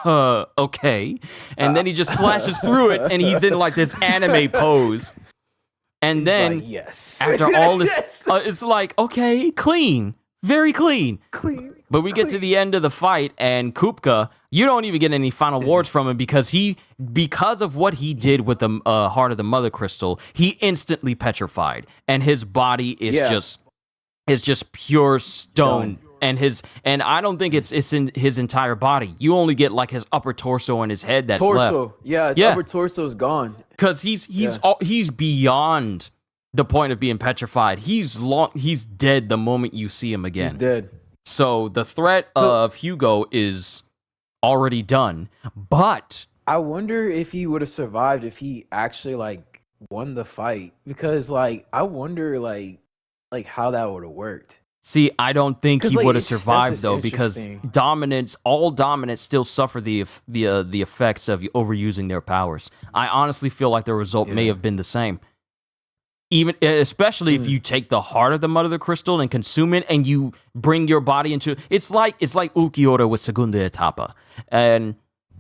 Okay. And then he just slashes through it, and he's in like this anime pose. And then after all this, it's like, okay, clean, very clean. But we get to the end of the fight, and Kupka, you don't even get any final words from him because of what he did with the heart of the Mother Crystal, he instantly petrified, and his body is just pure stone. And I don't think it's in his entire body. You only get like his upper torso and his head that's left. Yeah, his upper torso is gone. Because he's beyond the point of being petrified. He's dead the moment you see him again. He's dead. So the threat of Hugo is already done. But I wonder if he would have survived if he actually like won the fight, because like I wonder like how that would have worked. See, I don't think he would have survived though, because all dominants still suffer the effects of overusing their powers. I honestly feel like the result may have been the same. Especially if you take the heart of the Mother Crystal and consume it, and you bring your body into it's like Ulquiorra with Segunda Etapa, and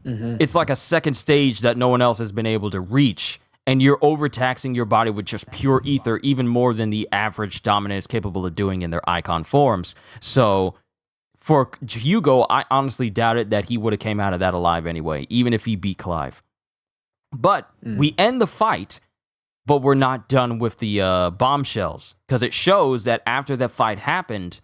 it's like a second stage that no one else has been able to reach, and you're overtaxing your body with just pure ether even more than the average dominant is capable of doing in their icon forms. So for Hugo, I honestly doubted that he would have came out of that alive anyway, even if he beat Clive. But we end the fight. But we're not done with the bombshells, because it shows that after that fight happened,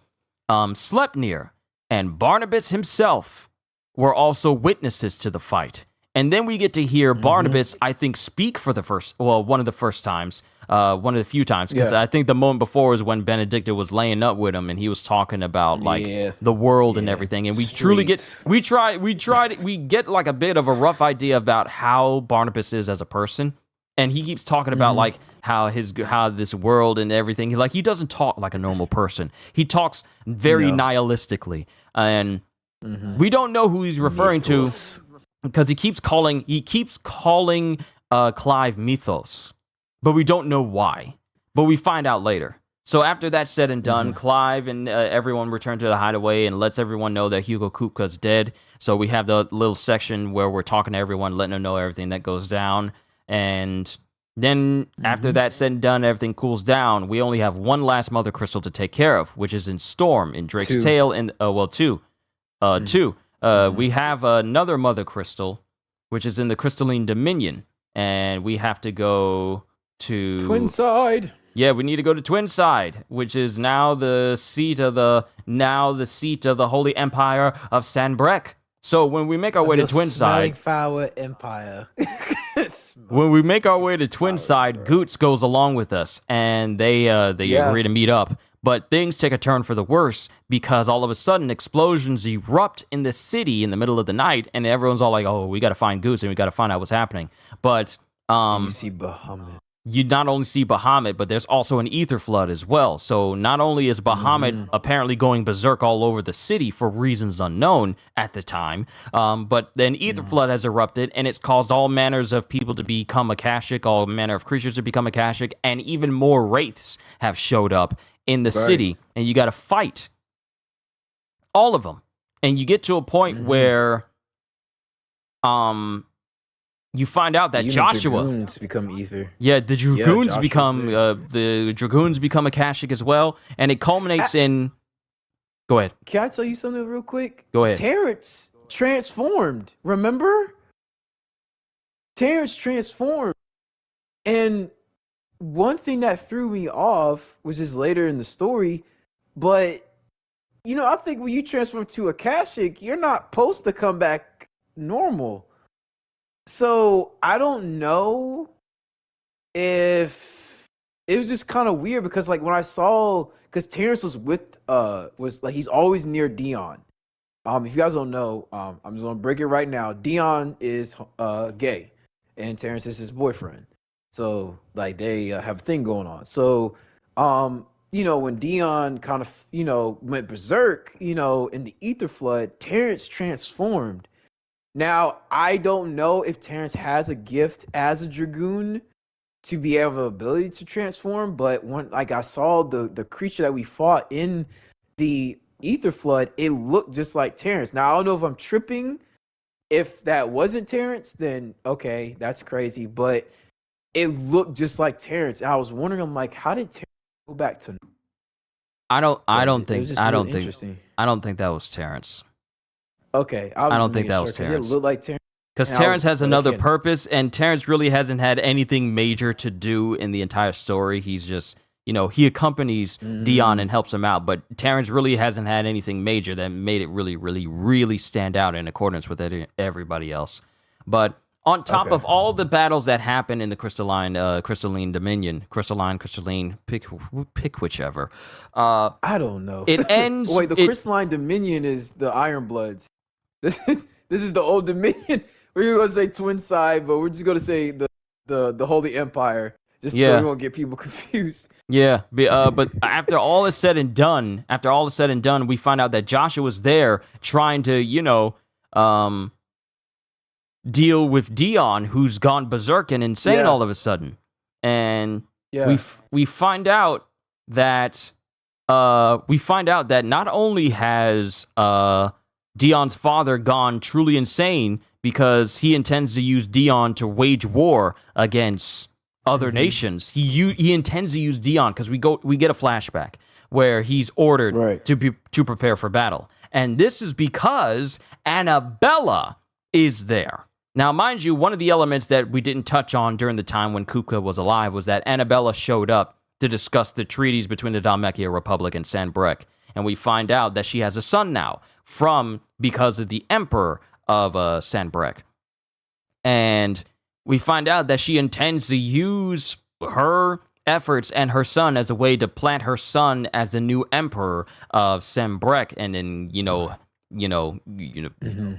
Sleipnir and Barnabas himself were also witnesses to the fight. And then we get to hear Barnabas, I think, speak for one of the first times, one of the few times, because I think the moment before is when Benedicta was laying up with him, and he was talking about the world and everything. And we truly get we get like a bit of a rough idea about how Barnabas is as a person. And he keeps talking about like how this world and everything. He doesn't talk like a normal person. He talks very nihilistically, and We don't know who he's referring Mythos. to because he keeps calling Clive Mythos, but we don't know why. But we find out later. So after that's said and done, Clive and everyone return to the hideaway and lets everyone know that Hugo Kupka's dead. So we have the little section where we're talking to everyone, letting them know everything that goes down. And then after that's said and done, everything cools down. We only have one last Mother Crystal to take care of, which is in Storm, in Drake's Tail, and two. We have another Mother Crystal, which is in the Crystalline Dominion, and we have to go to Twinside. Yeah, we need to go to Twinside, which is now the seat of the Holy Empire of Sanbreque. So when we make our way to Twinside, Flower Empire. when we make our way to Twinside, Goots goes along with us, and they agree to meet up. But things take a turn for the worse because all of a sudden explosions erupt in the city in the middle of the night, and everyone's all like, "Oh, we got to find Goots and we got to find out what's happening." But you see Bahamut. You not only see Bahamut, but there's also an ether flood as well. So not only is Bahamut apparently going berserk all over the city for reasons unknown at the time, but then ether flood has erupted, and it's caused all manners of people to become Akashic, all manner of creatures to become Akashic, and even more wraiths have showed up in the city, and you got to fight all of them. And you get to a point where you find out that Joshua Dragoons become ether. Yeah, the Dragoons become Akashic as well, and it culminates in. Go ahead. Can I tell you something real quick? Go ahead. Terrence transformed. Remember? Terrence transformed, and one thing that threw me off was just later in the story, but I think when you transform to Akashic, you're not supposed to come back normal. So I don't know if it was just kind of weird because like when I saw, because Terrence was he's always near Dion. If you guys don't know, I'm just gonna break it right now. Dion is gay, and Terrence is his boyfriend. So like they have a thing going on. So when Dion kind of went berserk, in the ether flood, Terrence transformed. Now, I don't know if Terrence has a gift as a Dragoon to be able the ability to transform, but when I saw the creature that we fought in the ether flood, it looked just like Terrence. Now, I don't know if I'm tripping. If that wasn't Terrence, then okay, that's crazy. But it looked just like Terrence. And I was wondering, I'm like, how did Terrence go back to? I don't think that was Terrence. Okay, I don't think that was Terrence. It looked like Terrence. Because Terrence has another purpose, and Terrence really hasn't had anything major to do in the entire story. He's just, he accompanies Dion and helps him out, but Terrence really hasn't had anything major that made it really, really, really stand out in accordance with everybody else. But on top of all the battles that happen in the Crystalline Dominion, Crystalline, pick whichever. I don't know. It ends. Wait, the Crystalline Dominion is the Ironbloods. This is the Old Dominion. We were gonna say Twinside, but we're just gonna say the Holy Empire, so we won't get people confused. Yeah, but after all is said and done, we find out that Joshua was there trying to, deal with Dion, who's gone berserk and insane all of a sudden, and we find out that not only has Dion's father gone truly insane because he intends to use Dion to wage war against other nations. He intends to use Dion because we get a flashback where he's ordered to prepare for battle, and this is because Annabella is there. Now, mind you, one of the elements that we didn't touch on during the time when Kupka was alive was that Annabella showed up to discuss the treaties between the Dhalmekia Republic and Sanbreque, and we find out that she has a son now because of the Emperor of Sanbreque. And we find out that she intends to use her efforts and her son as a way to plant her son as the new Emperor of Sanbreque, and then,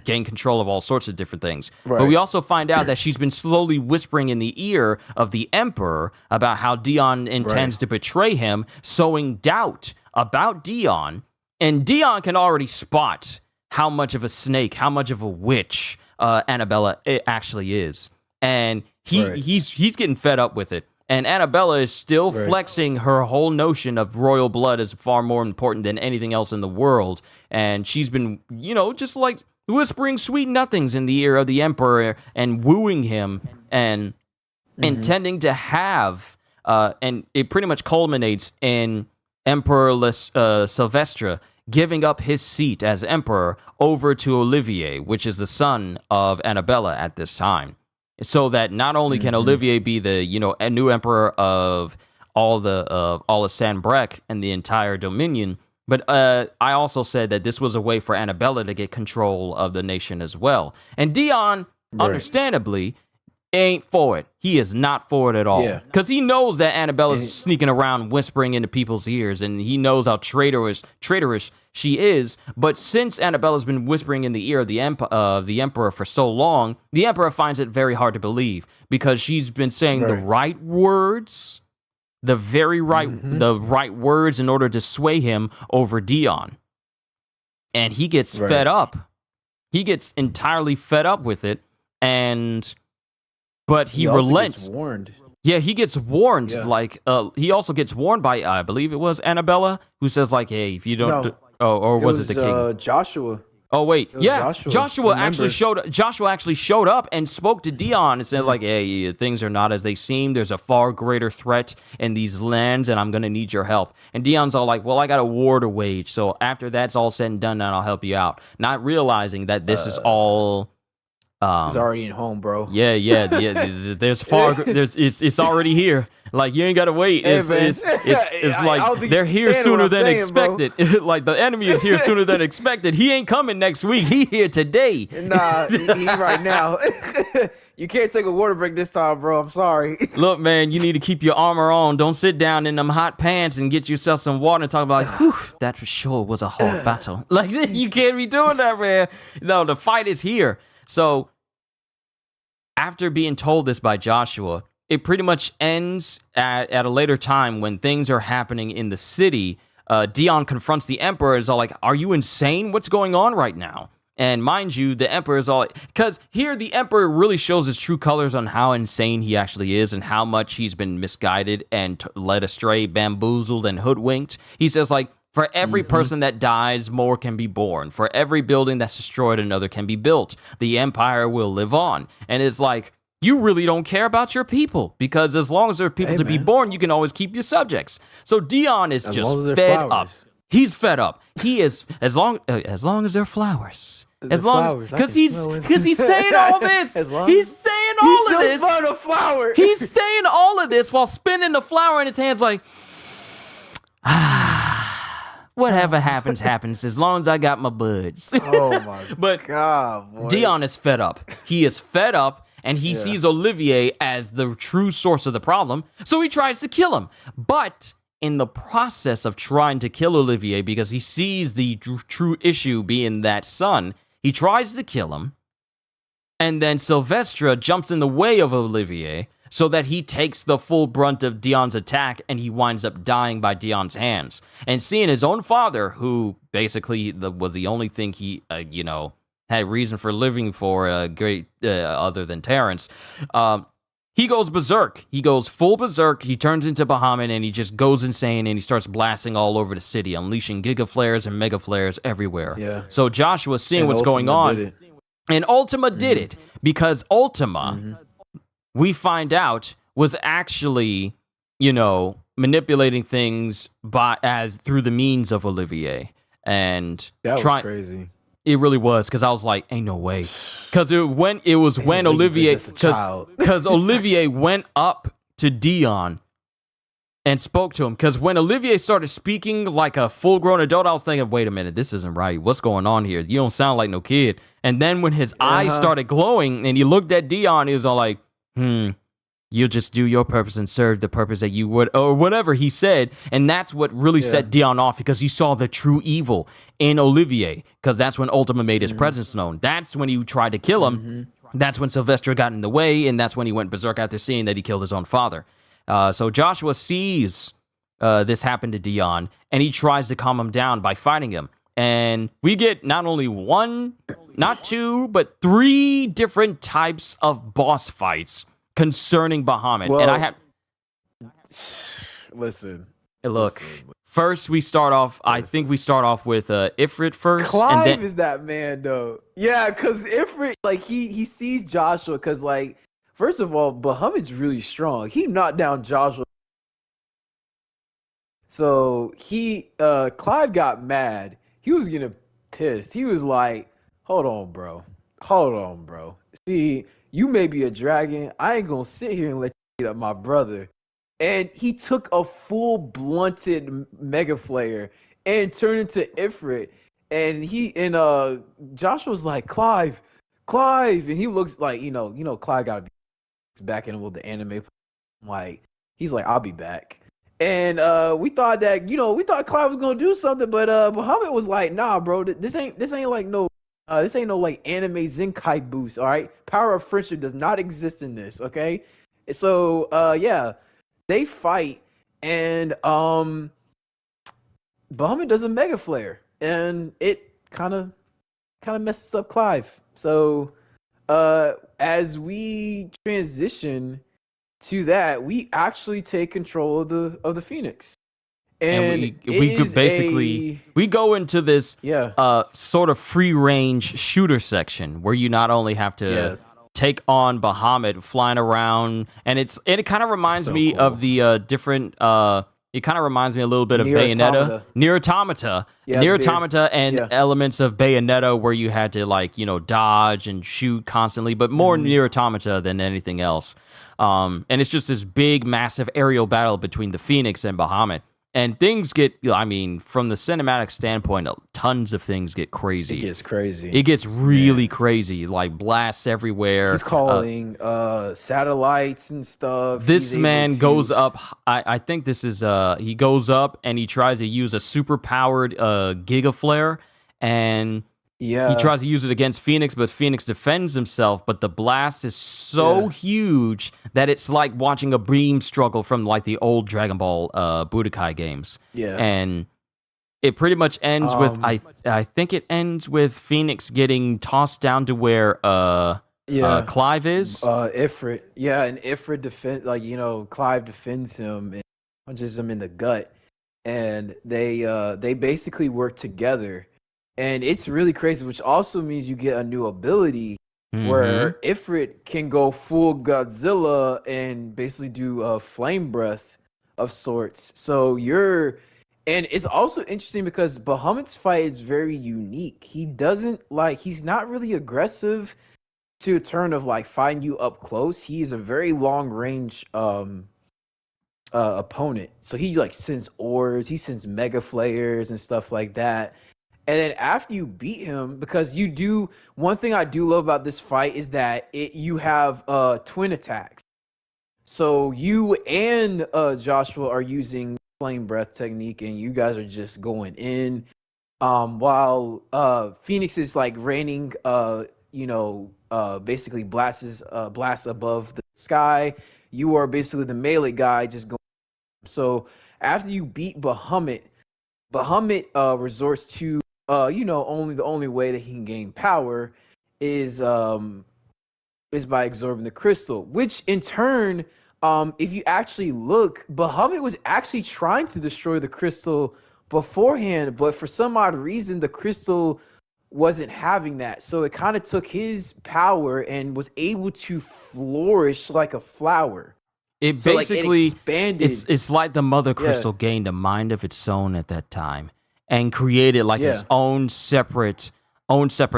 gain control of all sorts of different things. But we also find out that she's been slowly whispering in the ear of the Emperor about how Dion intends to betray him, sowing doubt about Dion. And Dion can already spot how much of a snake, how much of a witch Annabella actually is. And he's getting fed up with it. And Annabella is still flexing her whole notion of royal blood as far more important than anything else in the world. And she's been, just like whispering sweet nothings in the ear of the emperor and wooing him and intending to have, and it pretty much culminates in Emperor Sylvestre giving up his seat as emperor over to Olivier, which is the son of Annabella at this time. So that not only can Olivier be the a new emperor of all of Saint-Brec and the entire Dominion, but I also said that this was a way for Annabella to get control of the nation as well. And Dion, understandably, ain't for it. He is not for it at all. Because he knows that Annabella's sneaking around whispering into people's ears, and he knows how traitorous she is. But since Annabella's been whispering in the ear of the emperor for so long, the emperor finds it very hard to believe, because she's been saying the right words, the right words in order to sway him over Dion. And he gets fed up. He gets entirely fed up with it, but he relents. Gets warned. Yeah, he gets warned. He also gets warned by, I believe it was Annabella, who says like, "Hey, if you don't," was it the king? Joshua. Oh wait, yeah, Joshua actually showed up and spoke to Dion and said like, "Hey, things are not as they seem. There's a far greater threat in these lands, and I'm gonna need your help." And Dion's all like, "Well, I got a war to wage, so after that's all said and done, then I'll help you out." Not realizing that this is all. He's already in home, bro. Yeah. It's already here. Like, you ain't gotta wait. It's like they're here sooner than expected. Like, the enemy is here sooner than expected. He ain't coming next week. He here today. Nah, he right now. You can't take a water break this time, bro. I'm sorry. Look, man, you need to keep your armor on. Don't sit down in them hot pants and get yourself some water and talk about like, whew, that for sure was a hard battle. Like, you can't be doing that, man. No, the fight is here. So, after being told this by Joshua, it pretty much ends at a later time when things are happening in the city. Dion confronts the emperor, is all like, "Are you insane? What's going on right now?" And mind you, the emperor is all... Because here, the emperor really shows his true colors on how insane he actually is and how much he's been misguided and led astray, bamboozled, and hoodwinked. He says, like, for every person that dies, more can be born. For every building that's destroyed, another can be built. The empire will live on. And it's like, you really don't care about your people, because as long as there are people to be born, you can always keep your subjects. So Dion is just fed up. He's fed up. He is, as long as they're flowers. As long as, because he's saying all this. He's saying all of this. A flower. He's saying all of this while spinning the flower in his hands like, whatever happens, happens, as long as I got my buds. Oh my God, boy. Dion is fed up. He is fed up, and he sees Olivier as the true source of the problem, so he tries to kill him. But in the process of trying to kill Olivier, because he sees the true issue being that son, he tries to kill him, and then Sylvestre jumps in the way of Olivier, so that he takes the full brunt of Dion's attack, and he winds up dying by Dion's hands. And seeing his own father, who basically was the only thing he, had reason for living for, other than Terrence, he goes berserk. He goes full berserk. He turns into Bahamut, and he just goes insane, and he starts blasting all over the city, unleashing gigaflares and megaflares everywhere. Yeah. So Joshua, seeing what's going on, and Ultima did it, because Ultima... we find out was actually, manipulating things through the means of Olivier. And that was crazy. It really was, because I was like, ain't no way. Because when Olivier, because Olivier went up to Dion and spoke to him. Because when Olivier started speaking like a full-grown adult, I was thinking, wait a minute, this isn't right. What's going on here? You don't sound like no kid. And then when his eyes started glowing and he looked at Dion, he was all like, you'll just do your purpose and serve the purpose that you would, or whatever he said. And that's what really set Dion off, because he saw the true evil in Olivier, because that's when Ultima made his presence known. That's when he tried to kill him. That's when Sylvestre got in the way, and that's when he went berserk after seeing that he killed his own father. So Joshua sees this happen to Dion, and he tries to calm him down by fighting him. and we get not only one, not two, but 3 different types of boss fights concerning Bahamut. Well, and I have listen. look. First, we start off. I think we start off with Ifrit first, Clive and then is that man though. Yeah, because Ifrit, like he sees Joshua, because like first of all, Bahamut's really strong. He knocked down Joshua. So Clive got mad. He was getting pissed. He was like, hold on, bro. See, you may be a dragon. I ain't gonna sit here and let you beat up my brother. And he took a full blunted Mega Flare and turned into Ifrit. And Joshua was like, Clive. And he looks like, Clive gotta be back in with the anime. Like, he's like, I'll be back. And we thought Clive was gonna do something, but Bahamut was like, nah, bro, this ain't like no like anime Zenkai boost, all right? Power of friendship does not exist in this, okay? So yeah, they fight, and Bahamut does a Mega Flare, and it kind of messes up Clive. So as we transition to that, we actually take control of the Phoenix. And we could basically we go into this sort of free range shooter section where you not only have to take on Bahamut flying around, and it kind of reminds me of the different it kind of reminds me a little bit of Bayonetta, Nier Automata, and elements of Bayonetta where you had to like dodge and shoot constantly, but more Nier Automata than anything else. And it's just this big, massive aerial battle between the Phoenix and Bahamut. And things get, from the cinematic standpoint, tons of things get crazy. It gets crazy. It gets really crazy, like blasts everywhere. He's calling satellites and stuff. This man goes up, I think this is, he goes up and he tries to use a super-powered Giga Flare, and he tries to use it against Phoenix, but Phoenix defends himself, but the blast is so huge that it's like watching a beam struggle from like the old Dragon Ball Budokai games. Yeah. And it pretty much ends with, I think it ends with Phoenix getting tossed down to where Clive is. Ifrit. Yeah, and Ifrit Clive defends him and punches him in the gut. And they basically work together. And it's really crazy, which also means you get a new ability where Ifrit can go full Godzilla and basically do a flame breath of sorts. So and it's also interesting because Bahamut's fight is very unique. He's not really aggressive to a turn of like fighting you up close. He's a very long range opponent. So he like sends ores, he sends mega flares and stuff like that. And then after you beat him, because one thing I do love about this fight is that you have twin attacks. So you and Joshua are using flame breath technique, and you guys are just going in. While Phoenix is like raining, basically blasts above the sky. You are basically the melee guy just going. So after you beat Bahamut resorts to the only way that he can gain power is by absorbing the crystal, which in turn, if you actually look, Bahamut was actually trying to destroy the crystal beforehand, but for some odd reason, the crystal wasn't having that. So it kind of took his power and was able to flourish like a flower. It basically it expanded. It's like the mother crystal gained a mind of its own at that time and created like its own separate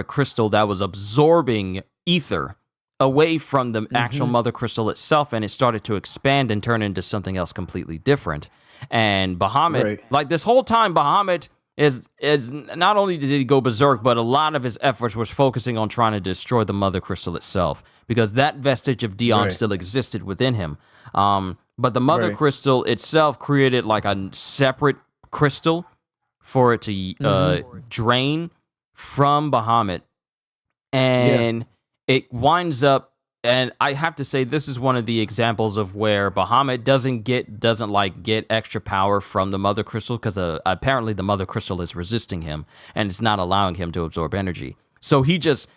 crystal that was absorbing ether away from the actual mother crystal itself, and it started to expand and turn into something else completely different. And Bahamut, like this whole time, Bahamut is not only did he go berserk, but a lot of his efforts was focusing on trying to destroy the mother crystal itself, because that vestige of Dion still existed within him. But the mother crystal itself created like a separate crystal for it to drain from Bahamut, and it winds up And I have to say, this is one of the examples of where Bahamut doesn't get extra power from the Mother Crystal, because apparently the Mother Crystal is resisting him and it's not allowing him to absorb energy. So he just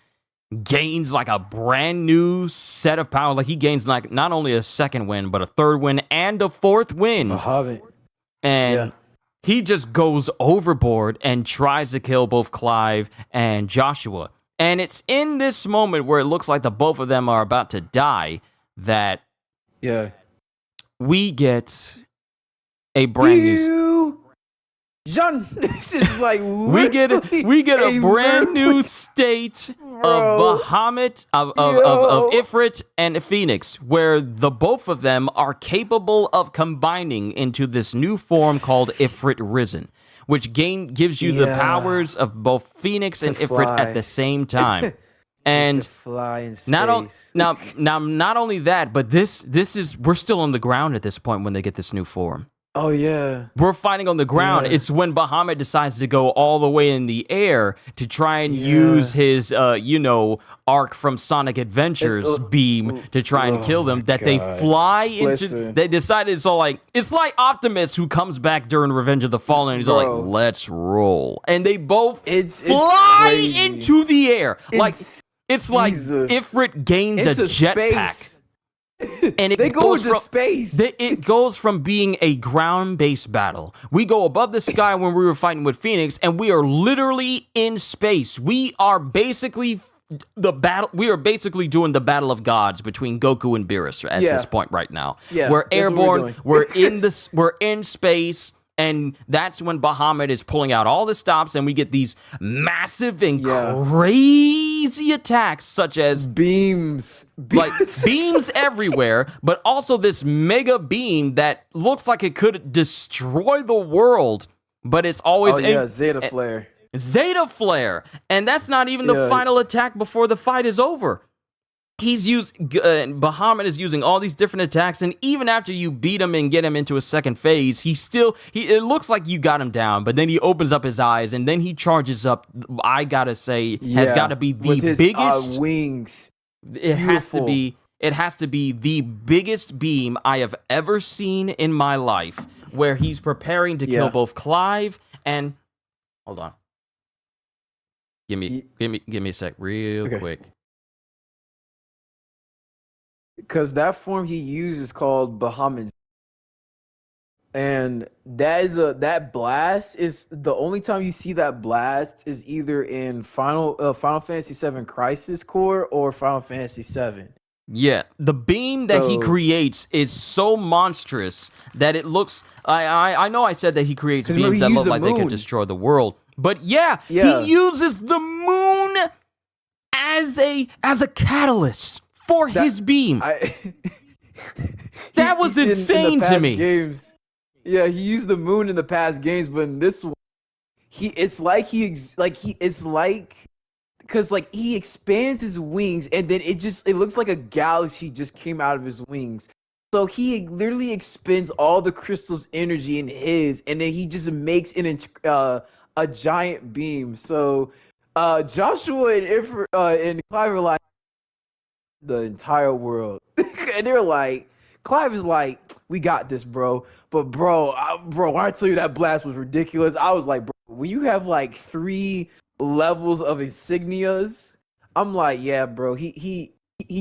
gains like a brand new set of power. Like he gains like not only a second wind, but a third wind and a fourth wind. Bahamut. And he just goes overboard and tries to kill both Clive and Joshua. And it's in this moment where it looks like the both of them are about to die that we get a brand new... John, this is like we get a brand new state of Bahamut, of Ifrit and Phoenix, where the both of them are capable of combining into this new form called Ifrit Risen, which gives you the powers of both Phoenix and Ifrit at the same time. And fly in space. Not only that, but this is, we're still on the ground at this point when they get this new form. Oh, yeah. We're fighting on the ground. Yeah. It's when Bahamut decides to go all the way in the air to try and use his, arc from Sonic Adventures beam to try and kill them, that they fly into... They decided it's like Optimus, who comes back during Revenge of the Fallen, and he's like, let's roll. And they both fly into the air. It's like Ifrit gains a jetpack. And it goes from space. It goes from being a ground-based battle. We go above the sky when we were fighting with Phoenix, and we are literally in space. We are basically doing the battle of gods between Goku and Beerus at this point right now. Yeah, we're airborne. We're in space. And that's when Bahamut is pulling out all the stops, and we get these massive and crazy attacks, such as beams everywhere, but also this mega beam that looks like it could destroy the world, but it's always Zeta Flare. Zeta Flare, and that's not even the final attack before the fight is over. Bahamut is using all these different attacks, and even after you beat him and get him into a second phase, it looks like you got him down, but then he opens up his eyes, and then he charges up. I gotta say, has got to be the biggest wings. It has to be the biggest beam I have ever seen in my life, where he's preparing to kill both Clive and... Hold on. Give me a sec, real quick. Because that form he uses is called Bahamut, and that blast is the only time you see that blast is either in Final Fantasy VII Crisis Core or Final Fantasy VII. Yeah, the beam that he creates is so monstrous that it looks... I know I said that he creates beams that look like they could destroy the world, but he uses the moon as a catalyst for his beam. That was insane to me. Games, he used the moon in the past games, but in this one, because he expands his wings, and then it looks like a galaxy just came out of his wings. So he literally expends all the crystal's energy in his, and then he just makes a giant beam. So Joshua and Clive are like, the entire world. And they're like, Clive is like, we got this, bro. But bro, when I tell you that blast was ridiculous, I was like, bro, when you have like 3 levels of insignias, I'm like, yeah, bro, he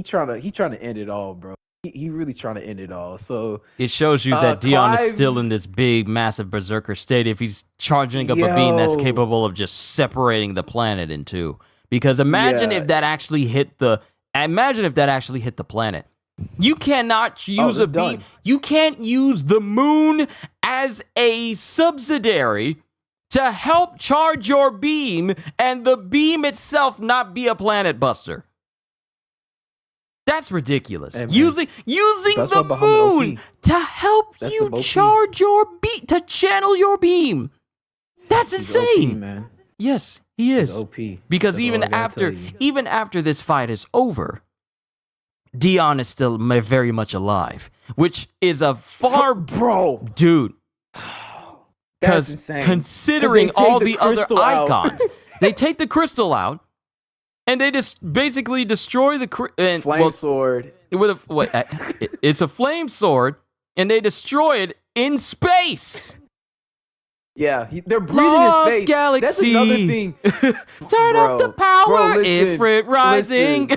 trying to end it all, bro. He really trying to end it all. So it shows you that Dion is still in this big, massive berserker state if he's charging up a beam that's capable of just separating the planet in two. Because imagine if that actually hit the planet. You cannot use a beam. You can't use the moon as a subsidiary to help charge your beam, and the beam itself not be a planet buster. That's ridiculous. Hey, using the moon to help you charge your beam, to channel your beam. That's insane. OP, man. Yes, he is. He's OP. Because even after this fight is over, Dion is still very much alive, which is a far dude. Because considering all the other icons, they take the crystal out, and they just basically destroy the flame sword with it's a flame sword, and they destroy it in space. Yeah, they're breathing Lost in space. Galaxy. That's another thing. Turn up the power, listen, Ifrit rising.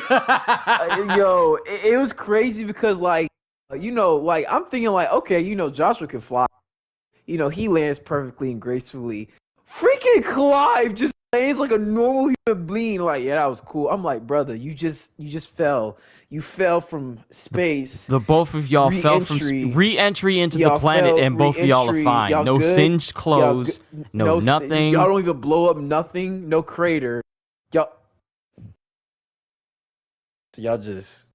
Yo, it was crazy because like, like I'm thinking like, okay, Joshua can fly. He lands perfectly and gracefully. Freaking Clive just lands like a normal human being. Like, yeah, that was cool. I'm like, brother, you just fell. You fell from space. The both of y'all fell from re-entry into the planet, and both of y'all are fine. Y'all no good? singed clothes, no nothing. Y'all don't even blow up nothing. No crater. Y'all. So y'all just.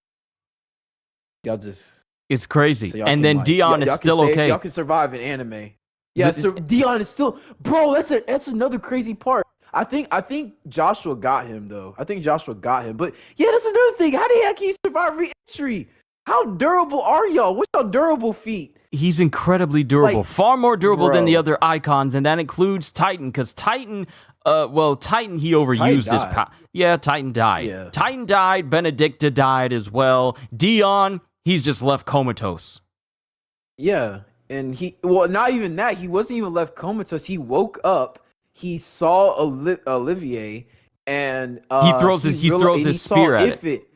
It's crazy. So and then like, Dion is still okay. Y'all can survive in anime. Yeah, so Dion is still, bro. That's another crazy part. I think Joshua got him though. But yeah, that's another thing. How the heck he survive re-entry? How durable are y'all? What's your durable feat? He's incredibly durable, Like, far more durable bro. than the other icons, and that includes Titan, because Titan, Titan he overused his power. Yeah, Titan died. Yeah. Titan died. Benedicta died as well. Dion, he's just left comatose. Yeah. And not even that. He wasn't even left comatose. He woke up. He saw Olivier, and he throws his spear at it.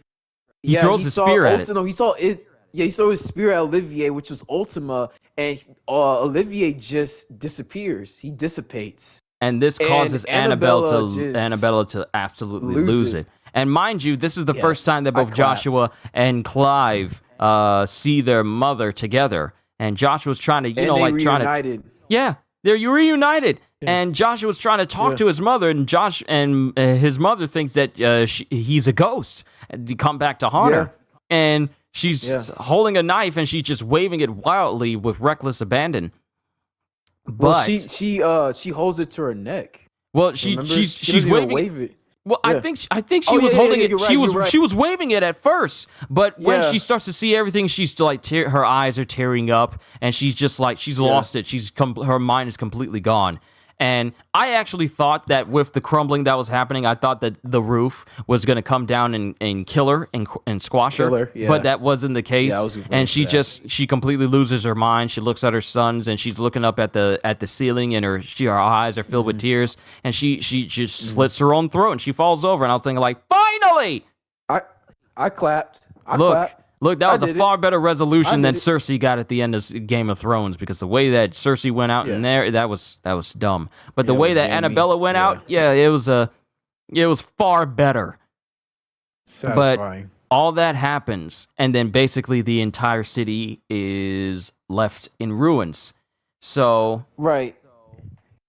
He throws his spear at it. No, he saw it. Yeah, he saw his spear at Olivier, which was Ultima, and Olivier just disappears. He dissipates. And this causes Annabella to absolutely lose it. And mind you, this is the first time that both Joshua and Clive see their mother together. And Joshua's trying to, yeah, they're reunited. Yeah. And Joshua's trying to talk to his mother, and his mother thinks that he's a ghost and come back to haunt her. And she's holding a knife, and she's just waving it wildly with reckless abandon. But she holds it to her neck. Well, she's waving. Wave it. Well, I think she was holding it. She was waving it at first, but when she starts to see everything, she's like her eyes are tearing up, and she's just like she's lost it. Her mind is completely gone. And I actually thought that with the crumbling that was happening, I thought that the roof was going to come down and kill her and squash her. But that wasn't the case. And she completely loses her mind. She looks at her sons, and she's looking up at the ceiling, and her eyes are filled with tears. And she just slits her own throat, and she falls over. And I was thinking, like, finally! I clapped. Look, that was a far better resolution than Cersei got at the end of Game of Thrones, because the way that Cersei went out in there, that was dumb. But the way that Annabella went out, it was far better. Satisfying. But all that happens, and then basically the entire city is left in ruins. So right.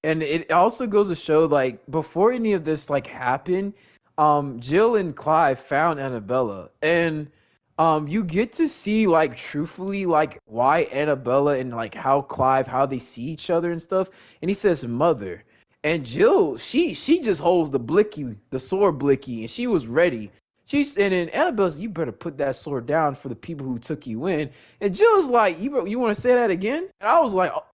And it also goes to show, like, before any of this happened, Jill and Clive found Annabella, and you get to see, like, truthfully, like, why Annabella and, like, how Clive, how they see each other and stuff. And he says mother. And Jill, she just holds the sword blicky, and she was ready. And then Annabelle's, you better put that sword down for the people who took you in. And Jill's like, you want to say that again? And I was like, oh,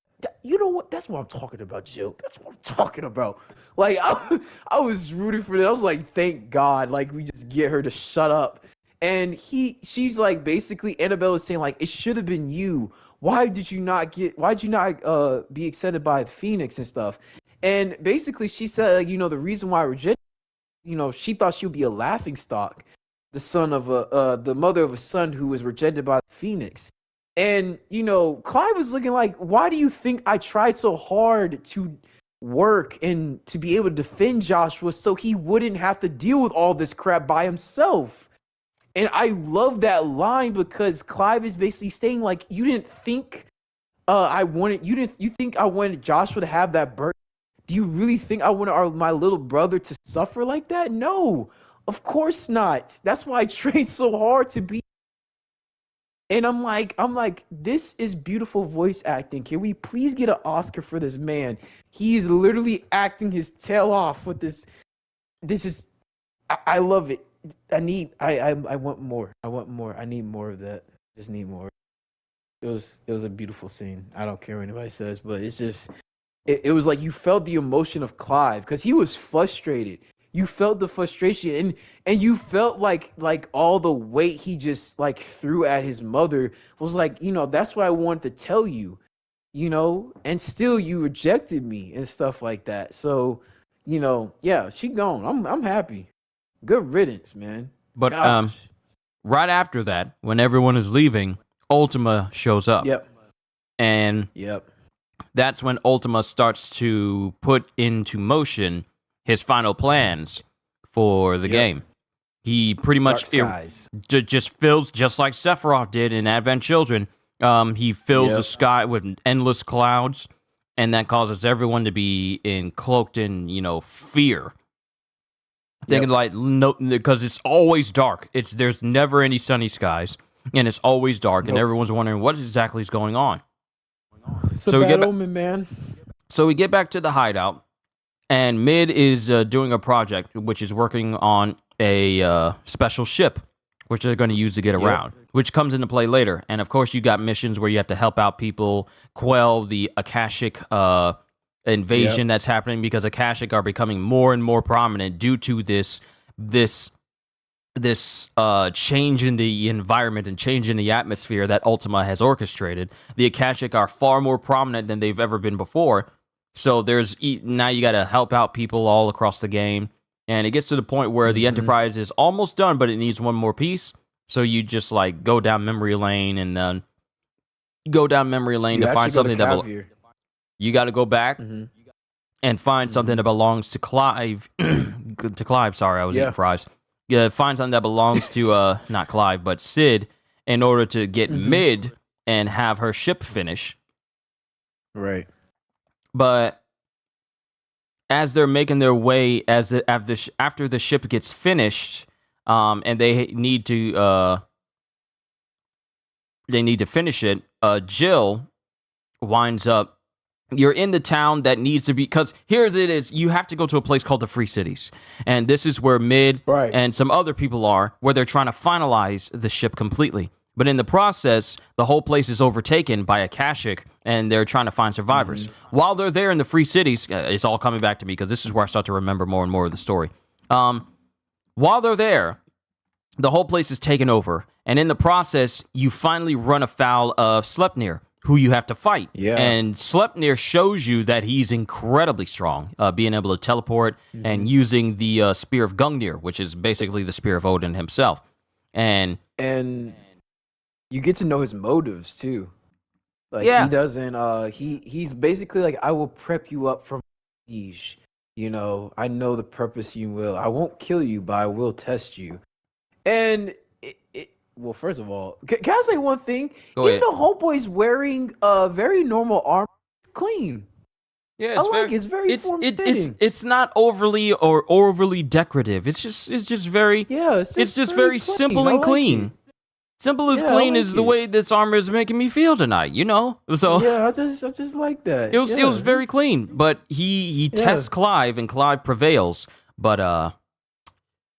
you know what? That's what I'm talking about, Jill. That's what I'm talking about. Like, I was rooting for that. I was like, thank God, like, we just get her to shut up. And she's like, basically, Annabelle is saying, like, it should have been you. Why'd you not be accepted by the Phoenix and stuff? And basically, she said, like, the reason why I rejected, she thought she would be a laughingstock, the mother of a son who was rejected by the Phoenix. And, Clive was looking like, why do you think I tried so hard to work and to be able to defend Joshua so he wouldn't have to deal with all this crap by himself? And I love that line, because Clive is basically saying, like, you didn't think you think I wanted Joshua to have that burden? Do you really think I wanted my little brother to suffer like that? No, of course not. That's why I trained so hard to be. And I'm like, this is beautiful voice acting. Can we please get an Oscar for this man? He is literally acting his tail off with this. This is, I love it. I want more. I need more of that. Just need more. It was a beautiful scene. I don't care what anybody says, but it's just, it was like you felt the emotion of Clive, because he was frustrated. you felt the frustration, and you felt like all the weight he just like threw at his mother was like, that's what I wanted to tell you, and still you rejected me and stuff like that. So, yeah, she gone. I'm happy. Good riddance, man. But Gosh. right after that, when everyone is leaving, Ultima shows up. Yep. And Yep. that's when Ultima starts to put into motion his final plans for the game. He pretty much just fills, just like Sephiroth did in Advent Children, he fills the sky with endless clouds, and that causes everyone to be cloaked in, fear. Thinking like, no, because it's always dark. There's never any sunny skies, and it's always dark, and everyone's wondering what exactly is going on. It's a bad omen, man. So we get back to the hideout, and Mid is doing a project, which is working on a special ship, which they're going to use to get around, which comes into play later. And of course, you got missions where you have to help out people, quell the Akashic invasion that's happening, because Akashic are becoming more and more prominent due to this change in the environment and change in the atmosphere that Ultima has orchestrated. The Akashic are far more prominent than they've ever been before. So now you got to help out people all across the game. And it gets to the point where the Enterprise is almost done, but it needs one more piece. So you just like go down memory lane and then to find something that you got to go back and find something that belongs to Clive. Sorry, I was eating fries. Yeah, find something that belongs to not Clive, but Sid, in order to get Mid and have her ship finish. Right. But as they're making their way, after the ship gets finished, and they need to finish it, Jill winds up. You're in the town that needs to be, because here it is, you have to go to a place called the Free Cities. And this is where Mid and some other people are, where they're trying to finalize the ship completely. But in the process, the whole place is overtaken by Akashic, and they're trying to find survivors. While they're there in the Free Cities, it's all coming back to me, because this is where I start to remember more and more of the story. While they're there, the whole place is taken over. And in the process, you finally run afoul of Sleipnir, who you have to fight. And Sleipnir shows you that he's incredibly strong, being able to teleport and using the Spear of Gungnir, which is basically the Spear of Odin himself. And you get to know his motives too. Like he doesn't he's basically like, I will prep you up from siege. I know the purpose you will. I won't kill you, but I will test you. And well, first of all, can I say one thing? Even the homeboy's wearing very normal armor, it's clean. Yeah, it's very form-fitting. It's not overly decorative. It's just very it's just very simple and clean. Simple as clean is the way this armor is making me feel tonight, So yeah, I just like that. It was very clean, but he tests Clive, and Clive prevails, but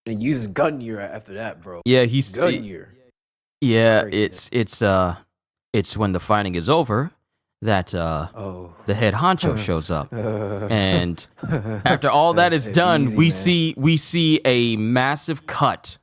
and uses Gungnir after that, bro. Yeah, he's Gungnir. Yeah, it's when the fighting is over that the head honcho shows up, and after all that is done, we see a massive cut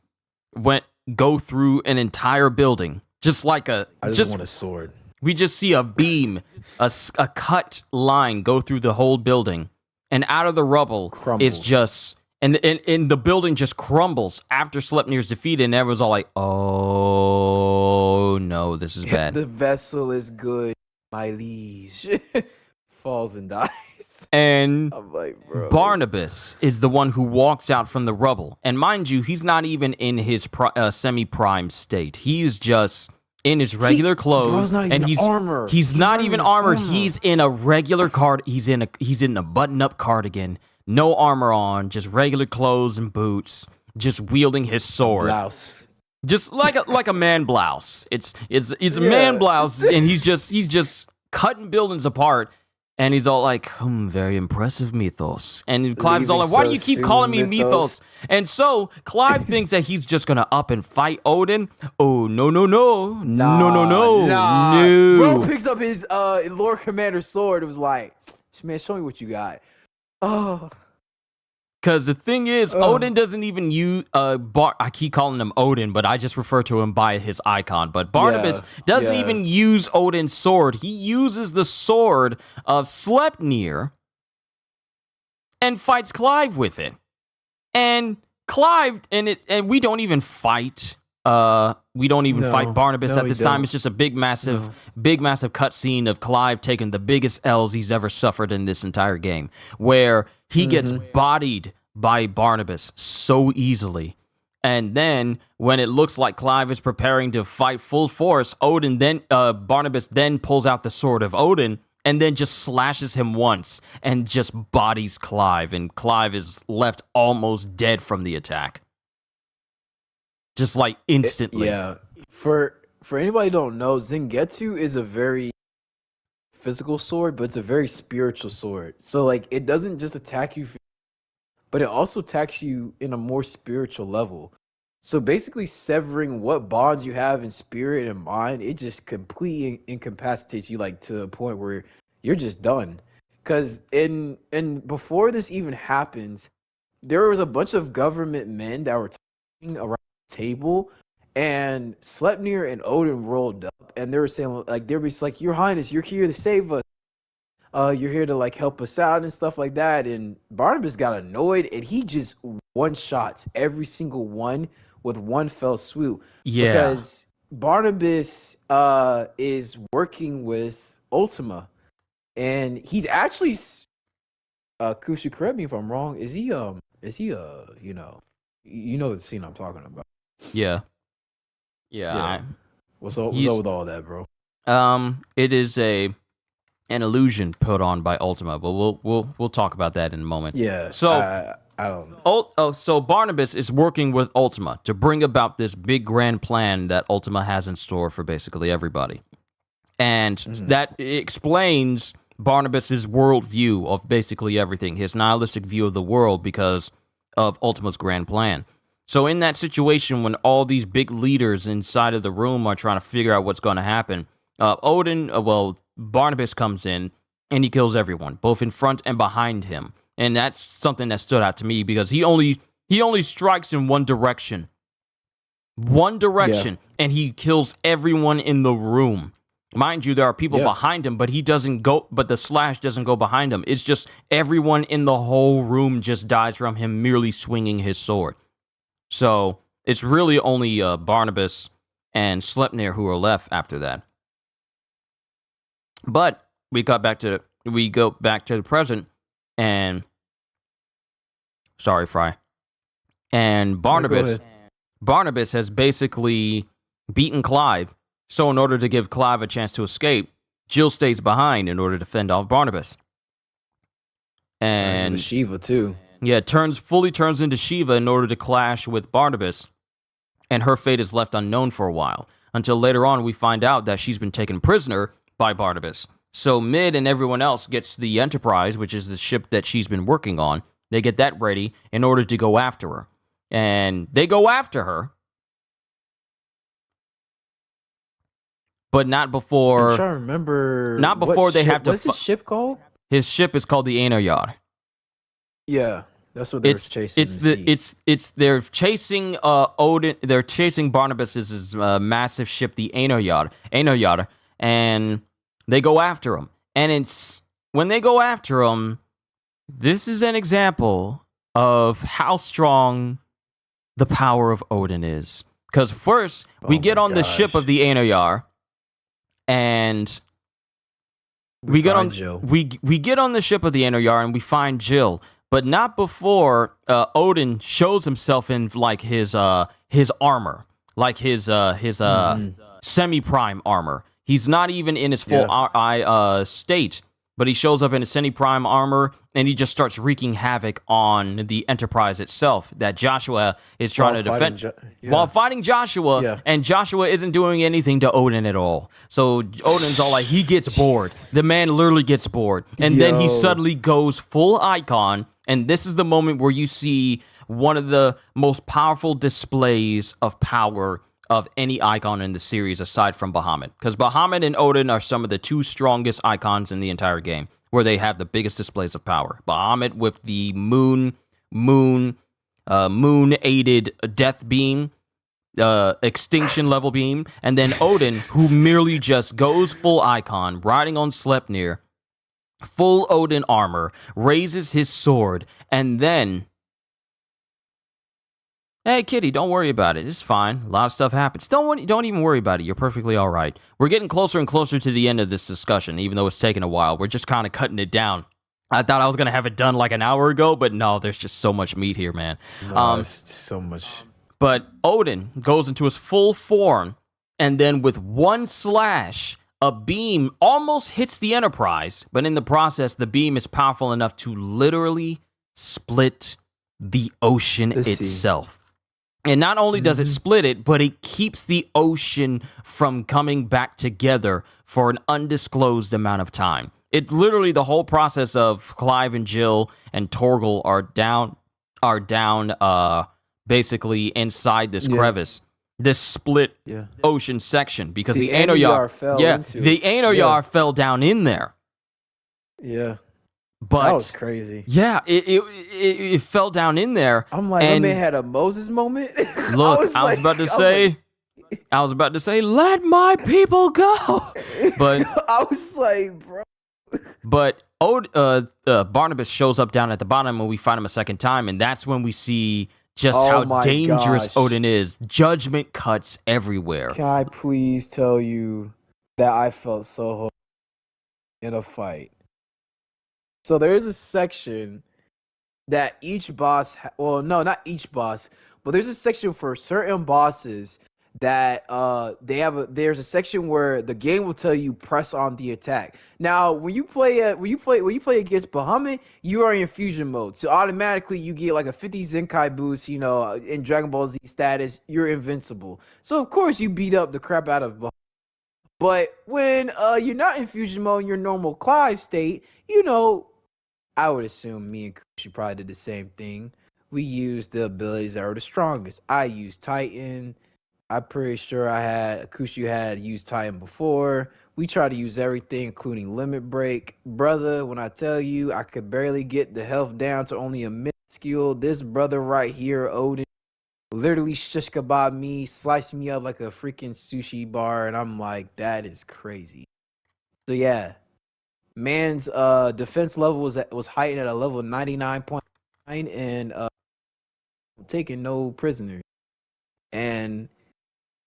go through an entire building, just like I just want a sword. We just see a beam, a cut line go through the whole building, and out of the rubble is just. And the building just crumbles after Sleipnir's defeated, and everyone's all like, oh, no, this is bad. The vessel is good, my liege. Falls and dies. And I'm like, bro. Barnabas is the one who walks out from the rubble. And mind you, he's not even in his semi-prime state. He's just in his regular clothes, and he's not even armored. He's in a regular he's in a button-up cardigan. No armor on, just regular clothes and boots, just wielding his sword. Blouse. Just like a man blouse. It's a man blouse, and he's just cutting buildings apart, and he's all like, very impressive, Mythos. And Clive's all like, why do you keep calling me Mythos? And so Clive thinks that he's just gonna up and fight Odin. Oh, no. Bro picks up his Lord Commander sword. It was like, man, show me what you got. Oh, Because the thing is, Odin doesn't even use I keep calling him Odin, but I just refer to him by his icon. But Barnabas doesn't even use Odin's sword. He uses the sword of Sleipnir and fights Clive with it. And Clive and we don't even fight. We don't even fight Barnabas at this time. It's just a big, massive cutscene of Clive taking the biggest L's he's ever suffered in this entire game, where he gets bodied by Barnabas so easily. And then when it looks like Clive is preparing to fight full force, Barnabas then pulls out the sword of Odin and then just slashes him once and just bodies Clive, and Clive is left almost dead from the attack. Just like instantly. For anybody who don't know, Zangetsu is a very physical sword, but it's a very spiritual sword. So like it doesn't just attack you, but it also attacks you in a more spiritual level. So basically severing what bonds you have in spirit and mind, it just completely incapacitates you, like to the point where you're just done. Because before this even happens, there was a bunch of government men that were talking around the table, and Sleipnir and Odin rolled up, and they were saying like, Your Highness, you're here to save us. You're here to like help us out and stuff like that. And Barnabas got annoyed, and he just one-shots every single one with one fell swoop. Yeah. Because Barnabas is working with Ultima, and he's actually Kushu, correct me if I'm wrong. Is he you know the scene I'm talking about? Yeah. What's up with all that, bro? It is an illusion put on by Ultima, but we'll talk about that in a moment. Yeah. So I don't know. So Barnabas is working with Ultima to bring about this big grand plan that Ultima has in store for basically everybody. And that explains Barnabas's worldview of basically everything, his nihilistic view of the world because of Ultima's grand plan. So in that situation, when all these big leaders inside of the room are trying to figure out what's going to happen, Barnabas comes in and he kills everyone, both in front and behind him. And that's something that stood out to me because he only strikes in one direction. And he kills everyone in the room. Mind you, there are people behind him, but the slash doesn't go behind him. It's just everyone in the whole room just dies from him merely swinging his sword. So it's really only Barnabas and Sleipnir who are left after that. But we go back to the present, and sorry, Fry. And Barnabas has basically beaten Clive. So in order to give Clive a chance to escape, Jill stays behind in order to fend off Barnabas. And Shiva too. Yeah, fully turns into Shiva in order to clash with Barnabas. And her fate is left unknown for a while, until later on we find out that she's been taken prisoner by Barnabas. So Mid and everyone else gets the Enterprise, which is the ship that she's been working on. They get that ready in order to go after her. And they go after her, but not before... I'm trying to remember... Not before they have to... What's his ship called? His ship is called the Aenoyard. Yeah, that's what they're chasing. They're chasing Odin. They're chasing Barnabas's massive ship, the Aenoyard, and they go after him. And when they go after him, this is an example of how strong the power of Odin is. Because first we get on the ship of the Aenoyard, and we get on the ship of the Aenoyard, and we find Jill. But not before Odin shows himself in like his armor, like his semi-prime armor. He's not even in his full state, but he shows up in his semi-prime armor, and he just starts wreaking havoc on the Enterprise itself that Joshua is trying to defend. While fighting Joshua, and Joshua isn't doing anything to Odin at all. So Odin's all like, he gets bored. The man literally gets bored. And then he suddenly goes full icon, and this is the moment where you see one of the most powerful displays of power of any icon in the series aside from Bahamut. Because Bahamut and Odin are some of the two strongest icons in the entire game, where they have the biggest displays of power. Bahamut with the moon moon aided death beam, extinction level beam, and then Odin, who merely just goes full icon, riding on Sleipnir, full Odin armor, raises his sword, and then, hey, kitty, don't worry about it. It's fine. A lot of stuff happens. Don't even worry about it. You're perfectly all right. We're getting closer and closer to the end of this discussion, even though it's taken a while. We're just kind of cutting it down. I thought I was going to have it done like an hour ago, but no, there's just so much meat here, man. No, it's so much. But Odin goes into his full form, and then with one slash, a beam almost hits the Enterprise, but in the process, the beam is powerful enough to literally split the ocean itself. And not only does it split it, but it keeps the ocean from coming back together for an undisclosed amount of time. It's literally the whole process of Clive and Jill and Torgal are down basically inside this crevice, this split ocean section, because the Anoyar fell down in there. Yeah. But that was crazy. Yeah, it fell down in there. I'm like, my man had a Moses moment. Look, I was about to say, let my people go. But I was like, bro. But Barnabas shows up down at the bottom, and we find him a second time, and that's when we see just how dangerous Odin is. Judgment cuts everywhere. Can I please tell you that I felt so in a fight? So there is a section that each boss, well, no, not each boss, but there's a section for certain bosses that there's a section where the game will tell you press on the attack. Now, when you play against Bahamut, you are in fusion mode, so automatically you get like a 50 Zenkai boost. You know, in Dragon Ball Z status, you're invincible. So of course you beat up the crap out of Bahamut. But when you're not in fusion mode in your normal Clive state, you know, I would assume me and Kushi probably did the same thing. We used the abilities that are the strongest. I used Titan. I'm pretty sure Kushi had used Titan before. We try to use everything, including Limit Break. Brother, when I tell you I could barely get the health down to only a minuscule, this brother right here, Odin, literally shish kebab me, sliced me up like a freaking sushi bar, and I'm like, that is crazy. So yeah, man's defense level was heightened at a level 99.9, and taking no prisoners. And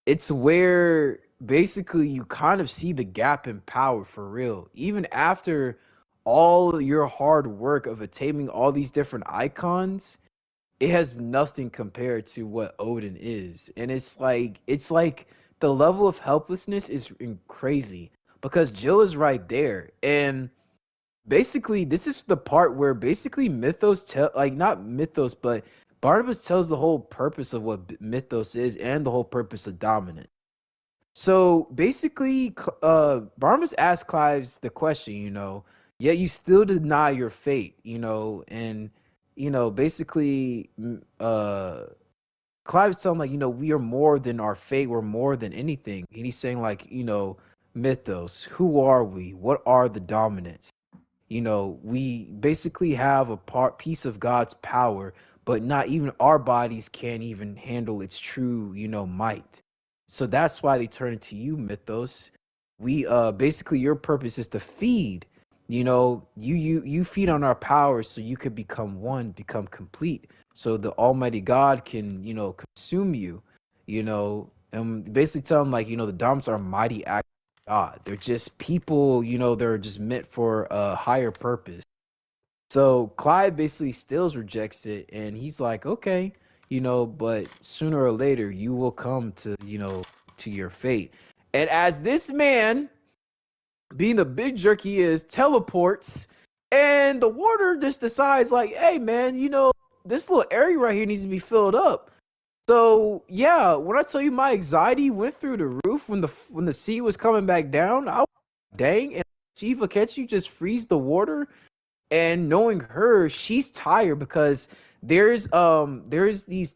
it's where basically you kind of see the gap in power for real. Even after all your hard work of attaining all these different icons, it has nothing compared to what Odin is. And it's like the level of helplessness is crazy, because Jill is right there. And basically this is the part where basically not Mythos, but Barnabas tells the whole purpose of what Mythos is and the whole purpose of dominance. So basically, Barnabas asks Clive the question, you know, yet you still deny your fate, you know, and, you know, basically, Clive's telling, like, you know, we are more than our fate, we're more than anything. And he's saying, like, you know, Mythos, who are we? What are the dominants? You know, we basically have a piece of God's power, but not even our bodies can't even handle its true, you know, might. So that's why they turn it to you, Mythos. We basically, your purpose is to feed. You know, you feed on our powers so you could become one, become complete. So the Almighty God can, you know, consume you, you know, and basically tell them, like, you know, the Doms are mighty acts of God. They're just people, you know, they're just meant for a higher purpose. So Clive basically still rejects it, and he's like, okay, you know, but sooner or later you will come to, you know, to your fate. And as this man, being the big jerk he is, teleports, and the water just decides, like, hey man, you know, this little area right here needs to be filled up. So yeah, when I tell you my anxiety went through the roof when the sea was coming back down, I was dang, and Shiva, can't you just freeze the water? And knowing her, she's tired because there's these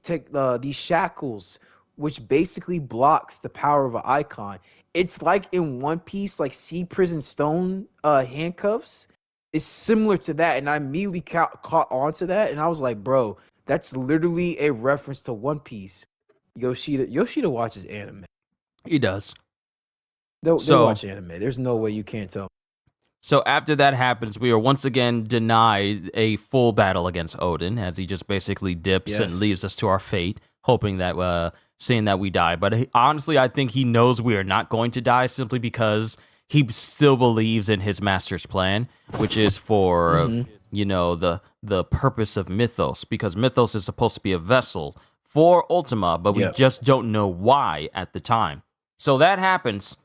shackles which basically blocks the power of an icon. It's like in One Piece, like Sea Prison Stone handcuffs. it's similar to that, and I immediately caught on to that, and I was like, bro, that's literally a reference to One Piece. Yoshida watches anime. He does. They watch anime. There's no way you can't tell. So after that happens, we are once again denied a full battle against Odin, as he just basically dips and leaves us to our fate, hoping that, seeing that we die. But honestly, I think he knows we are not going to die simply because he still believes in his master's plan, which is for, the purpose of Mythos, because Mythos is supposed to be a vessel for Ultima, but we just don't know why at the time. So that happens,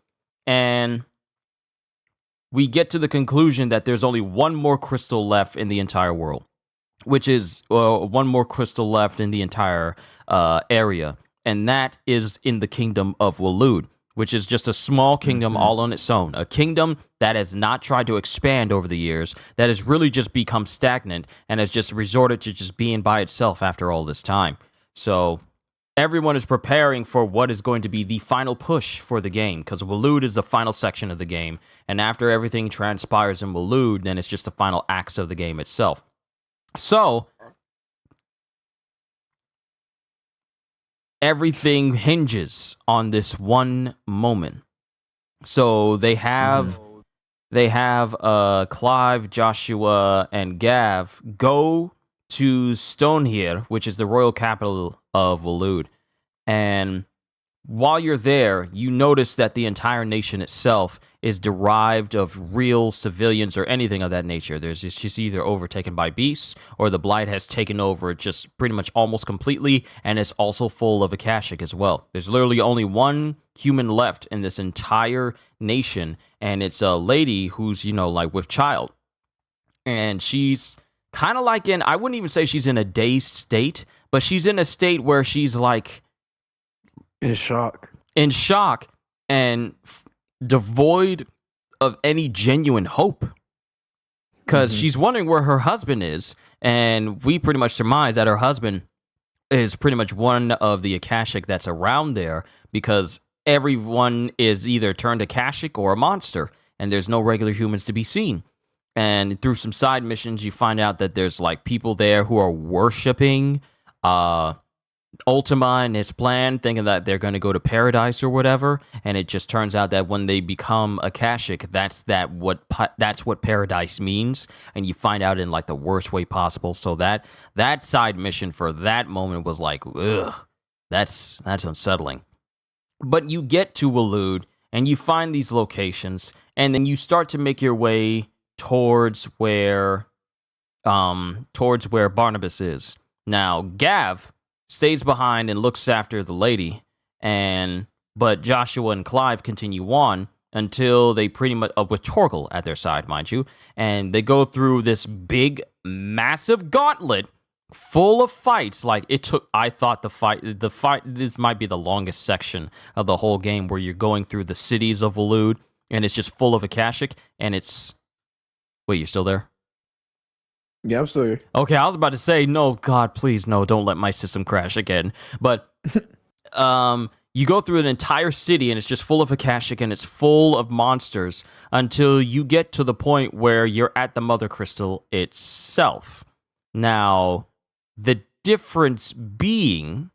and we get to the conclusion that there's only one more crystal left in the entire world, which is one more crystal left in the entire area, and that is in the kingdom of Waloed, which is just a small kingdom all on its own, a kingdom that has not tried to expand over the years, that has really just become stagnant and has just resorted to just being by itself after all this time. So everyone is preparing for what is going to be the final push for the game, because Waloed is the final section of the game, and after everything transpires in Waloed, then it's just the final acts of the game itself. So everything hinges on this one moment. So they have Clive, Joshua, and Gav go to Stonehir, which is the royal capital of Waloed. And while you're there, you notice that the entire nation itself is derived of real civilians or anything of that nature. It's just either overtaken by beasts, or the Blight has taken over just pretty much almost completely, and it's also full of Akashic as well. There's literally only one human left in this entire nation, and it's a lady who's, with child. And she's kind of like I wouldn't even say she's in a dazed state, but she's in a state where she's like in shock, and devoid of any genuine hope, because she's wondering where her husband is, and we pretty much surmise that her husband is pretty much one of the Akashic that's around there, because everyone is either turned Akashic or a monster, and there's no regular humans to be seen. And through some side missions, you find out that there's people there who are worshiping Ultima and his plan, thinking that they're going to go to paradise or whatever, and it just turns out that when they become Akashic, that's what paradise means, and you find out in the worst way possible. So that side mission for that moment was ugh, that's unsettling. But you get to Waloed and you find these locations, and then you start to make your way towards where Barnabas is. Now, Gav stays behind and looks after the lady, but Joshua and Clive continue on until they pretty much, with Torgal at their side, mind you, and they go through this big, massive gauntlet full of fights. I thought the fight, this might be the longest section of the whole game, where you're going through the cities of Waloed, and it's just full of Akashic, and it's... Wait, you're still there? Yeah, I'm still here. Okay, I was about to say, no, God, please, no, don't let my system crash again. But you go through an entire city, and it's just full of Akashic, and it's full of monsters, until you get to the point where you're at the Mother Crystal itself. Now, the difference being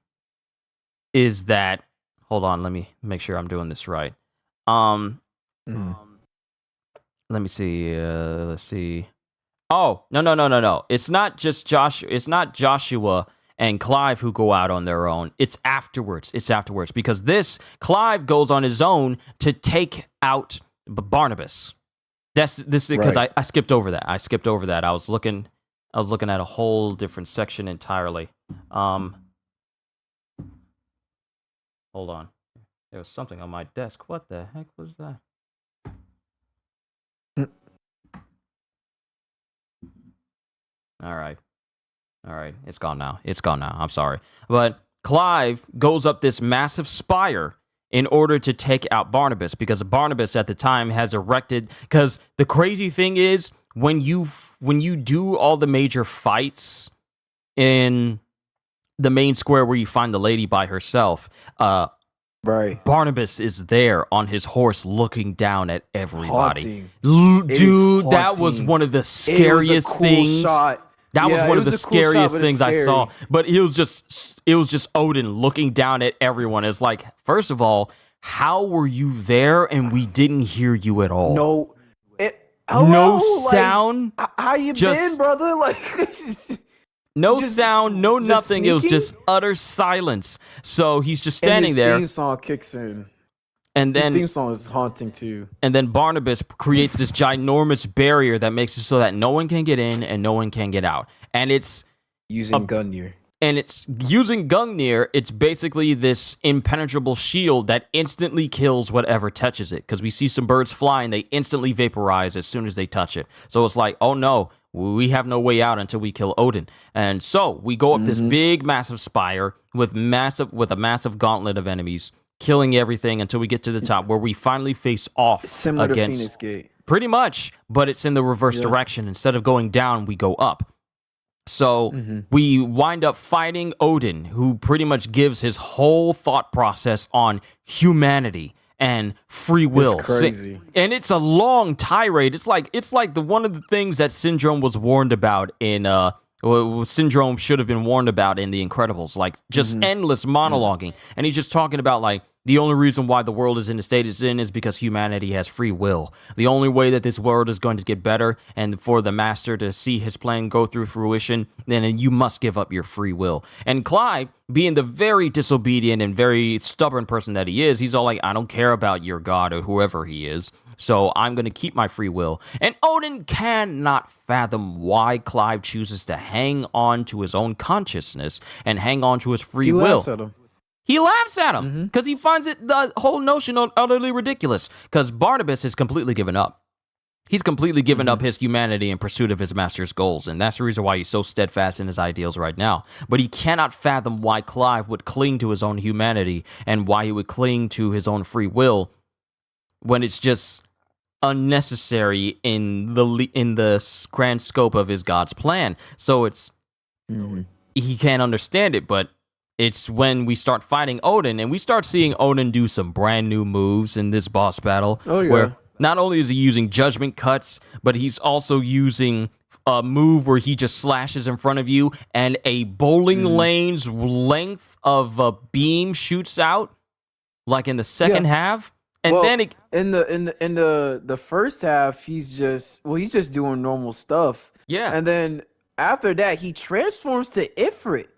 is that... Hold on, let me make sure I'm doing this right. Let me see. Let's see. Oh, no. It's not just Joshua. It's not Joshua and Clive who go out on their own. It's afterwards. Because Clive goes on his own to take out Barnabas. This because I skipped over that. I was looking at a whole different section entirely. Hold on. There was something on my desk. What the heck was that? All right. It's gone now. I'm sorry. But Clive goes up this massive spire in order to take out Barnabas, because Barnabas at the time has erected... Because the crazy thing is, when you do all the major fights in the main square where you find the lady by herself, Right. Barnabas is there on his horse looking down at everybody. Haunting. Dude, that was one of the It was a scariest cool things. shot. That was Yeah, one it of the was a cool shot, scariest but it's things I saw. scary. But it was just Odin looking down at everyone. It's like, first of all, how were you there and we didn't hear you at all? No, No hello, sound. Like, how you been, brother? Like, no just- sound, no just nothing. It was sneaking? just utter silence. So he's just and standing his there, theme song kicks in. and His then theme song is haunting too. and then Barnabas creates this ginormous barrier that makes it so that no one can get in and no one can get out. And it's Using Gungnir. And it's using Gungnir, it's basically this impenetrable shield that instantly kills whatever touches it. Because we see some birds fly and they instantly vaporize as soon as they touch it. So it's like, oh no, we have no way out until we kill Odin. And so we go up this big, massive spire with a massive gauntlet of enemies, killing everything until we get to the top where we finally face off Similar against to Phoenix Gate. Pretty much, but it's in the reverse direction. Instead of going down, we go up. So we wind up fighting Odin, who pretty much gives his whole thought process on humanity and free will. It's crazy. And it's a long tirade. It's like one of the things that Syndrome was warned about in Syndrome should have been warned about in The Incredibles, like just endless monologuing. And he's just talking about like the only reason why the world is in the state it's in is because humanity has free will. The only way that this world is going to get better and for the master to see his plan go through fruition, then you must give up your free will. And Clive, being the very disobedient and very stubborn person that he is, he's all like, I don't care about your god or whoever he is, so I'm going to keep my free will. And Odin cannot fathom why Clive chooses to hang on to his own consciousness and hang on to his free will. Laughs at him. He laughs at him because he finds the whole notion utterly ridiculous because Barnabas has completely given up. He's completely given up his humanity in pursuit of his master's goals, and that's the reason why he's so steadfast in his ideals right now. But he cannot fathom why Clive would cling to his own humanity and why he would cling to his own free will when it's just unnecessary in the grand scope of his God's plan. So it's he can't understand it, but it's when we start fighting Odin and we start seeing Odin do some brand new moves in this boss battle. Oh, yeah. Where not only is he using judgment cuts, but he's also using a move where he just slashes in front of you and a bowling lane's length of a beam shoots out, like in the second half. And then in the first half, he's just doing normal stuff. Yeah. And then after that, he transforms to Ifrit.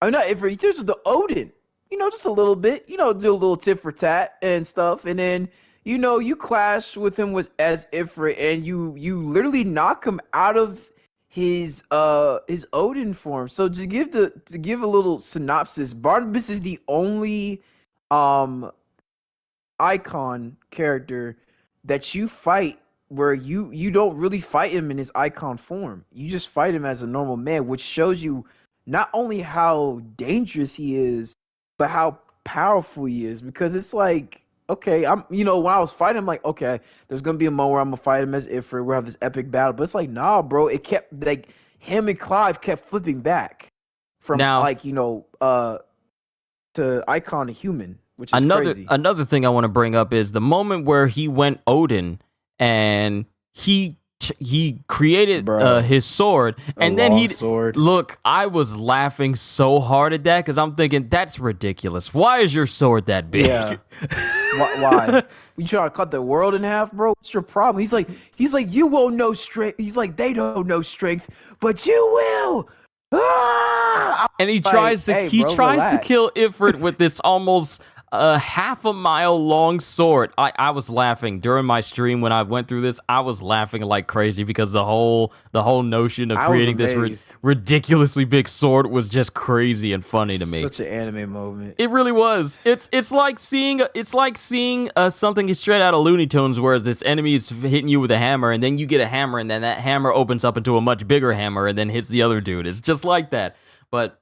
I mean, not Ifrit. He turns to Odin. Just a little bit. Do a little tit for tat and stuff. And then you clash with him as Ifrit, and you literally knock him out of his Odin form. So to give a little synopsis, Barnabas is the only icon character that you fight where you don't really fight him in his icon form. You just fight him as a normal man, which shows you not only how dangerous he is, but how powerful he is. Because it's like, okay, when I was fighting him, like, okay, there's gonna be a moment where I'm gonna fight him as Ifrit, we'll have this epic battle. But it's like, nah, bro, it kept like him and Clive kept flipping back from to icon to human. Which is crazy. Another thing I want to bring up is the moment where he went Odin and he created his sword, and then sword. Look, I was laughing so hard at that because I'm thinking that's ridiculous. Why is your sword that big? Yeah. Why? You trying to cut the world in half, bro? What's your problem? He's like, you won't know strength. He's like, they don't know strength, but you will. Ah! And he tries to kill Ifrit with this almost half a mile long sword. I was laughing during my stream when I went through this. I was laughing like crazy because the whole notion of creating this ridiculously big sword was just crazy and funny to me. Such an anime moment. It really was. It's like seeing something straight out of Looney Tunes where this enemy is hitting you with a hammer and then you get a hammer and then that hammer opens up into a much bigger hammer and then hits the other dude. It's just like that. But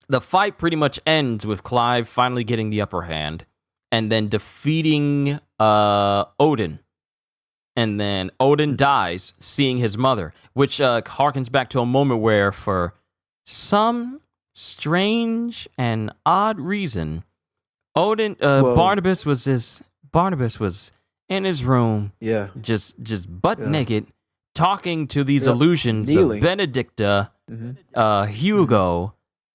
the fight pretty much ends with Clive finally getting the upper hand and then defeating Odin. And then Odin dies, seeing his mother, which harkens back to a moment where, for some strange and odd reason, Odin, Well, Barnabas was in his room, yeah, just butt yeah, naked, talking to these yep, illusions of kneeling. Benedicta, Hmm. Hugo,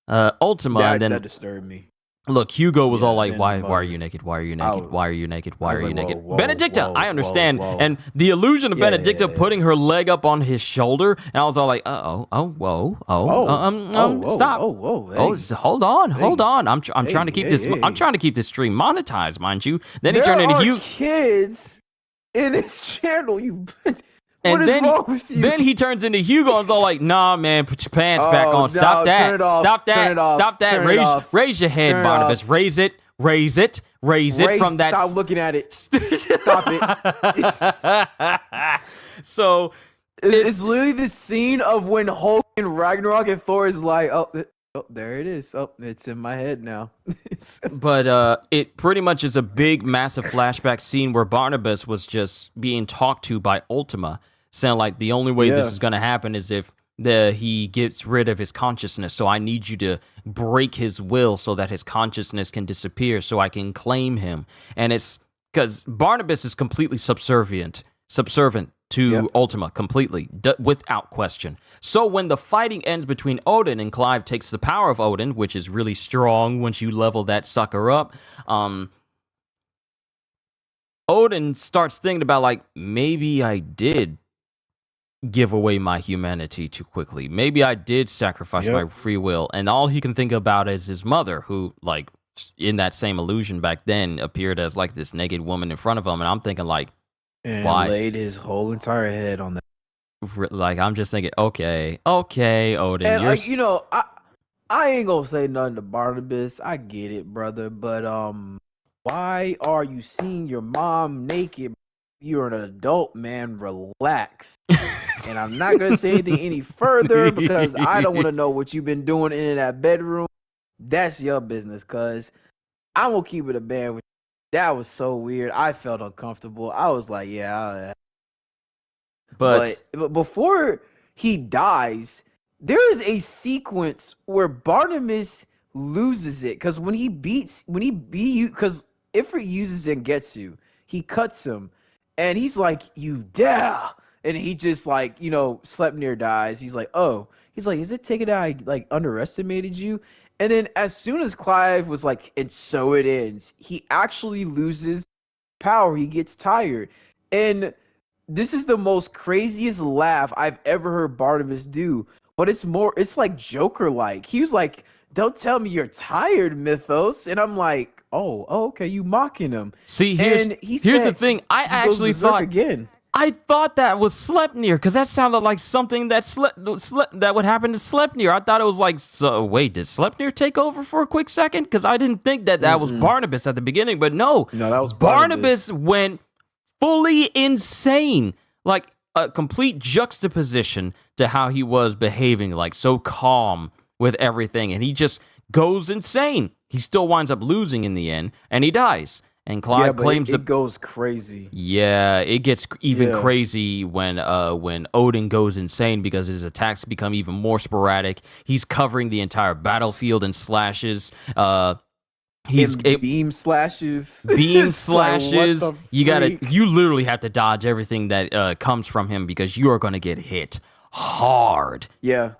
Ultima, and That then disturbed me. look, Hugo was all Yeah, like, then the why are mother. you naked? Why are you I naked? was, Why are you naked? I Why was are you like, whoa, naked? whoa, Benedicta, whoa, I whoa, understand. whoa. And the illusion of Yeah, Benedicta yeah, yeah. putting her leg up on his shoulder, and I was all like, stop. Whoa. Oh, Hey, hold on, hold hey, on. I'm trying to hey, keep hey, this. I'm hey. trying to keep this stream monetized, mind you. Then he There turned into are Hugo. kids in this channel. You, what And is wrong with you? then he turns into Hugo and is all like, nah, man, put your pants back Oh on. Stop no, turn that. it off. Stop Turn it that. off. Stop that. Turn it off. Raise your head, Turn it Barnabas. off. Raise it. From that. Stop looking at it. Stop it. So It's it's literally the scene of when Hulk and Ragnarok and Thor is like, oh, there it is. Oh, it's in my head now. but it pretty much is a big massive flashback scene where Barnabas was just being talked to by Ultima, saying like the only way this Yeah. is going to happen is if he gets rid of his consciousness. So I need you to break his will so that his consciousness can disappear so I can claim him. And it's because Barnabas is completely subservient to Yep. Ultima, completely, without question. So when the fighting ends between Odin and Clive takes the power of Odin, which is really strong once you level that sucker up, Odin starts thinking about like, maybe I did give away my humanity too quickly. Maybe I did sacrifice my free will. And all he can think about is his mother, who, like, in that same illusion back then appeared as like this naked woman in front of him. And I'm thinking like, And why? laid his whole entire head on that. Like, I'm just thinking, okay, Odin, And you're you know, I ain't gonna say nothing to Barnabas. I get it, brother. But why are you seeing your mom naked? You're an adult, man. Relax. And I'm not gonna say anything any further because I don't want to know what you've been doing in that bedroom. That's your business, cuz I'm gonna keep it a band with you. That was so weird. I felt uncomfortable. I was like, yeah. But before he dies, there is a sequence where Barnabas loses it because because Ifrit uses Zangetsu, he cuts him, and he's like, "You dare!" And he just like Sleipnir dies. He's like, "Oh," he's like, "Is it taken that I like underestimated you?" And then as soon as Clive was like, "And so it ends," he actually loses power. He gets tired, and this is the most craziest laugh I've ever heard Barnabas do. But it's like Joker like. He was like, "Don't tell me you're tired, Mythos." And I'm like, oh, okay, you mocking him. see, And here's the thing. I he goes actually berserk thought again. I thought that was Sleipnir because that sounded like something that that would happen to Sleipnir. I thought it was like, so wait, did Sleipnir take over for a quick second? Because I didn't think that was Barnabas at the beginning, but no, No, that was Barnabas went fully insane, like a complete juxtaposition to how he was behaving, like so calm with everything, and he just goes insane. He still winds up losing in the end, and he dies. And Clive claims it goes crazy. Yeah, it gets even crazy when Odin goes insane because his attacks become even more sporadic. He's covering the entire battlefield in slashes. Beam slashes. Beam It's like, slashes. what the You literally have to dodge everything that comes from him because you are going to get hit hard. Yeah,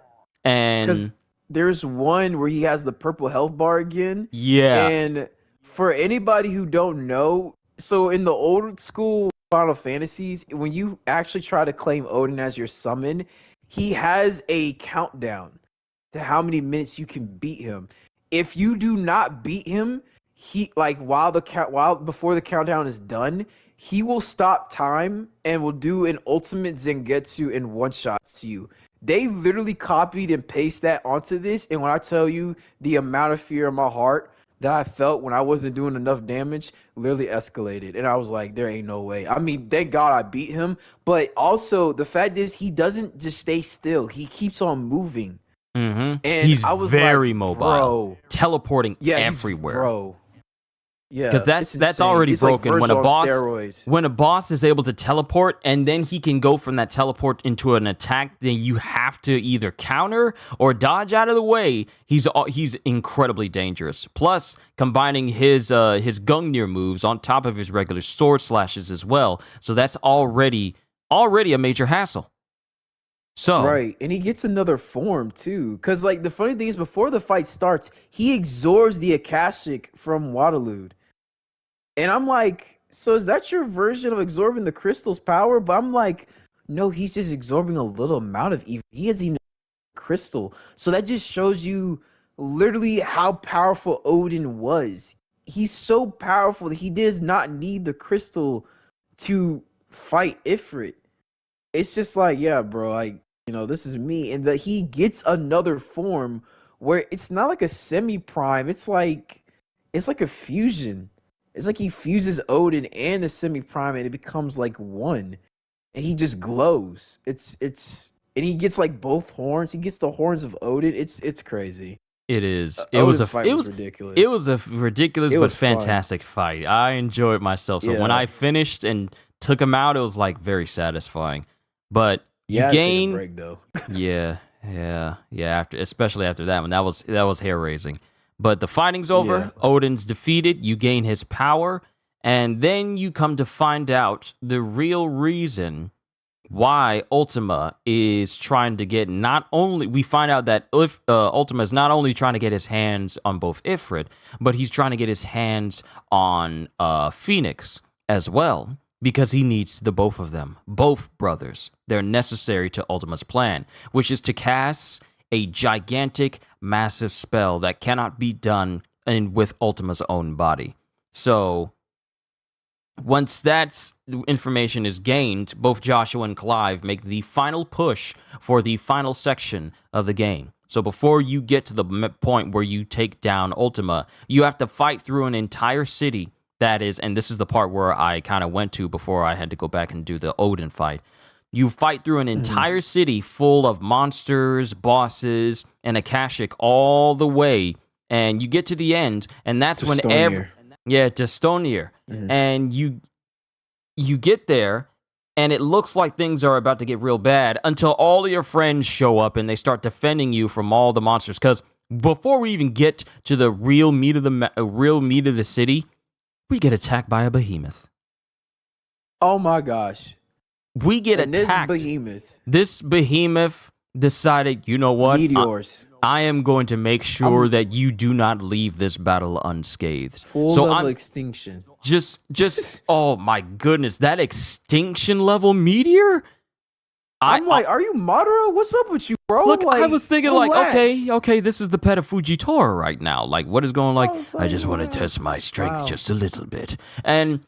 because And there's one where he has the purple health bar again. yeah, And for anybody who don't know, so in the old school Final Fantasies, when you actually try to claim Odin as your summon, he has a countdown to how many minutes you can beat him. If you do not beat him, he like while before the countdown is done, he will stop time and will do an ultimate Zangetsu and one shots you. They literally copied and pasted that onto this, and when I tell you the amount of fear in my heart that I felt when I wasn't doing enough damage literally escalated. And I was like, there ain't no way. I mean, thank God I beat him. But also, the fact is, he doesn't just stay still. He keeps on moving. and And he's I was very like, mobile, bro. teleporting Yeah, everywhere. bro. because Yeah, it's that's insane. already It's like broken when Virgil on steroids. a boss is able to teleport and then he can go from that teleport into an attack, then you have to either counter or dodge out of the way. He's incredibly dangerous. Plus, combining his Gungnir moves on top of his regular sword slashes as well, so that's already a major hassle. So Right, and he gets another form too. Cause like the funny thing is, before the fight starts, he absorbs the Akashic from Waterloo. And I'm like, so is that your version of absorbing the crystal's power? But I'm like, no, he's just absorbing a little amount of evil. He hasn't even crystal. So that just shows you literally how powerful Odin was. He's so powerful that he does not need the crystal to fight Ifrit. It's just like, yeah, bro, like, this is me. And that he gets another form where it's not like a semi-prime, it's like a fusion. It's like he fuses Odin and the semi-prime and it becomes like one. And he just glows. And he gets like both horns. He gets the horns of Odin. It's crazy. it is. Odin's fight was ridiculous. It was a ridiculous but was fun. fantastic fight. I enjoyed myself. So when Yeah. I finished and took him out, it was like very satisfying. But you Yeah, take a gain, break though. yeah. Especially after that one, that was hair raising. But the fighting's over. Yeah. Odin's defeated. You gain his power, and then you come to find out the real reason why Ultima is trying to get not only. We find out that Ultima is not only trying to get his hands on both Ifrit, but he's trying to get his hands on Phoenix as well. Because he needs the both of them, both brothers. They're necessary to Ultima's plan, which is to cast a gigantic, massive spell that cannot be done with Ultima's own body. So, once that information is gained, both Joshua and Clive make the final push for the final section of the game. So before you get to the point where you take down Ultima, you have to fight through an entire city. That is, and this is the part where I kind of went to before I had to go back and do the Odin fight. You fight through an entire city full of monsters, bosses, and Akashic all the way, and you get to the end, and that's To when Stonir. to Stonir, and you get there, and it looks like things are about to get real bad until all of your friends show up and they start defending you from all the monsters. Because before we even get to the real meat of the city, we get attacked by a behemoth. Oh my gosh. We get And attacked. This behemoth decided, you know what? Meteors. I am going to make sure that you do not leave this battle unscathed. Full level extinction. Just oh my goodness, that extinction level meteor? I'm like, are you Madara? What's up with you, bro? Look, like, I was thinking relax. like, okay, this is the pet of Fujitora right now. Like, what is going like, was I just want to like, test my strength wow. just a little bit. And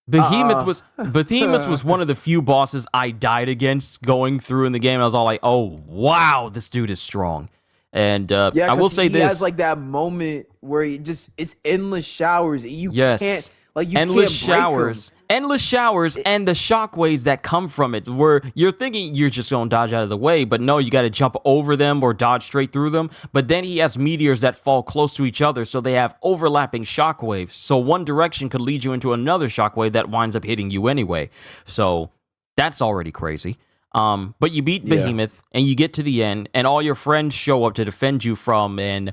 Behemoth was one of the few bosses I died against going through in the game. I was all like, oh, wow, this dude is strong. And Yeah, I will say he this. has like that moment where it's endless showers and you Yes. can't you endless can't break showers. him. Endless showers and the shockwaves that come from it, where you're thinking you're just going to dodge out of the way, but no, you got to jump over them or dodge straight through them. But then he has meteors that fall close to each other, so they have overlapping shockwaves. So one direction could lead you into another shockwave that winds up hitting you anyway. So that's already crazy. But you beat Behemoth, and you get to the end, and all your friends show up to defend you from a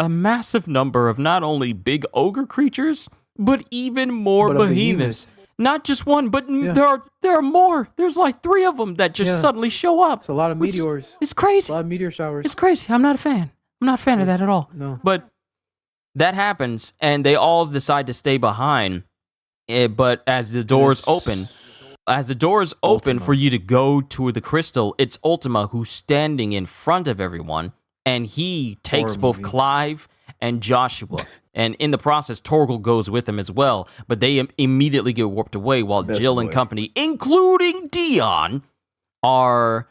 massive number of not only big ogre creatures, but even more behemoths. Not just one, but there are more. There's like 3 of them that just suddenly show up. It's a lot of meteors. It's crazy. A lot of meteor showers. It's crazy. I'm not a fan. I'm not a fan of that at all. No. But that happens, and they all decide to stay behind. But as the doors open, for you to go to the crystal, it's Ultima who's standing in front of everyone, and he takes both Clive and Joshua. And in the process, Torgal goes with him as well. But they immediately get warped away while Jill and company, including Dion, are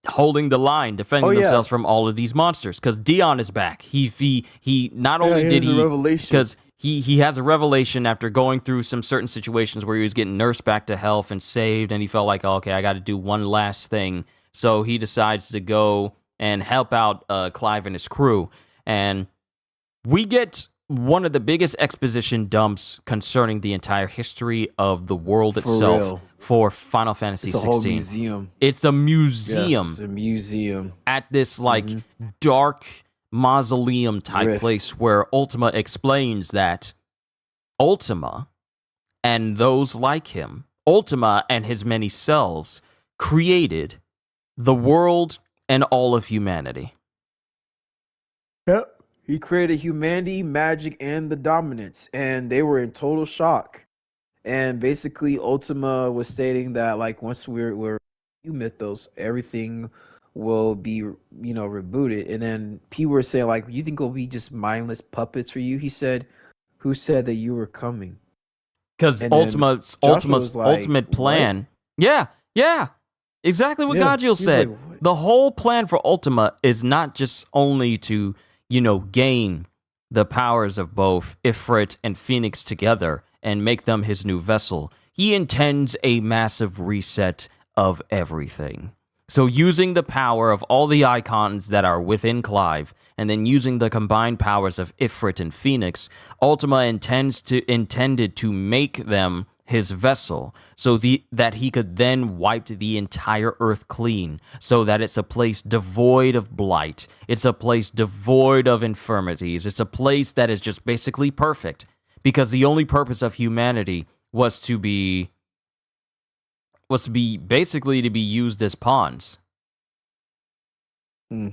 holding the line, defending themselves from all of these monsters. Because Dion is back. He not only did he... Because he has a revelation after going through some certain situations where he was getting nursed back to health and saved, and he felt like, okay, I got to do one last thing. So he decides to go and help out Clive and his crew. And we get one of the biggest exposition dumps concerning the entire history of the world For itself real. for Final Fantasy It's a 16. whole museum. It's a Yeah, museum it's a museum. at this like Mm-hmm. dark mausoleum type Rift. place where Ultima explains that Ultima and those like him, Ultima and his many selves, created the world and all of humanity. Yep. He created humanity, magic, and the dominance, and they were in total shock. And basically, Ultima was stating that like once we're new mythos, everything will be rebooted. And then people were saying like, you think it'll be just mindless puppets for you? He said, "Who said that you were coming?" Because And then Ultima's Joshua was like, ultimate "What?" plan. Yeah, exactly what Yeah, Gajeel he was said. like, "What?" The whole plan for Ultima is not just only to, gain the powers of both Ifrit and Phoenix together and make them his new vessel. He intends a massive reset of everything. So using the power of all the icons that are within Clive, and then using the combined powers of Ifrit and Phoenix, Ultima intended to make them his vessel, so that he could then wipe the entire earth clean, so that it's a place devoid of blight, it's a place devoid of infirmities, it's a place that is just basically perfect, because the only purpose of humanity was to be basically to be used as pawns. Mhm.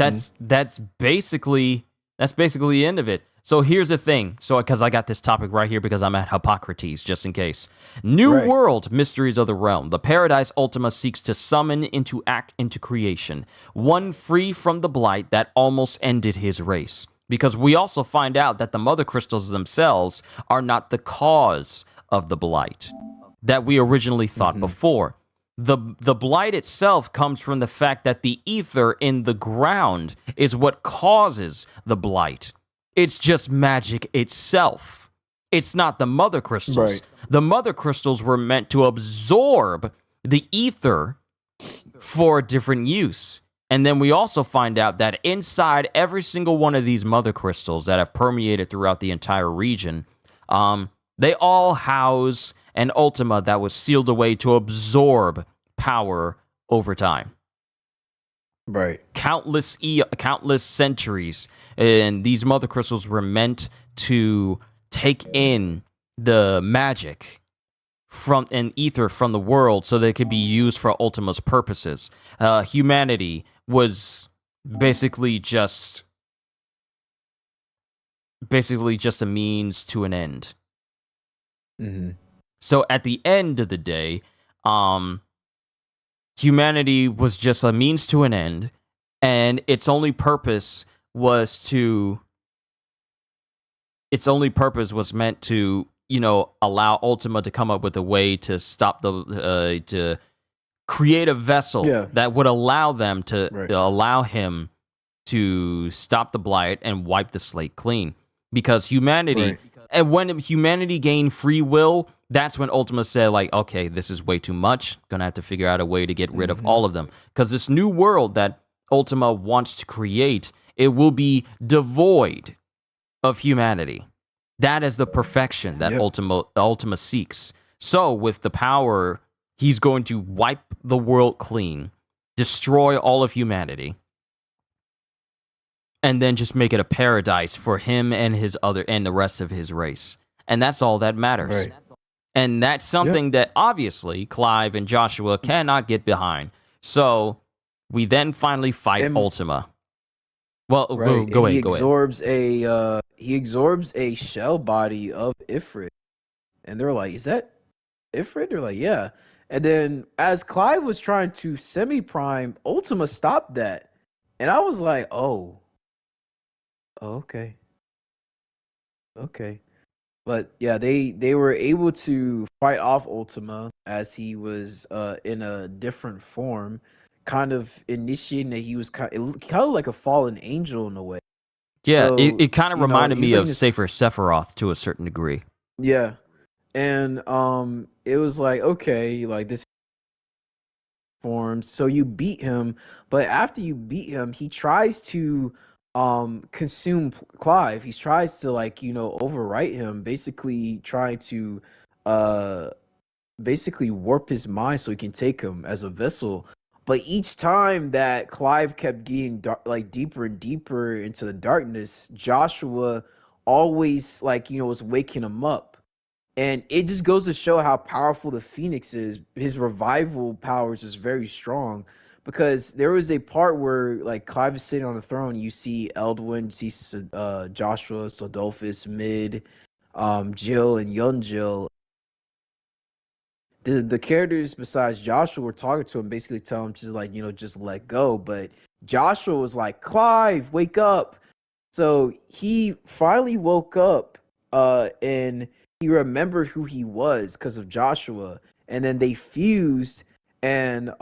That's basically the end of it. So here's the thing. So because I got this topic right here because I'm at Hippocrates, just in case. New Right. World, Mysteries of the Realm. The paradise Ultima seeks to summon into creation. One free from the blight that almost ended his race. Because we also find out that the mother crystals themselves are not the cause of the blight that we originally thought before. The blight itself comes from the fact that the ether in the ground is what causes the blight. It's just magic itself. It's not the mother crystals. Right. The mother crystals were meant to absorb the ether for a different use. And then we also find out that inside every single one of these mother crystals that have permeated throughout the entire region, they all house an Ultima that was sealed away to absorb power over time. Right. Countless centuries, and these mother crystals were meant to take in the magic from an ether from the world so they could be used for Ultima's purposes. Humanity was basically just a means to an end. Mm-hmm. So at the end of the day, humanity was just a means to an end, and its only purpose was meant to, allow Ultima to come up with a way to stop to create a vessel that would allow them to allow him to stop the blight and wipe the slate clean. Because humanity, and when humanity gained free will, that's when Ultima said, like, okay, this is way too much. Gonna have to figure out a way to get rid of all of them. Because this new world that Ultima wants to create, it will be devoid of humanity. That is the perfection that Ultima seeks. So with the power, he's going to wipe the world clean, destroy all of humanity, and then just make it a paradise for him and the rest of his race. And that's all that matters. Right. And that's something that obviously Clive and Joshua cannot get behind. So we then finally fight Ultima. Well, go ahead. He absorbs a shell body of Ifrit, and they're like, "Is that Ifrit?" They're like, "Yeah." And then as Clive was trying to semi-prime, Ultima stopped that, and I was like, "Oh, okay." But yeah, they were able to fight off Ultima as he was in a different form, kind of initiating that he was kind of like a fallen angel in a way. Yeah, So, it kind of reminded me like of Safer Sephiroth to a certain degree. Yeah, and it was like, okay, like this forms. So you beat him, but after you beat him, he tries to consume Clive. He tries to like, overwrite him, basically trying to uh basically warp his mind so he can take him as a vessel. But each time that Clive kept getting like deeper and deeper into the darkness, Joshua always like, was waking him up. And it just goes to show how powerful the Phoenix is. His revival powers is very strong, because there was a part where like Clive is sitting on the throne. You see Eldwin, you see Joshua, Sodolphus, Mid, Jill, and Young Jill. The characters besides Joshua were talking to him, basically telling him to like, just let go. But Joshua was like, Clive, wake up. So he finally woke up, and he remembered who he was because of Joshua. And then they fused, and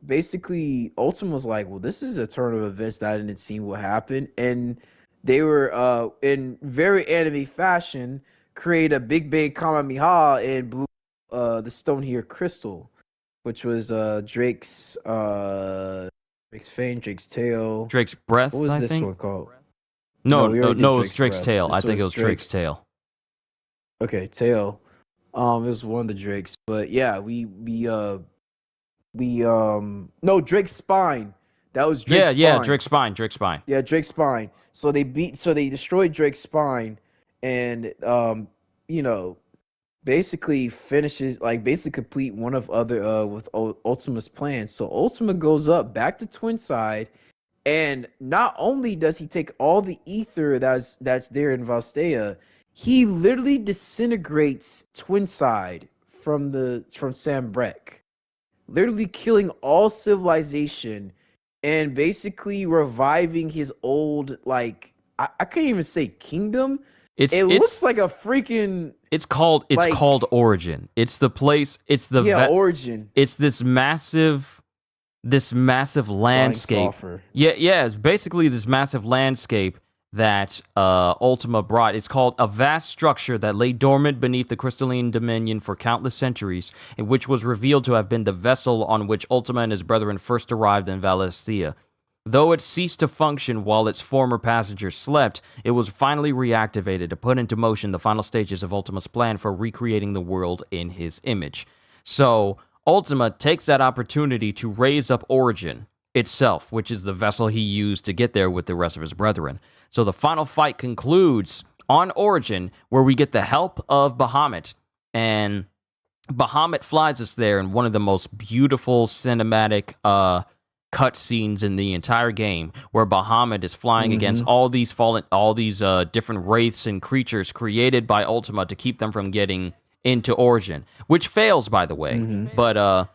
basically Ultima was like, well, this is a turn of events that I didn't see what happened. And they were in very anime fashion, create a Big Bang Kamehameha and blew the stone here crystal, which was Drake's fang, Drake's tail, Drake's breath. What was I this think? one called? No, it was Drake's tail. I think it was Drake's tail. Okay, tail. It was one of the Drakes, but yeah, no, Drake's spine. That was Drake's spine. Yeah, Drake's spine. Yeah, Drake's spine. So they destroyed Drake's spine, and basically complete one of other with Ultima's plan. So Ultima goes up back to Twinside, and not only does he take all the ether that's there in Valstea, he literally disintegrates Twinside from Sam Breck, literally killing all civilization and basically reviving his old, like, I can't even say kingdom. It looks like a freaking. It's called Origin. It's the place. It's the Origin. It's this massive landscape. Yeah. It's basically this massive landscape that Ultima brought. It's called a vast structure that lay dormant beneath the crystalline dominion for countless centuries, and which was revealed to have been the vessel on which Ultima and his brethren first arrived in Valisthea. Though it ceased to function while its former passengers slept, it was finally reactivated to put into motion the final stages of Ultima's plan for recreating the world in his image. So, Ultima takes that opportunity to raise up Origin itself, which is the vessel he used to get there with the rest of his brethren. So the final fight concludes on Origin, where we get the help of Bahamut, and Bahamut flies us there in one of the most beautiful cinematic cutscenes in the entire game, where Bahamut is flying against all these different wraiths and creatures created by Ultima to keep them from getting into Origin, which fails, by the way. But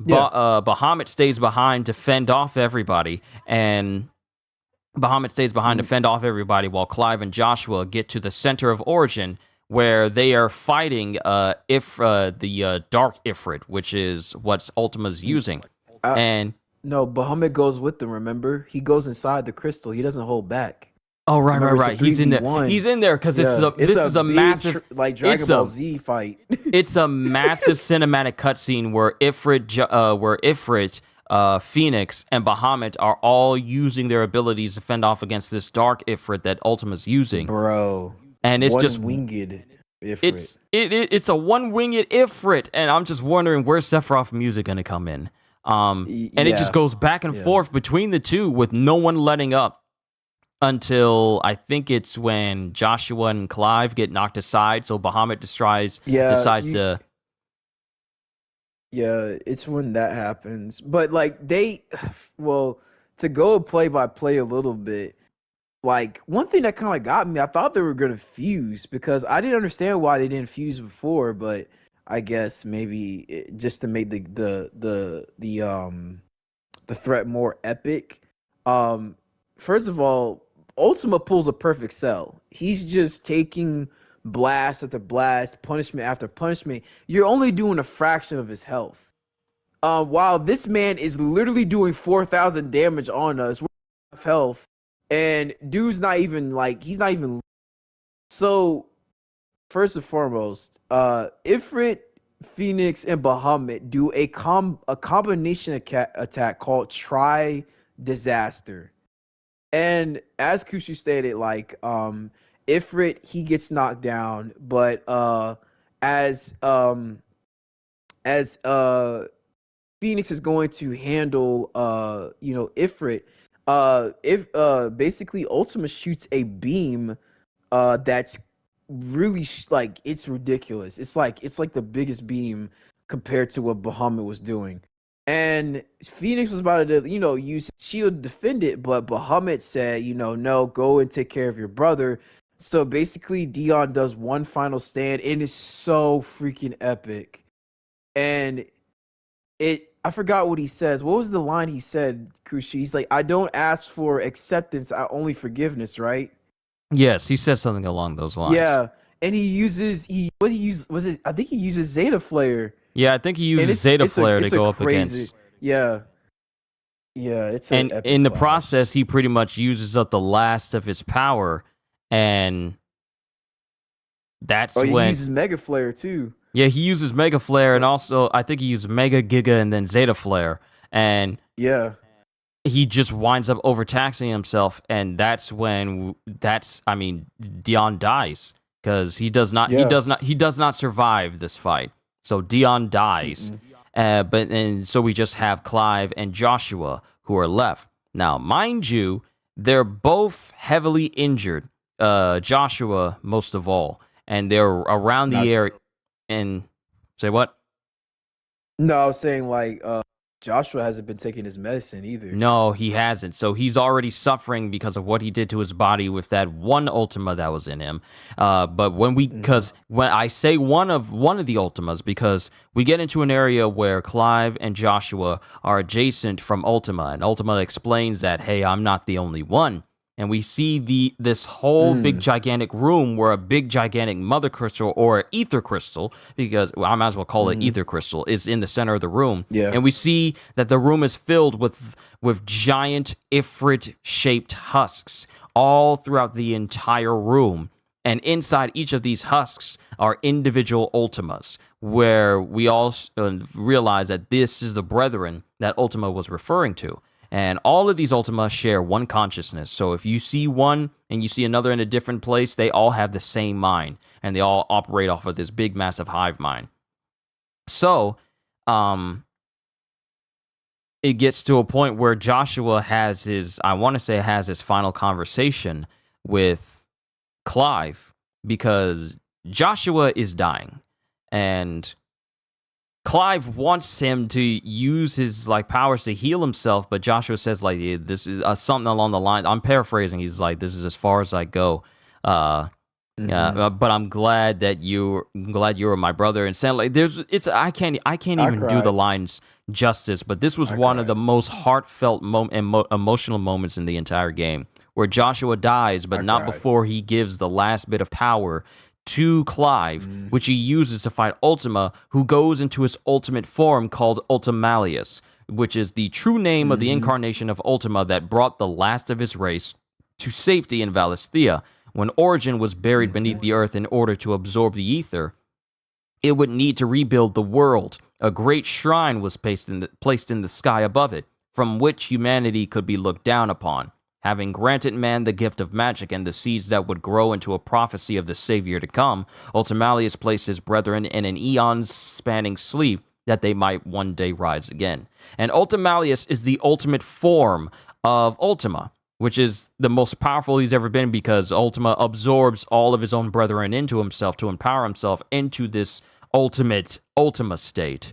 Bahamut stays behind to fend off everybody, while Clive and Joshua get to the center of Origin, where they are fighting the Dark Ifrit, which is what Ultima's using. No, Bahamut goes with them, remember? He goes inside the crystal. He doesn't hold back. Oh, right. He's in there. He's in there because this is a massive, like Dragon Ball Z fight. It's a massive cinematic cutscene where Ifrit, Phoenix, and Bahamut are all using their abilities to fend off against this Dark Ifrit that Ultima's using. Bro. And it's just winged Ifrit. It's a one-winged Ifrit, and I'm just wondering where's Sephiroth music gonna come in. It just goes back and forth between the two with no one letting up until I think it's when Joshua and Clive get knocked aside, so Bahamut decides to. Yeah, it's when that happens. But like to go play by play a little bit, like one thing that kind of got me, I thought they were gonna fuse because I didn't understand why they didn't fuse before, but I guess maybe just to make the threat more epic. First of all, Ultima pulls a perfect cell. He's just taking blast after blast, punishment after punishment. You're only doing a fraction of his health. While this man is literally doing 4,000 damage on us with health, and dude's not even he's not even. So, first and foremost, Ifrit, Phoenix, and Bahamut do a combination attack called Tri Disaster. And as Kushu stated, like Ifrit, he gets knocked down, but as um as Phoenix is going to handle Ifrit, if basically Ultima shoots a beam that's really like it's ridiculous. It's like the biggest beam compared to what Bahamut was doing. And Phoenix was about to, use shield to defend it, but Bahamut said, no, go and take care of your brother. So basically, Dion does one final stand, and it's so freaking epic. And I forgot what he says. What was the line he said, Kushi? He's like, I don't ask for acceptance, I only forgiveness, right? Yes, he says something along those lines. Yeah. And he uses I think he uses Zeta Flare. Yeah, I think he uses Zeta Flare to go up against. Yeah. Yeah, and in the process, he pretty much uses up the last of his power, and that's when he uses Mega Flare too. Yeah, he uses Mega Flare, and also I think he uses Mega, Giga, and then Zeta Flare, and yeah, he just winds up overtaxing himself, and that's when Dion dies because he does not survive this fight. So Dion dies, so we just have Clive and Joshua who are left. Now, mind you, they're both heavily injured. Joshua most of all, and they're around the area. And say what? No, I was saying like Joshua hasn't been taking his medicine either. No, he hasn't. So he's already suffering because of what he did to his body with that one Ultima that was in him. But when I say one of the Ultimas, because we get into an area where Clive and Joshua are adjacent from Ultima, and Ultima explains that, hey, I'm not the only one. And we see this whole big gigantic room where a big gigantic mother crystal or ether crystal, because I might as well call it ether crystal, is in the center of the room. Yeah. And we see that the room is filled with giant Ifrit shaped husks all throughout the entire room. And inside each of these husks are individual Ultimas, where we all realize that this is the brethren that Ultima was referring to. And all of these Ultima share one consciousness. So if you see one and you see another in a different place, they all have the same mind. And they all operate off of this big, massive hive mind. So, it gets to a point where Joshua has his final conversation with Clive. Because Joshua is dying. And Clive wants him to use his powers to heal himself, but Joshua says this is something along the line. I'm paraphrasing. He's like, "This is as far as I go." But I'm glad that you were my brother. And saying I can't even do the lines justice. But this was one of the most heartfelt emotional moments in the entire game, where Joshua dies, but not before he gives the last bit of power to Clive, which he uses to fight Ultima, who goes into his ultimate form called Ultimalius, which is the true name of the incarnation of Ultima that brought the last of his race to safety in Valisthea. When Origin was buried beneath the earth in order to absorb the ether, it would need to rebuild the world. A great shrine was placed in the sky above it, from which humanity could be looked down upon. Having granted man the gift of magic and the seeds that would grow into a prophecy of the Savior to come, Ultimalius placed his brethren in an eon-spanning sleep that they might one day rise again. And Ultimalius is the ultimate form of Ultima, which is the most powerful he's ever been, because Ultima absorbs all of his own brethren into himself to empower himself into this ultimate Ultima state.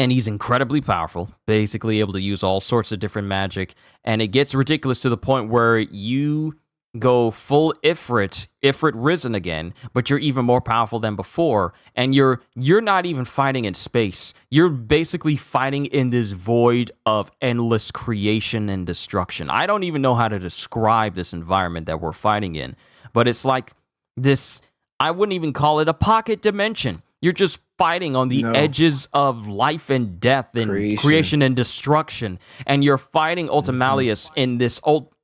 And he's incredibly powerful, basically able to use all sorts of different magic. And it gets ridiculous to the point where you go full Ifrit risen again, but you're even more powerful than before. And you're not even fighting in space. You're basically fighting in this void of endless creation and destruction. I don't even know how to describe this environment that we're fighting in. But it's like this, I wouldn't even call it a pocket dimension. You're just fighting on the edges of life and death and creation and destruction. And you're fighting Ultimalius in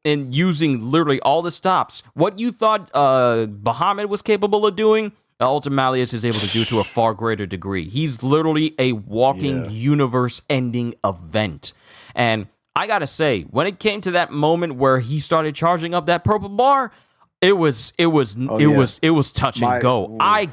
using literally all the stops. What you thought Bahamut was capable of doing, Ultimalius is able to do to a far greater degree. He's literally a walking universe-ending event. And I gotta say, when it came to that moment where he started charging up that purple bar, it was touch and go. I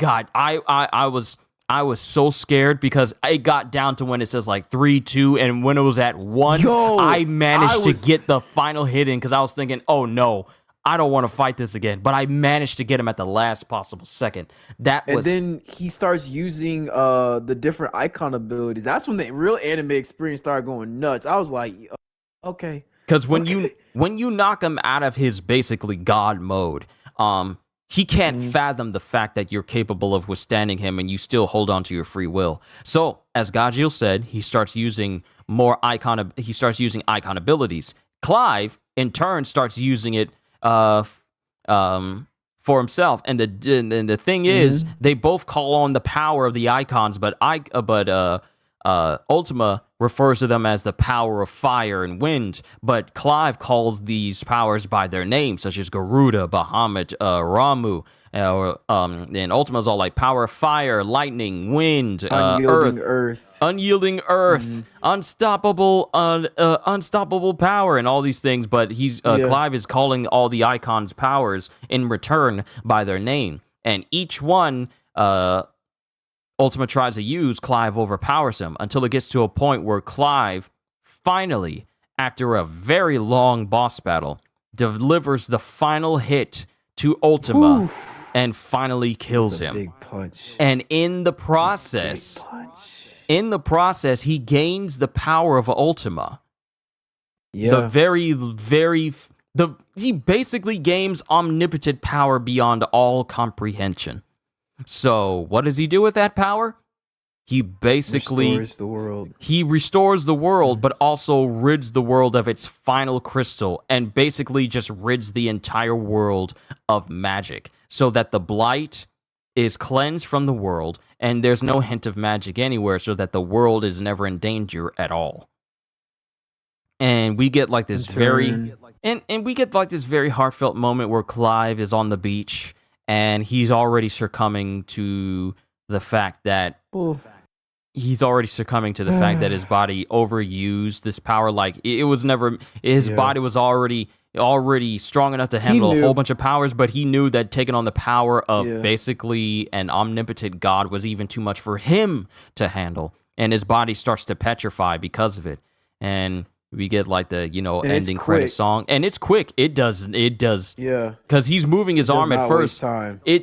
was so scared because it got down to when it says like 3, 2, and when it was at 1, I managed to get the final hit in because I was thinking, oh no, I don't want to fight this again. But I managed to get him at the last possible second. And then he starts using the different icon abilities. That's when the real anime experience started going nuts. I was like, okay. Because when you knock him out of his basically god mode, he can't fathom the fact that you're capable of withstanding him and you still hold on to your free will. So, as Gajeel said, he starts using icon abilities. Clive, in turn, starts using it for himself. And the thing is, they both call on the power of the icons, but Ultima refers to them as the power of fire and wind, but Clive calls these powers by their names, such as Garuda, Bahamut, Ramu, and Ultima's all like power of fire, lightning, wind, unyielding earth, unstoppable power, and all these things. But Clive is calling all the icons' powers in return by their name, and each one Ultima tries to use, Clive overpowers him until it gets to a point where Clive finally, after a very long boss battle, delivers the final hit to Ultima and finally kills him. Big punch. And in the process, he gains the power of Ultima. Yeah. He basically gains omnipotent power beyond all comprehension. So, what does he do with that power? He basically restores the world. He restores the world, but also rids the world of its final crystal, and basically just rids the entire world of magic, so that the blight is cleansed from the world, and there's no hint of magic anywhere, so that the world is never in danger at all. And we get like this very heartfelt moment where Clive is on the beach. And he's already succumbing to the fact that his body overused this power. Like it was never his body was already strong enough to handle a whole bunch of powers, but he knew that taking on the power of basically an omnipotent god was even too much for him to handle, and his body starts to petrify because of it. And we get like the ending credit song, and it's quick. It does. Yeah. Because he's moving his arm at first.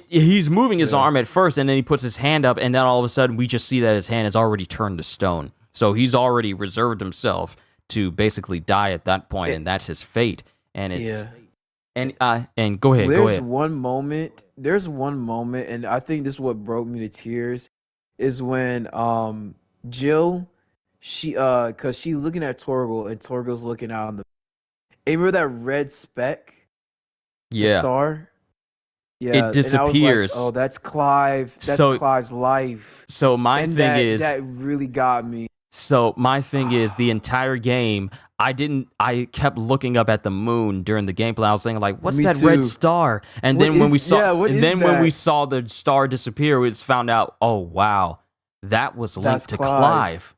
He's moving his arm at first, and then he puts his hand up, and then all of a sudden we just see that his hand has already turned to stone. So he's already reserved himself to basically die at that point, and that's his fate. And it's and go ahead. There's one moment, and I think this is what broke me to tears, is when Jill. Cause she's looking at Torgal and Torgal's looking out on the. Hey, remember that red speck? Yeah. Star. Yeah. It disappears. Like, oh, that's Clive. That's Clive's life. So my thing is that really got me. So my thing is the entire game. I kept looking up at the moon during the gameplay. I was saying like, what's that red star? And then when we saw, when we saw the star disappear, we just found out. Oh wow, that was linked to Clive.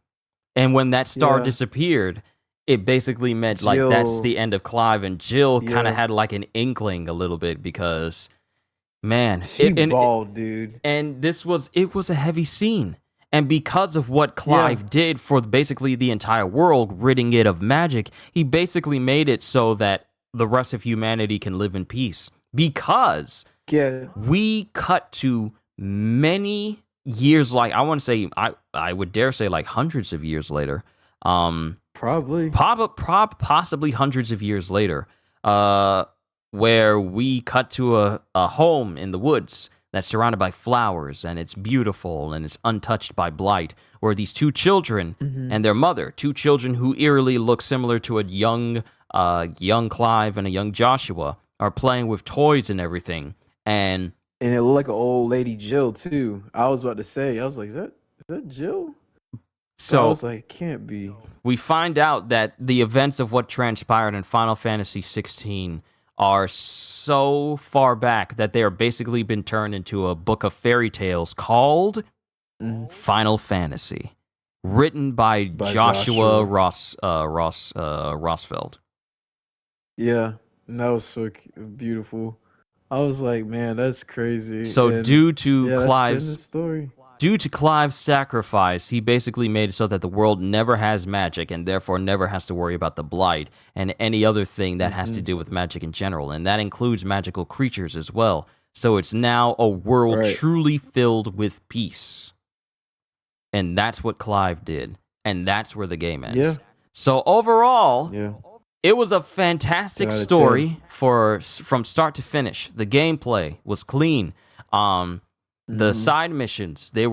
And when that star disappeared, it basically meant like that's the end of Clive. And Jill kind of had like an inkling a little bit because, man, she bawled, dude. And it was a heavy scene. And because of what Clive did for basically the entire world, ridding it of magic, he basically made it so that the rest of humanity can live in peace. Because we cut to many years, like I want to say, I would dare say like hundreds of years later. Possibly hundreds of years later, where we cut to a home in the woods that's surrounded by flowers, and it's beautiful, and it's untouched by blight, where these two children and their mother, two children who eerily look similar to a young Clive and a young Joshua, are playing with toys and everything. And it looked like an old lady Jill, too. I was about to say, I was like, is that Jill? So I was like, can't be. We find out that the events of what transpired in Final Fantasy XVI are so far back that they are basically been turned into a book of fairy tales called Final Fantasy. written by by Joshua Joshua. Rossfeld. Yeah, and that was so beautiful. I was like, man, that's crazy. So And yeah, that's the end of the story. due to Clive's sacrifice, he basically made it so that the world never has magic and therefore never has to worry about the blight and any other thing that has to Hmm. do with magic in general, and that includes magical creatures as well. So it's now a world Right. truly filled with peace. And that's what Clive did, and that's where the game Yeah. ends. So overall, Yeah. it was a 10 fantastic out of 10. story from start to finish. The gameplay was clean. The Hmm. side missions, they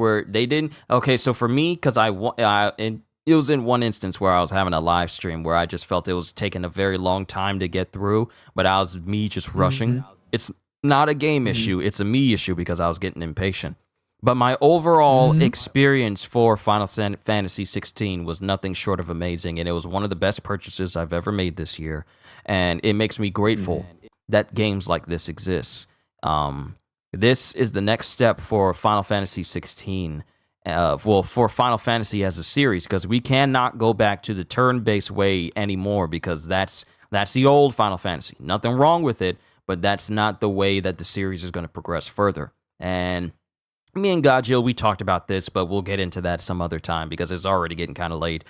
didn't. Okay, so for me, because it was in one instance where I was having a live stream where I just felt it was taking a very long time to get through, but I was me just rushing. Hmm. It's not a game Hmm. issue; it's a me issue because I was getting impatient. But my overall Hmm. experience for Final Fantasy 16 was nothing short of amazing, and it was one of the best purchases I've ever made this year. And it makes me grateful that games like this exist. This is the next step for Final Fantasy 16. For Final Fantasy as a series, because we cannot go back to the turn-based way anymore, because that's the old Final Fantasy. Nothing wrong with it, but that's not the way that the series is going to progress further. And me and Gajeel, we talked about this, but we'll get into that some other time because it's already getting kind of late.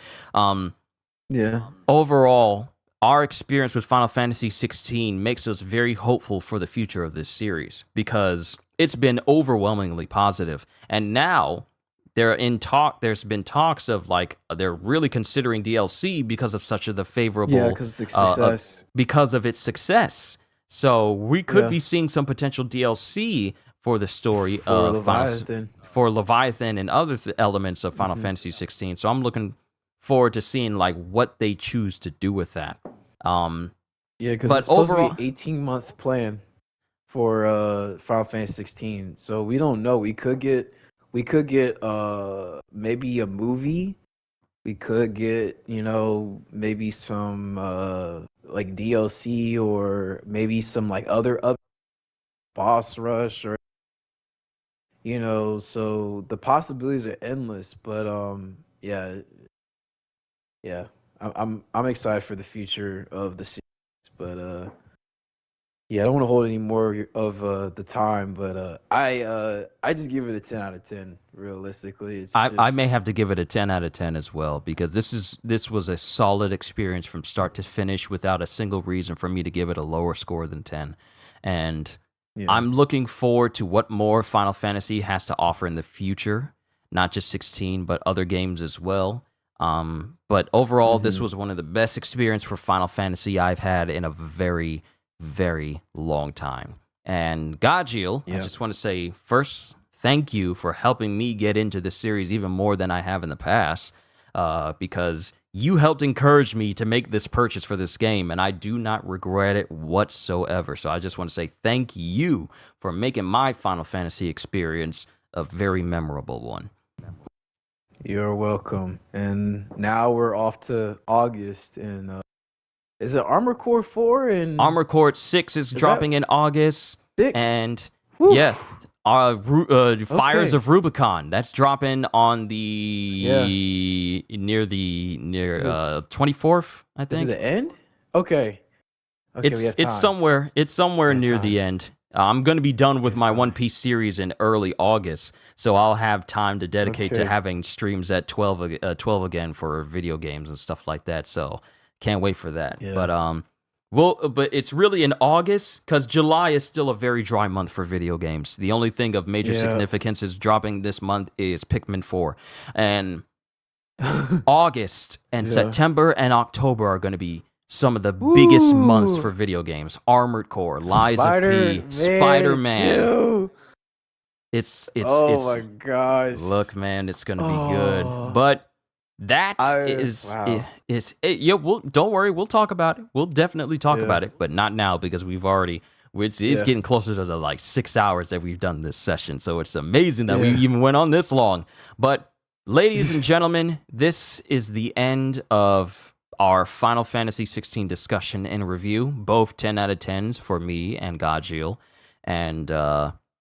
Yeah. Overall, our experience with Final Fantasy 16 makes us very hopeful for the future of this series because it's been overwhelmingly positive. And now there's been talks of like they're really considering DLC because of such the Yeah, favorable because it's success. because of its success. So we could Yeah. be seeing some potential DLC for the story For of Leviathan. for Leviathan and other elements of Final Fantasy 16. So I'm looking forward to seeing like what they choose to do with that. Yeah, because But it's supposed to be overall, an 18-month plan for Final Fantasy 16. So we don't know. We could get maybe a movie. We could get, maybe some like DLC or maybe some like other boss rush or so the possibilities are endless, but yeah, yeah. I'm excited for the future of the series, but yeah, I don't want to hold any more of the time, but I just give it a 10 out of 10 realistically. It's I may just have to give it a 10 out of 10 as well because this was a solid experience from start to finish without a single reason for me to give it a lower score than 10. And yeah. I'm looking forward to what more Final Fantasy has to offer in the future, not just 16, but other games as well. But overall, this Mhm. was one of the best experience for Final Fantasy I've had in a very, very long time. And Gajeel, I Yeah. just want to say first, thank you for helping me get into this series even more than I have in the past, because you helped encourage me to make this purchase for this game, and I do not regret it whatsoever. So I just want to say thank you for making my Final Fantasy experience a very memorable one. You're welcome. And now we're off to August and is it Armor Core 4 and Armor Core 6 is is dropping that in August, 6? and Whew. yeah, Fires Okay. of Rubicon. That's dropping on Yeah. the near Is it 24th, I is it think. the end? Okay. Okay, we have It's time. somewhere We have near time. the end. I'm going to be done We with have my time. One Piece series in early August, so I'll have time to dedicate to Okay. having streams at 12 again for video games and stuff like that. So can't wait for that. Yeah. But it's really in August because July is still a very dry month for video games. The only thing of major Yeah. significance is dropping this month is Pikmin 4, and August and Yeah. September and October are going to be some of the biggest months Woo! for video games. Armored Core, Lies of P, Spider-Man Spider-Man. 2. It's Oh my gosh. look, man, it's going to be good. Oh. But that Wow. yeah, don't worry, we'll talk about it. We'll definitely talk Yeah. about it, but not now because it's Yeah. getting closer to the like 6 hours that we've done this session. So it's amazing that we Yeah. even went on this long. But ladies and gentlemen, this is the end of our Final Fantasy 16 discussion and review, both 10 out of 10s for me and Gajeel. And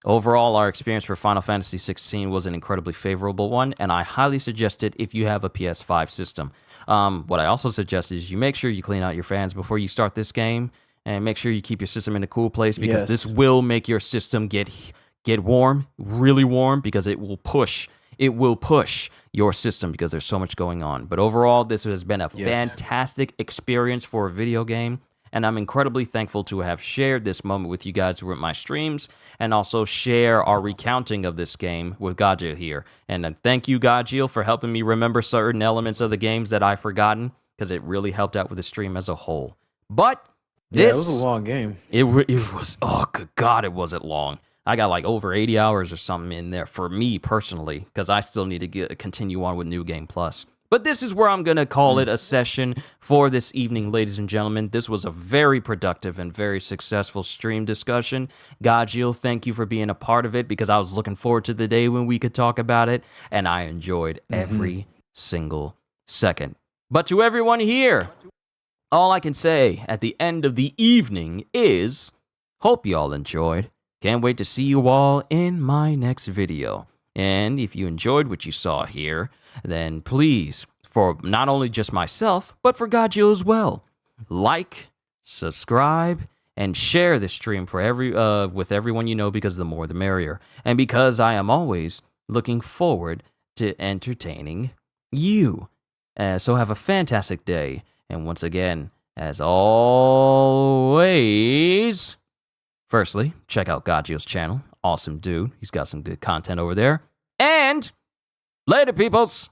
Overall, our experience for Final Fantasy XVI was an incredibly favorable one, and I highly suggest it if you have a PS5 system. What I also suggest is you make sure you clean out your fans before you start this game, and make sure you keep your system in a cool place, because this will make your system get warm, really warm, because it will push your system because there's so much going on. But overall, this has been a fantastic experience for a video game. And I'm incredibly thankful to have shared this moment with you guys who were at my streams, and also share our recounting of this game with Gajeel here. And thank you, Gajeel, for helping me remember certain elements of the games that I've forgotten, because it really helped out with the stream as a whole. But this... it was a long game. It was... Oh, good God, it wasn't long. I got like over 80 hours or something in there for me personally, because I still need to continue on with New Game Plus. But this is where I'm going to call it a session for this evening, ladies and gentlemen. This was a very productive and very successful stream discussion. Gajeel, thank you for being a part of it, because I was looking forward to the day when we could talk about it, and I enjoyed every single second. But to everyone here, all I can say at the end of the evening is, hope you all enjoyed. Can't wait to see you all in my next video. And if you enjoyed what you saw here, then please, for not only just myself, but for Gajeel as well, like, subscribe, and share this stream for with everyone you know, because the more the merrier. And because I am always looking forward to entertaining you. So have a fantastic day. And once again, as always, firstly, check out Gajeel's channel. Awesome dude. He's got some good content over there. And later, peoples.